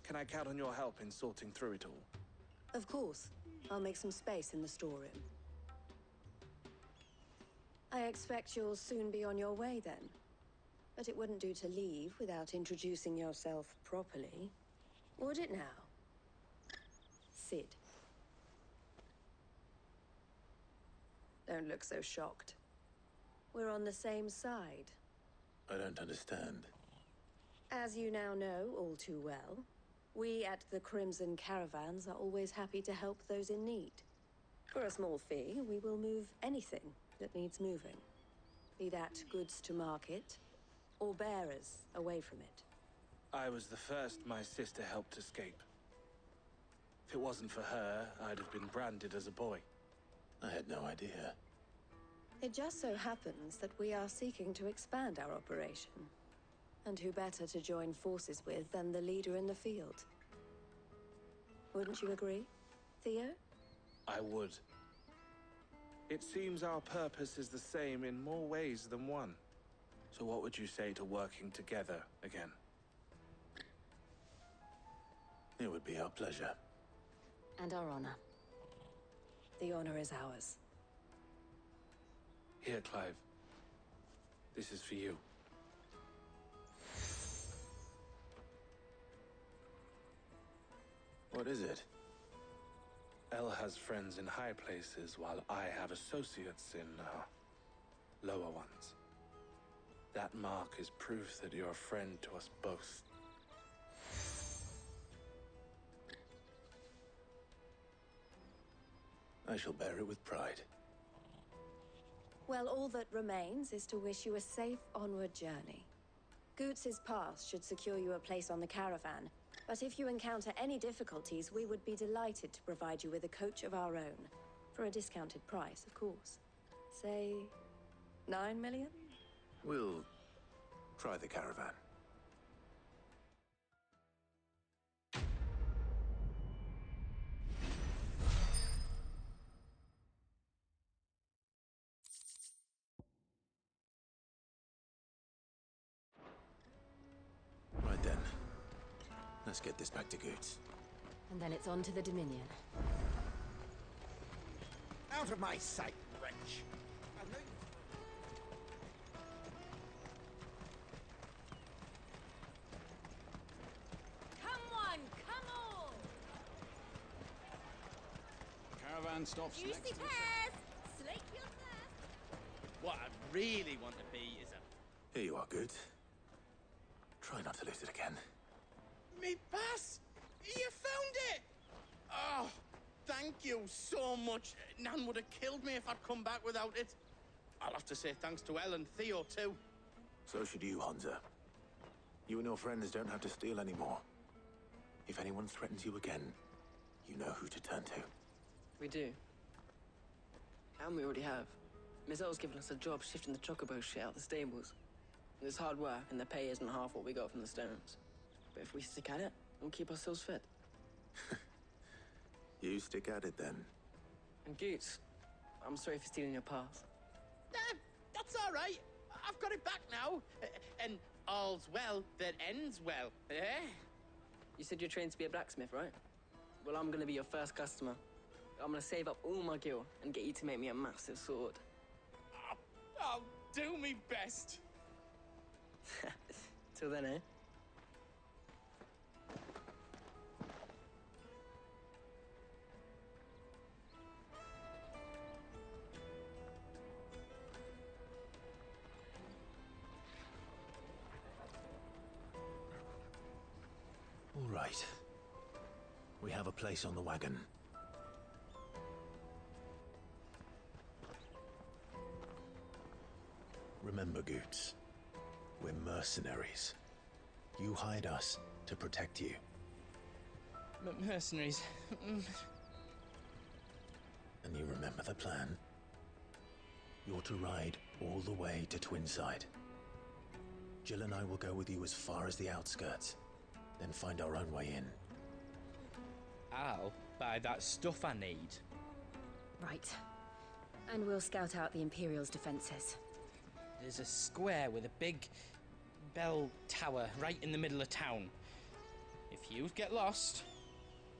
Can I count on your help in sorting through it all? Of course. I'll make some space in the storeroom. I expect you'll soon be on your way then. But it wouldn't do to leave without introducing yourself properly. Would it now? Sid. Don't look so shocked. We're on the same side. I don't understand. As you now know all too well, we at the Crimson Caravans are always happy to help those in need. For a small fee, we will move anything that needs moving. Be that goods to market, or bearers away from it. I was the first my sister helped escape. If it wasn't for her, I'd have been branded as a boy. I had no idea. It just so happens that we are seeking to expand our operation. And who better to join forces with than the leader in the field? Wouldn't you agree, Theo? I would. It seems our purpose is the same in more ways than one. So what would you say to working together again? It would be our pleasure. And our honor. The honor is ours. Here, Clive. This is for you. What is it? El has friends in high places, while I have associates in, lower ones. That mark is proof that you're a friend to us both. I shall bear it with pride. Well, all that remains is to wish you a safe onward journey. Goots's pass should secure you a place on the caravan, but if you encounter any difficulties, we would be delighted to provide you with a coach of our own. For a discounted price, of course. Say, 9 million? We'll try the caravan. Right then. Let's get this back to Goots. And then it's on to the Dominion. Out of my sight, wretch! caravan stops Juicy next to the... pears! Slake your thirst! What I really want to be is a... Here you are, Goot. Try not to lose it again. Me pass! You found it! Oh, thank you so much. Nan would have killed me if I'd come back without it. I'll have to say thanks to Elle and Theo, too. So should you, Hansa. You and your friends don't have to steal anymore. If anyone threatens you again, you know who to turn to. We do. And we already have. Miss Elle's given us a job shifting the chocobo shit out the stables. It's hard work, and the pay isn't half what we got from the stones. But if we stick at it, we'll keep ourselves fit. You stick at it, then. And Goots, I'm sorry for stealing your path. That's all right. I've got it back now. And all's well that ends well, eh? You said you're trained to be a blacksmith, right? Well, I'm gonna be your first customer. I'm gonna save up all my gil and get you to make me a massive sword. I'll do me best. Till then, eh? All right. We have a place on the wagon. Remember, Goots, we're mercenaries. You hired us to protect you. Mercenaries. And you remember the plan? You're to ride all the way to Twinside. Jill and I will go with you as far as the outskirts, then find our own way in. I'll buy that stuff I need. Right. And we'll scout out the Imperial's defenses. There's a square with a big bell tower right in the middle of town. If you get lost,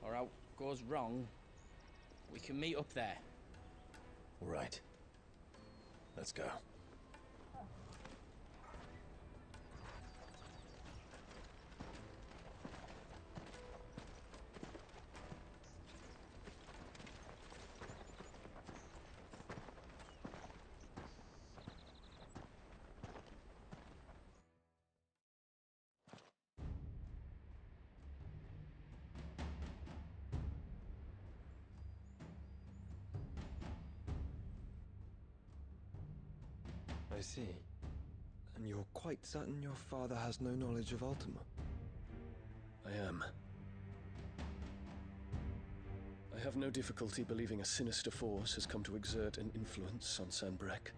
or out goes wrong, we can meet up there. All right. Let's go. I see. And you're quite certain your father has no knowledge of Ultima? I am. I have no difficulty believing a sinister force has come to exert an influence on Sanbreque.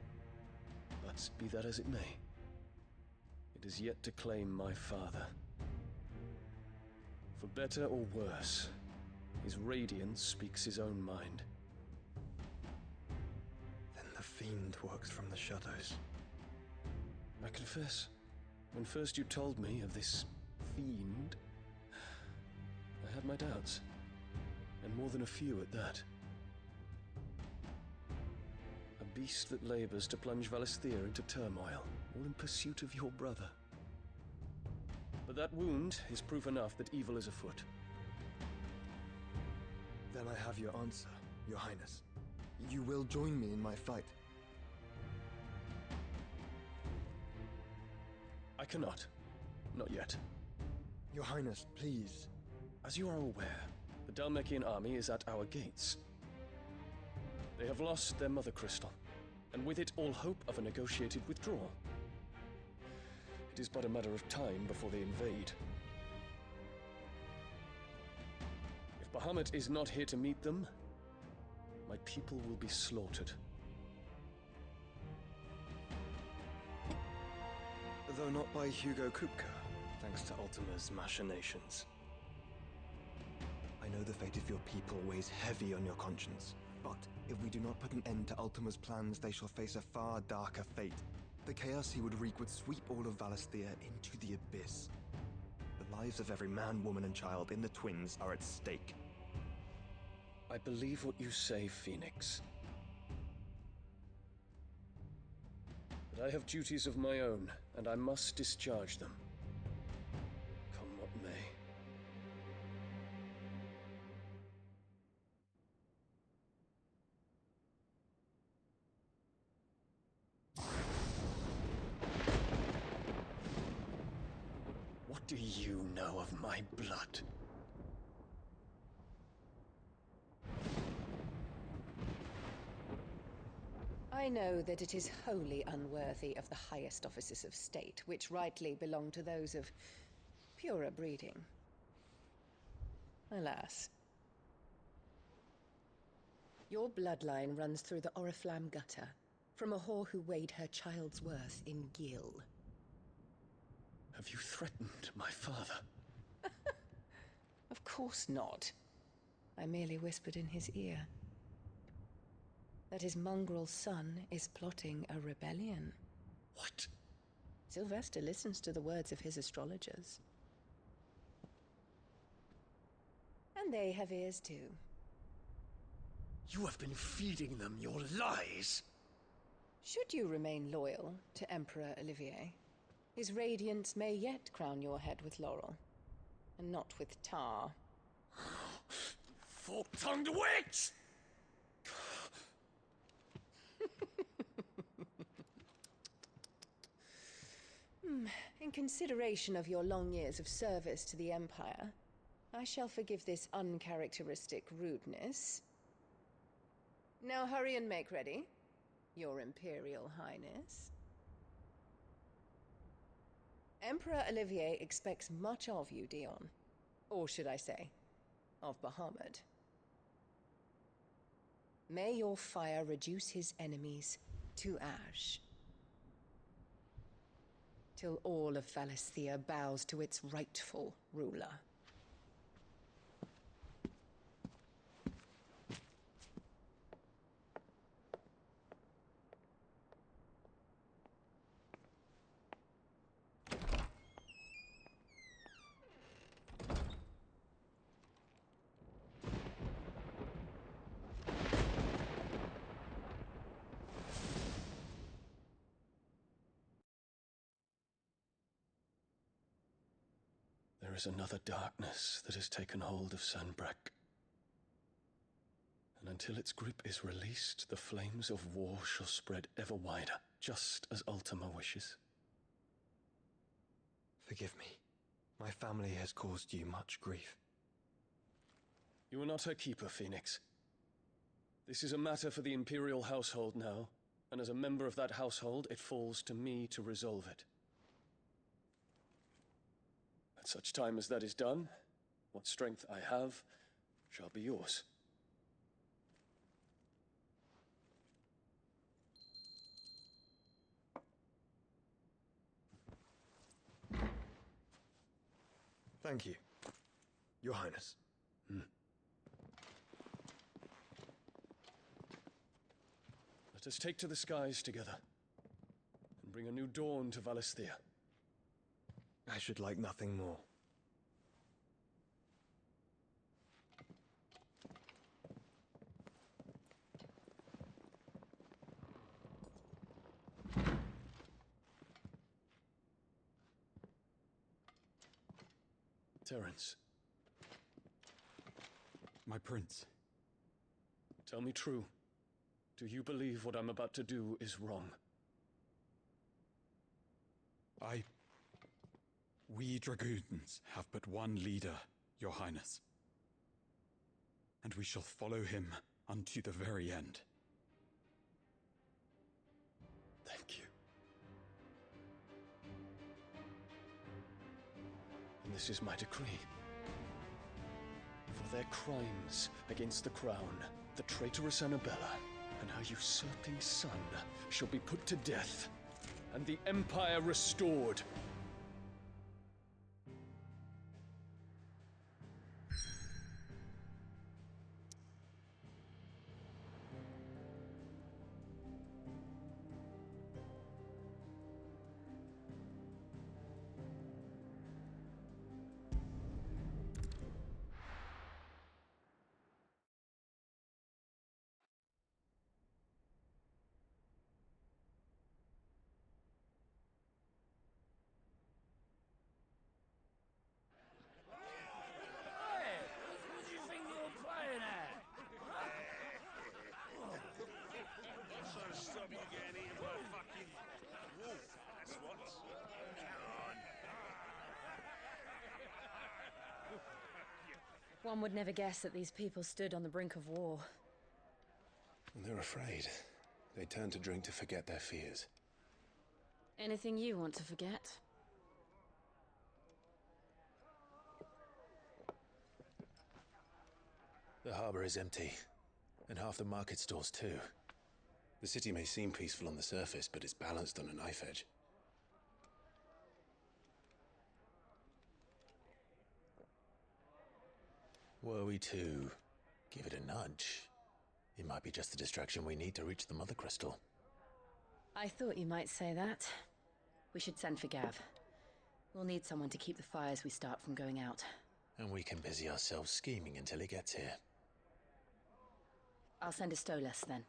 But be that as it may, it is yet to claim my father. For better or worse, his radiance speaks his own mind. Then the fiend works from the shadows. I confess, when first you told me of this fiend, I had my doubts, and more than a few at that. A beast that labors to plunge Valisthea into turmoil, all in pursuit of your brother. But that wound is proof enough that evil is afoot. Then I have your answer, Your Highness. You will join me in my fight. I cannot. Not yet. Your Highness, please. As you are aware, the Dhalmekian army is at our gates. They have lost their mother crystal, and with it all hope of a negotiated withdrawal. It is but a matter of time before they invade. If Bahamut is not here to meet them, my people will be slaughtered. Though not by Hugo Kupka, thanks to Ultima's machinations. I know the fate of your people weighs heavy on your conscience, but if we do not put an end to Ultima's plans, they shall face a far darker fate. The chaos he would wreak would sweep all of Valisthea into the abyss. The lives of every man, woman, and child in the Twins are at stake. I believe what you say, Phoenix. But I have duties of my own, and I must discharge them. Come what may. do you know of my blood? I know that it is wholly unworthy of the highest offices of state, which rightly belong to those of purer breeding. Alas. Your bloodline runs through the Oriflamme gutter, from a whore who weighed her child's worth in gill. Have you threatened my father? Of course not. I merely whispered in his ear that his mongrel son is plotting a rebellion. What? Sylvester listens to the words of his astrologers. And they have ears too. You have been feeding them your lies! Should you remain loyal to Emperor Olivier, his radiance may yet crown your head with laurel, and not with tar. Fork-tongued witch! In consideration of your long years of service to the Empire, I shall forgive this uncharacteristic rudeness. Now hurry and make ready, Your Imperial Highness. Emperor Olivier expects much of you, Dion. Or should I say, of Bahamut. May your fire reduce his enemies to ash, till all of Valisthea bows to its rightful ruler. There is another darkness that has taken hold of Sanbreque. And until its grip is released, the flames of war shall spread ever wider, just as Ultima wishes. Forgive me. My family has caused you much grief. You are not her keeper, Phoenix. This is a matter for the Imperial household now, and as a member of that household, it falls to me to resolve it. At such time as that is done, what strength I have shall be yours. Thank you, Your Highness. Let us take to the skies together, and bring a new dawn to Valisthea. I should like nothing more. Terence. My prince. Tell me true. Do you believe what I'm about to do is wrong? We dragoons have but one leader, Your Highness. And we shall follow him unto the very end. Thank you. And this is my decree. For their crimes against the crown, the traitorous Annabella and her usurping son shall be put to death, and the Empire restored. One would never guess that these people stood on the brink of war. They're afraid. They turn to drink to forget their fears. Anything you want to forget? The harbor is empty, and half the market stalls too. The city may seem peaceful on the surface, but it's balanced on a knife edge. Were we to give it a nudge, it might be just the distraction we need to reach the Mother Crystal. I thought you might say that. We should send for Gav. We'll need someone to keep the fires we start from going out. And we can busy ourselves scheming until he gets here. I'll send a Stolas then.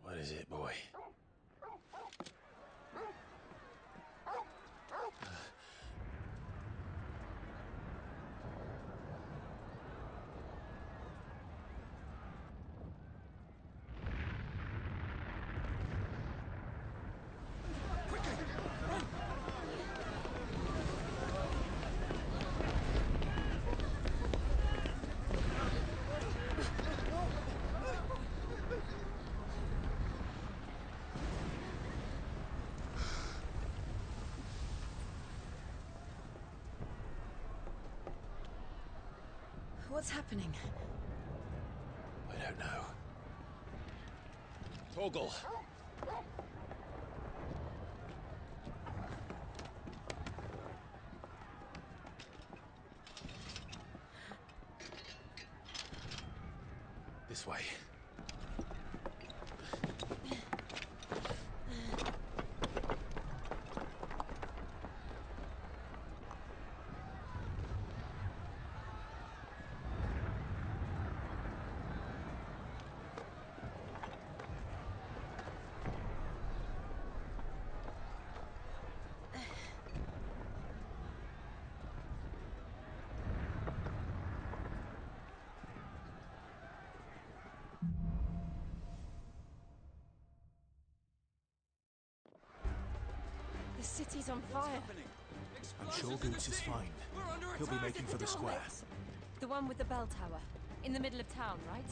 What is it, boy? What's happening? I don't know. Torgal! This way. The city's on fire. I'm sure Goots is fine. He'll be making for the square. The one with the bell tower. In the middle of town, right?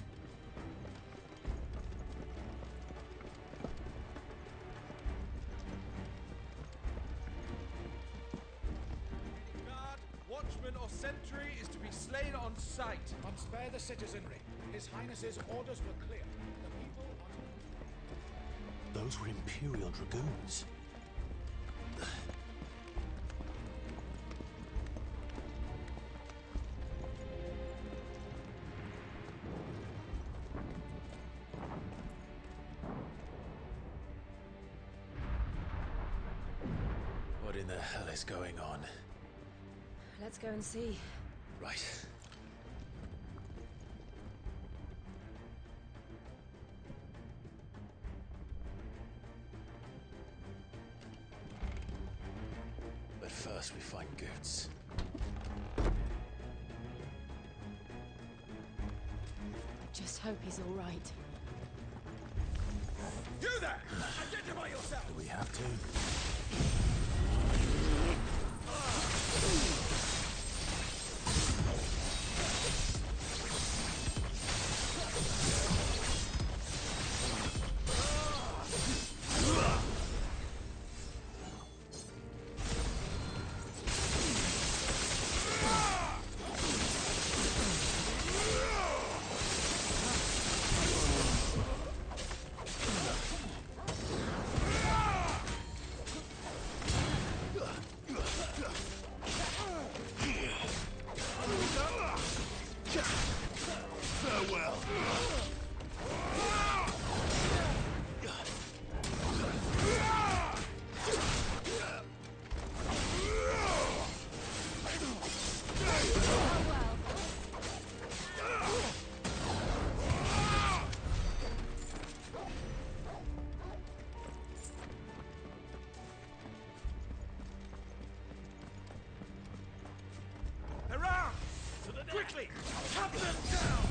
Guard, watchman or sentry is to be slain on sight. But spare the citizenry. His Highness's orders were clear. The people are... Those were Imperial Dragoons. What in the hell is going on? Let's go and see. Right. But first we find Goots. Just hope he's all right. You there! Identify yourself! Do we have to? Quickly! Cut them down!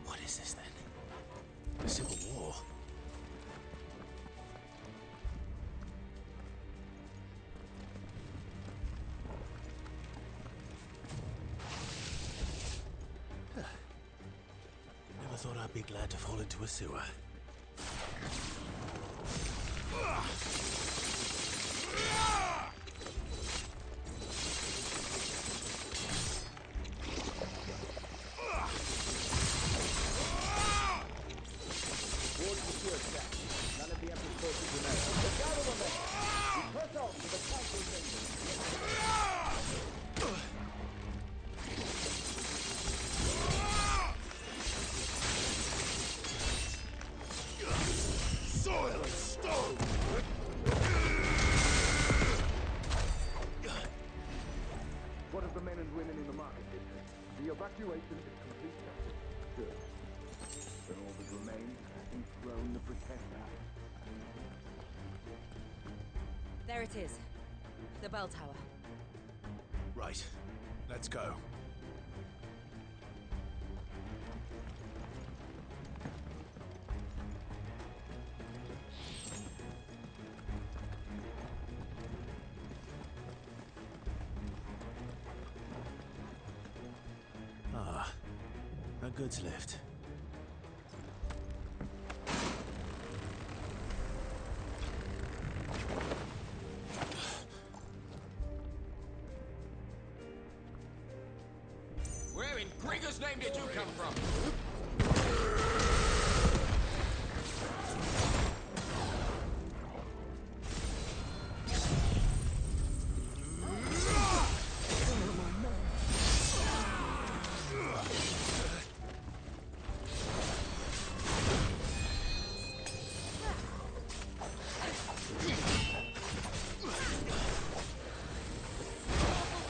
What is this then? A civil war? Never thought I'd be glad to fall into a sewer. None of the Emperor's forces remain. But gather on them! We press on to the council chambers. Soil and stone! What of the men and women in the market district? The evacuation is complete. Good. Then all that remains is to dethrone the Pretender. There it is. The bell tower. Right. Let's go. Ah, a goods lift. Where in Grigger's name did you come from?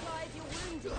Clive, you're wounded.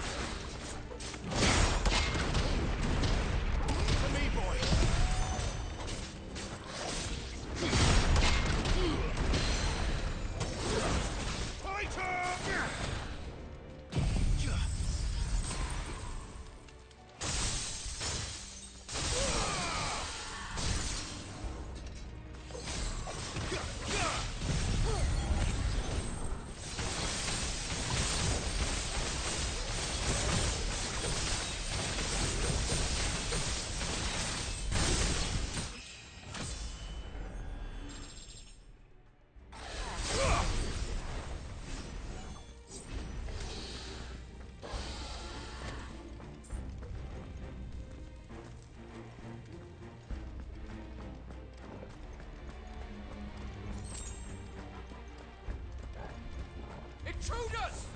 intruders!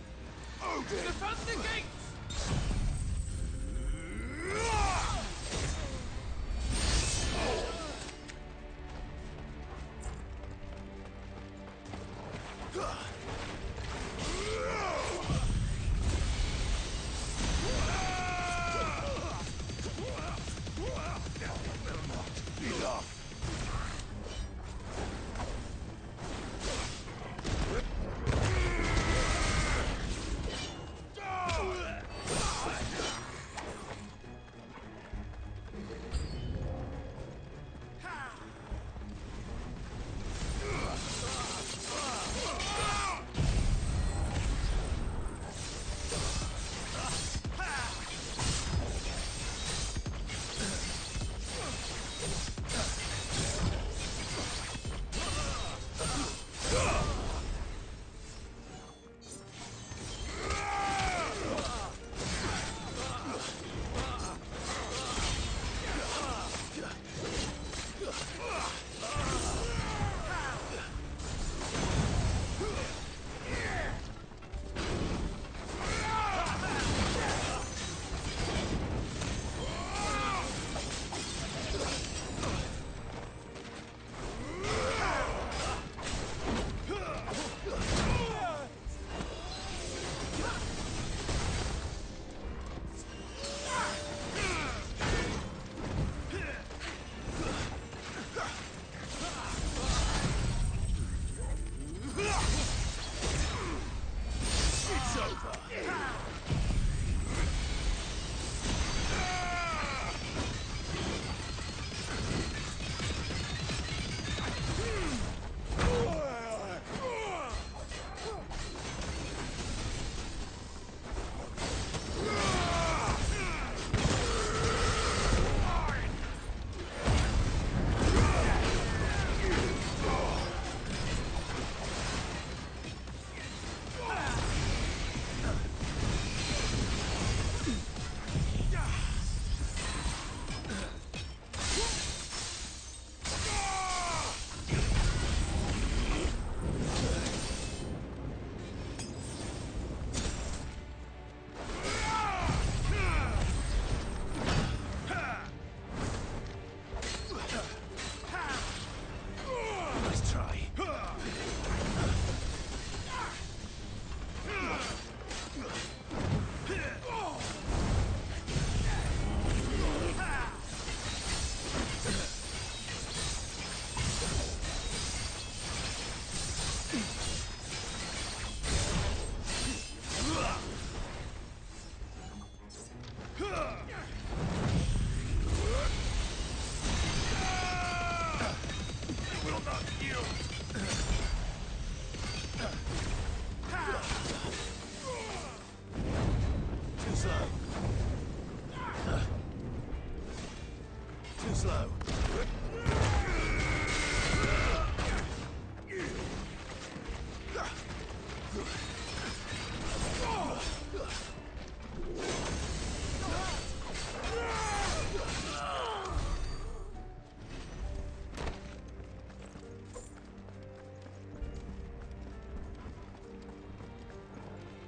Defend the gates!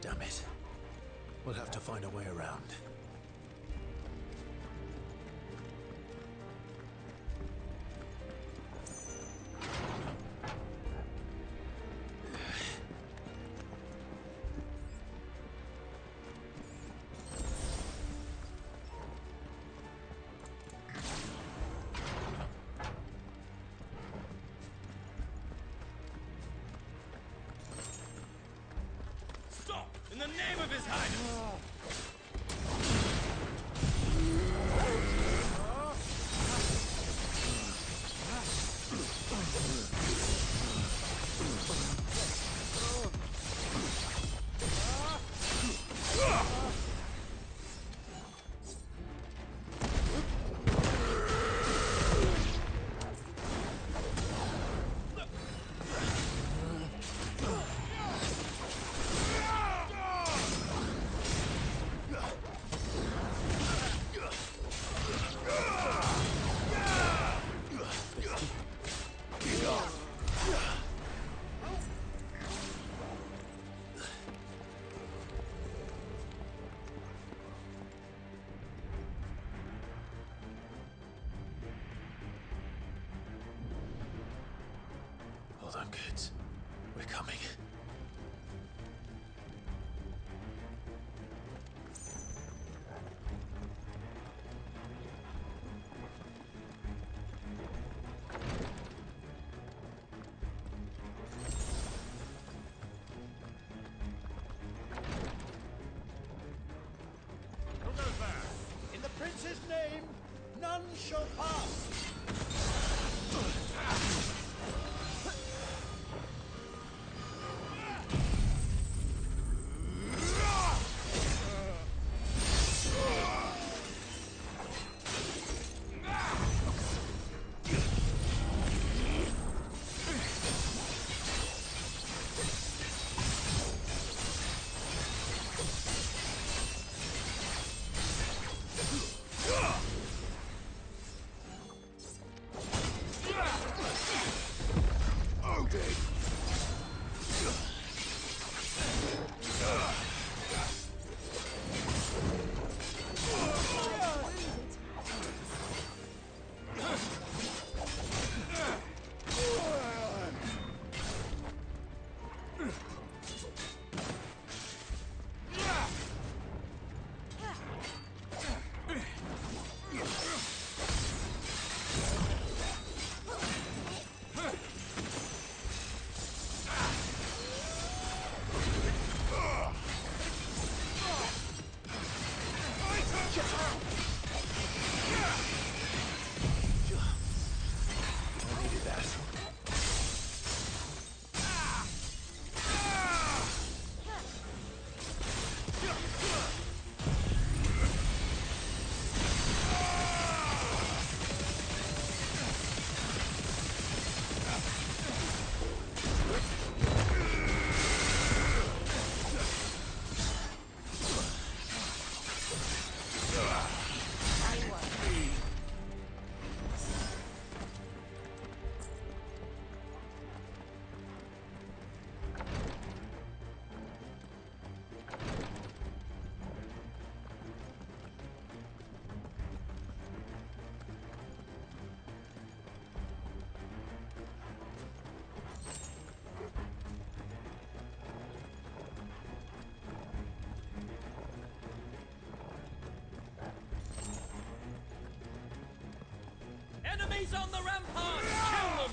Damn it. We'll have to find a way around. Stop! In the name of His Highness! Hold on, kids. We're coming. Who goes there? In the prince's name, none shall pass. Enemies on the rampart! Kill them!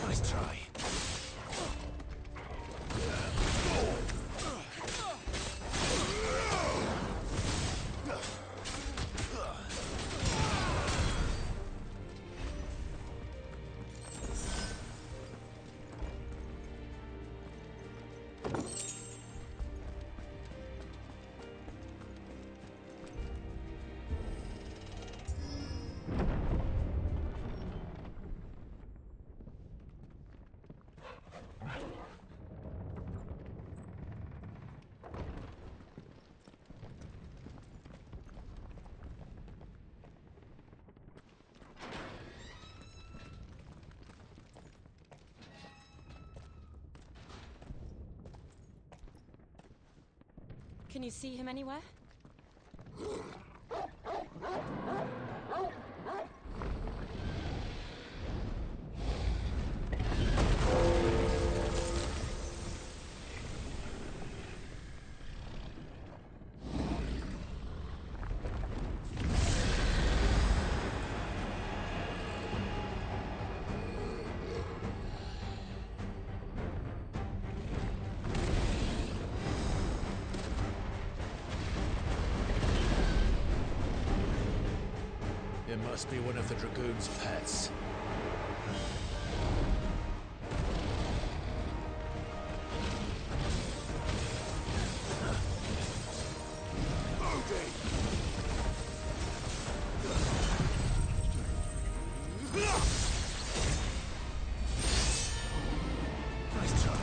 Nice try. Can you see him anywhere? It must be one of the Dragoon's pets. Nice try.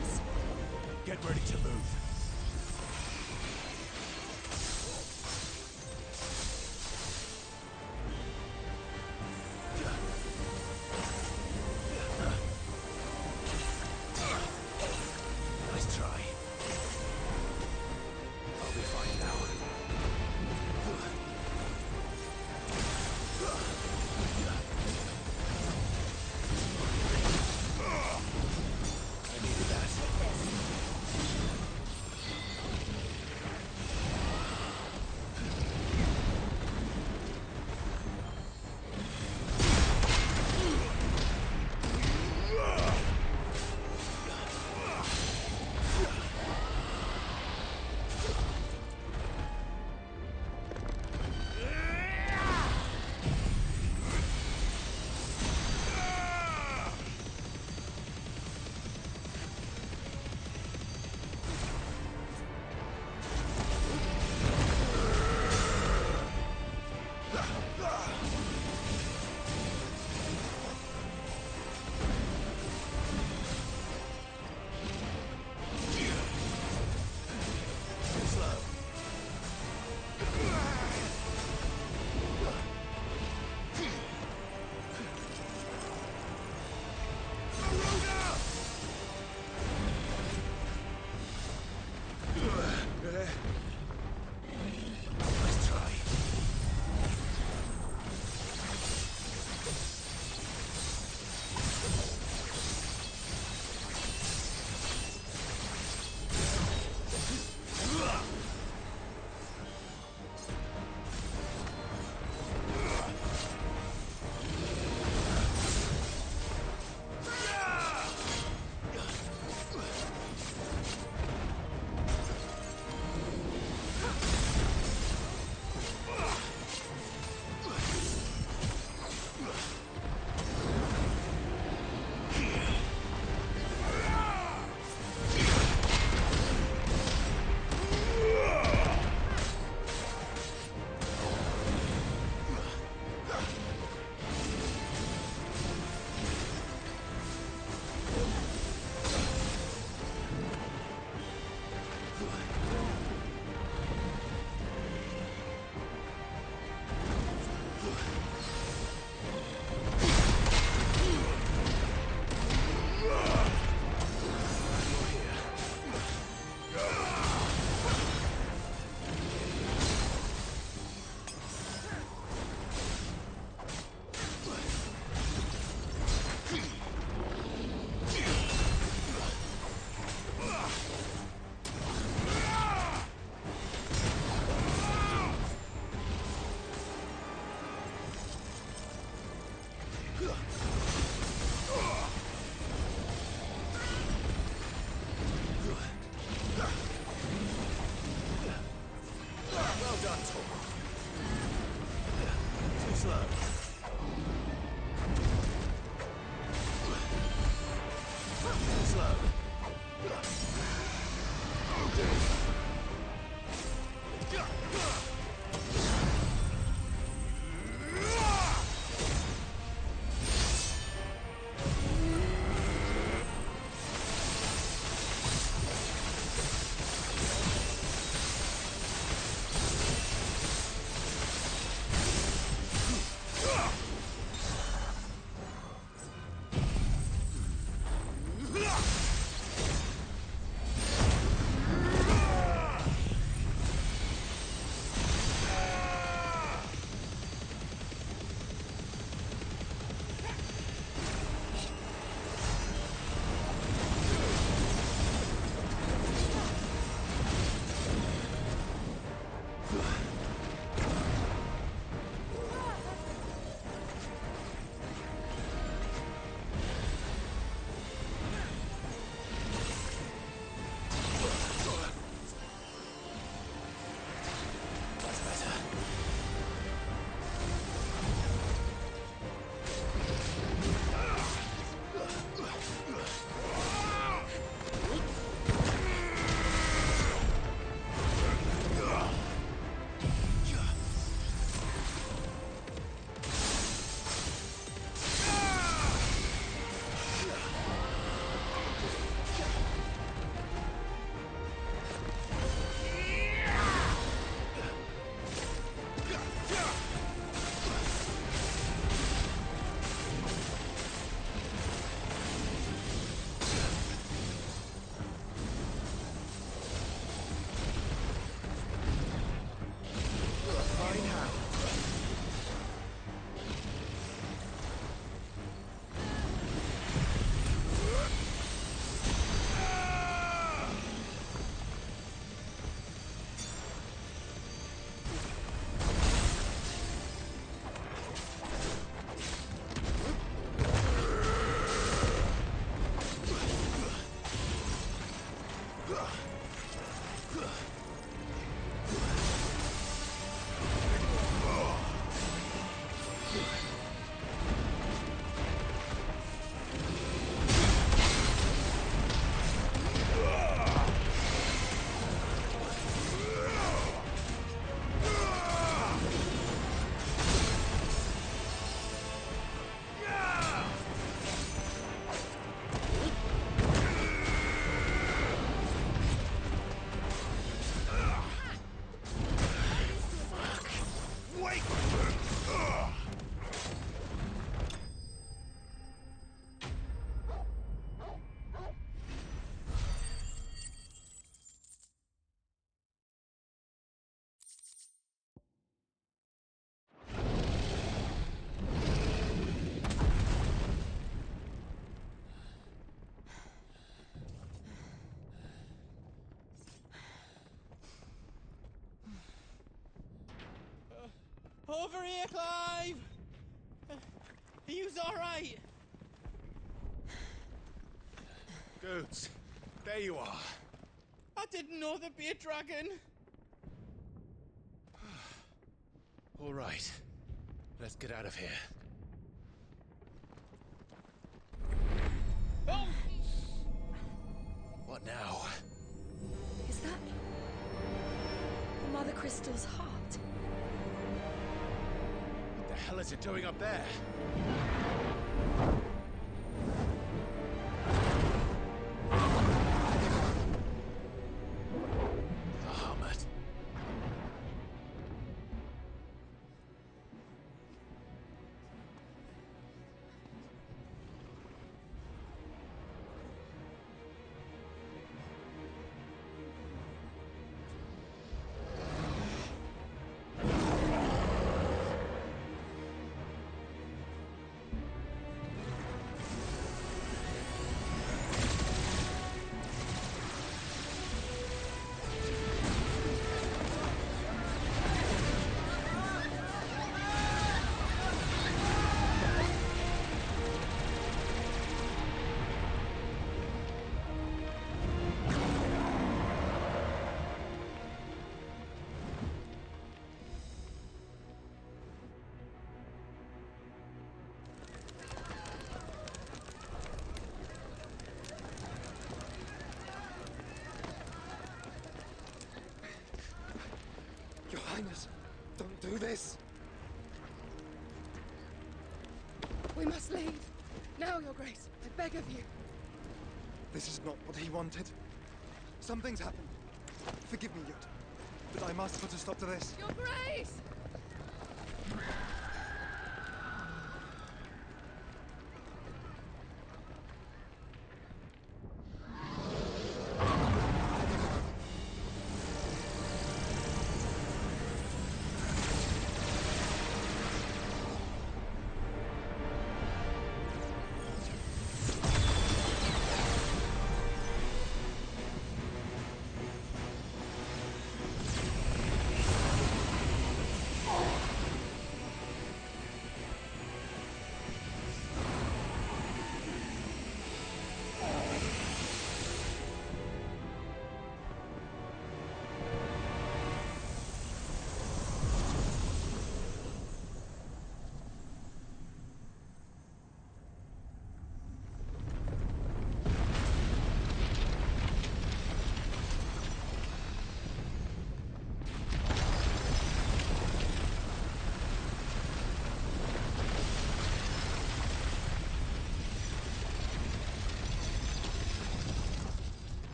us. Get ready to move. Nice try. I'll be fine now. I needed that. Nice try. Well done, Torgal. Too slow. Too slow. over here, Clive! Are you alright? Goods, there you are. I didn't know there'd be a dragon. All right, let's get out of here. Oh! What now? Is that Mother Crystal's heart? What the hell is it doing up there? The Hermit. Your Highness, don't do this! We must leave. Now, Your Grace. I beg of you. This is not what he wanted. Something's happened. Forgive me, Yud, but I must put a stop to this. Your Grace!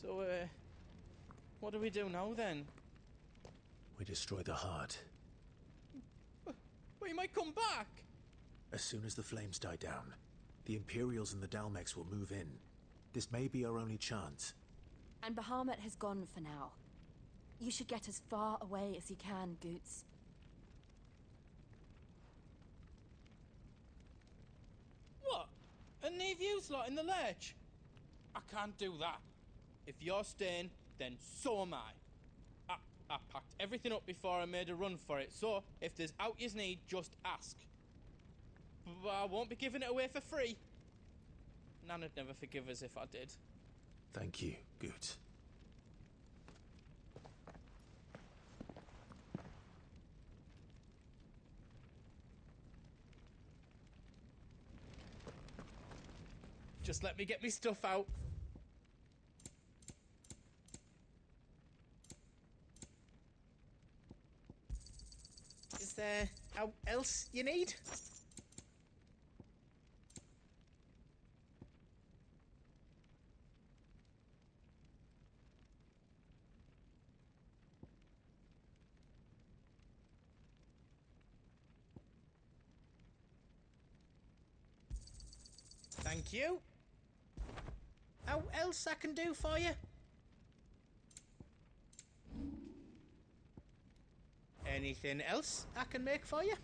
So, what do we do now then? We destroy the heart. We might come back! As soon as the flames die down, the Imperials and the Dalmex will move in. This may be our only chance. And Bahamut has gone for now. You should get as far away as you can, Goots. What? And leave you lot in the lurch? I can't do that. If you're staying, then so am I. I packed everything up before I made a run for it, so if there's out yous need, just ask. But I won't be giving it away for free. Nana'd never forgive us if I did. Thank you, Goot. Just let me get me stuff out. Is there else you need? Thank you. How else I can do for you? Anything else I can make for you?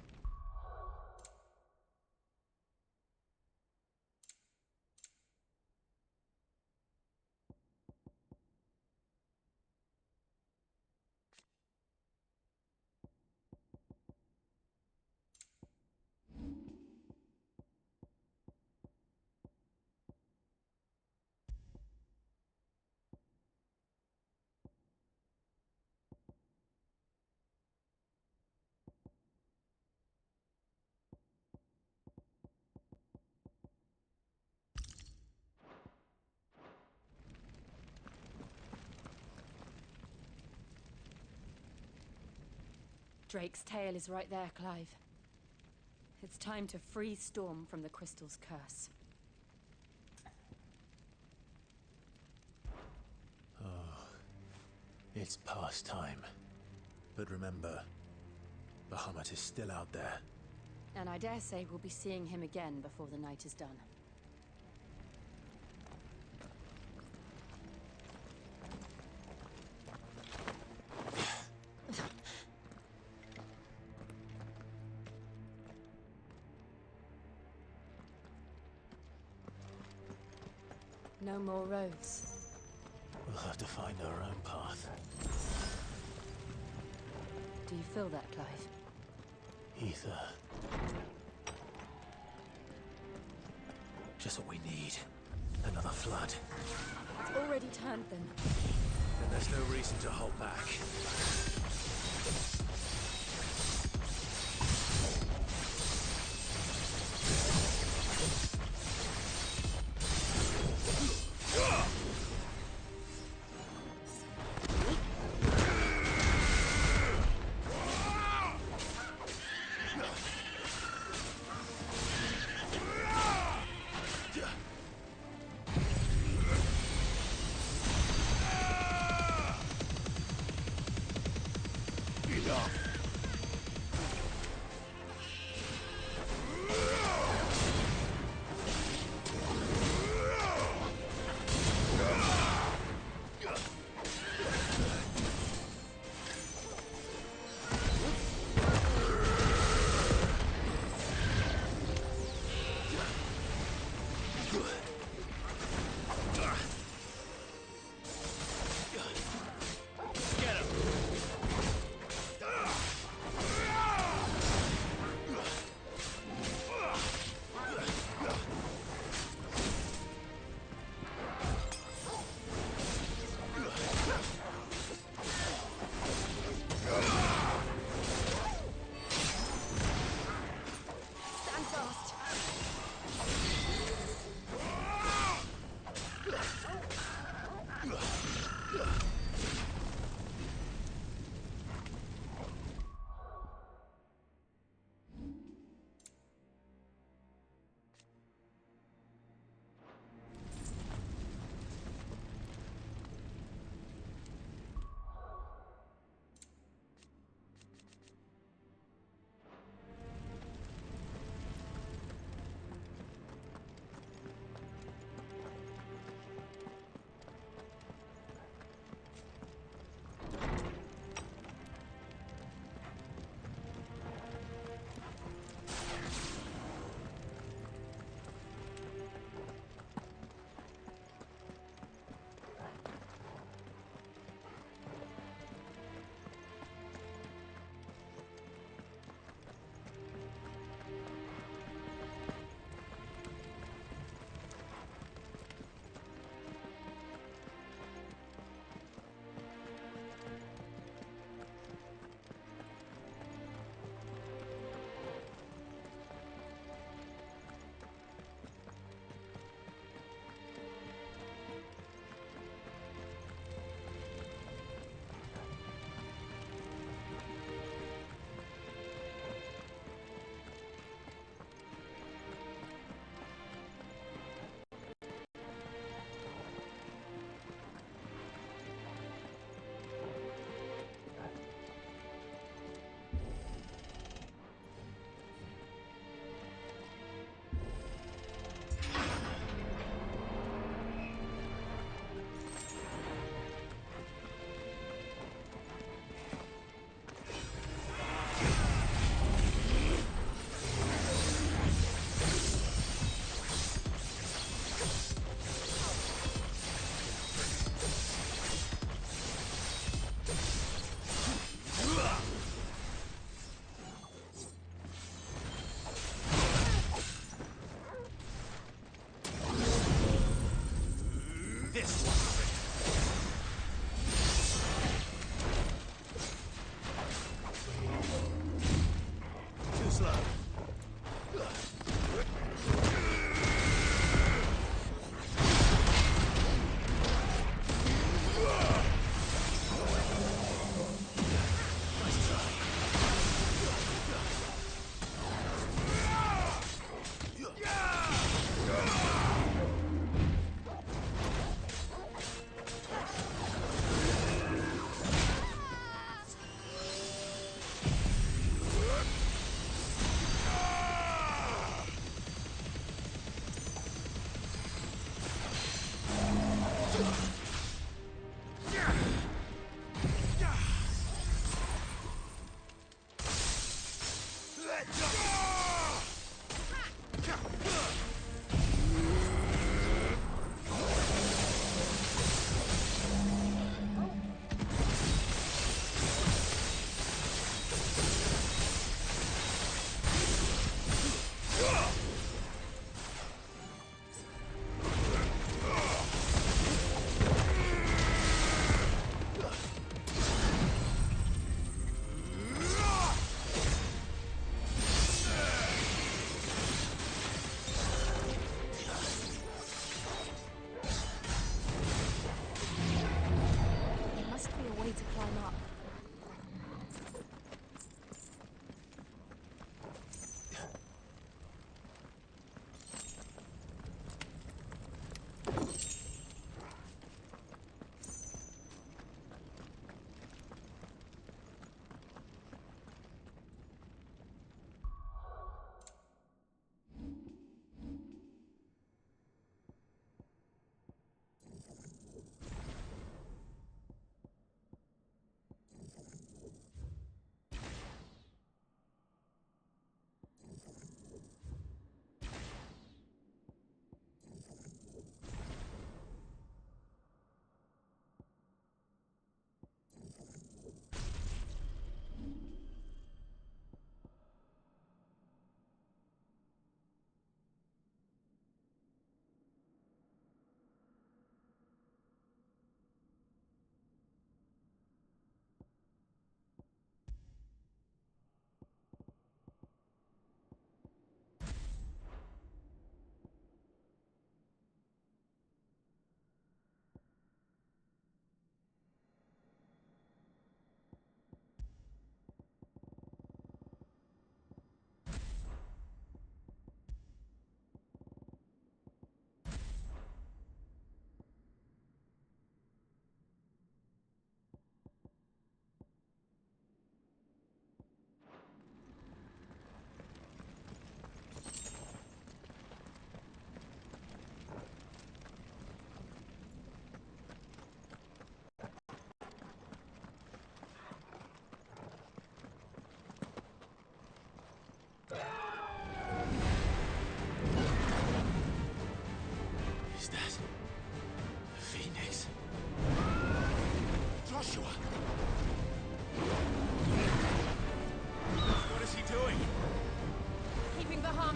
Drake's tail is right there, Clive. It's time to free Storm from the crystal's curse. Oh, it's past time. But remember, Bahamut is still out there. And I dare say we'll be seeing him again before the night is done. No more roads. We'll have to find our own path. Do you feel that, Clive? Ether. Just what we need. Another flood. It's already turned them. Then there's no reason to hold back.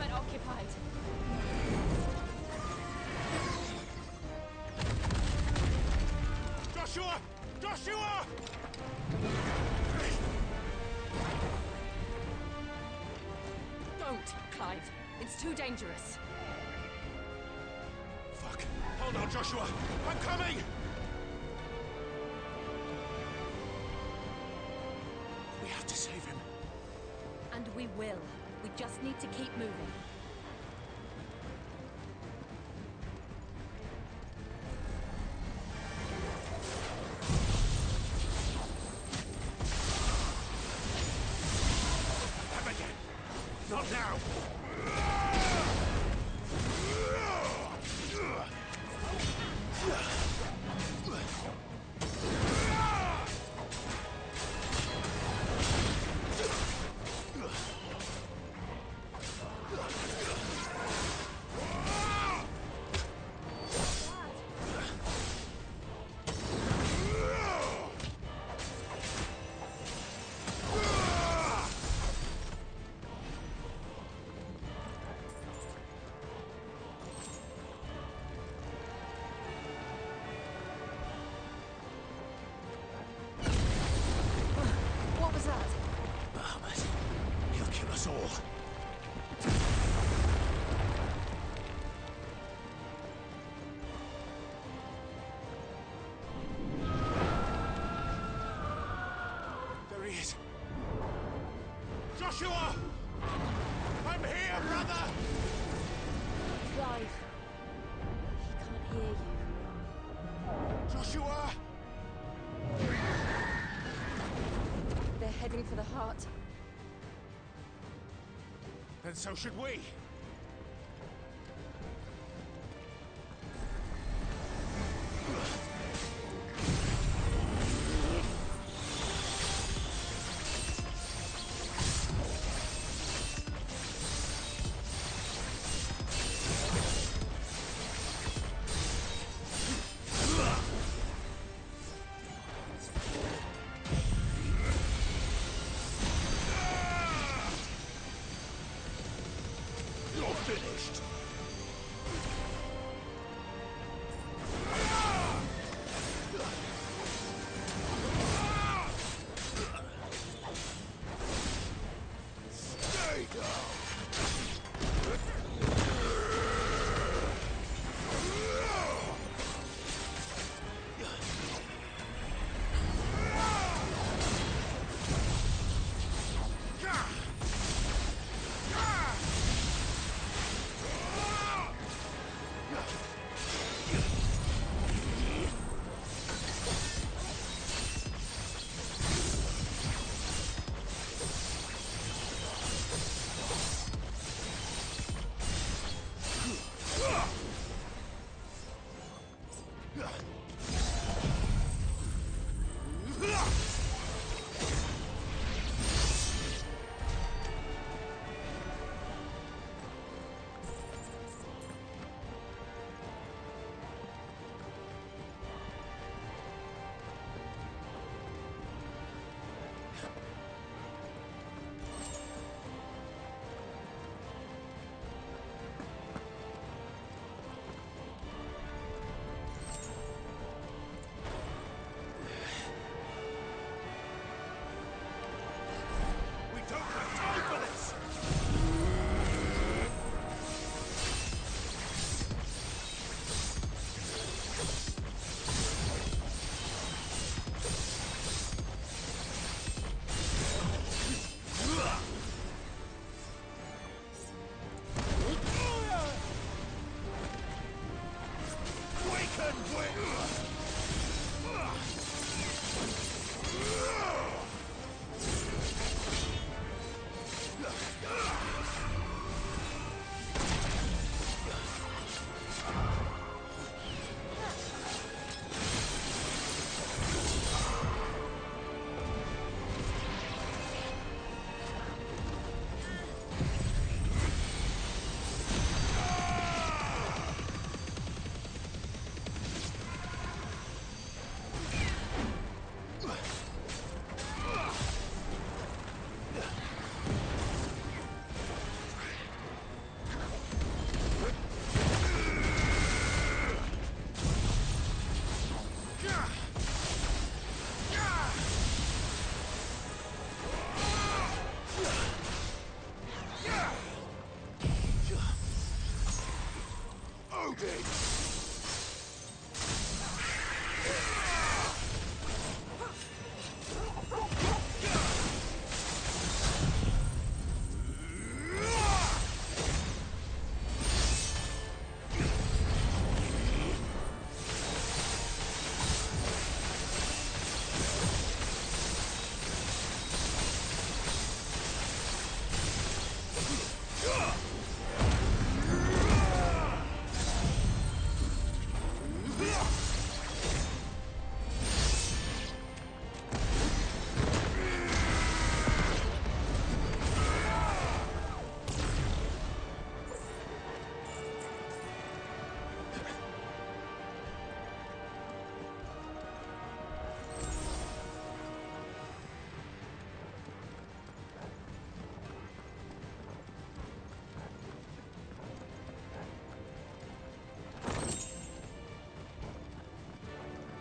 encampment occupied. Joshua! Joshua! Don't, Clive. It's too dangerous. Fuck. Hold on, Joshua. I'm coming! We have to save him. And we will. We just need to keep moving. Not now! What was that? Bahamut. He'll kill us all. There he is. Joshua! I'm here, brother! Clive. He can't hear you. Joshua! They're heading for the heart. Then so should we. You're finished. Stay down.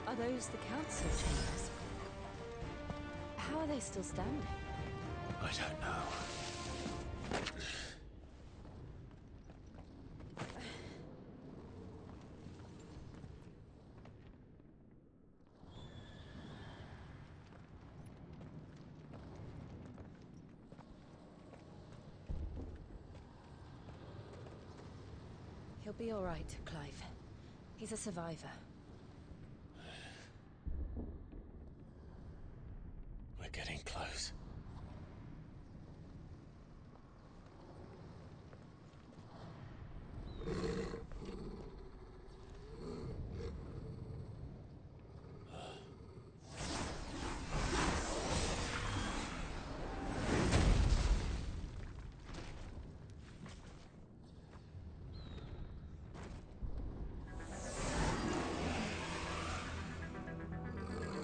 Are those the council chambers? How are they still standing? I don't know. He'll be all right, Clive. He's a survivor. We're getting close.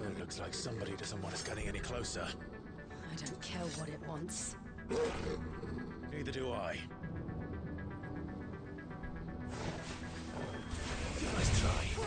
It looks like somebody doesn't want us getting any closer. I don't care what it wants. Neither do I. Nice try.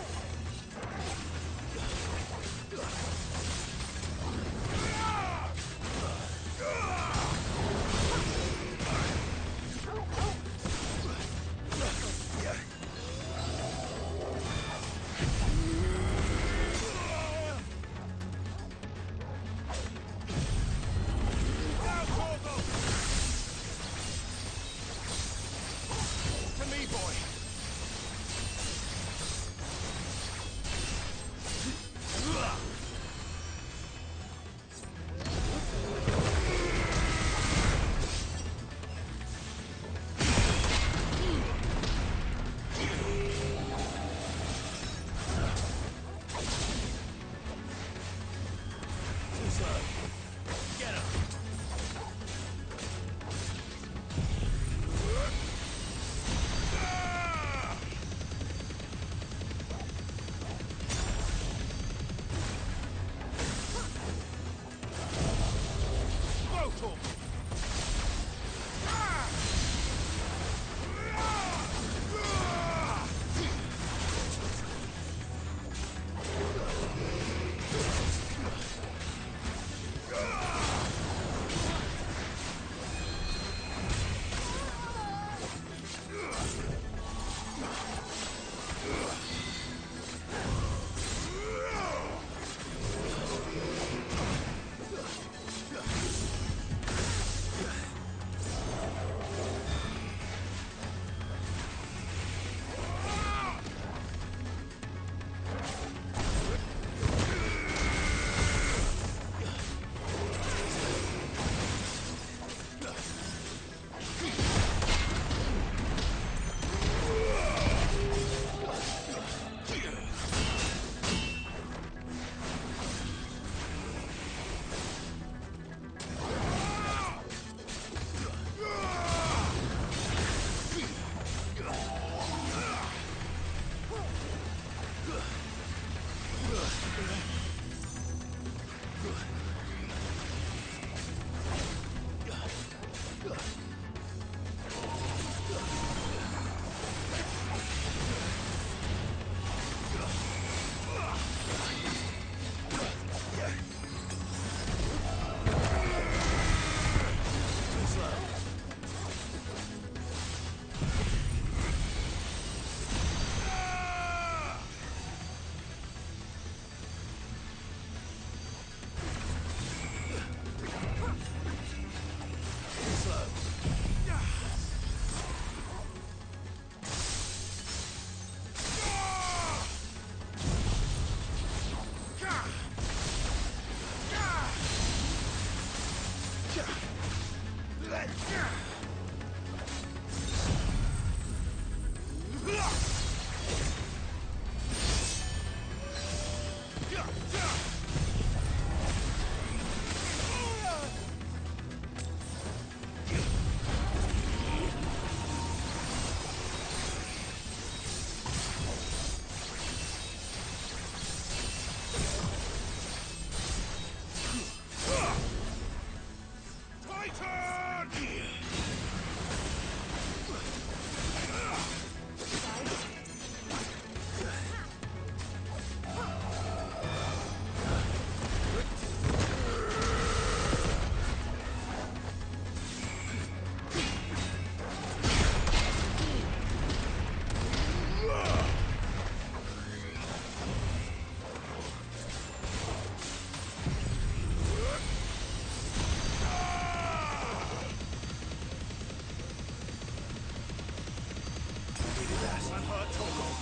I'm hurt, Torgal.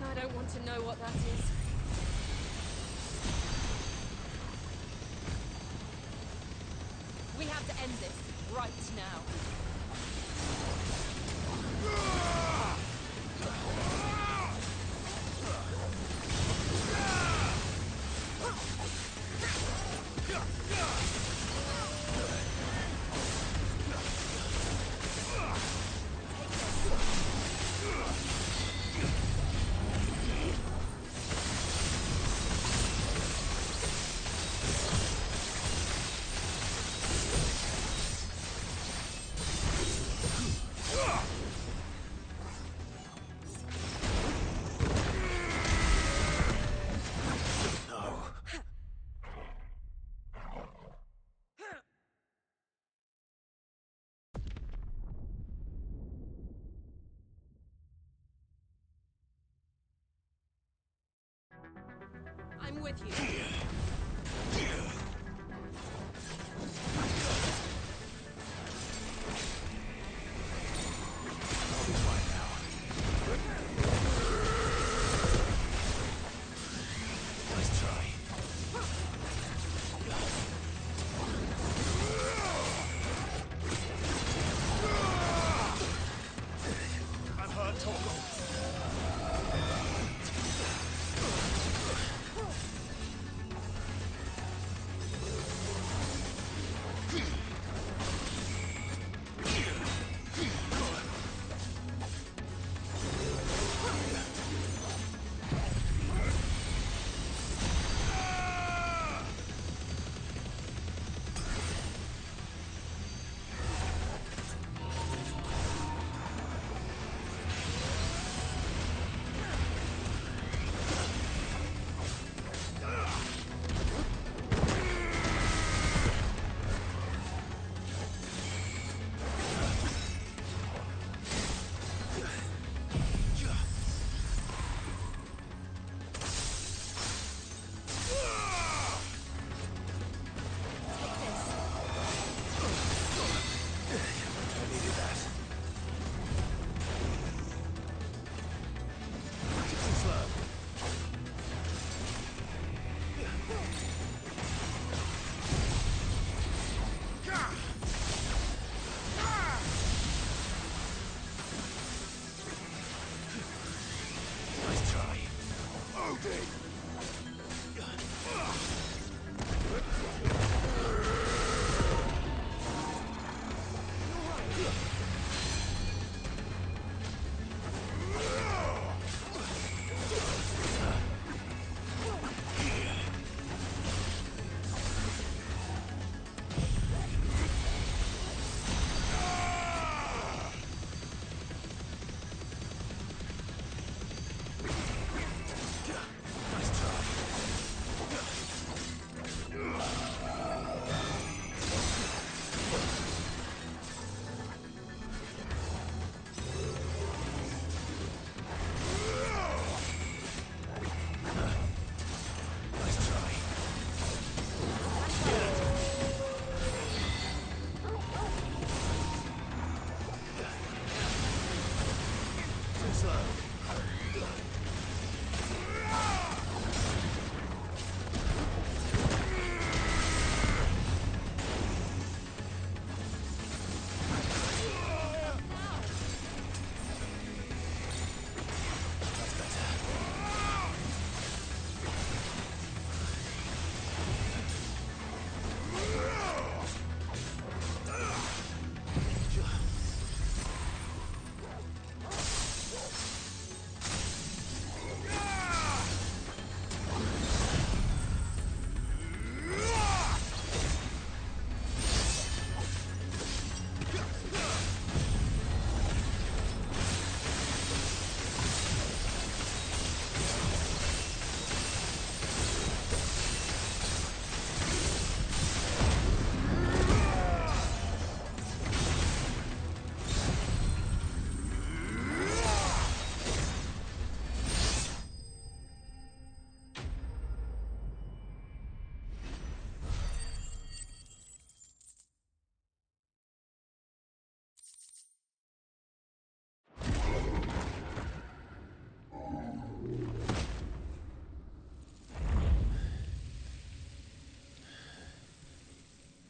I don't want to know what that is. We have to end this right now. I'm with you. I'll be fine now. Nice try. I'm hurt, Torgal.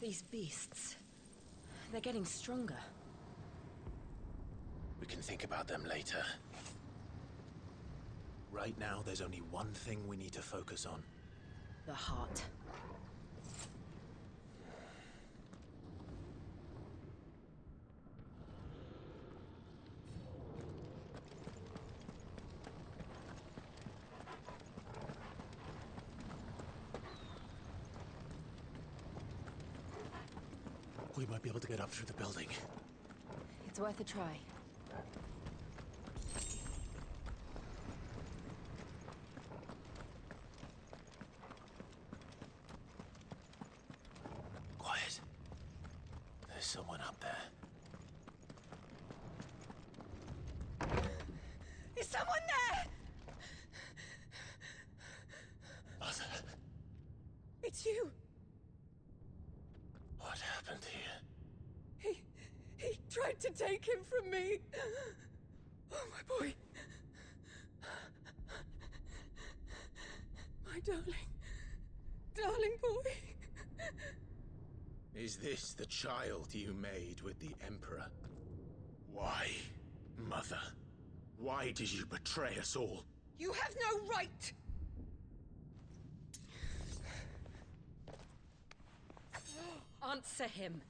These beasts... they're getting stronger. We can think about them later. Right now, there's only one thing we need to focus on. The heart. We might be able to get up through the building. It's worth a try. Quiet. There's someone up there. Is someone there? Mother. It's you. What happened here? He tried to take him from me. Oh, my boy. My darling boy. Is this the child you made with the Emperor? Why, Mother? Why did you betray us all? You have no right! Answer him.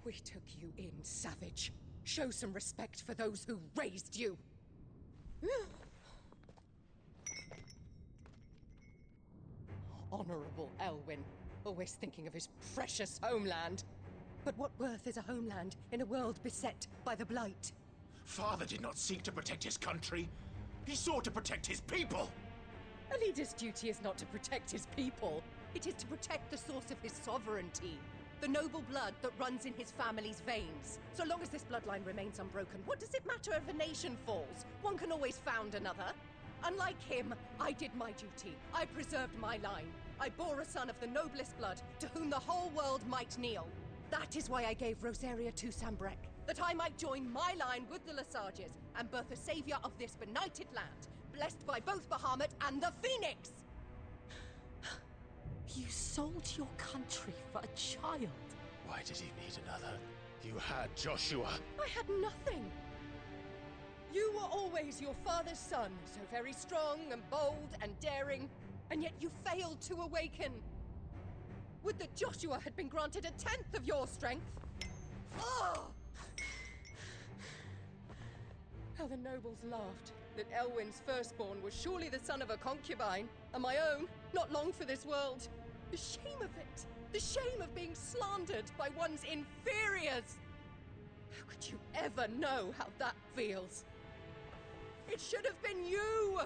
We took you in, savage. Show some respect for those who raised you. Honorable Elwyn, always thinking of his precious homeland. But what worth is a homeland in a world beset by the Blight? Father did not seek to protect his country. He sought to protect his people. A leader's duty is not to protect his people. It is to protect the source of his sovereignty. The noble blood that runs in his family's veins. So long as this bloodline remains unbroken, what does it matter if a nation falls? One can always found another. Unlike him, I did my duty. I preserved my line. I bore a son of the noblest blood, to whom the whole world might kneel. That is why I gave Rosaria to Sambrek, that I might join my line with the Lesages and birth a savior of this benighted land, blessed by both Bahamut and the Phoenix! You sold your country for a child. Why did he need another? You had Joshua. I had nothing. You were always your father's son, so very strong and bold and daring, and yet you failed to awaken. Would that Joshua had been granted 1/10 of your strength. Oh! How the nobles laughed that Elwyn's firstborn was surely the son of a concubine, and my own, not long for this world. The shame of it! The shame of being slandered by one's inferiors! How could you ever know how that feels? It should have been you!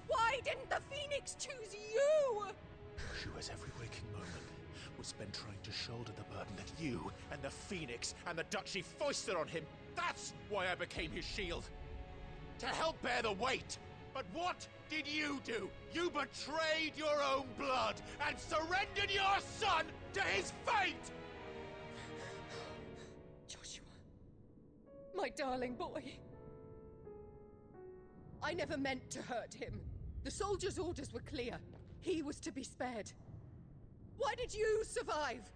Why didn't the Phoenix choose you? Joshua's every waking moment was spent trying to shoulder the burden that you and the Phoenix and the Duchy foisted on him. That's why I became his shield. To help bear the weight. But what did you do? You betrayed your own blood and surrendered your son to his fate! Joshua, my darling boy. I never meant to hurt him. The soldiers' orders were clear. He was to be spared. Why did you survive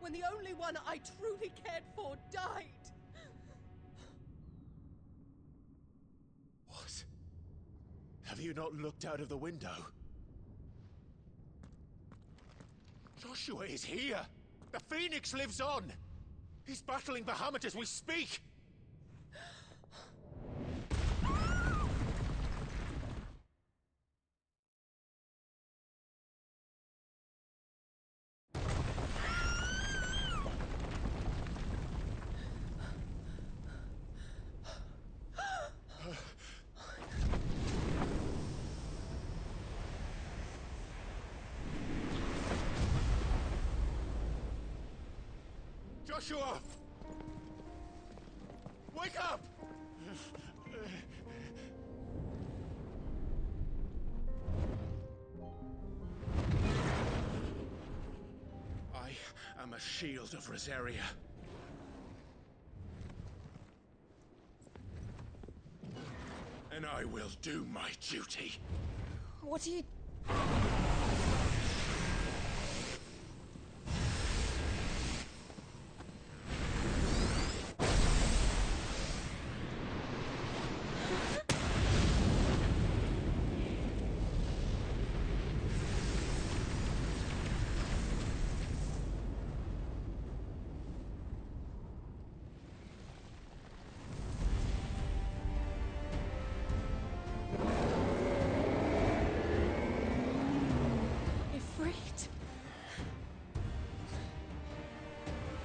when the only one I truly cared for died? What? Have you not looked out of the window? Joshua is here! The Phoenix lives on! He's battling Bahamut as we speak! Joshua! Wake up! I am a shield of Rosaria. And I will do my duty. What are you... Wait.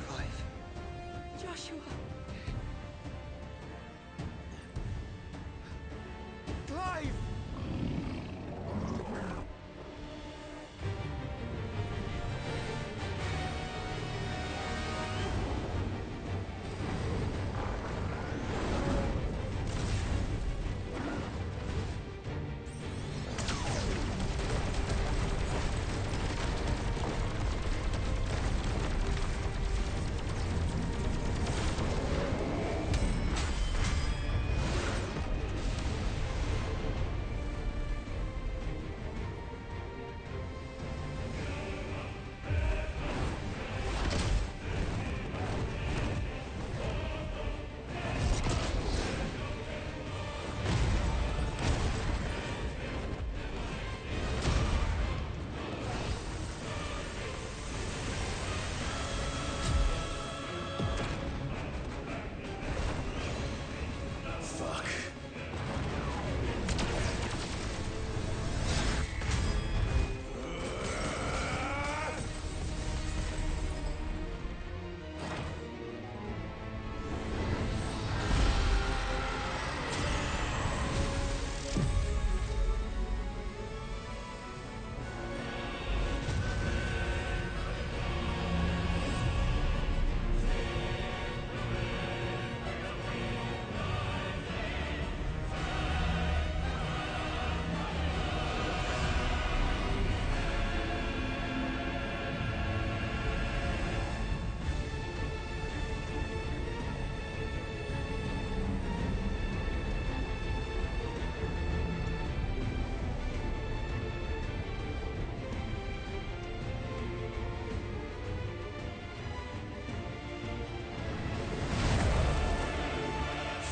Clive. Joshua. Clive!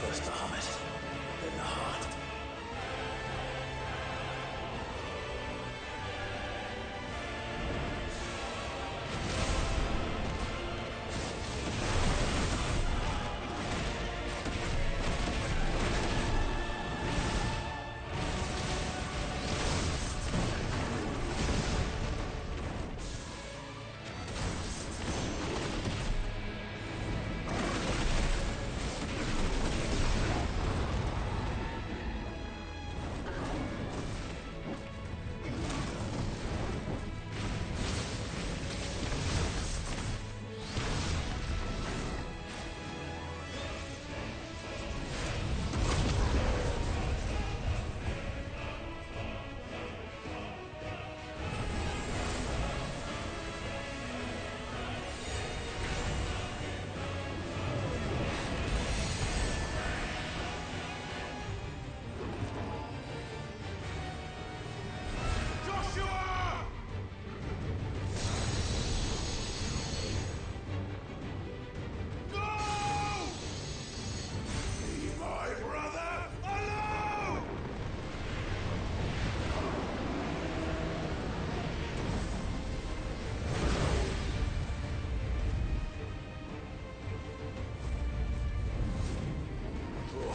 First the helmet, then the heart.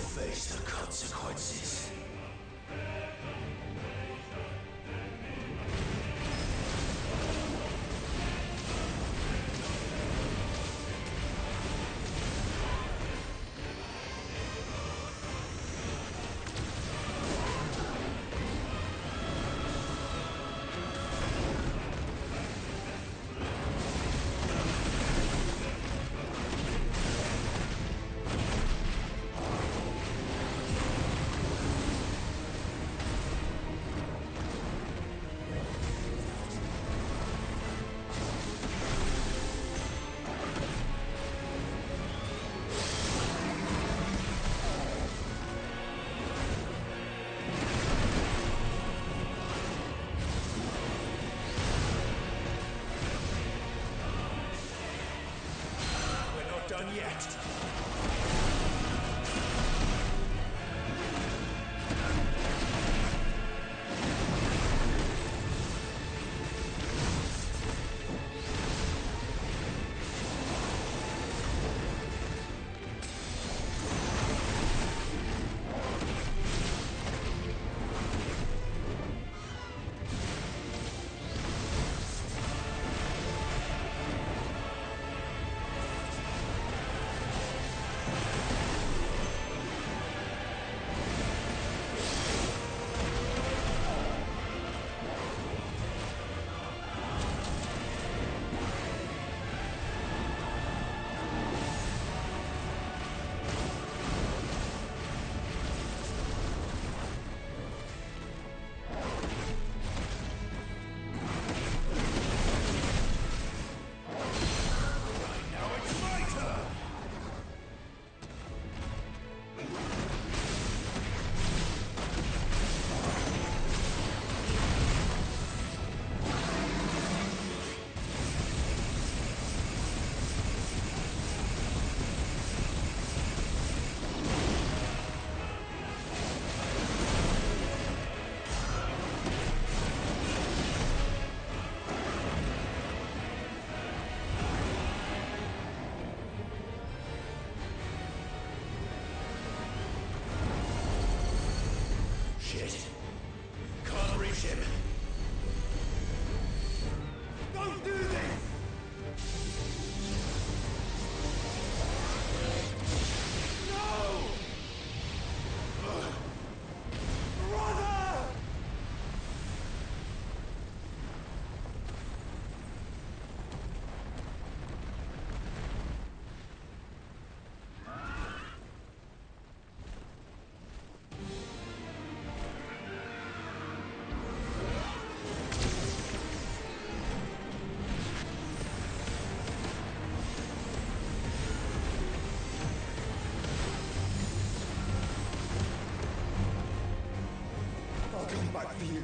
Face the consequences. Done yet. Shit. Can't reach him. Don't do this! No! Brother! I'll come back for you.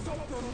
Stop them!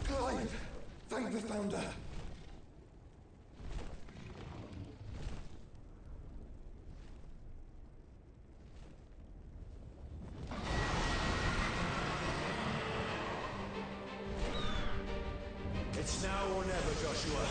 Clive! Thank the Founder! It's now or never, Joshua.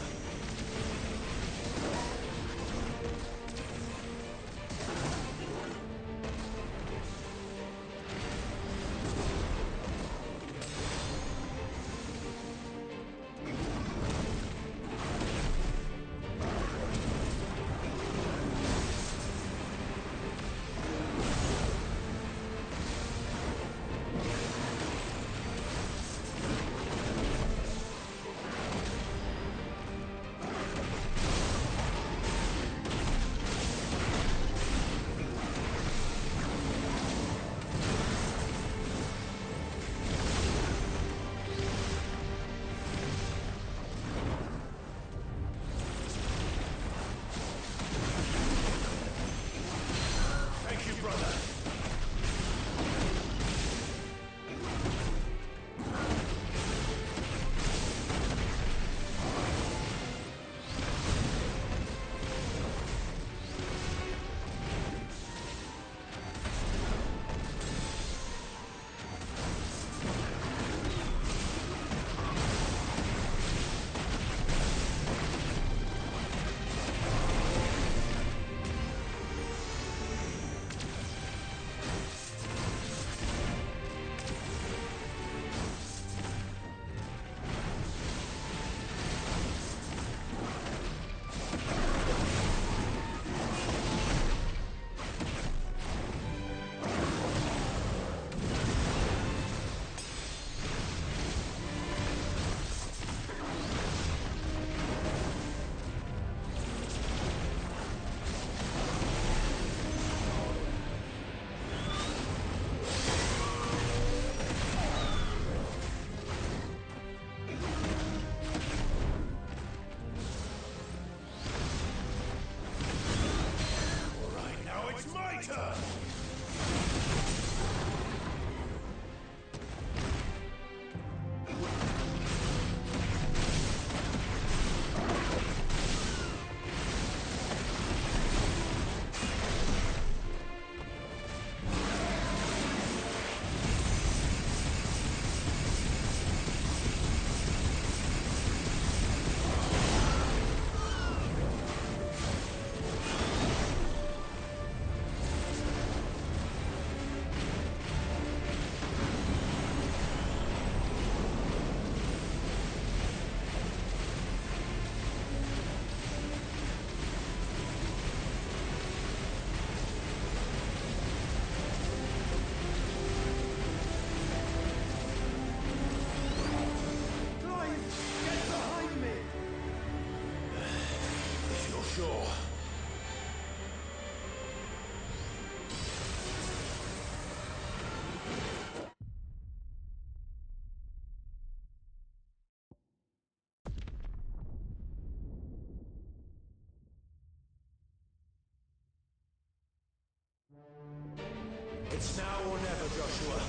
It's now or never, Joshua.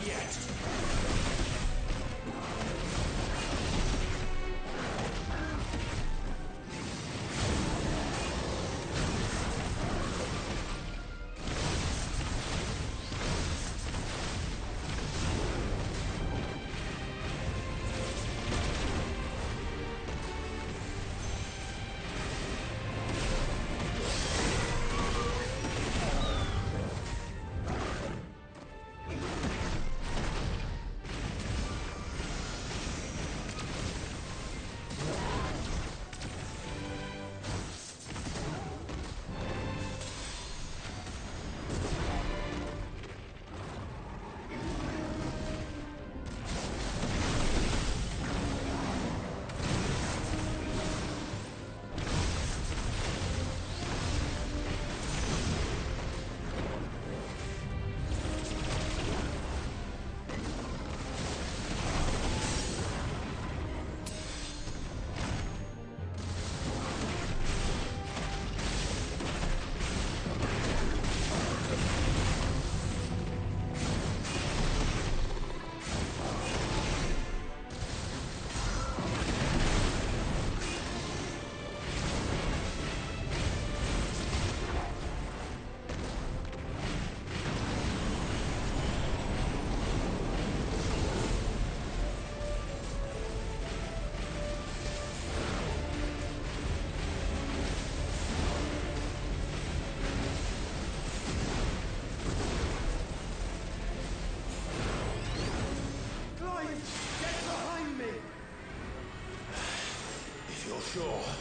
yet! Sure.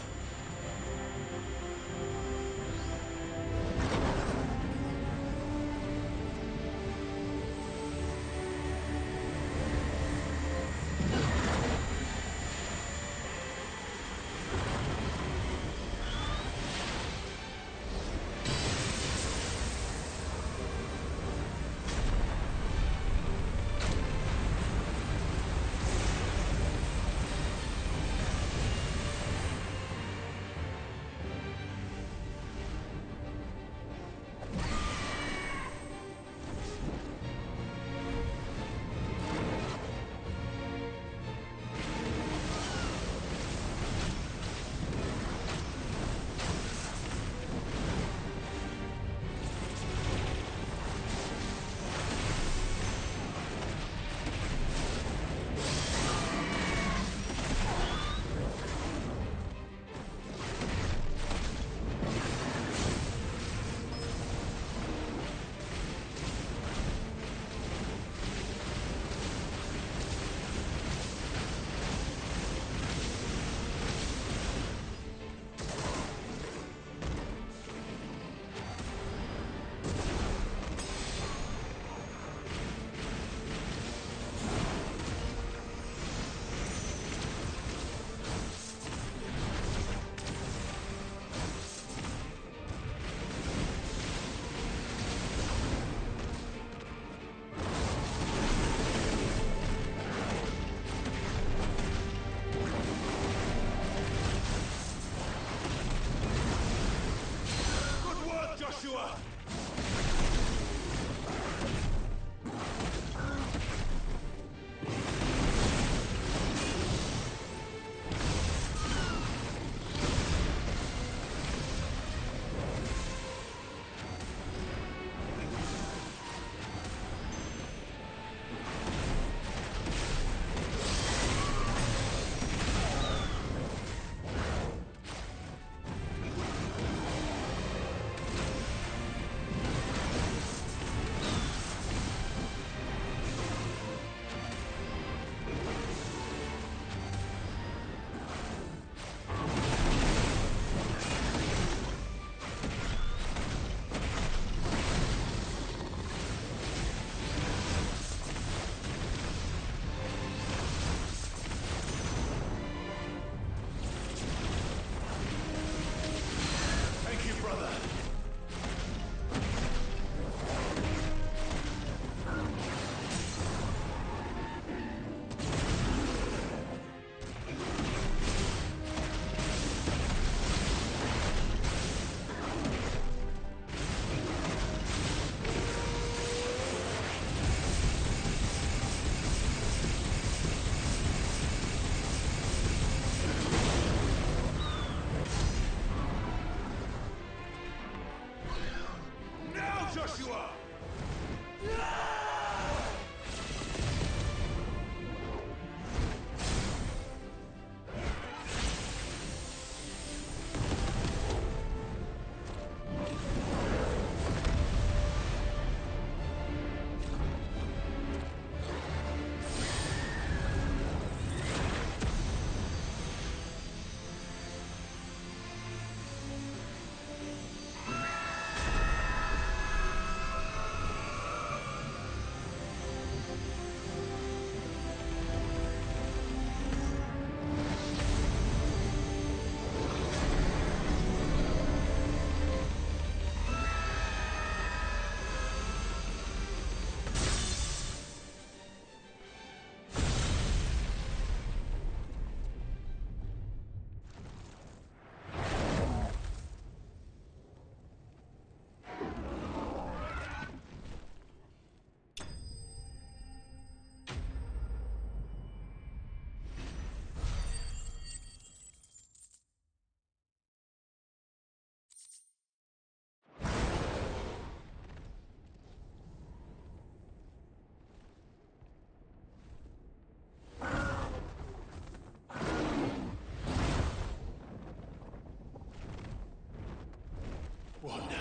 What now?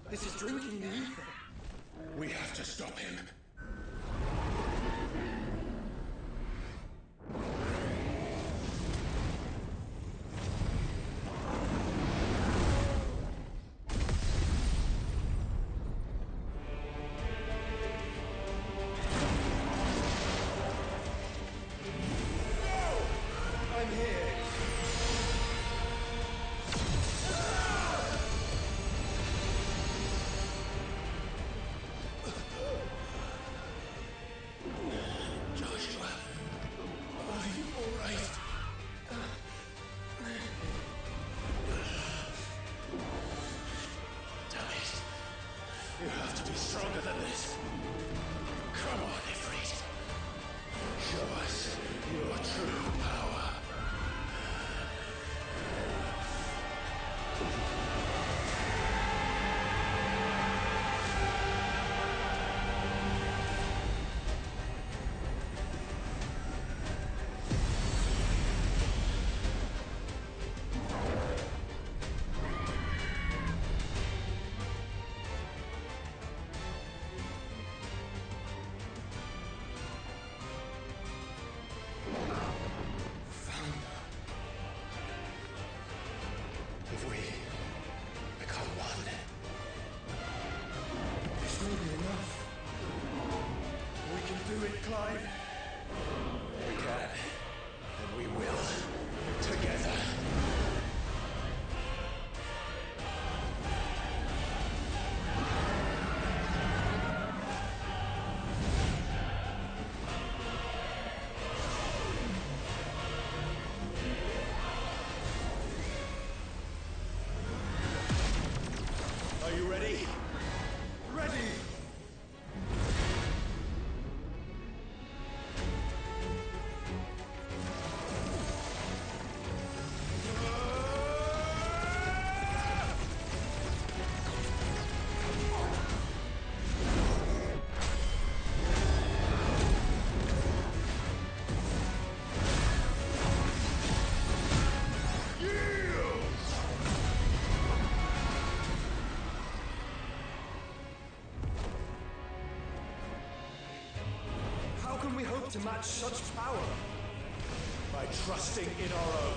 This is drinking the ether. We have to stop him. I'm here. Joshua, are you all right? Damn it. You have to be stronger than this. Come on, Ifrit. Show us your true power. If we become one, This will be enough. We can do it, Clive. we can, and we will, together. Are you ready? Ready! How can we hope to match such power? By trusting in our own.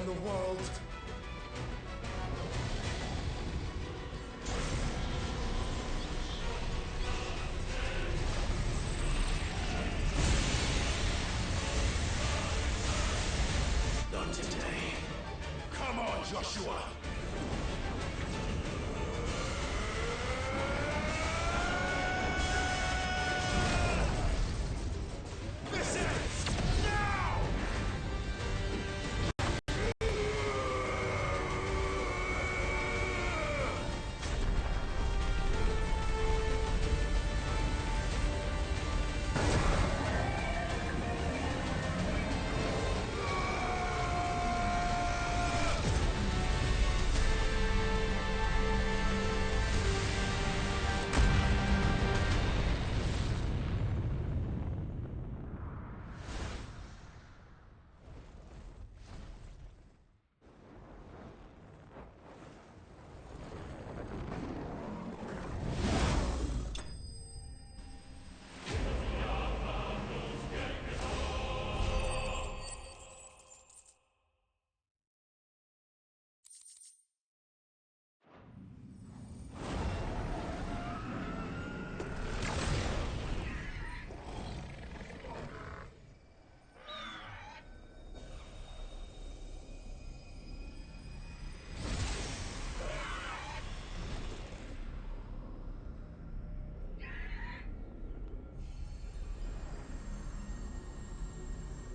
in the world. Not today. Come on, Joshua! This ends now!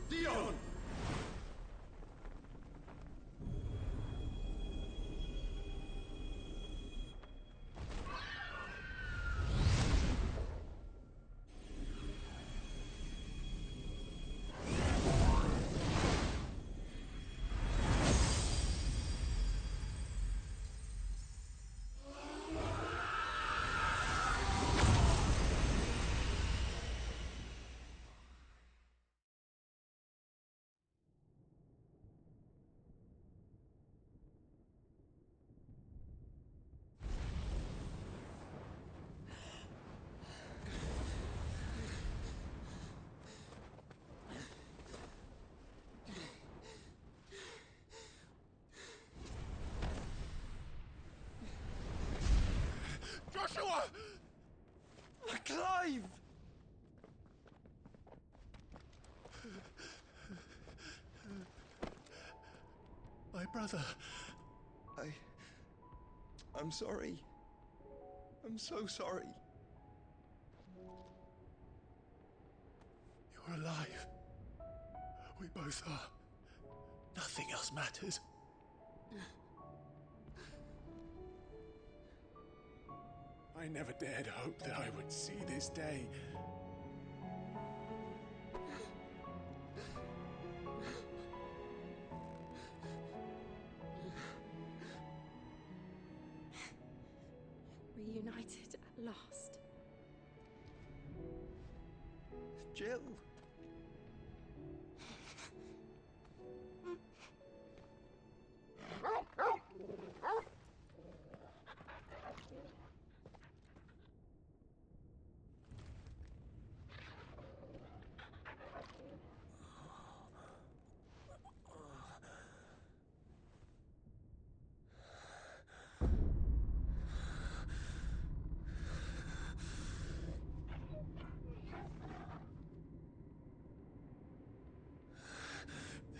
Dion! Joshua! Clive! My brother. I'm sorry. I'm so sorry. You're alive. We both are. Nothing else matters. I never dared hope that I would see this day. Reunited at last. Jill.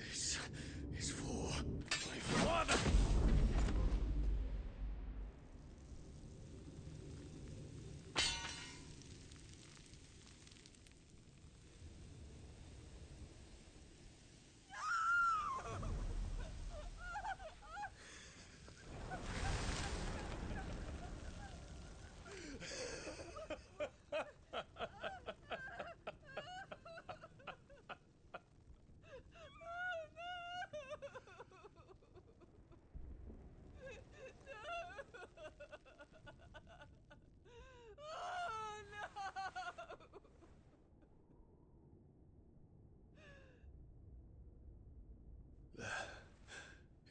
This is for my father!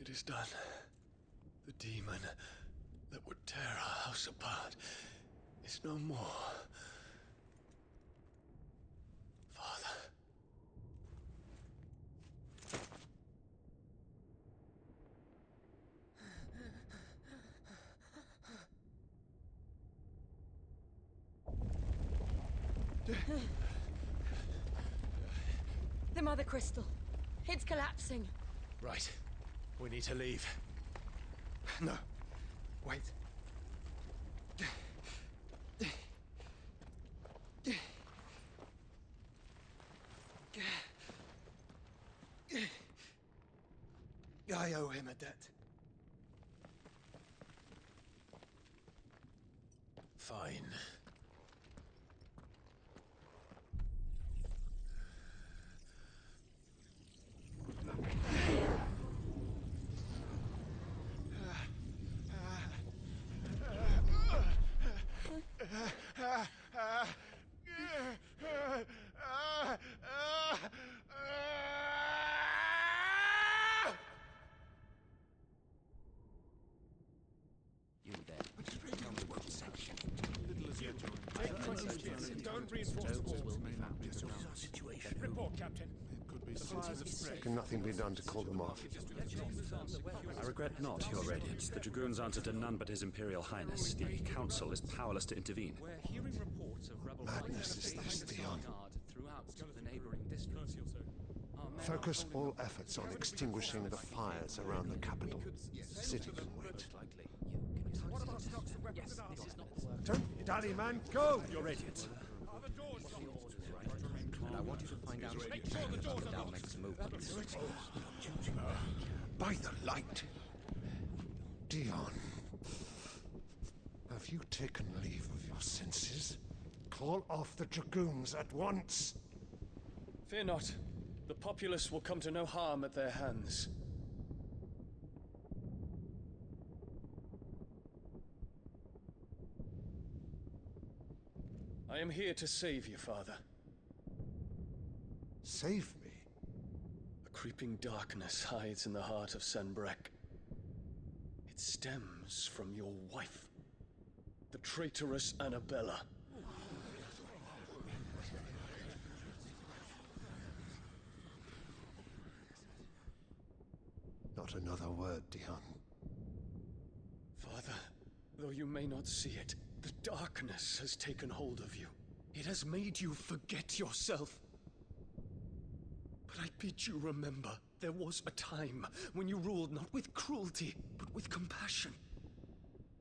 It is done. The demon that would tear our house apart is no more. Father. The Mother Crystal. It's collapsing. Right. We need to leave. No. Wait. I owe him a debt. Fine. You there. Tell me what section. Don't reinforce the walls. Will be found. Situation. Report, Captain. Can nothing be done to call them off? I regret not, Your Radiance. The Dragoons answer to none but His Imperial Highness. The Council is powerless to intervene. We're hearing reports of rebel Madness is this, Dion. throughout the neighboring districts. Focus all efforts on extinguishing the fires around the capital. The city can wait. Don't dally, man. Go! Your Radiance. And I want you to find out if I'll make some movements. By the light! Dion, have you taken leave of your senses? Call off the Dragoons at once! Fear not. The populace will come to no harm at their hands. I am here to save you, Father. Save me? A creeping darkness hides in the heart of Sanbreque. It stems from your wife, the traitorous Annabella. Not another word, Dion. Father, though you may not see it, the darkness has taken hold of you. It has made you forget yourself. But I bid you remember, there was a time when you ruled not with cruelty, but with compassion.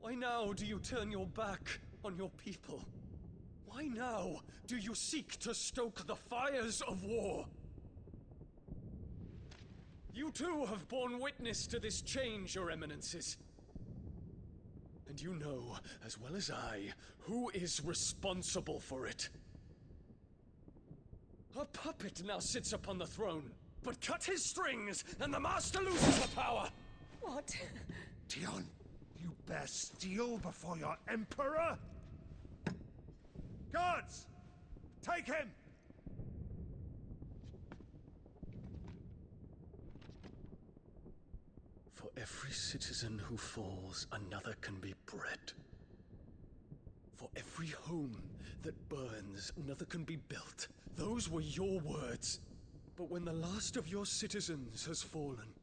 Why now do you turn your back on your people? Why now do you seek to stoke the fires of war? You too have borne witness to this change, Your Eminences. And you know, as well as I, who is responsible for it. A puppet now sits upon the throne, but cut his strings, and the master loses the power! What? Dion, you bear steel before your emperor? Guards! Take him! For every citizen who falls, another can be bred. For every home that burns, another can be built. Those were your words. But when the last of your citizens has fallen,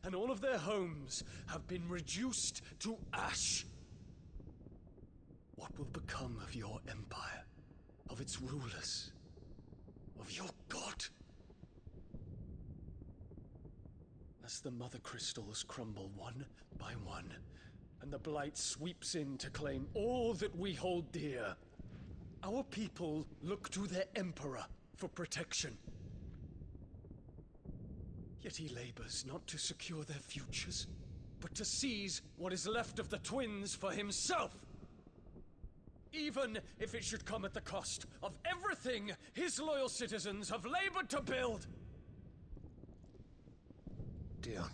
and all of their homes have been reduced to ash, what will become of your empire, of its rulers, of your god? As the Mother Crystals crumble one by one, and the Blight sweeps in to claim all that we hold dear, our people look to their Emperor for protection. Yet he labors not to secure their futures, but to seize what is left of the twins for himself. Even if it should come at the cost of everything his loyal citizens have labored to build. Dion,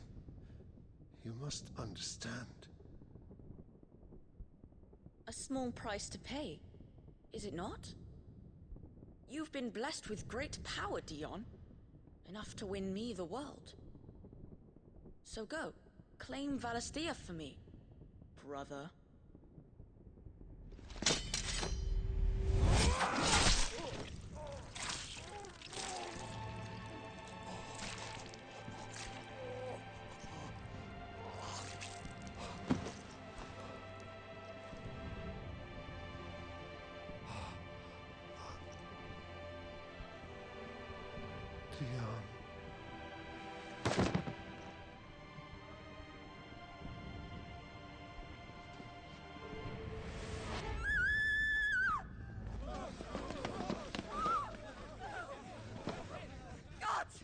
you must understand. A small price to pay, is it not? You've been blessed with great power, Dion. Enough to win me the world. So go, claim Valisthea for me, brother. Dion. Gods!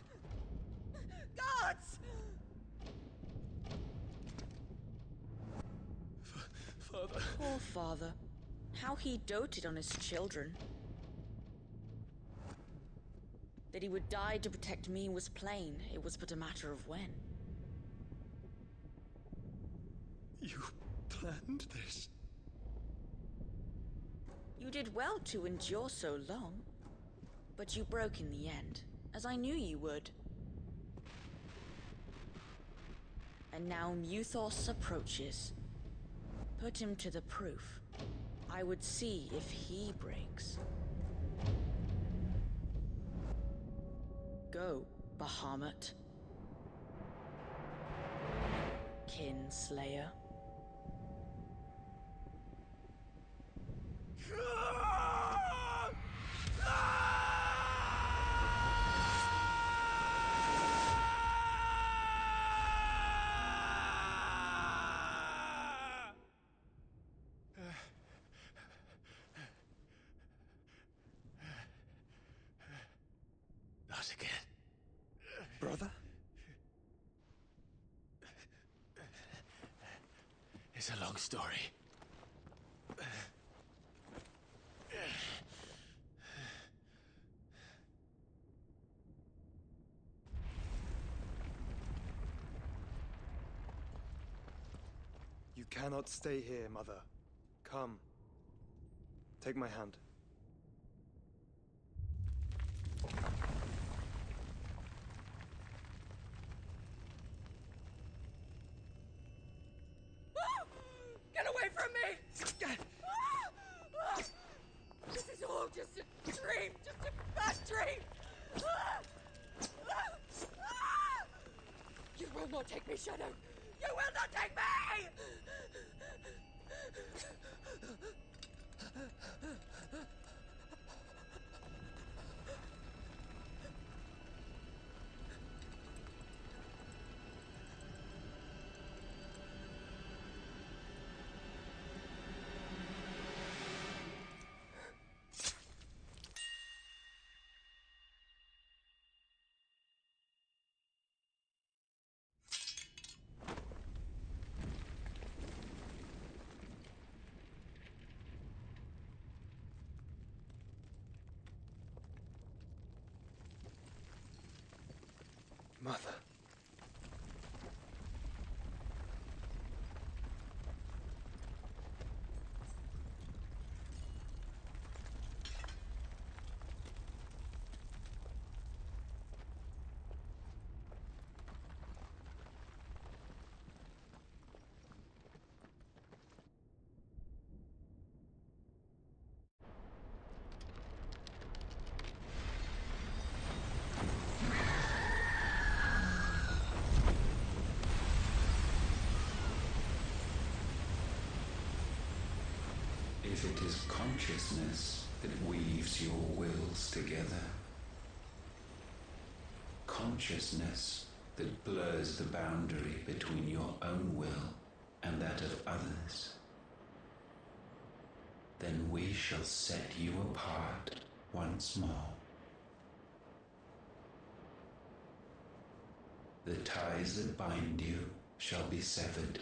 Gods! Father. Poor father. How he doted on his children. That he would die to protect me was plain. It was but a matter of when. You planned this? You did well to endure so long. But you broke in the end, as I knew you would. And now Muthos approaches. Put him to the proof. I would see if he breaks. Go, Bahamut. Kinslayer. Not again. Brother? It's a long story. You cannot stay here, Mother. Come. Take my hand. Get away from me! This is all just a dream, just a bad dream! You will not take me, Shadow! You will not take me! Mother. If it is consciousness that weaves your wills together, consciousness that blurs the boundary between your own will and that of others, then we shall set you apart once more. The ties that bind you shall be severed,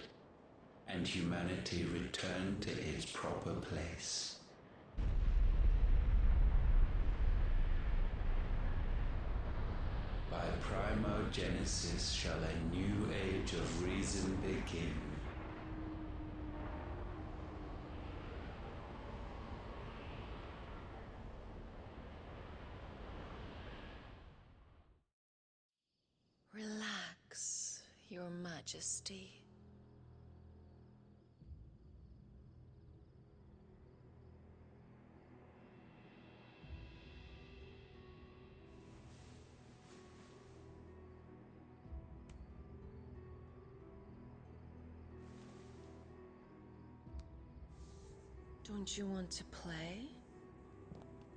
and humanity return to its proper place. By primogenesis shall a new age of reason begin. Relax, Your Majesty. Don't you want to play?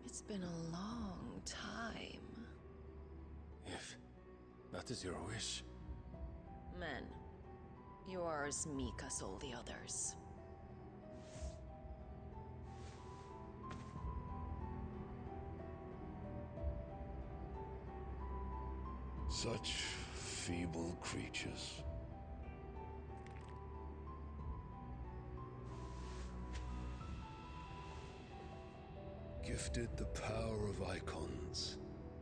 It's been a long time. That is your wish. Men, you are as meek as all the others. Such feeble creatures. Gifted the power of icons,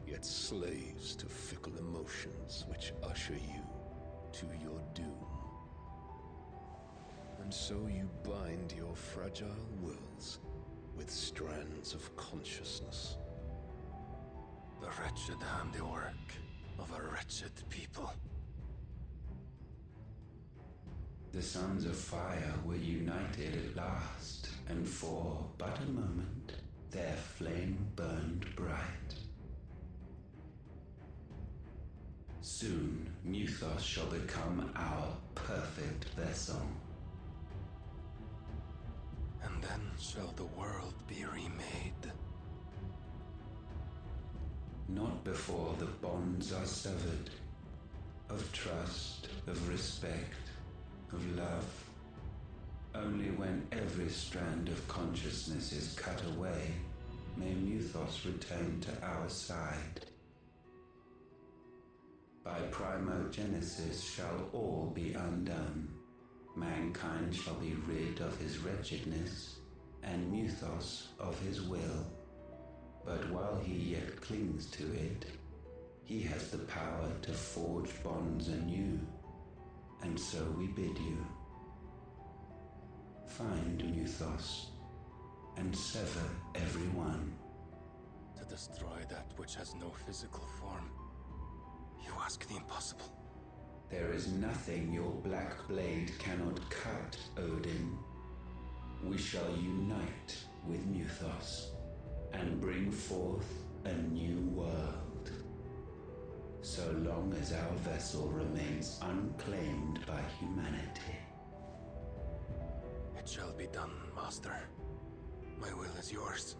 yet slaves to fickle emotions which usher you to your doom. And so you bind your fragile wills with strands of consciousness. The wretched handiwork of a wretched people. The sons of fire were united at last, and for but a moment their flame burned bright. Soon Mythos shall become our perfect vessel. And then shall the world be remade. Not before the bonds are severed, of trust, of respect, of love. Only when every strand of consciousness is cut away, may Mythos return to our side. By primogenesis shall all be undone. Mankind shall be rid of his wretchedness, and Mythos of his will. But while he yet clings to it, he has the power to forge bonds anew. And so we bid you, find Mythos, and sever every one. To destroy that which has no physical form. You ask the impossible. There is nothing your black blade cannot cut, Odin. We shall unite with Mythos, and bring forth a new world. So long as our vessel remains unclaimed by humanity. It shall be done, Master. My will is yours.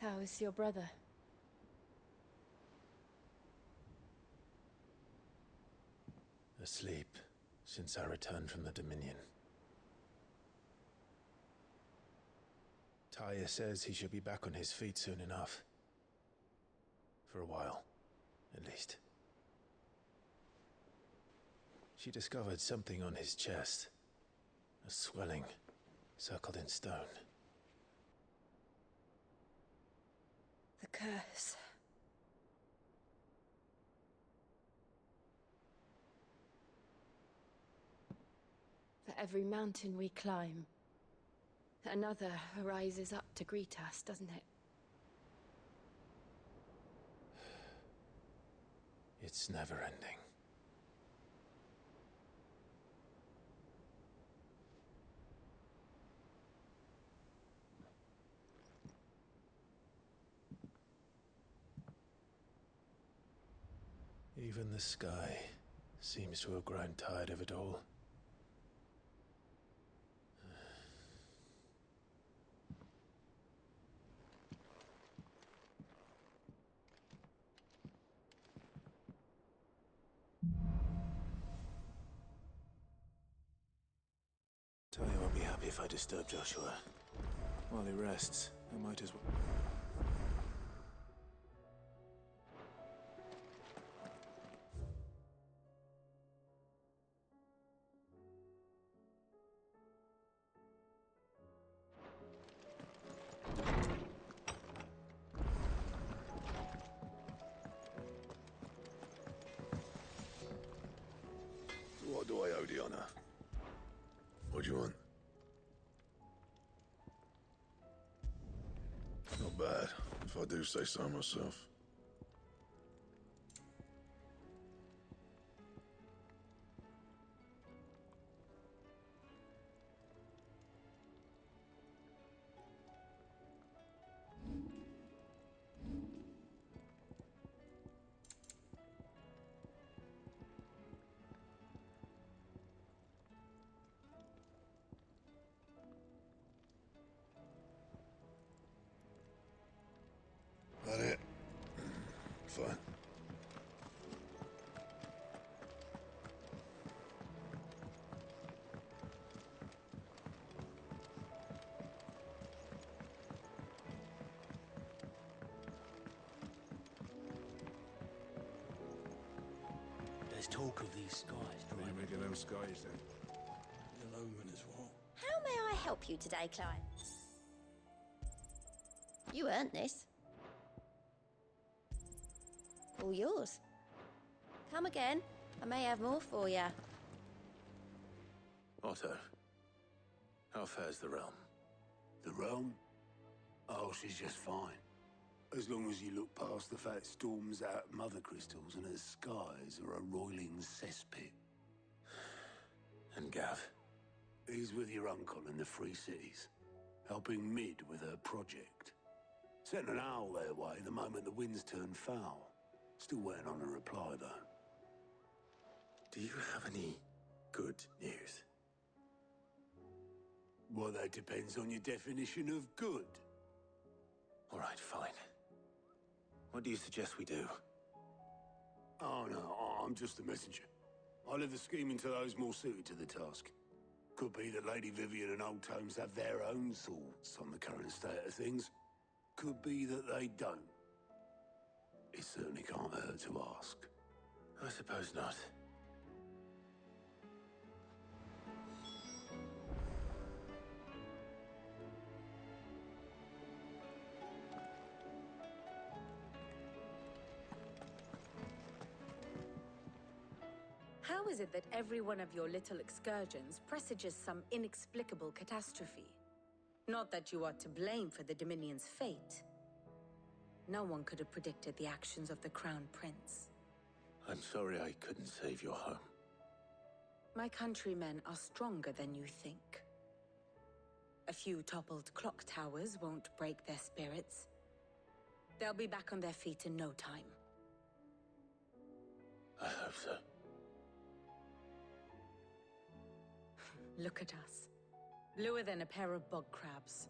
How is your brother? Asleep since I returned from the Dominion. Taya says he should be back on his feet soon enough. For a while, at least. She discovered something on his chest. A swelling, circled in stone. The curse. For every mountain we climb, another rises up to greet us, doesn't it? It's never ending. Even the sky seems to have grown tired of it all. happy if I disturb Joshua. While he rests, I might as well... What do I owe the honor? What do you want? Not bad, if I do say so myself. That it? Fine. There's talk of these skies driving. Making them skies then? The omen is what? How may I help you today, Clive? You earned this. All yours. Come again. I may have more for you. Otto, how fares the realm? The realm? Oh, she's just fine. As long as you look past the fat storms out mother crystals and her skies are a roiling cesspit. And Gav? He's with your uncle in the Free Cities, helping Mid with her project. Sent an owl their way the moment the winds turned foul. Still waiting on a reply, though. Do you have any good news? Well, that depends on your definition of good. All right, fine. What do you suggest we do? Oh, no, I'm just a messenger. I leave the scheming to those more suited to the task. Could be that Lady Vivian and Old Tomes have their own thoughts on the current state of things. Could be that they don't. It certainly can't hurt to ask. I suppose not. How is it that every one of your little excursions presages some inexplicable catastrophe? Not that you are to blame for the Dominion's fate. No one could have predicted the actions of the Crown Prince. I'm sorry I couldn't save your home. My countrymen are stronger than you think. A few toppled clock towers won't break their spirits. They'll be back on their feet in no time. I hope so. Look at us. Bluer than a pair of bog crabs.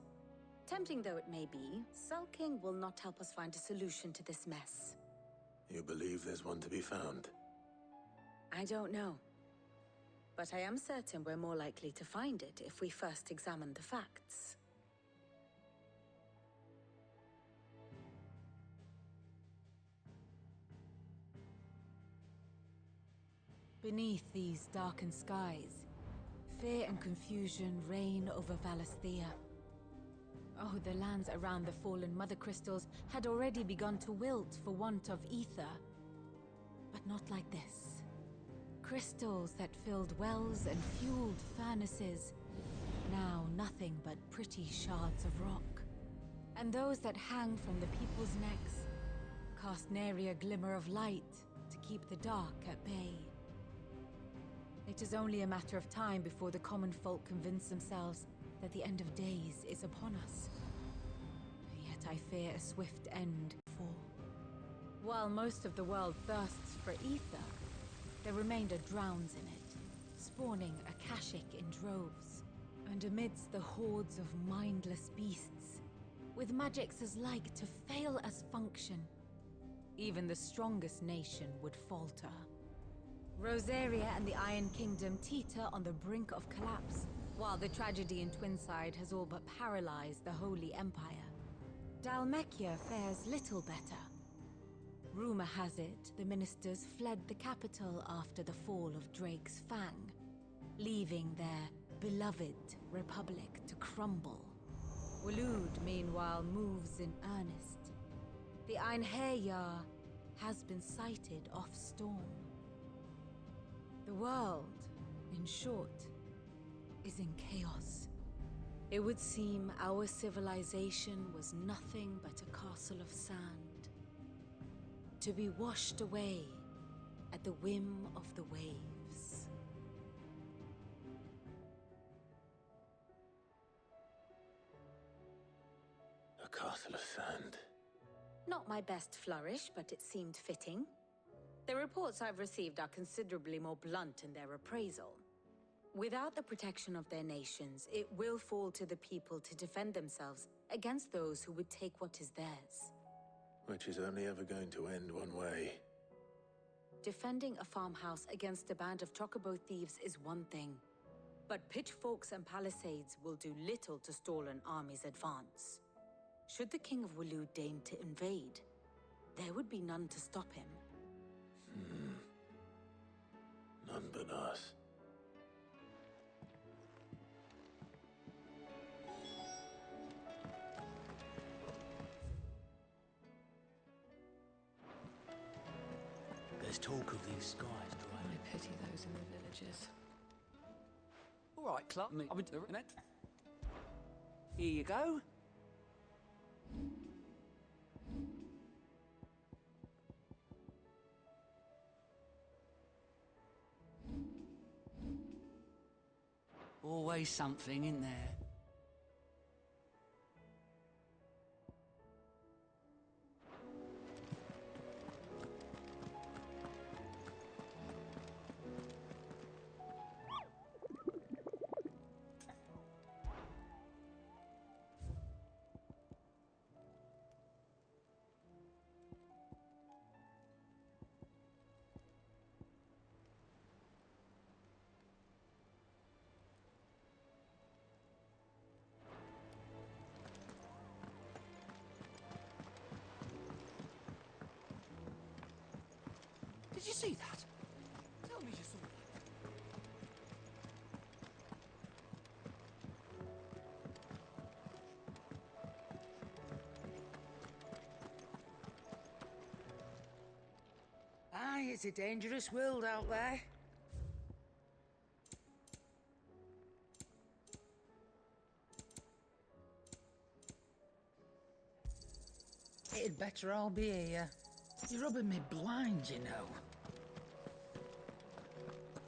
Tempting though it may be, sulking will not help us find a solution to this mess. You believe there's one to be found? I don't know. But I am certain we're more likely to find it if we first examine the facts. Beneath these darkened skies, fear and confusion reign over Valisthea. Oh, the lands around the fallen Mother Crystals had already begun to wilt for want of ether. But not like this. Crystals that filled wells and fueled furnaces, now nothing but pretty shards of rock. And those that hang from the people's necks cast nary a glimmer of light to keep the dark at bay. It is only a matter of time before the common folk convince themselves that the end of days is upon us. Yet I fear a swift end, for while most of the world thirsts for ether, the remainder drowns in it, spawning Akashic in droves. And amidst the hordes of mindless beasts, with magics as like to fail as function, even the strongest nation would falter. Rosaria and the Iron Kingdom teeter on the brink of collapse, while the tragedy in Twinside has all but paralyzed the Holy Empire, Dhalmekia fares little better. Rumor has it the ministers fled the capital after the fall of Drake's Fang, leaving their beloved republic to crumble. Waloed, meanwhile, moves in earnest. The Einherjar has been sighted off-storm. The world, in short, is in chaos. It would seem our civilization was nothing but a castle of sand, to be washed away at the whim of the waves. A castle of sand. Not my best flourish, but it seemed fitting. The reports I've received are considerably more blunt in their appraisal. Without the protection of their nations, it will fall to the people to defend themselves against those who would take what is theirs. Which is only ever going to end one way. Defending a farmhouse against a band of chocobo thieves is one thing, but pitchforks and palisades will do little to stall an army's advance. Should the King of Waloed deign to invade, there would be none to stop him. None but us. There's talk of these skies drying. I pity those in the villages. All right, Clark. I've been doing it. Here you go. Always something in there. Did you see that? Tell me you saw that. Aye, it's a dangerous world out there. It'd better all be here. You're rubbing me blind, you know.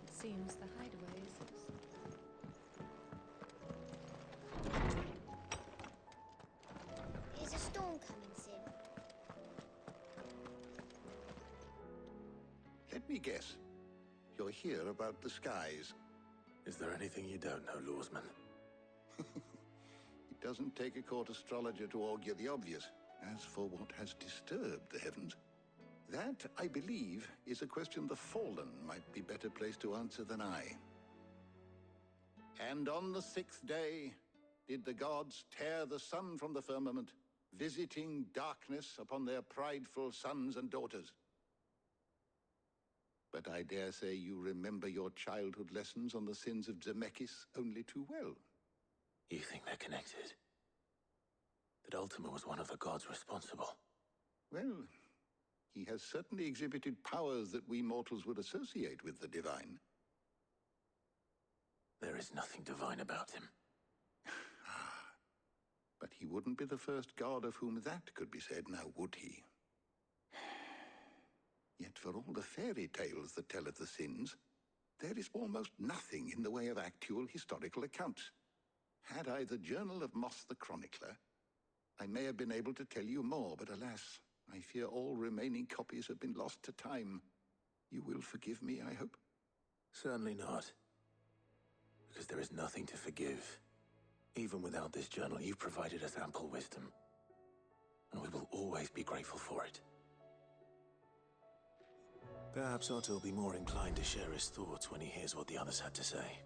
It seems the hideaway is... Is a storm coming soon? Let me guess. You're here about the skies. Is there anything you don't know, Lawsman? It doesn't take a court astrologer to augur the obvious. As for what has disturbed the heavens, that, I believe, is a question the Fallen might be better placed to answer than I. And on the 6th day did the gods tear the sun from the firmament, visiting darkness upon their prideful sons and daughters. But I dare say you remember your childhood lessons on the sins of Zemeckis only too well. You think they're connected? That Ultima was one of the gods responsible? Well, he has certainly exhibited powers that we mortals would associate with the divine. There is nothing divine about him. But he wouldn't be the first god of whom that could be said, now would he? Yet for all the fairy tales that tell of the sins, there is almost nothing in the way of actual historical accounts. Had I the Journal of Moss the Chronicler, I may have been able to tell you more, but alas, I fear all remaining copies have been lost to time. You will forgive me, I hope? Certainly not. Because there is nothing to forgive. Even without this journal, you've provided us ample wisdom. And we will always be grateful for it. Perhaps Otto will be more inclined to share his thoughts when he hears what the others had to say.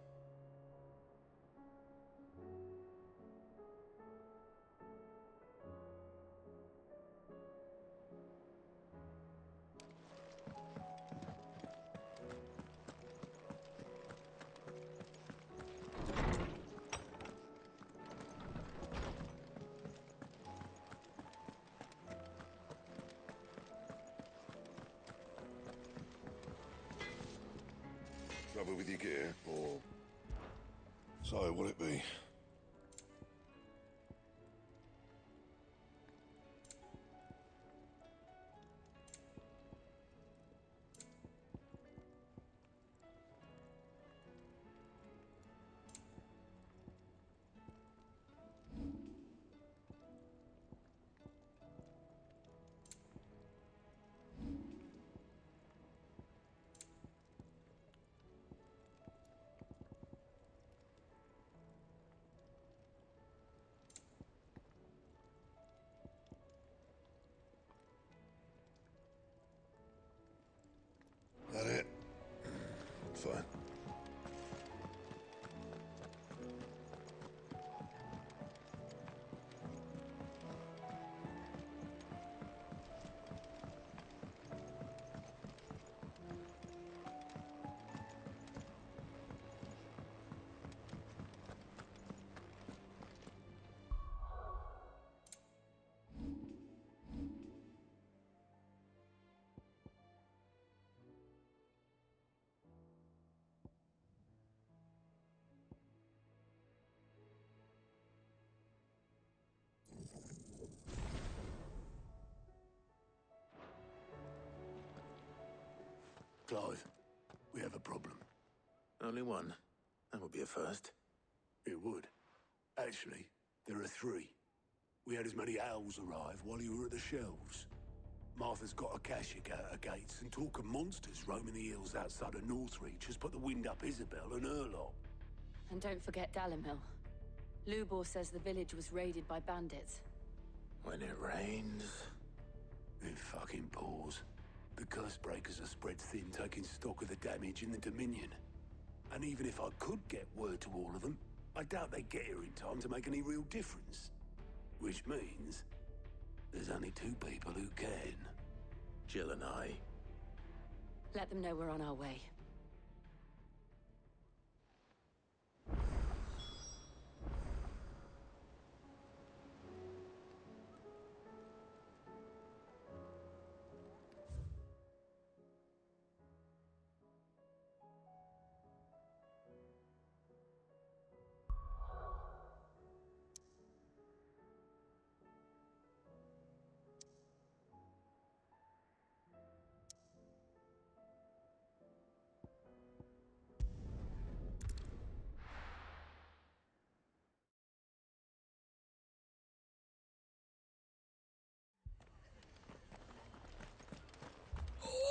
Trouble with your gear, or so will it be? That it? Fine. Clive, we have a problem. Only one. That would be a first. It would. Actually, there are three. We had as many owls arrive while you were at the shelves. Martha's got a Akashic out her gates, and talk of monsters roaming the hills outside of Northreach has put the wind up Isabel and her lot. And don't forget Dalimil. Lubor says the village was raided by bandits. When it rains... It fucking pours. The curse breakers are spread thin, taking stock of the damage in the Dominion. And even if I could get word to all of them, I doubt they'd get here in time to make any real difference. Which means... there's only two people who can. Jill and I. Let them know we're on our way.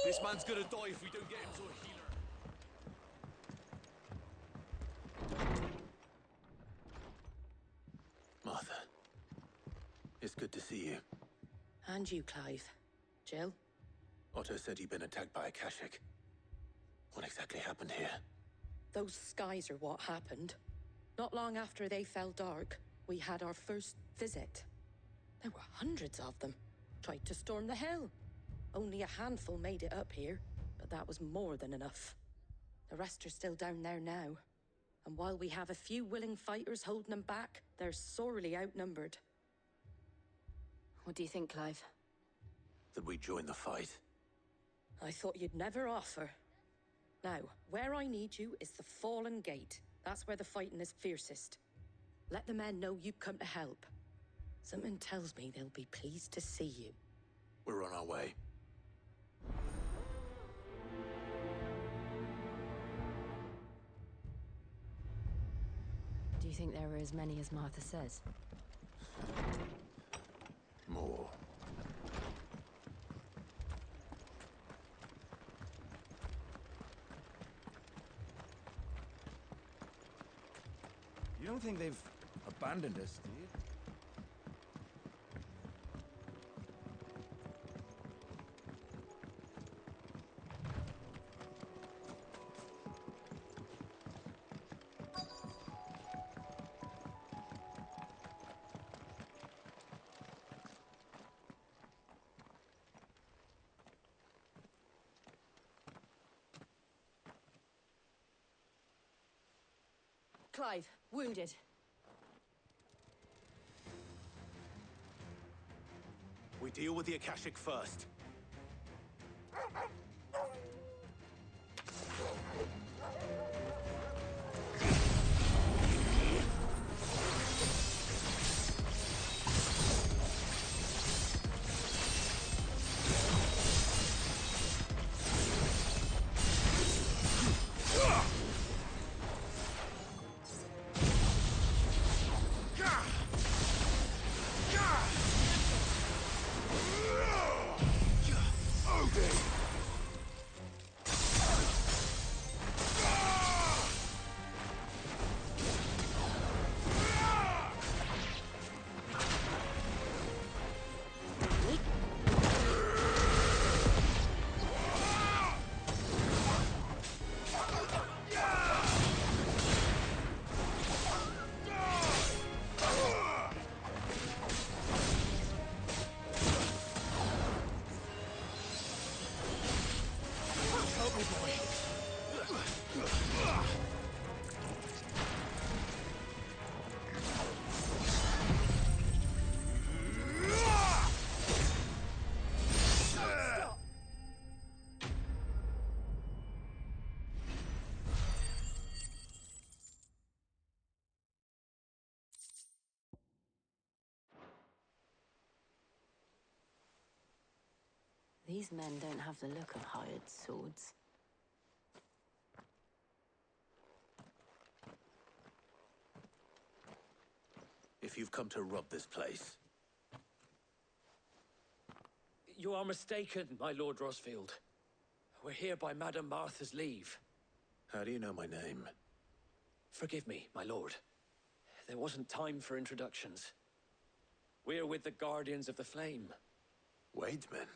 This man's gonna die if we don't get him to a healer. Martha. It's good to see you. And you, Clive. Jill? Otto said you'd been attacked by Akashic. What exactly happened here? Those skies are what happened. Not long after they fell dark, we had our first visit. There were hundreds of them. Tried to storm the hill. Only a handful made it up here, but that was more than enough. The rest are still down there now. And while we have a few willing fighters holding them back, they're sorely outnumbered. What do you think, Clive? That we join the fight? I thought you'd never offer. Now, where I need you is the Fallen Gate. That's where the fighting is fiercest. Let the men know you come to help. Something tells me they'll be pleased to see you. We're on our way. Do you think there were as many as Martha says? More. You don't think they've abandoned us, do you? Clive, wounded. We deal with the Akashic first. These men don't have the look of hired swords. If you've come to rob this place... You are mistaken, my Lord Rosfield. We're here by Madame Martha's leave. How do you know my name? Forgive me, my lord. There wasn't time for introductions. We're with the Guardians of the Flame. Wade's men?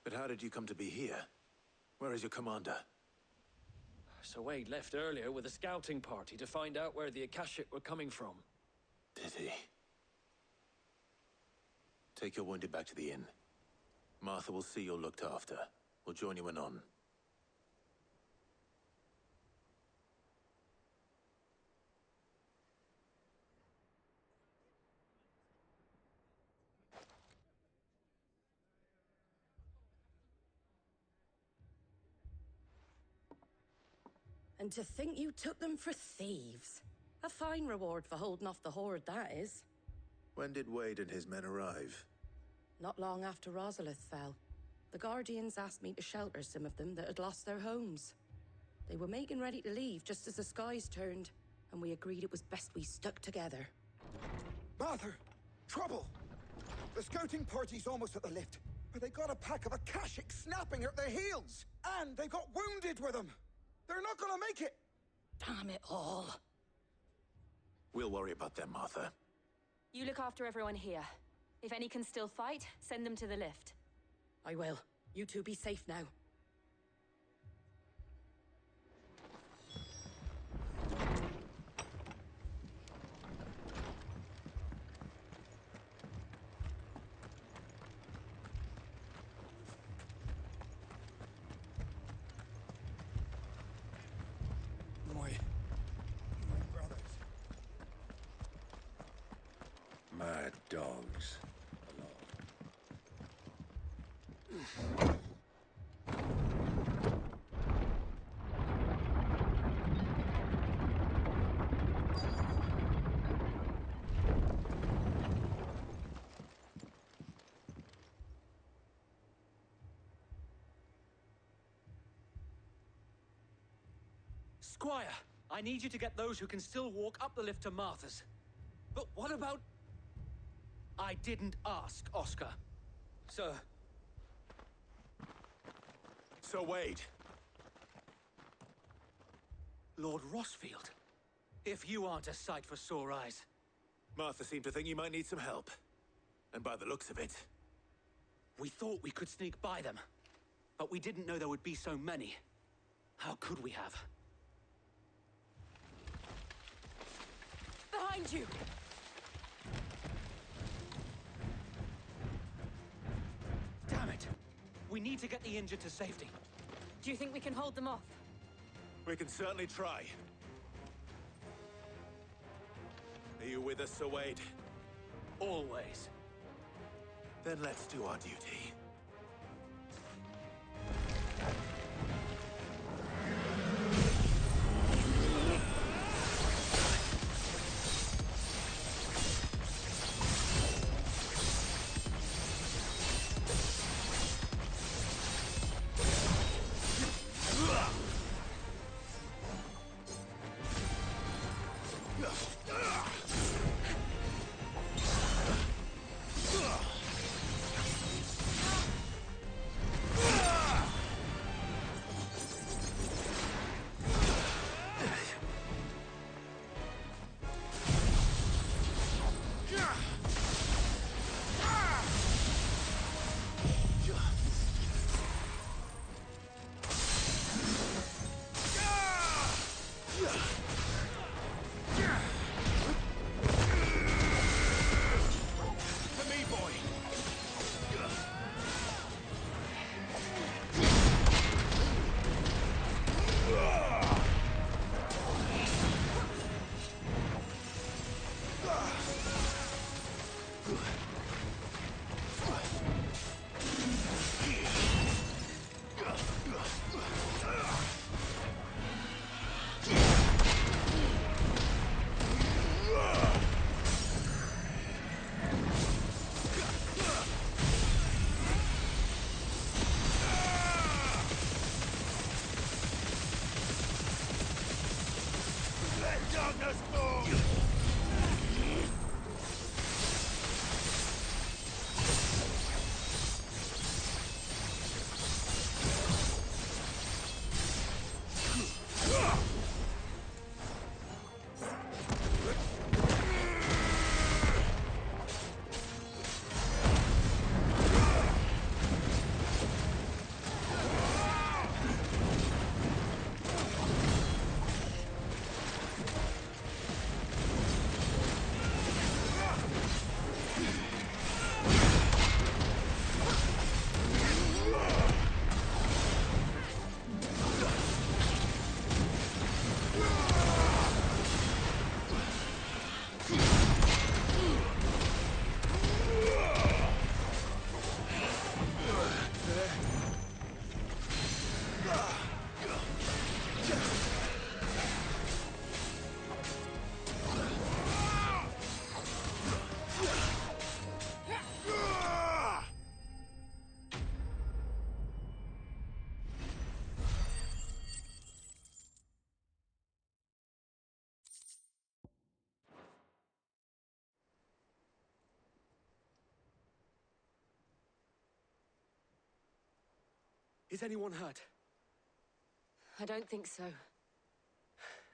But how did you come to be here? Where is your commander? Sir Wade left earlier with a scouting party to find out where the Akashic were coming from. Did he? Take your wounded back to the inn. Martha will see you're looked after. We'll join you anon. And to think you took them for thieves. A fine reward for holding off the horde, that is. When did Wade and his men arrive? Not long after Rosalith fell. The Guardians asked me to shelter some of them that had lost their homes. They were making ready to leave just as the skies turned, and we agreed it was best we stuck together. Martha! Trouble! The scouting party's almost at the lift, but they got a pack of Akashic snapping at their heels! And they got wounded with them! They're not gonna make it! Damn it all. We'll worry about them, Martha. You look after everyone here. If any can still fight, send them to the lift. I will. You two be safe now. My brothers. Mad dogs. Squire, I need you to get those who can still walk up the lift to Martha's. But what about... I didn't ask, Oscar. Sir. Sir Wade. Lord Rosfield. If you aren't a sight for sore eyes. Martha seemed to think you might need some help. And by the looks of it... We thought we could sneak by them. But we didn't know there would be so many. How could we have? Behind you! Damn it! We need to get the injured to safety. Do you think we can hold them off? We can certainly try. Are you with us, Sir Wade? Always. Then let's do our duty. Is anyone hurt? I don't think so.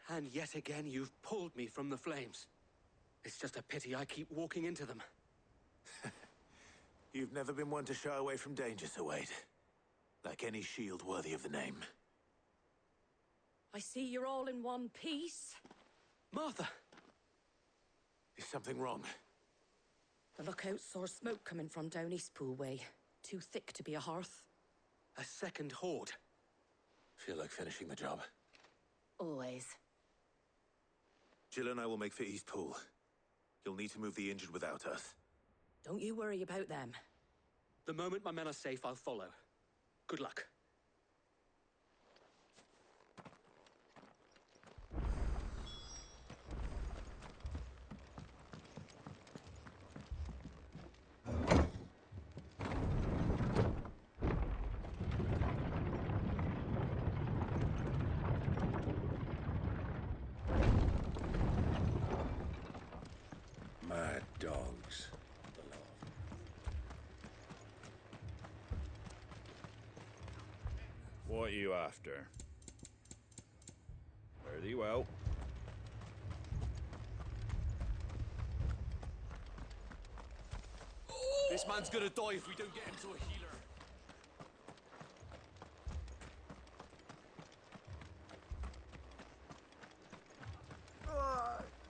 And yet again, you've pulled me from the flames. It's just a pity I keep walking into them. You've never been one to shy away from danger, Sir Wade. Like any shield worthy of the name. I see you're all in one piece. Martha! Is something wrong? The lookout saw smoke coming from down Eastpool way. Too thick to be a hearth. A second horde. Feel like finishing the job? Always. Jill and I will make for Eastpool. You'll need to move the injured without us. Don't you worry about them. The moment my men are safe, I'll follow. Good luck. Mad dogs. What are you after? Fare thee well. This man's gonna die if we don't get him to a healer.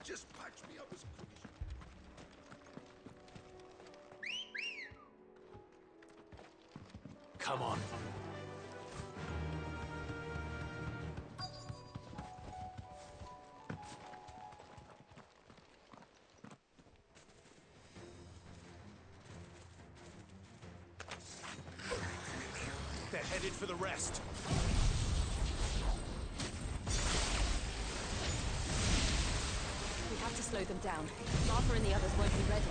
Just patch me up as quick as you Come on. They're headed for the rest. We have to slow them down. Martha and the others won't be ready.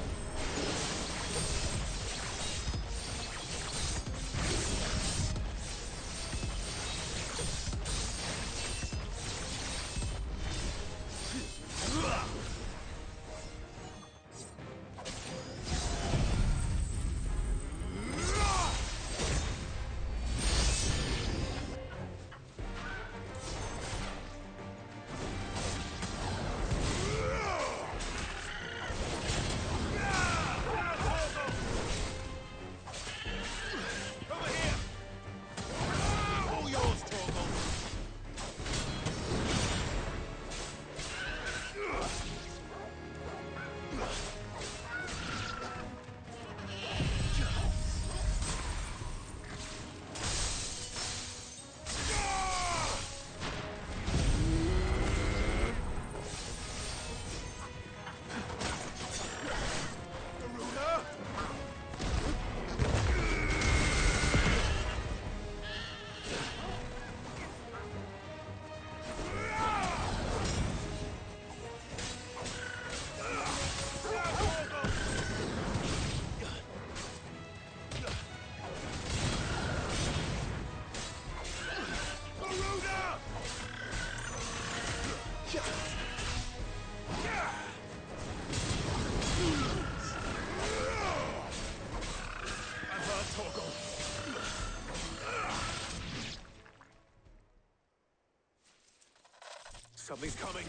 Something's coming.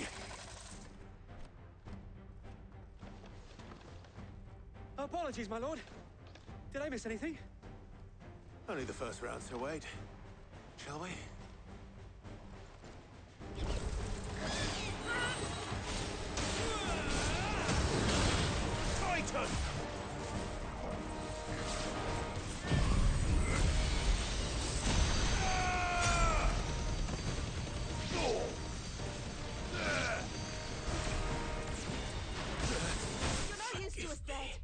Apologies, my lord. Did I miss anything? Only the first round, Sir Wade. Shall we? Titan! You're not used to us dead.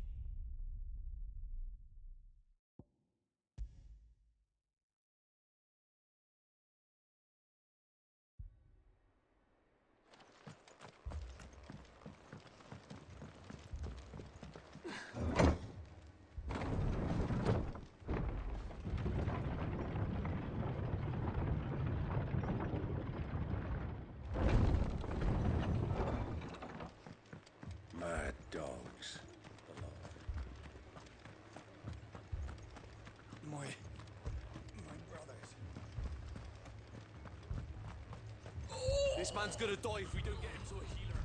Mad dogs. My brothers. This man's gonna die if we don't get him to a healer.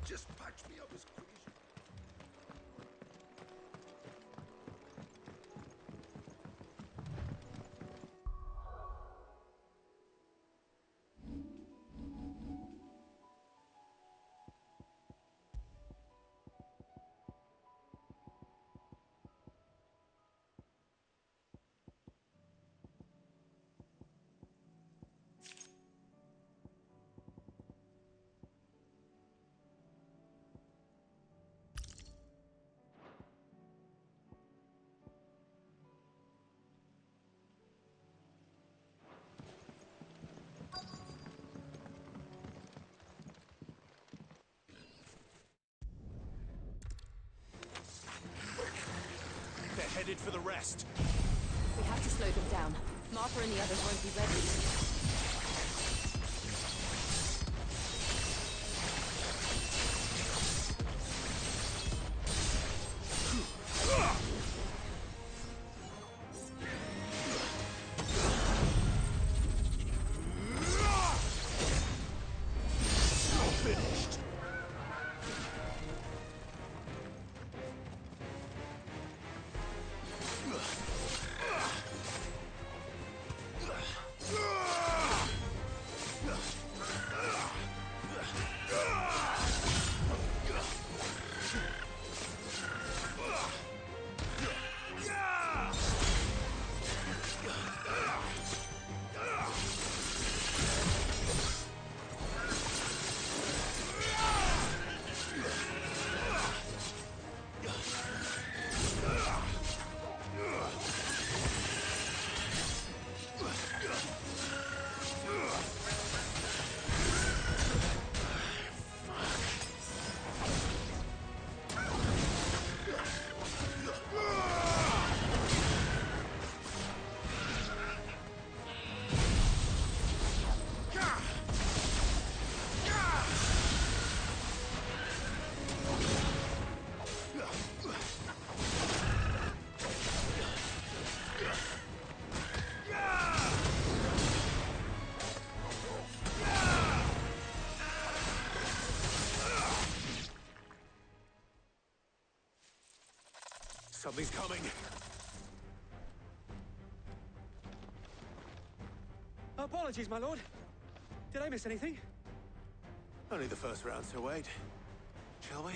Just patch me up as quick as you... They're headed for the rest. We have to slow them down. Martha and the others won't be ready. Finished. Something's coming. Apologies, my lord. Did I miss anything? Only the first round, so wait. Shall we?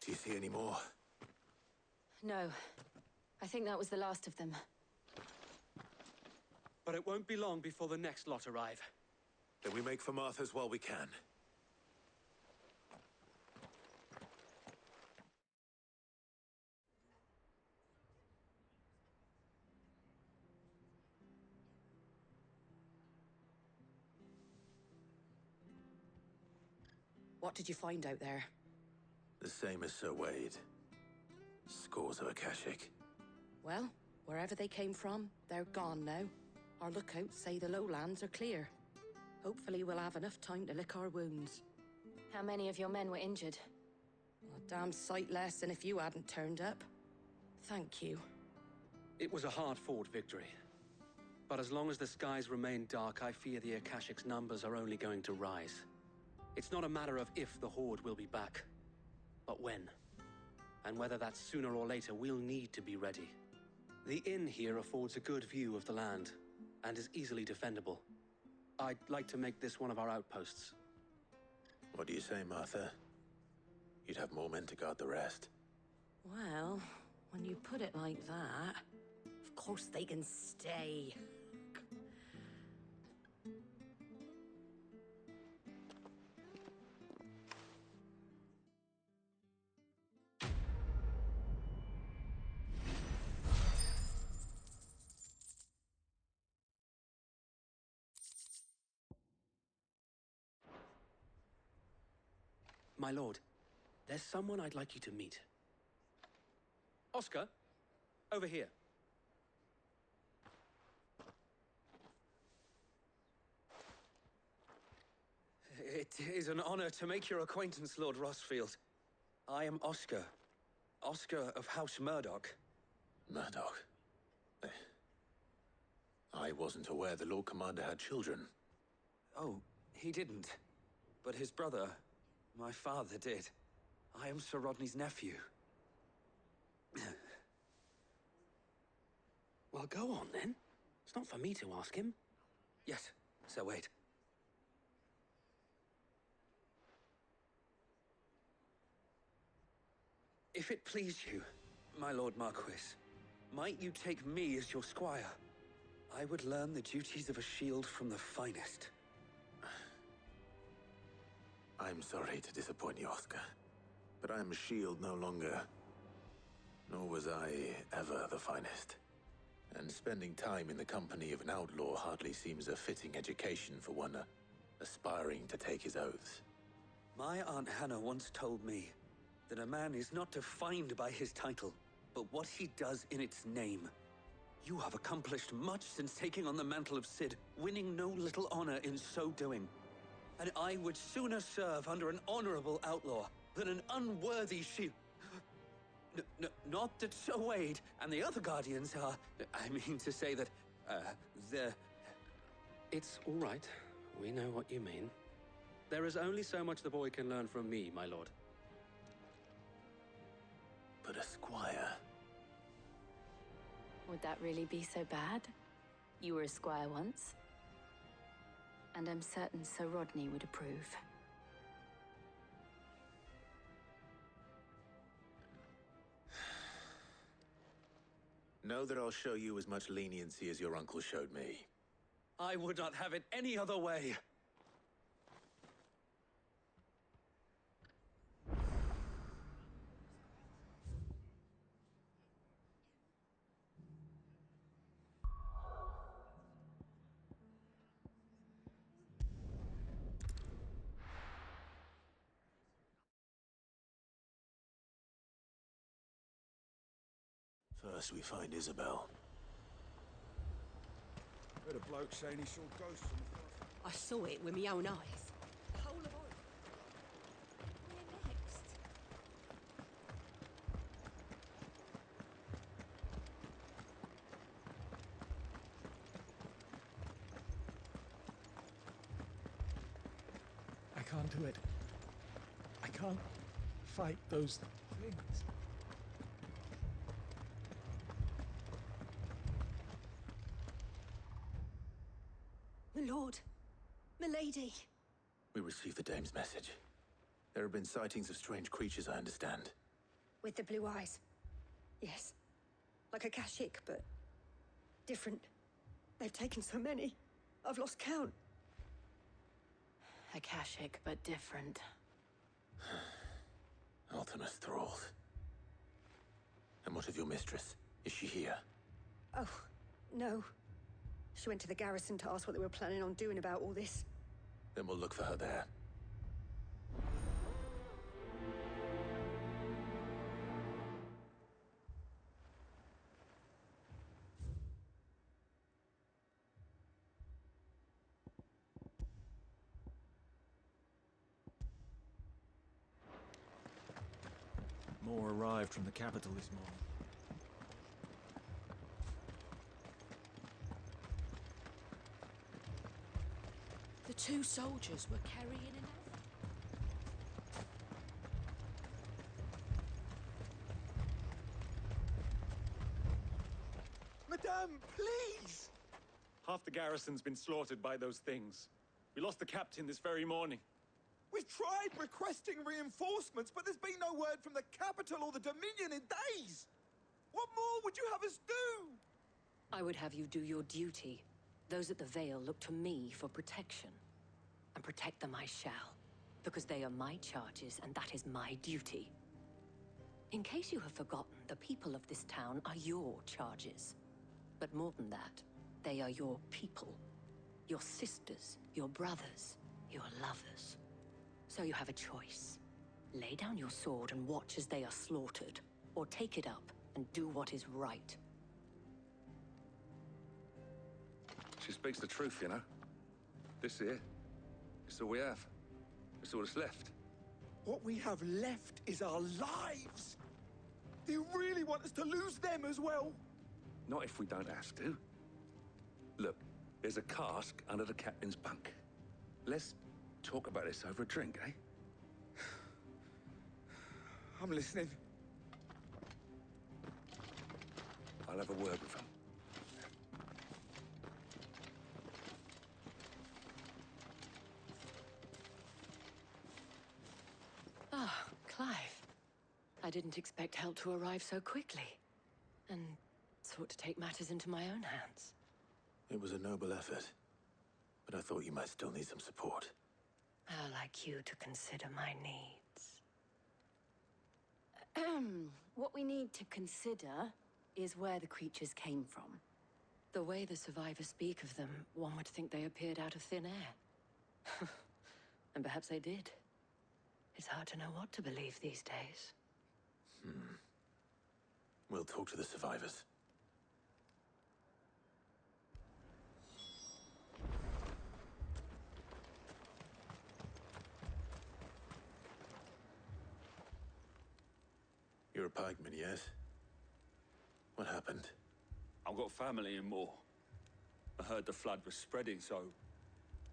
Do you see any more? No. I think that was the last of them. But it won't be long before the next lot arrive. Then we make for Martha's while we can. What did you find out there? The same as Sir Wade. Scores of Akashic. Well, wherever they came from, they're gone now. Our lookouts say the lowlands are clear. Hopefully we'll have enough time to lick our wounds. How many of your men were injured? A damn sight less than if you hadn't turned up. Thank you. It was a hard-fought victory. But as long as the skies remain dark, I fear the Akashic's numbers are only going to rise. It's not a matter of if the Horde will be back, but when. And whether that's sooner or later, we'll need to be ready. The inn here affords a good view of the land, and is easily defendable. I'd like to make this one of our outposts. What do you say, Martha? You'd have more men to guard the rest. Well, when you put it like that, of course they can stay. My lord, there's someone I'd like you to meet. Oscar, over here. It is an honor to make your acquaintance, Lord Rossfield. I am Oscar. Oscar of House Murdoch. Murdoch? I wasn't aware the Lord Commander had children. Oh, he didn't. But his brother, my father, did. I am Sir Rodney's nephew. Well, go on then. It's not for me to ask him. Yes, Sir Wade. If it please you, my Lord Marquis, might you take me as your squire? I would learn the duties of a shield from the finest. I'm sorry to disappoint you, Oscar, but I am a shield no longer. Nor was I ever the finest. And spending time in the company of an outlaw hardly seems a fitting education for one aspiring to take his oaths. My Aunt Hannah once told me that a man is not defined by his title, but what he does in its name. You have accomplished much since taking on the mantle of Cid, winning no little honor in so doing. And I would sooner serve under an honorable outlaw than an unworthy shield. Not that Sir Wade and the other Guardians are... I mean to say that, they're... It's all right. We know what you mean. There is only so much the boy can learn from me, my lord. But a squire... Would that really be so bad? You were a squire once. And I'm certain Sir Rodney would approve. Know that I'll show you as much leniency as your uncle showed me. I would not have it any other way. First we find Isabel. Heard a bloke saying he saw ghosts on the first... I saw it with my own eyes. The whole of Oregon. Where next? I can't do it. I can't fight those things. My lord. Milady. We received the dame's message. There have been sightings of strange creatures, I understand. With the blue eyes. Yes. Like a Akashic, but different. They've taken so many. I've lost count. Akashic, but different. Ultimus thralls. And what of your mistress? Is she here? Oh, no. She went to the garrison to ask what they were planning on doing about all this. Then we'll look for her there. More arrived from the capital this morning. The two soldiers were carrying enough. Madame, please! Half the garrison's been slaughtered by those things. We lost the captain this very morning. We've tried requesting reinforcements, but there's been no word from the capital or the Dominion in days! What more would you have us do? I would have you do your duty. Those at the Vale look to me for protection. And protect them I shall, because they are my charges, and that is my duty. In case you have forgotten, the people of this town are your charges. But more than that, they are your people. Your sisters, your brothers, your lovers. So you have a choice. Lay down your sword and watch as they are slaughtered, or take it up and do what is right. She speaks the truth, you know. This here, it's all we have. It's all that's left. What we have left is our lives! Do you really want us to lose them as well? Not if we don't have to. Look, there's a cask under the captain's bunk. Let's talk about this over a drink, eh? I'm listening. I'll have a word with him. Ah, Clive. I didn't expect help to arrive so quickly. And sought to take matters into my own hands. It was a noble effort, but I thought you might still need some support. How like you to consider my needs. What we need to consider is where the creatures came from. The way the survivors speak of them, one would think they appeared out of thin air. And perhaps they did. It's hard to know what to believe these days. We'll talk to the survivors. You're a pikeman, yes? What happened? I've got family in Moor. I heard the flood was spreading, so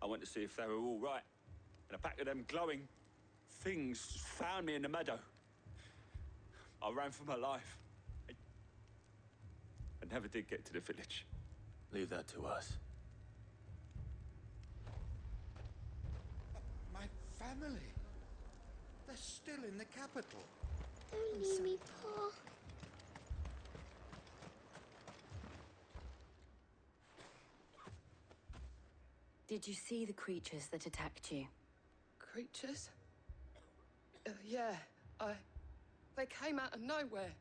I went to see if they were all right. And a pack of them glowing things found me in the meadow. I ran for my life. I never did get to the village. Leave that to us. My family. They're still in the capital. Don't leave me, Paul. Did you see the creatures that attacked you? Creatures? Yeah, they came out of nowhere.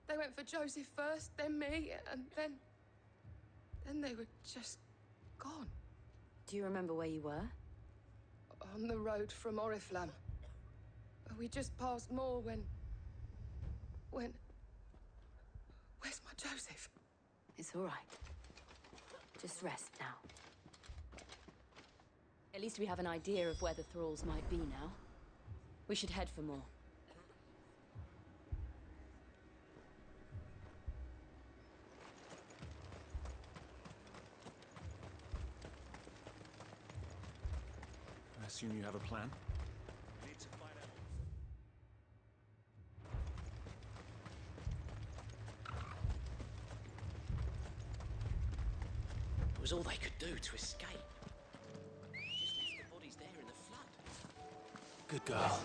They went for Joseph first, then me, and then they were just gone. Do you remember where you were? On the road from Oriflamme. We just passed Moor when... Where's my Joseph? It's all right. Just rest now. At least we have an idea of where the thralls might be now. We should head for more. I assume you have a plan? Need to find out. It was all they could do to escape. Just left the bodies there in the flood. Good girl.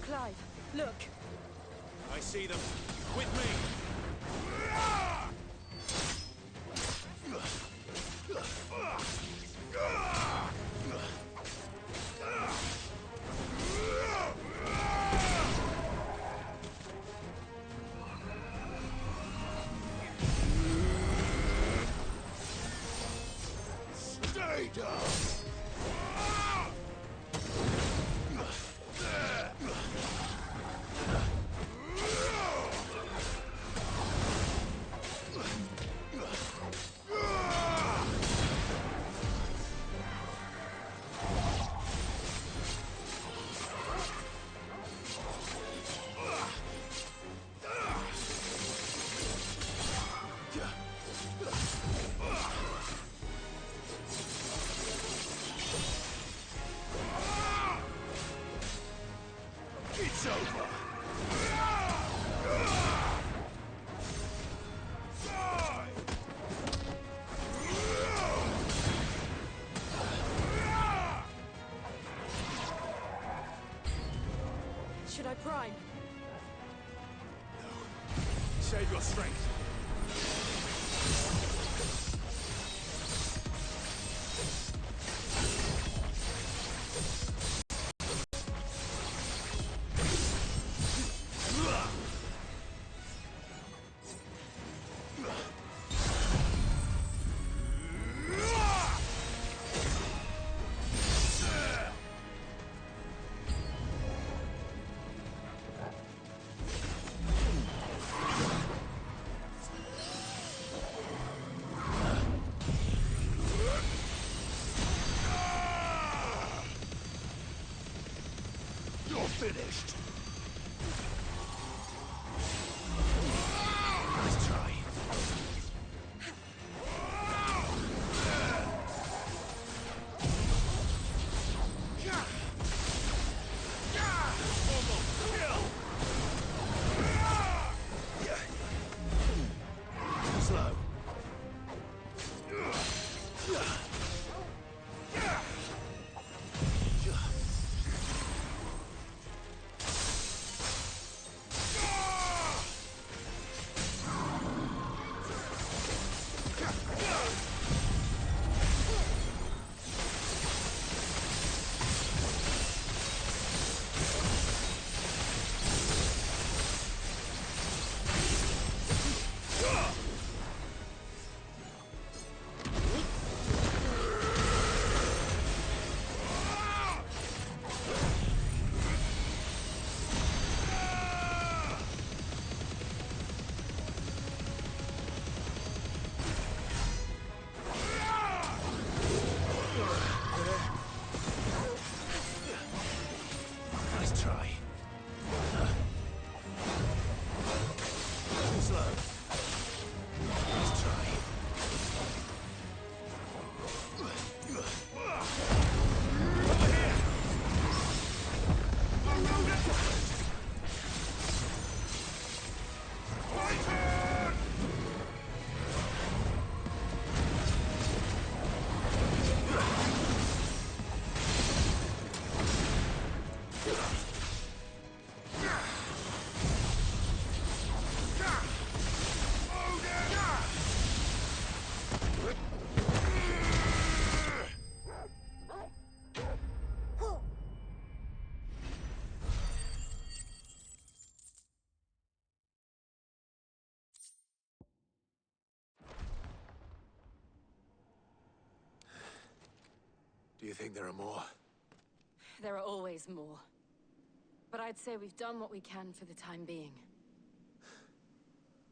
Clive, look. I see them. With me! It's over. Should I prime? No. Save your strength. Finished. Nice try. Slow. Nice try. Slow. Nice try. Over here. My turn! Do you think there are more? There are always more. But I'd say we've done what we can for the time being.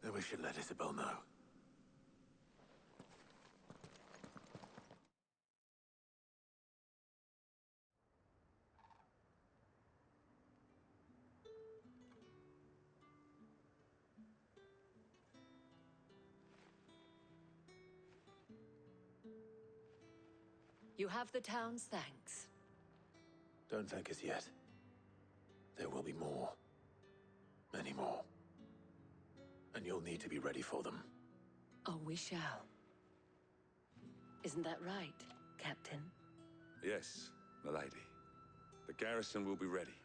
Then we should let Isabel know. You have the town's thanks. Don't thank us yet. There will be more. Many more. And you'll need to be ready for them. Oh, we shall. Isn't that right, Captain? Yes, milady. The garrison will be ready.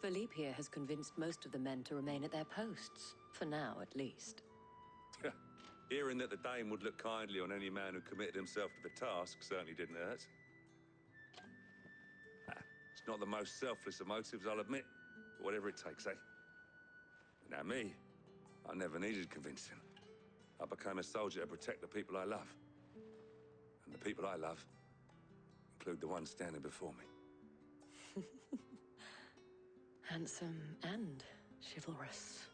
Philippe here has convinced most of the men to remain at their posts. For now, at least. Hearing that the Dame would look kindly on any man who committed himself to the task certainly didn't hurt. It's not the most selfless of motives, I'll admit. But whatever it takes, eh? Now me, I never needed convincing. I became a soldier to protect the people I love. And the people I love include the ones standing before me. Handsome and chivalrous.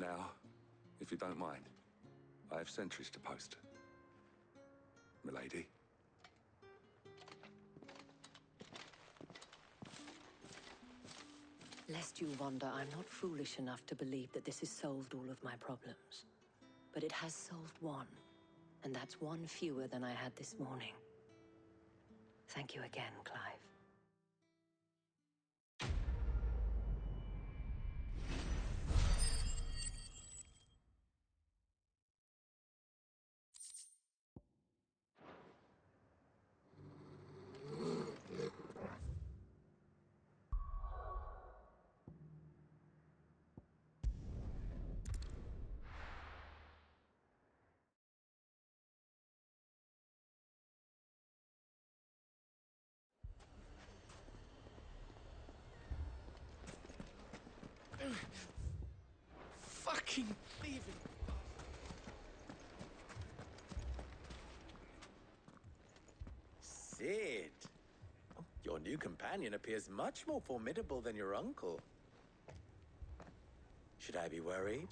Now, if you don't mind, I have sentries to post. Milady. Lest you wonder, I'm not foolish enough to believe that this has solved all of my problems. But it has solved one, and that's one fewer than I had this morning. Thank you again, Clive. fucking thieving. Sid. Oh, your new companion appears much more formidable than your uncle. Should I be worried?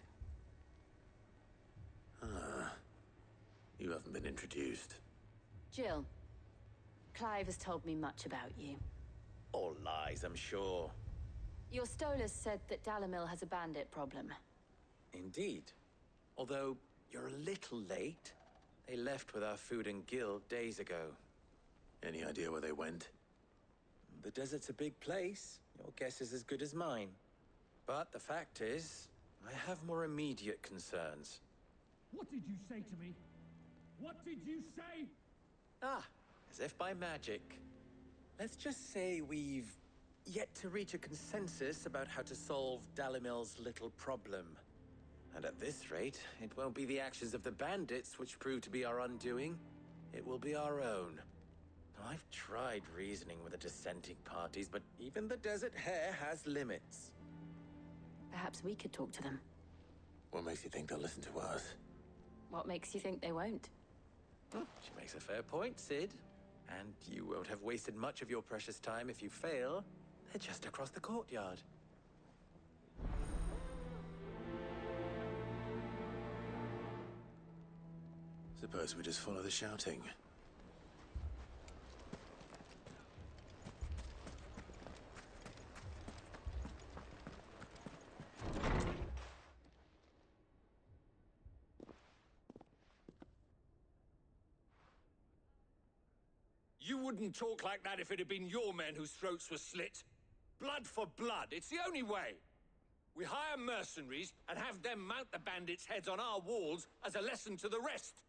You haven't been introduced. Jill, Clive has told me much about you. All lies, I'm sure. Your Stolas said that Dalamil has a bandit problem. Indeed. Although, you're a little late. They left with our food and guild days ago. Any idea where they went? The desert's a big place. Your guess is as good as mine. But the fact is, I have more immediate concerns. What did you say to me? What did you say? Ah, as if by magic. Let's just say we've yet to reach a consensus about how to solve Dalimil's little problem. And at this rate, it won't be the actions of the bandits which prove to be our undoing. It will be our own. Now, I've tried reasoning with the dissenting parties, but even the Desert Hare has limits. Perhaps we could talk to them. What makes you think they'll listen to us? What makes you think they won't? She makes a fair point, Sid. And you won't have wasted much of your precious time if you fail. They're just across the courtyard. Suppose we just follow the shouting. You wouldn't talk like that if it had been your men whose throats were slit. Blood for blood, it's the only way. We hire mercenaries and have them mount the bandits' heads on our walls as a lesson to the rest.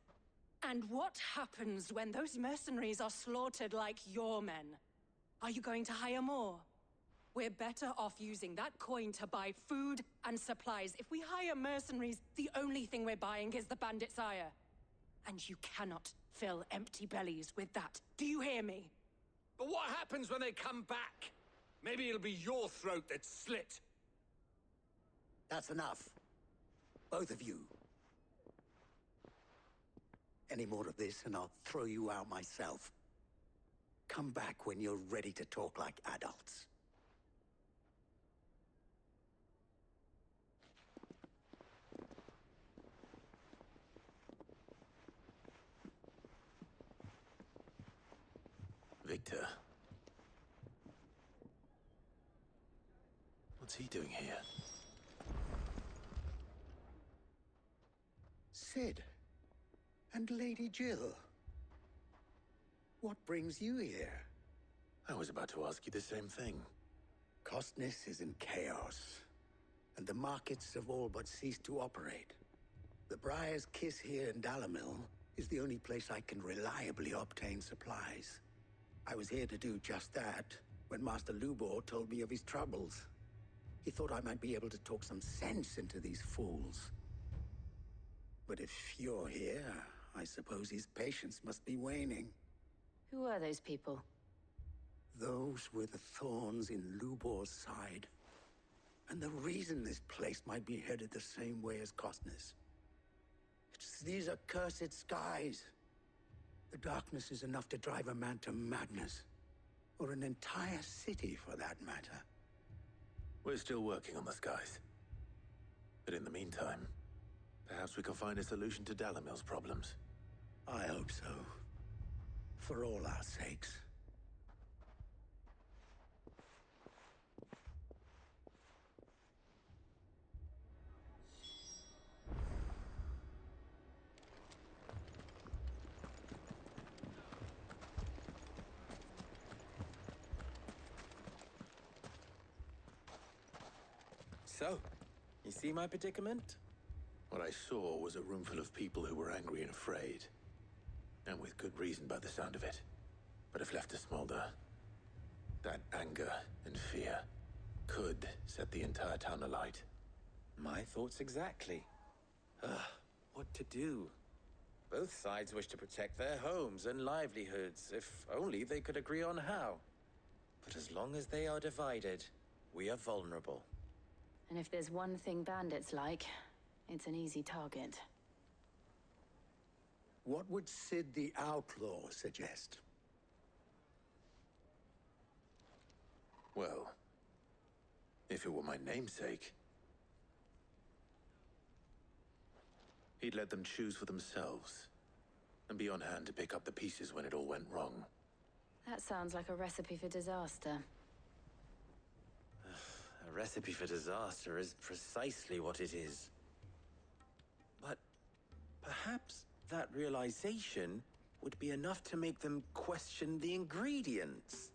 And what happens when those mercenaries are slaughtered like your men? Are you going to hire more? We're better off using that coin to buy food and supplies. If we hire mercenaries, the only thing we're buying is the bandits' ire. And you cannot fill empty bellies with that. Do you hear me? But what happens when they come back? Maybe it'll be your throat that's slit. That's enough. Both of you. Any more of this and I'll throw you out myself. Come back when you're ready to talk like adults. Victor. What's he doing here? Sid. And Lady Jill. What brings you here? I was about to ask you the same thing. Costness is in chaos, and the markets have all but ceased to operate. The Briar's Kiss here in Dalamil is the only place I can reliably obtain supplies. I was here to do just that when Master Lubor told me of his troubles. He thought I might be able to talk some sense into these fools. But if you're here, I suppose his patience must be waning. Who are those people? Those were the thorns in Lubor's side. And the reason this place might be headed the same way as Costness. It's these accursed skies. The darkness is enough to drive a man to madness. Or an entire city, for that matter. We're still working on the skies. But in the meantime, perhaps we can find a solution to Dalamil's problems. I hope so. For all our sakes. So, you see my predicament? What I saw was a room full of people who were angry and afraid. And with good reason by the sound of it. But if left to smolder, that anger and fear could set the entire town alight. My thoughts exactly. What to do? Both sides wish to protect their homes and livelihoods, if only they could agree on how. But as long as they are divided, we are vulnerable. And if there's one thing bandits like, It's an easy target. What would Sid the Outlaw suggest? Well, if it were my namesake, he'd let them choose for themselves, and be on hand to pick up the pieces when it all went wrong. That sounds like a recipe for disaster. A recipe for disaster is precisely what it is. But perhaps that realization would be enough to make them question the ingredients.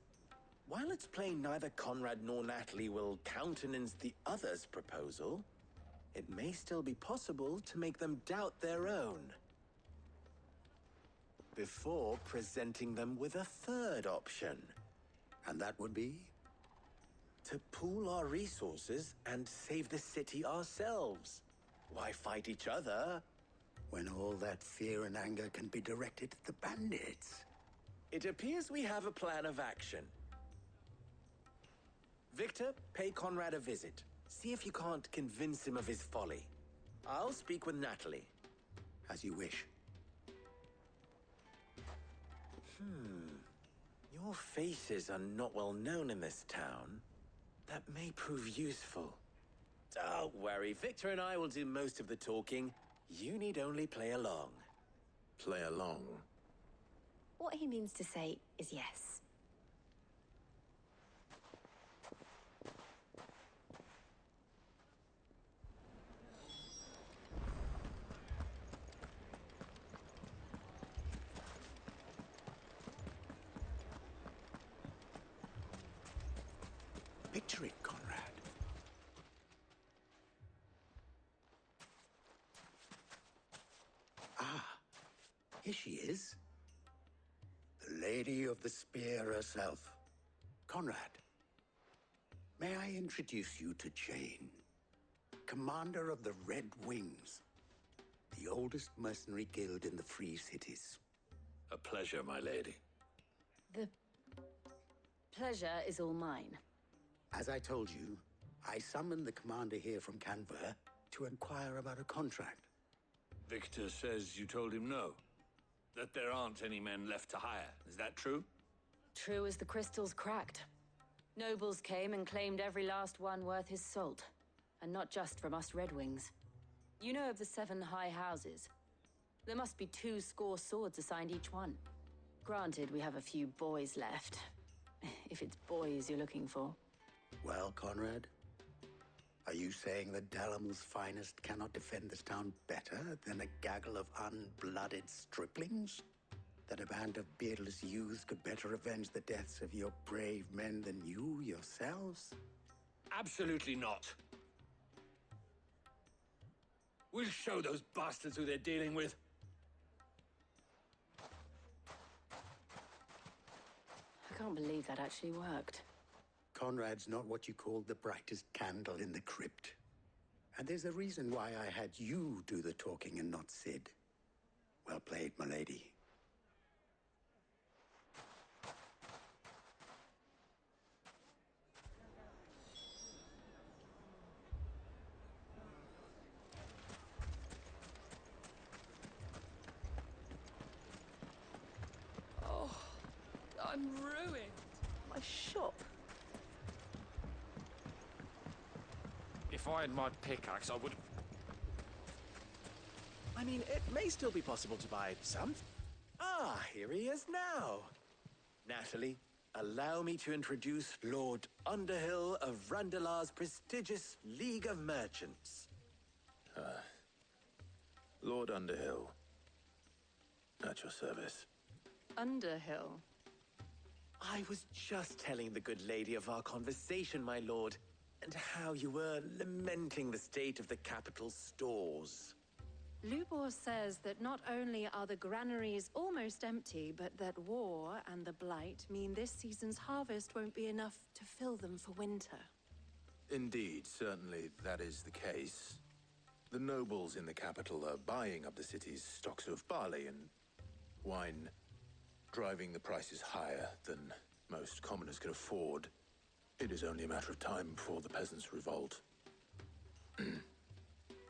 While it's plain neither Conrad nor Natalie will countenance the other's proposal, it may still be possible to make them doubt their own. Before presenting them with a third option. And that would be? To pool our resources and save the city ourselves. Why fight each other? When all that fear and anger can be directed at the bandits. It appears we have a plan of action. Victor, pay Conrad a visit. See if you can't convince him of his folly. I'll speak with Natalie. As you wish. Your faces are not well known in this town. That may prove useful. Don't worry, Victor and I will do most of the talking. You need only play along. Play along? What he means to say is yes. Picture it, Conrad. Ah, here she is. The Lady of the Spear herself. Conrad, may I introduce you to Jane, commander of the Red Wings, the oldest mercenary guild in the Free Cities. A pleasure, my lady. The pleasure is all mine. As I told you, I summoned the commander here from Canver to inquire about a contract. Victor says you told him no. That there aren't any men left to hire. Is that true? True as the crystals cracked. Nobles came and claimed every last one worth his salt. And not just from us Red Wings. You know of the 7 high houses. There must be 2 swords assigned each one. Granted, we have a few boys left. If it's boys you're looking for. Well, Conrad, are you saying that Dalamil's finest cannot defend this town better than a gaggle of unblooded striplings? That a band of beardless youths could better avenge the deaths of your brave men than you yourselves? Absolutely not. We'll show those bastards who they're dealing with. I can't believe that actually worked. Conrad's not what you called the brightest candle in the crypt. And there's a reason why I had you do the talking and not Sid. Well played, my lady. Oh, I'm ruined. My shop. If I had my pickaxe, I would have... I mean, it may still be possible to buy some. Ah, here he is now. Natalie, allow me to introduce Lord Underhill of Randalar's prestigious League of Merchants. Lord Underhill. At your service. Underhill? I was just telling the good lady of our conversation, my lord, and how you were lamenting the state of the capital's stores. Lubor says that not only are the granaries almost empty, but that war and the Blight mean this season's harvest won't be enough to fill them for winter. Indeed, certainly that is the case. The nobles in the capital are buying up the city's stocks of barley and wine, driving the prices higher than most commoners can afford. It is only a matter of time before the peasants revolt.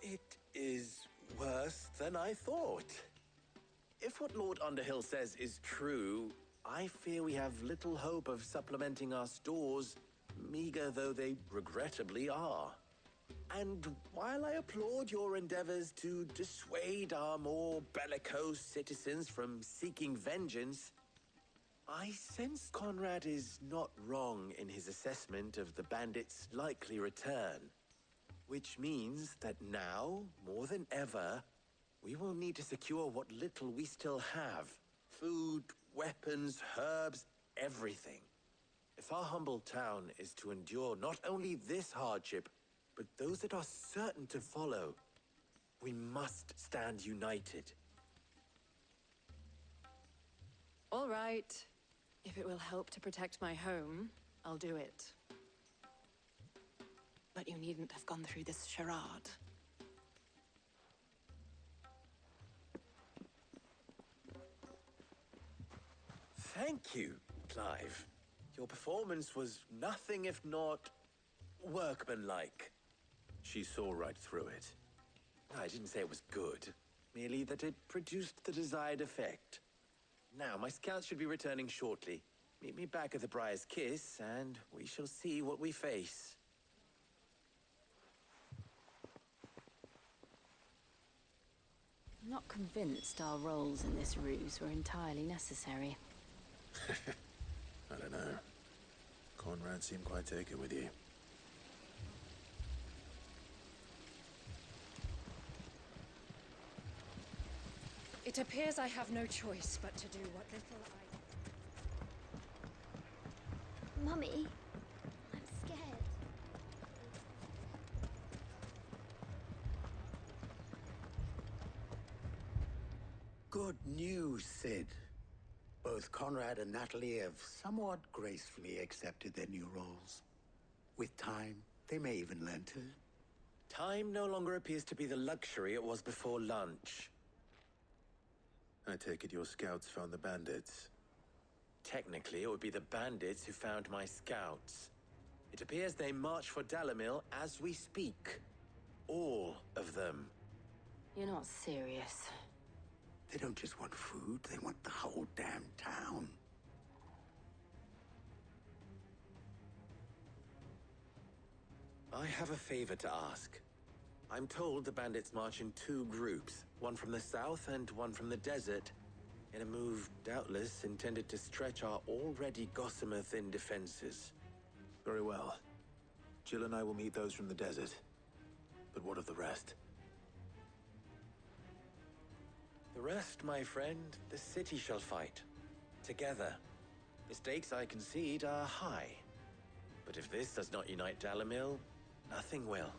It is worse than I thought. If what Lord Underhill says is true, I fear we have little hope of supplementing our stores, meager though they regrettably are. And while I applaud your endeavors to dissuade our more bellicose citizens from seeking vengeance, I sense Conrad is not wrong in his assessment of the bandits' likely return. Which means that now, more than ever, we will need to secure what little we still have. Food, weapons, herbs, everything. If our humble town is to endure not only this hardship, but those that are certain to follow, we must stand united. All right. If it will help to protect my home, I'll do it. But you needn't have gone through this charade. Thank you, Clive. Your performance was nothing if not workmanlike. She saw right through it. I didn't say it was good, merely that it produced the desired effect. Now, my scouts should be returning shortly. Meet me back at the Briar's Kiss, and we shall see what we face. I'm not convinced our roles in this ruse were entirely necessary. I don't know. Conrad seemed quite taken with you. It appears I have no choice but to do what little I... Mummy, I'm scared. Good news, Sid. Both Conrad and Natalie have somewhat gracefully accepted their new roles. With time, they may even learn to. Time no longer appears to be the luxury it was before lunch. I take it your scouts found the bandits. Technically, it would be the bandits who found my scouts. It appears they march for Dalimil as we speak. All of them. You're not serious. They don't just want food, they want the whole damn town. I have a favor to ask. I'm told the bandits march in two groups, one from the south and one from the desert, in a move doubtless intended to stretch our already gossamer-thin defenses. Very well. Jill and I will meet those from the desert. But what of the rest? The rest, my friend, the city shall fight. Together. The stakes, I concede, are high. But if this does not unite Dalimil, nothing will.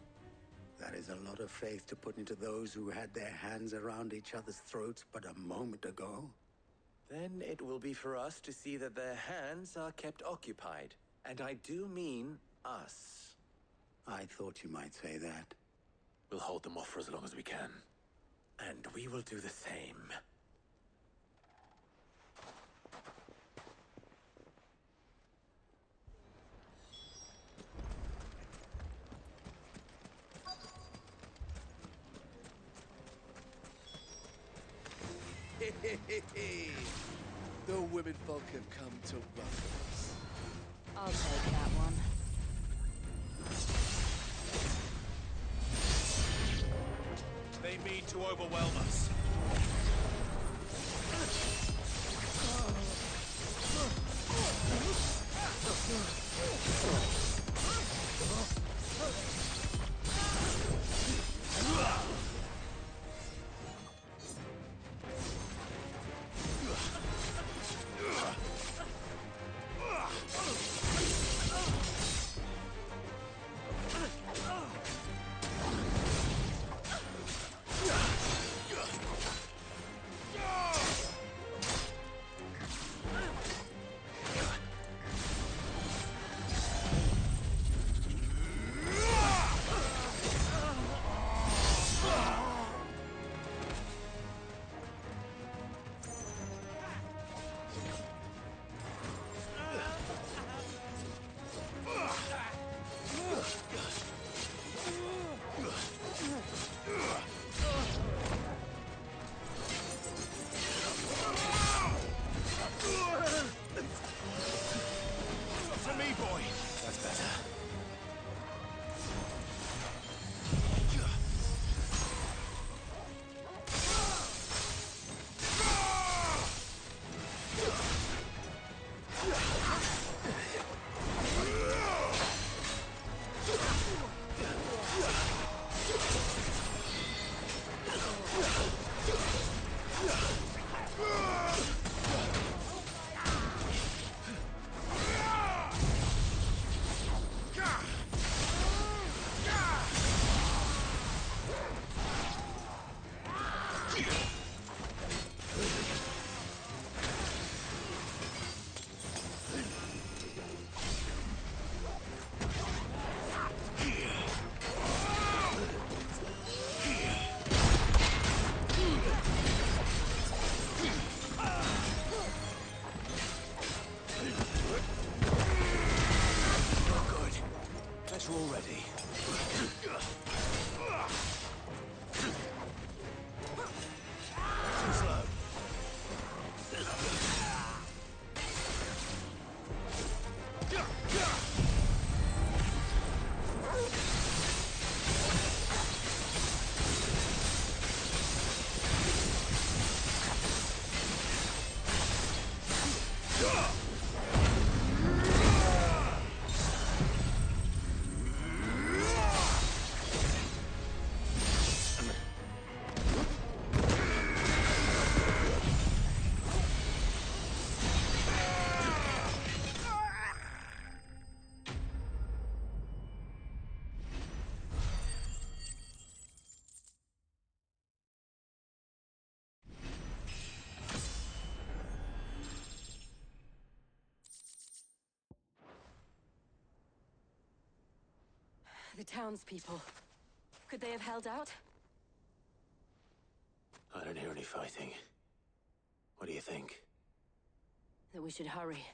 That is a lot of faith to put into those who had their hands around each other's throats but a moment ago. Then it will be for us to see that their hands are kept occupied. And I do mean us. I thought you might say that. We'll hold them off for as long as we can. And we will do the same. The women folk have come to welcome us. I'll take that one. They mean to overwhelm us. You're all ready. Too slow. The townspeople. Could they have held out? I don't hear any fighting. What do you think? That we should hurry.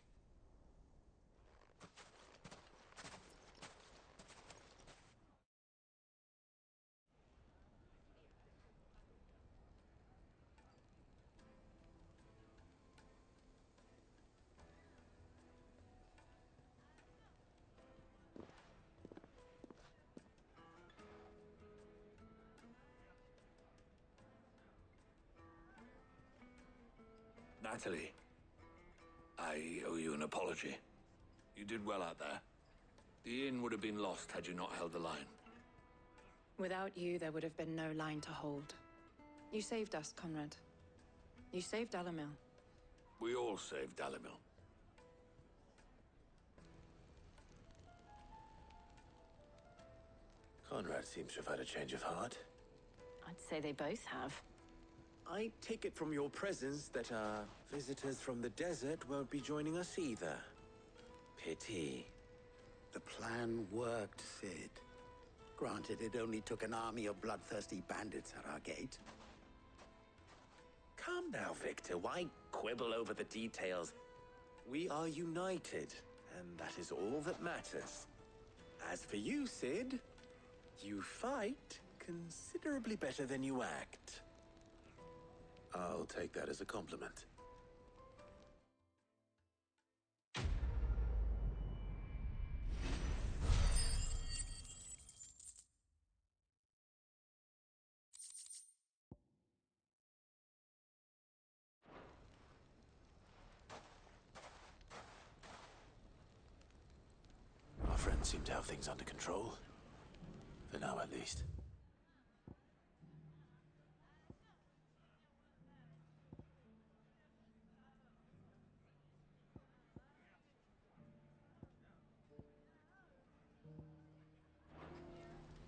Natalie, I owe you an apology. You did well out there. The inn would have been lost had you not held the line. Without you, there would have been no line to hold. You saved us, Conrad. You saved Dalimil. We all saved Dalimil. Conrad seems to have had a change of heart. I'd say they both have. I take it from your presence that our visitors from the desert won't be joining us either. Pity. The plan worked, Sid. Granted, it only took an army of bloodthirsty bandits at our gate. Calm now, Victor. Why quibble over the details? We are united, and that is all that matters. As for you, Sid, you fight considerably better than you act. I'll take that as a compliment. Our friends seem to have things under control. For now, at least.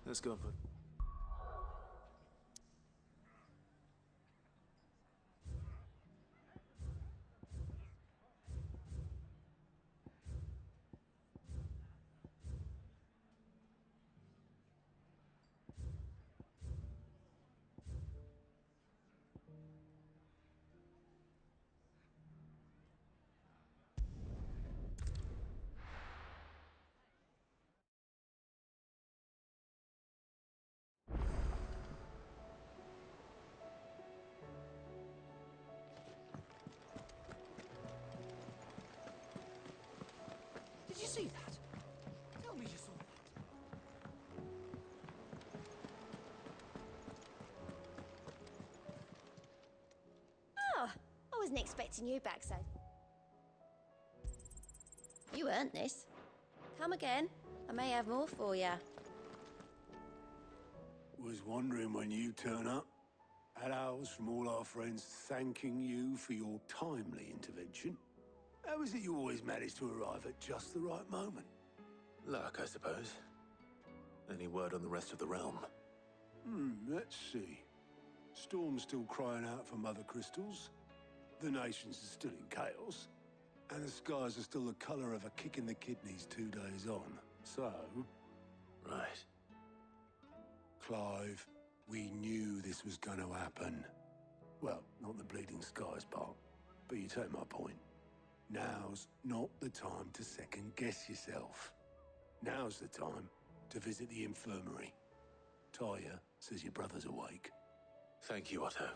Let's go on foot. Did you see that? Tell me you saw that. Oh, I wasn't expecting you back so. You earned this. Come again. I may have more for ya. Was wondering when you turn up. Had ours from all our friends thanking you for your timely intervention. How is it you always manage to arrive at just the right moment? Luck, I suppose. Any word on the rest of the realm? Let's see. Storm's still crying out for Mother Crystals. The nations are still in chaos. And the skies are still the colour of a kick in the kidneys 2 days on. So... Right. Clive, we knew this was going to happen. Well, not the bleeding skies part, but you take my point. Now's not the time to second-guess yourself. Now's the time to visit the infirmary. Talia says your brother's awake. Thank you, Otto.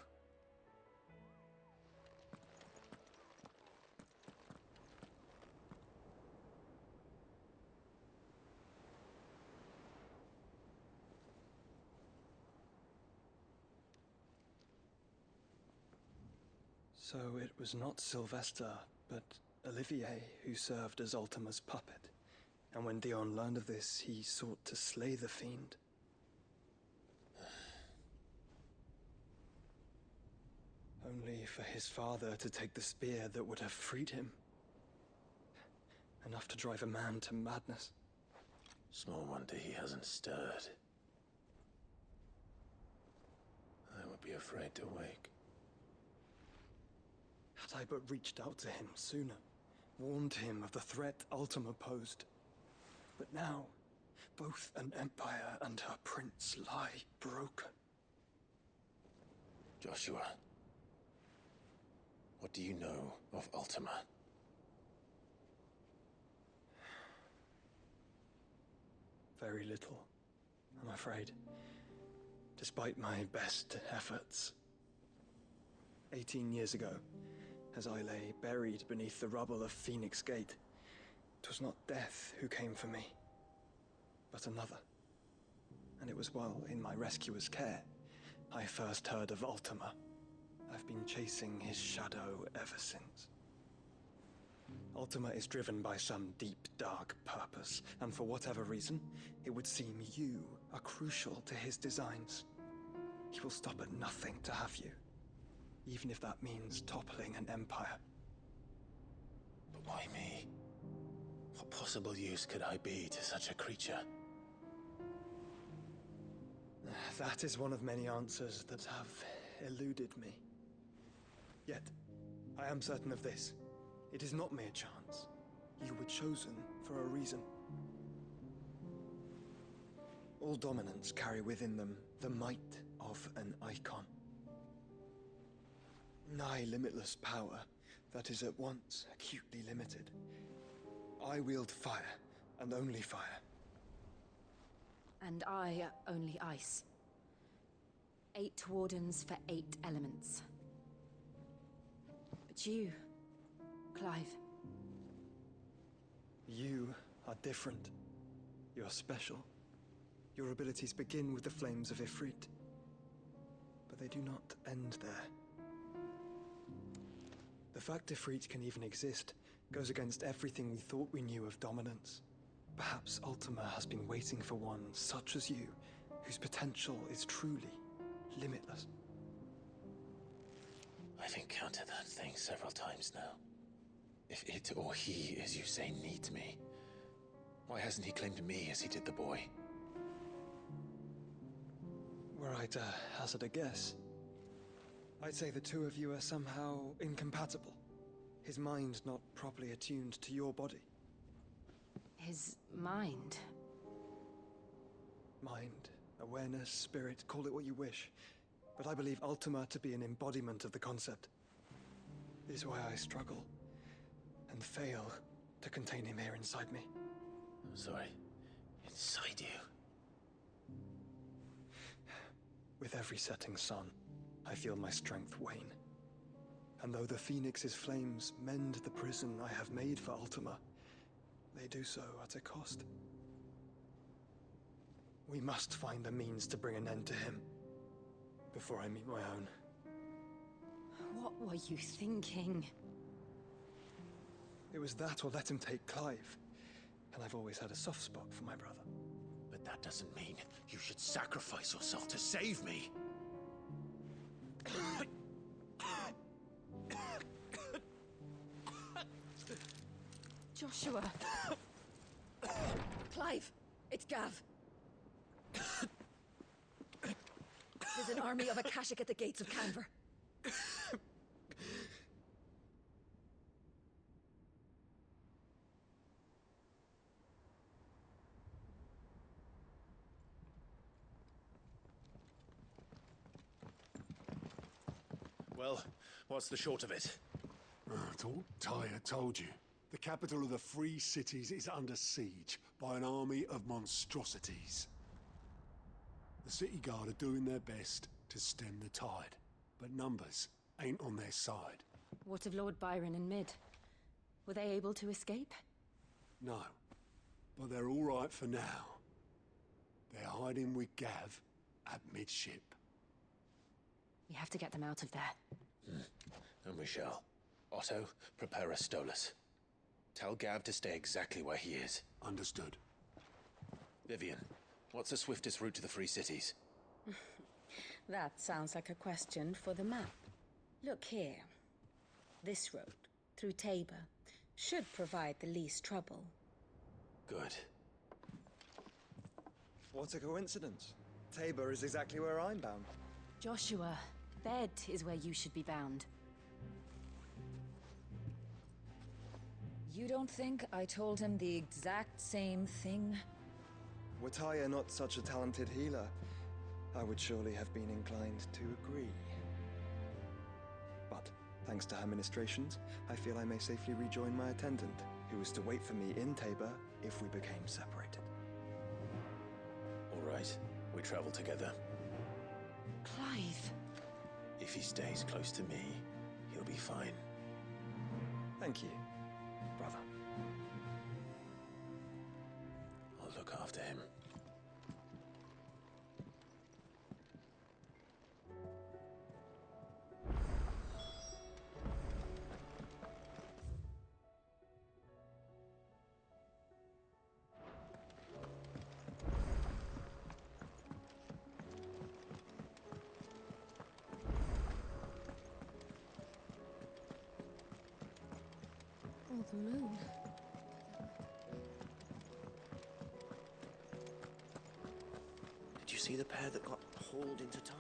So it was not Sylvester, but Olivier who served as Ultima's puppet. And when Dion learned of this, he sought to slay the fiend. Only for his father to take the spear that would have freed him. Enough to drive a man to madness. Small wonder he hasn't stirred. I would be afraid to wake. Had I but reached out to him sooner, warned him of the threat Ultima posed. But now, both an empire and her prince lie broken. Joshua, what do you know of Ultima? Very little, I'm afraid. Despite my best efforts. 18 years ago, as I lay buried beneath the rubble of Phoenix Gate, it was not death who came for me, but another. And it was while in my rescuer's care, I first heard of Ultima. I've been chasing his shadow ever since. Ultima is driven by some deep, dark purpose, and for whatever reason, it would seem you are crucial to his designs. He will stop at nothing to have you, even if that means toppling an empire. But why me? What possible use could I be to such a creature? That is one of many answers that have eluded me. Yet, I am certain of this. It is not mere chance. You were chosen for a reason. All dominants carry within them the might of an icon. Nigh limitless power that is at once acutely limited. I wield fire, and only fire. And I only ice. 8 wardens for 8 elements. But you, Clive. You are different. You're special. Your abilities begin with the flames of Ifrit. But they do not end there. The fact Ifrit can even exist goes against everything we thought we knew of dominance. Perhaps Ultima has been waiting for one such as you, whose potential is truly limitless. I've encountered that thing several times now. If it or he, as you say, needs me, why hasn't he claimed me as he did the boy? Were I to hazard a guess, I'd say the two of you are somehow incompatible. His mind not properly attuned to your body. His mind? Mind, awareness, spirit, call it what you wish. But I believe Ultima to be an embodiment of the concept. This is why I struggle and fail to contain him here inside me. I'm sorry. Inside you? With every setting sun, I feel my strength wane. And though the Phoenix's flames mend the prison I have made for Ultima, they do so at a cost. We must find a means to bring an end to him before I meet my own. What were you thinking? It was that or let him take Clive. And I've always had a soft spot for my brother. But that doesn't mean you should sacrifice yourself to save me. Joshua. Clive, it's Gav. There's an army of Akashic at the gates of Canver. Well, what's the short of it? It's all Tyre told you. The capital of the Free Cities is under siege by an army of monstrosities. The city guard are doing their best to stem the tide, but numbers ain't on their side. What of Lord Byron and Mid? Were they able to escape? No, but they're all right for now. They're hiding with Gav at midship. We have to get them out of there. And we shall. Otto, prepare a Stolas. Tell Gav to stay exactly where he is. Understood. Vivian, what's the swiftest route to the Free Cities? That sounds like a question for the map. Look here. This road, through Tabor, should provide the least trouble. Good. What a coincidence. Tabor is exactly where I'm bound. Joshua, Bed is where you should be bound. You don't think I told him the exact same thing? Were Tyre not such a talented healer, I would surely have been inclined to agree. But, thanks to her ministrations, I feel I may safely rejoin my attendant, who is to wait for me in Tabor if we became separated. All right, we travel together. Clive! If he stays close to me, he'll be fine. Thank you, brother. I'll look after him. Oh, the moon. Did you see the pair that got hauled into Tyre?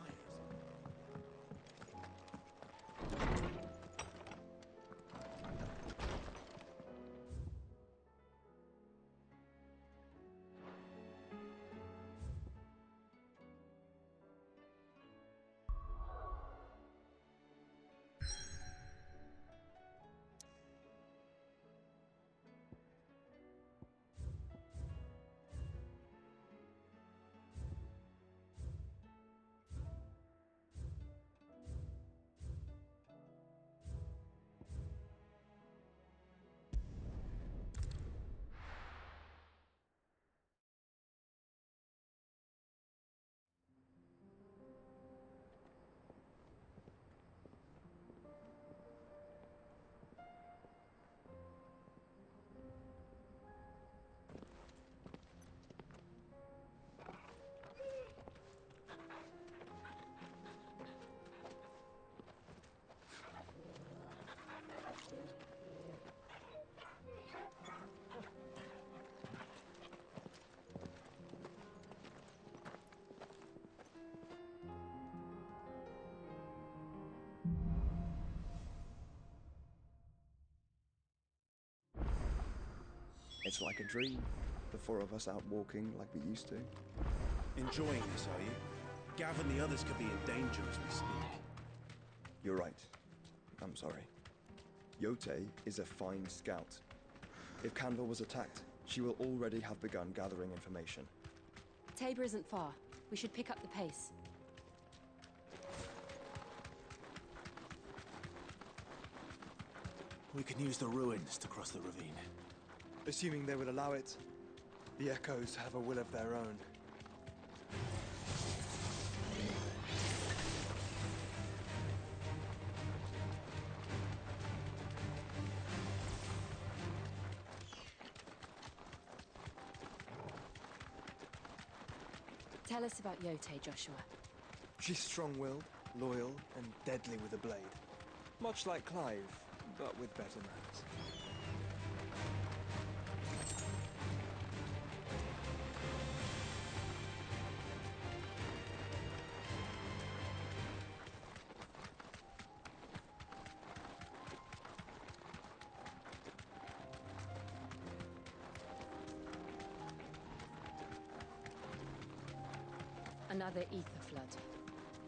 It's like a dream. The four of us out walking like we used to. Enjoying this, are you? Gav and the others could be in danger as we speak. You're right. I'm sorry. Yote is a fine scout. If Canva was attacked, she will already have begun gathering information. Tabor isn't far. We should pick up the pace. We can use the ruins to cross the ravine. Assuming they will allow it, the Echoes have a will of their own. Tell us about Yote, Joshua. She's strong-willed, loyal, and deadly with a blade. Much like Clive, but with better manners. Another ether flood.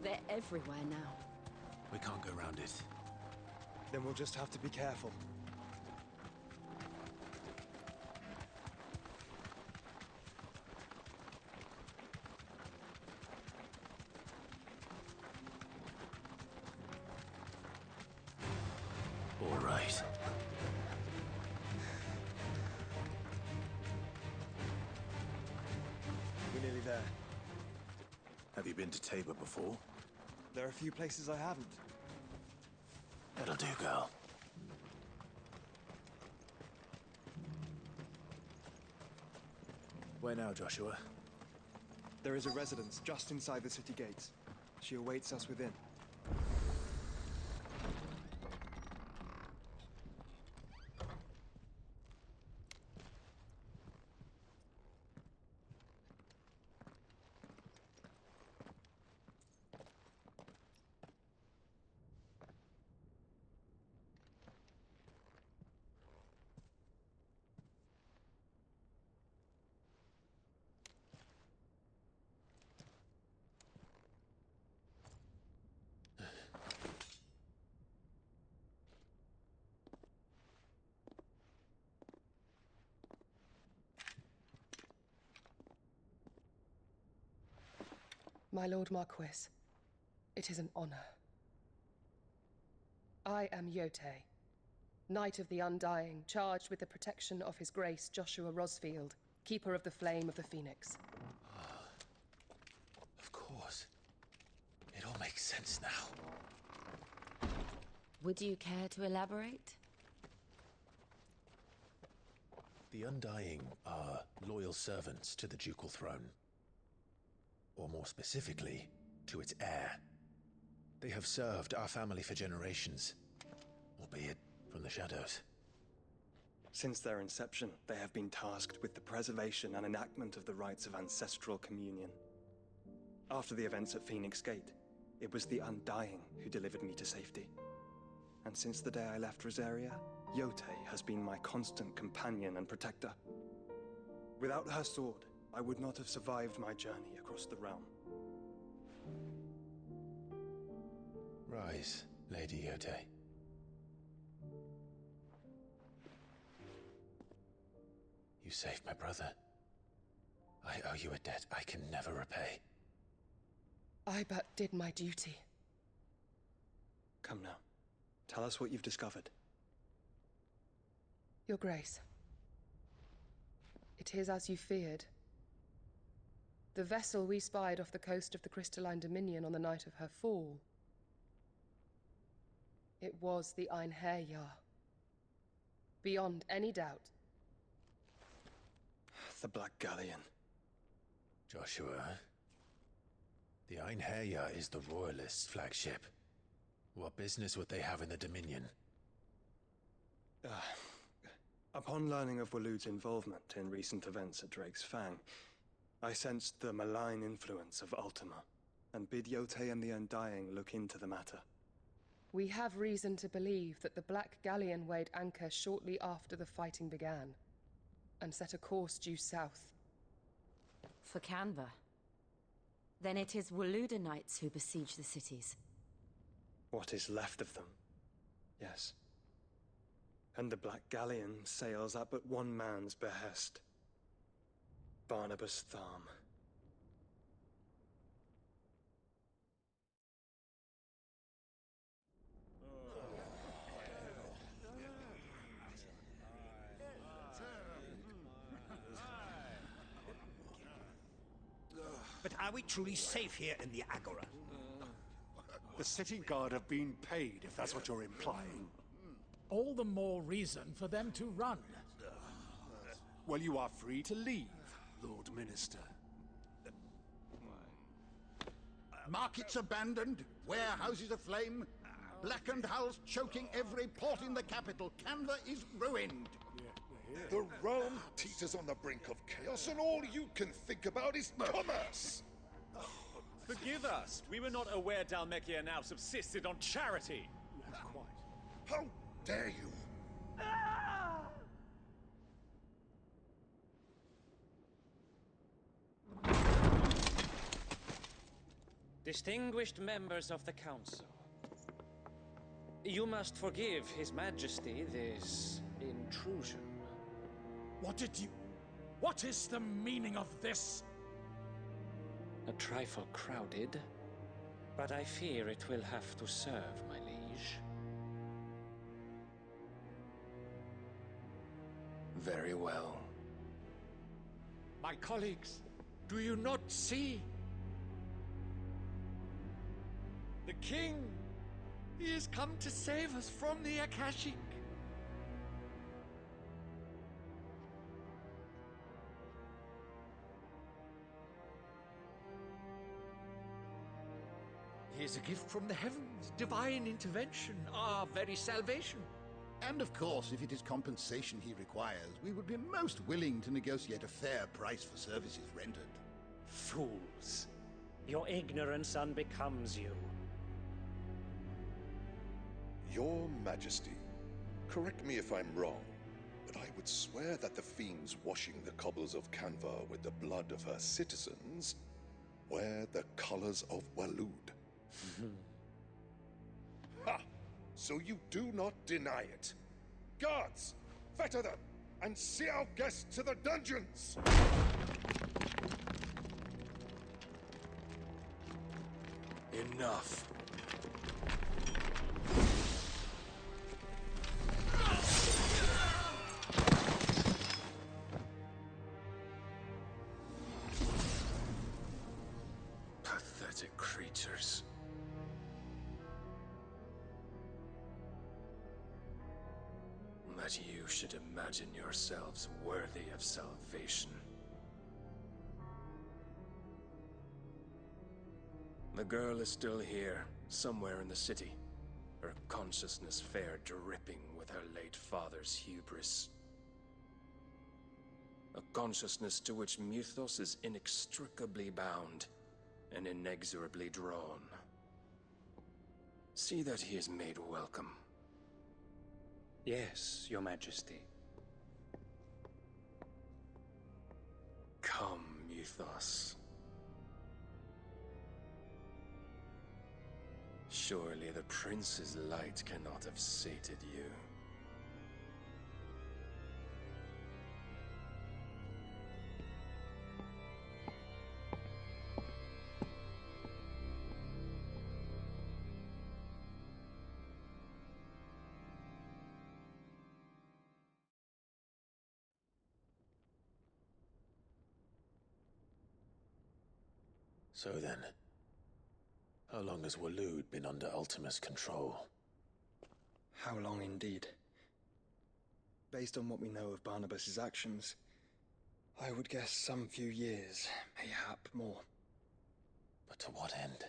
They're everywhere now. We can't go round it. Then we'll just have to be careful. All right. We're nearly there. Have you been to Tabor before? There are a few places I haven't. That'll do, girl. Where now, Joshua? There is a residence just inside the city gates. She awaits us within. My Lord Marquis, it is an honor. I am Yote, Knight of the Undying, charged with the protection of His Grace Joshua Rosfield, Keeper of the Flame of the Phoenix. Of course. It all makes sense now. Would you care to elaborate? The Undying are loyal servants to the ducal throne. Or more specifically, to its heir. They have served our family for generations, albeit from the shadows. Since their inception, they have been tasked with the preservation and enactment of the rites of ancestral communion. After the events at Phoenix Gate, it was the Undying who delivered me to safety. And since the day I left Rosaria, Yote has been my constant companion and protector. Without her sword, I would not have survived my journey across the realm. Rise, Lady Yote. You saved my brother. I owe you a debt I can never repay. I but did my duty. Come now. Tell us what you've discovered. Your Grace. It is as you feared. The vessel we spied off the coast of the Crystalline Dominion on the night of her fall. It was the Einherjar. Beyond any doubt. The Black Galleon. Joshua, the Einherjar is the Royalists' flagship. What business would they have in the Dominion? Upon learning of Waloed's involvement in recent events at Drake's Fang, I sensed the malign influence of Ultima, and bid Yote and the Undying look into the matter. We have reason to believe that the Black Galleon weighed anchor shortly after the fighting began, and set a course due south. For Canva. Then it is Waloed knights who besiege the cities. What is left of them, yes. And the Black Galleon sails at but one man's behest. Barnabas Tharm. But are we truly safe here in the Agora? The city guard have been paid, if that's what you're implying. All the more reason for them to run. Well, you are free to leave, Lord Minister. Markets abandoned, warehouses aflame, blackened hulls choking every port in the capital. Canva is ruined. The realm teeters on the brink of chaos, and all you can think about is commerce! Forgive us. We were not aware Dhalmekia now subsisted on charity. How dare you! Distinguished members of the Council, you must forgive His Majesty this intrusion. What is the meaning of this? A trifle crowded, but I fear it will have to serve, my liege. Very well. My colleagues, do you not see? The king! He has come to save us from the Akashic! He is a gift from the heavens, divine intervention, our very salvation. And of course, if it is compensation he requires, we would be most willing to negotiate a fair price for services rendered. Fools! Your ignorance unbecomes you. Your Majesty, correct me if I'm wrong, but I would swear that the fiends washing the cobbles of Canva with the blood of her citizens wear the colors of Waloed. Ha! So you do not deny it. Guards, fetter them, and see our guests to the dungeons! Enough. Pathetic creatures. That you should imagine yourselves worthy of salvation. The girl is still here, somewhere in the city, her consciousness fair dripping with her late father's hubris. A consciousness to which Mythos is inextricably bound and inexorably drawn. See that he is made welcome. Yes, Your Majesty. Come, Mythos. Surely the Prince's light cannot have sated you. So then, how long has Waloed been under Ultima's control? How long indeed? Based on what we know of Barnabas's actions, I would guess some few years, mayhap more. But to what end?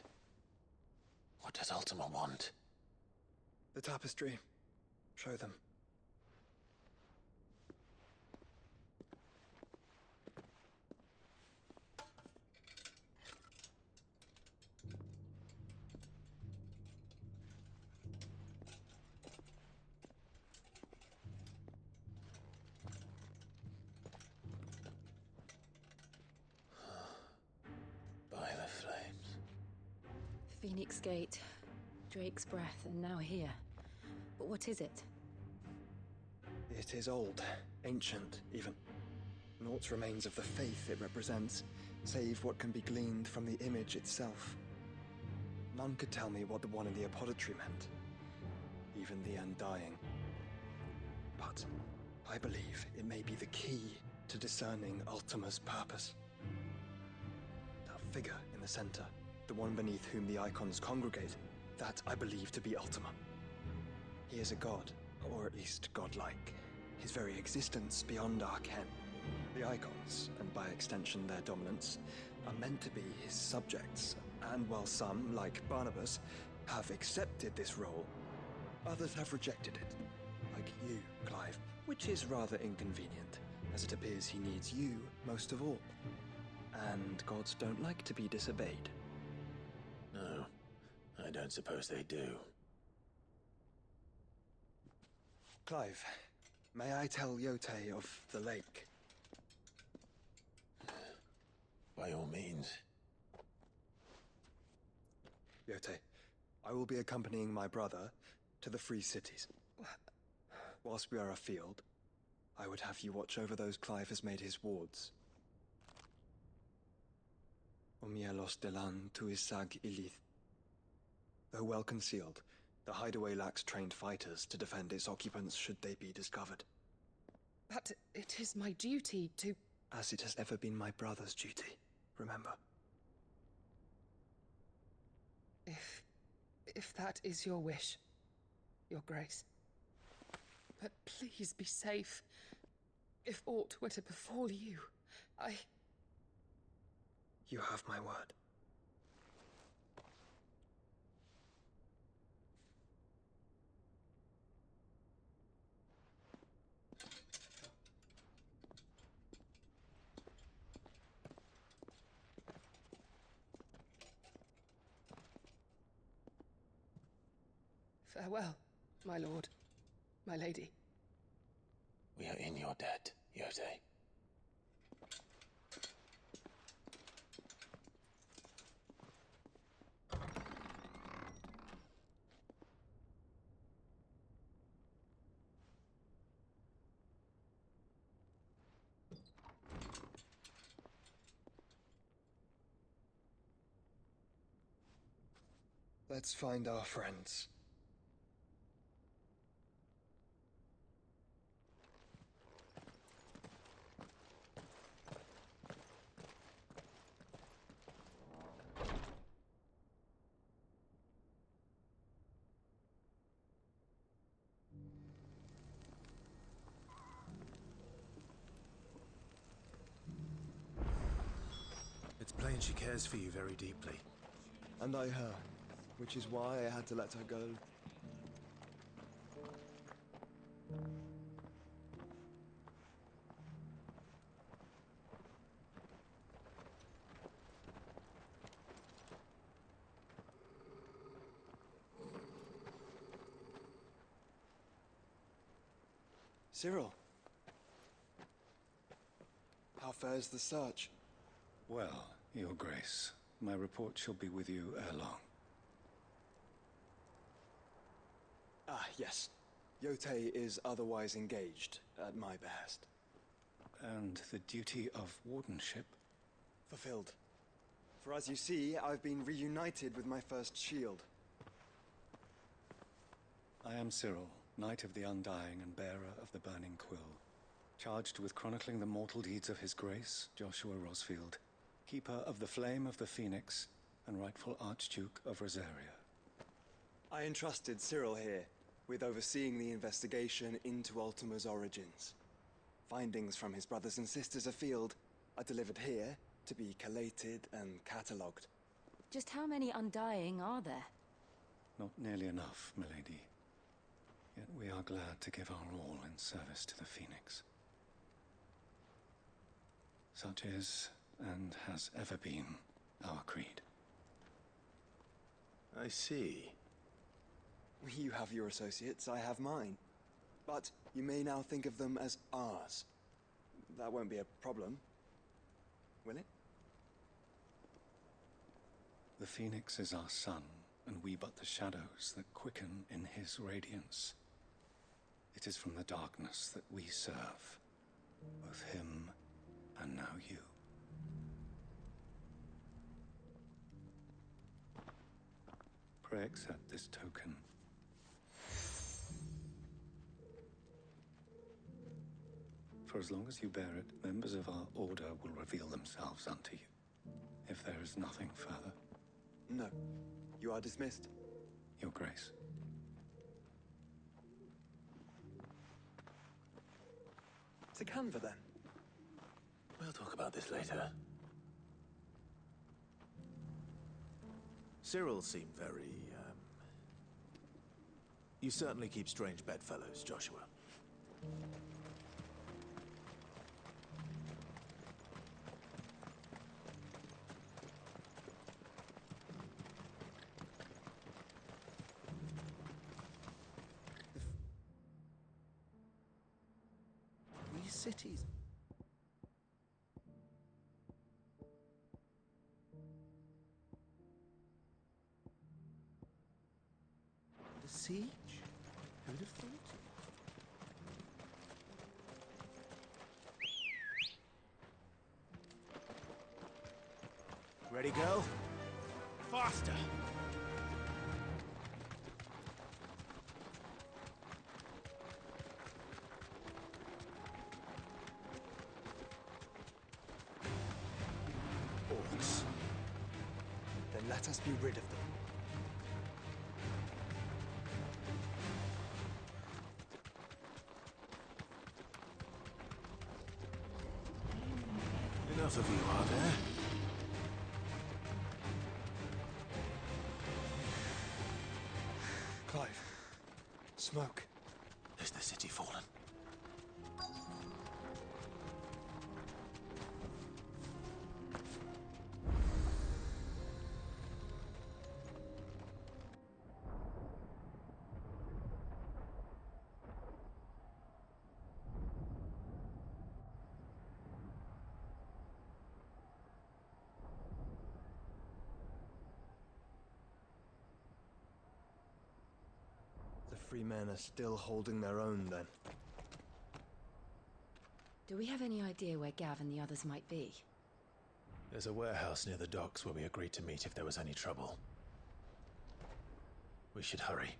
What does Ultima want? The tapestry. Show them. By the flames. Phoenix Gate, Drake's Breath, and now here. But what is it? It is old, ancient, even. Naught remains of the faith it represents, save what can be gleaned from the image itself. None could tell me what the one in the apothecary meant, even the Undying. But I believe it may be the key to discerning Ultima's purpose. That figure in the center, the one beneath whom the icons congregate, that I believe to be Ultima. He is a god, or at least godlike. His very existence beyond our ken. The icons, and by extension their dominance, are meant to be his subjects, And while some, like Barnabas, have accepted this role, others have rejected it. Like you, Clive, which is rather inconvenient, as it appears he needs you most of all. And gods don't like to be disobeyed. No, I don't suppose they do. Clive, may I tell Yote of the lake? By all means. Yote, I will be accompanying my brother to the Free Cities. Whilst we are afield, I would have you watch over those Clive has made his wards. Omielos delan tuisag ilith. Though well concealed, the hideaway lacks trained fighters to defend its occupants should they be discovered. But it is my duty to... As it has ever been my brother's duty, remember. If that is your wish, Your Grace. But please be safe. If aught were to befall you, You have my word. Farewell, my lord, my lady. We are in your debt, Yote. Let's find our friends. It's plain she cares for you very deeply. And I her, which is why I had to let her go. Cyril. How fares the search? Well, Your Grace, my report shall be with you ere long. Ah, yes. Yote is otherwise engaged, at my behest. And the duty of wardenship? Fulfilled. For as you see, I've been reunited with my first shield. I am Cyril, Knight of the Undying and bearer of the Burning Quill, charged with chronicling the mortal deeds of His Grace, Joshua Rosfield, Keeper of the Flame of the Phoenix, and rightful Archduke of Rosaria. I entrusted Cyril here with overseeing the investigation into Ultima's origins. Findings from his brothers and sisters afield are delivered here to be collated and catalogued. Just how many Undying are there? Not nearly enough, milady. Yet we are glad to give our all in service to the Phoenix. Such is, and has ever been, our creed. I see. You have your associates, I have mine. But you may now think of them as ours. That won't be a problem, will it? The Phoenix is our sun, and we but the shadows that quicken in his radiance. It is from the darkness that we serve, both him and now you. Pray accept this token. For as long as you bear it, members of our order will reveal themselves unto you, if there is nothing further. No. You are dismissed. Your Grace. To Canva, then. We'll talk about this later. Cyril seemed very, You certainly keep strange bedfellows, Joshua. Three cities. The siege? Who'd have thought it? Ready, girl? Faster! Orcs. Then let us be rid of them. Enough of you, are there? Clive. Smoke. Is the city fallen? The free men are still holding their own, then. Do we have any idea where Gav and the others might be? There's a warehouse near the docks where we agreed to meet if there was any trouble. We should hurry.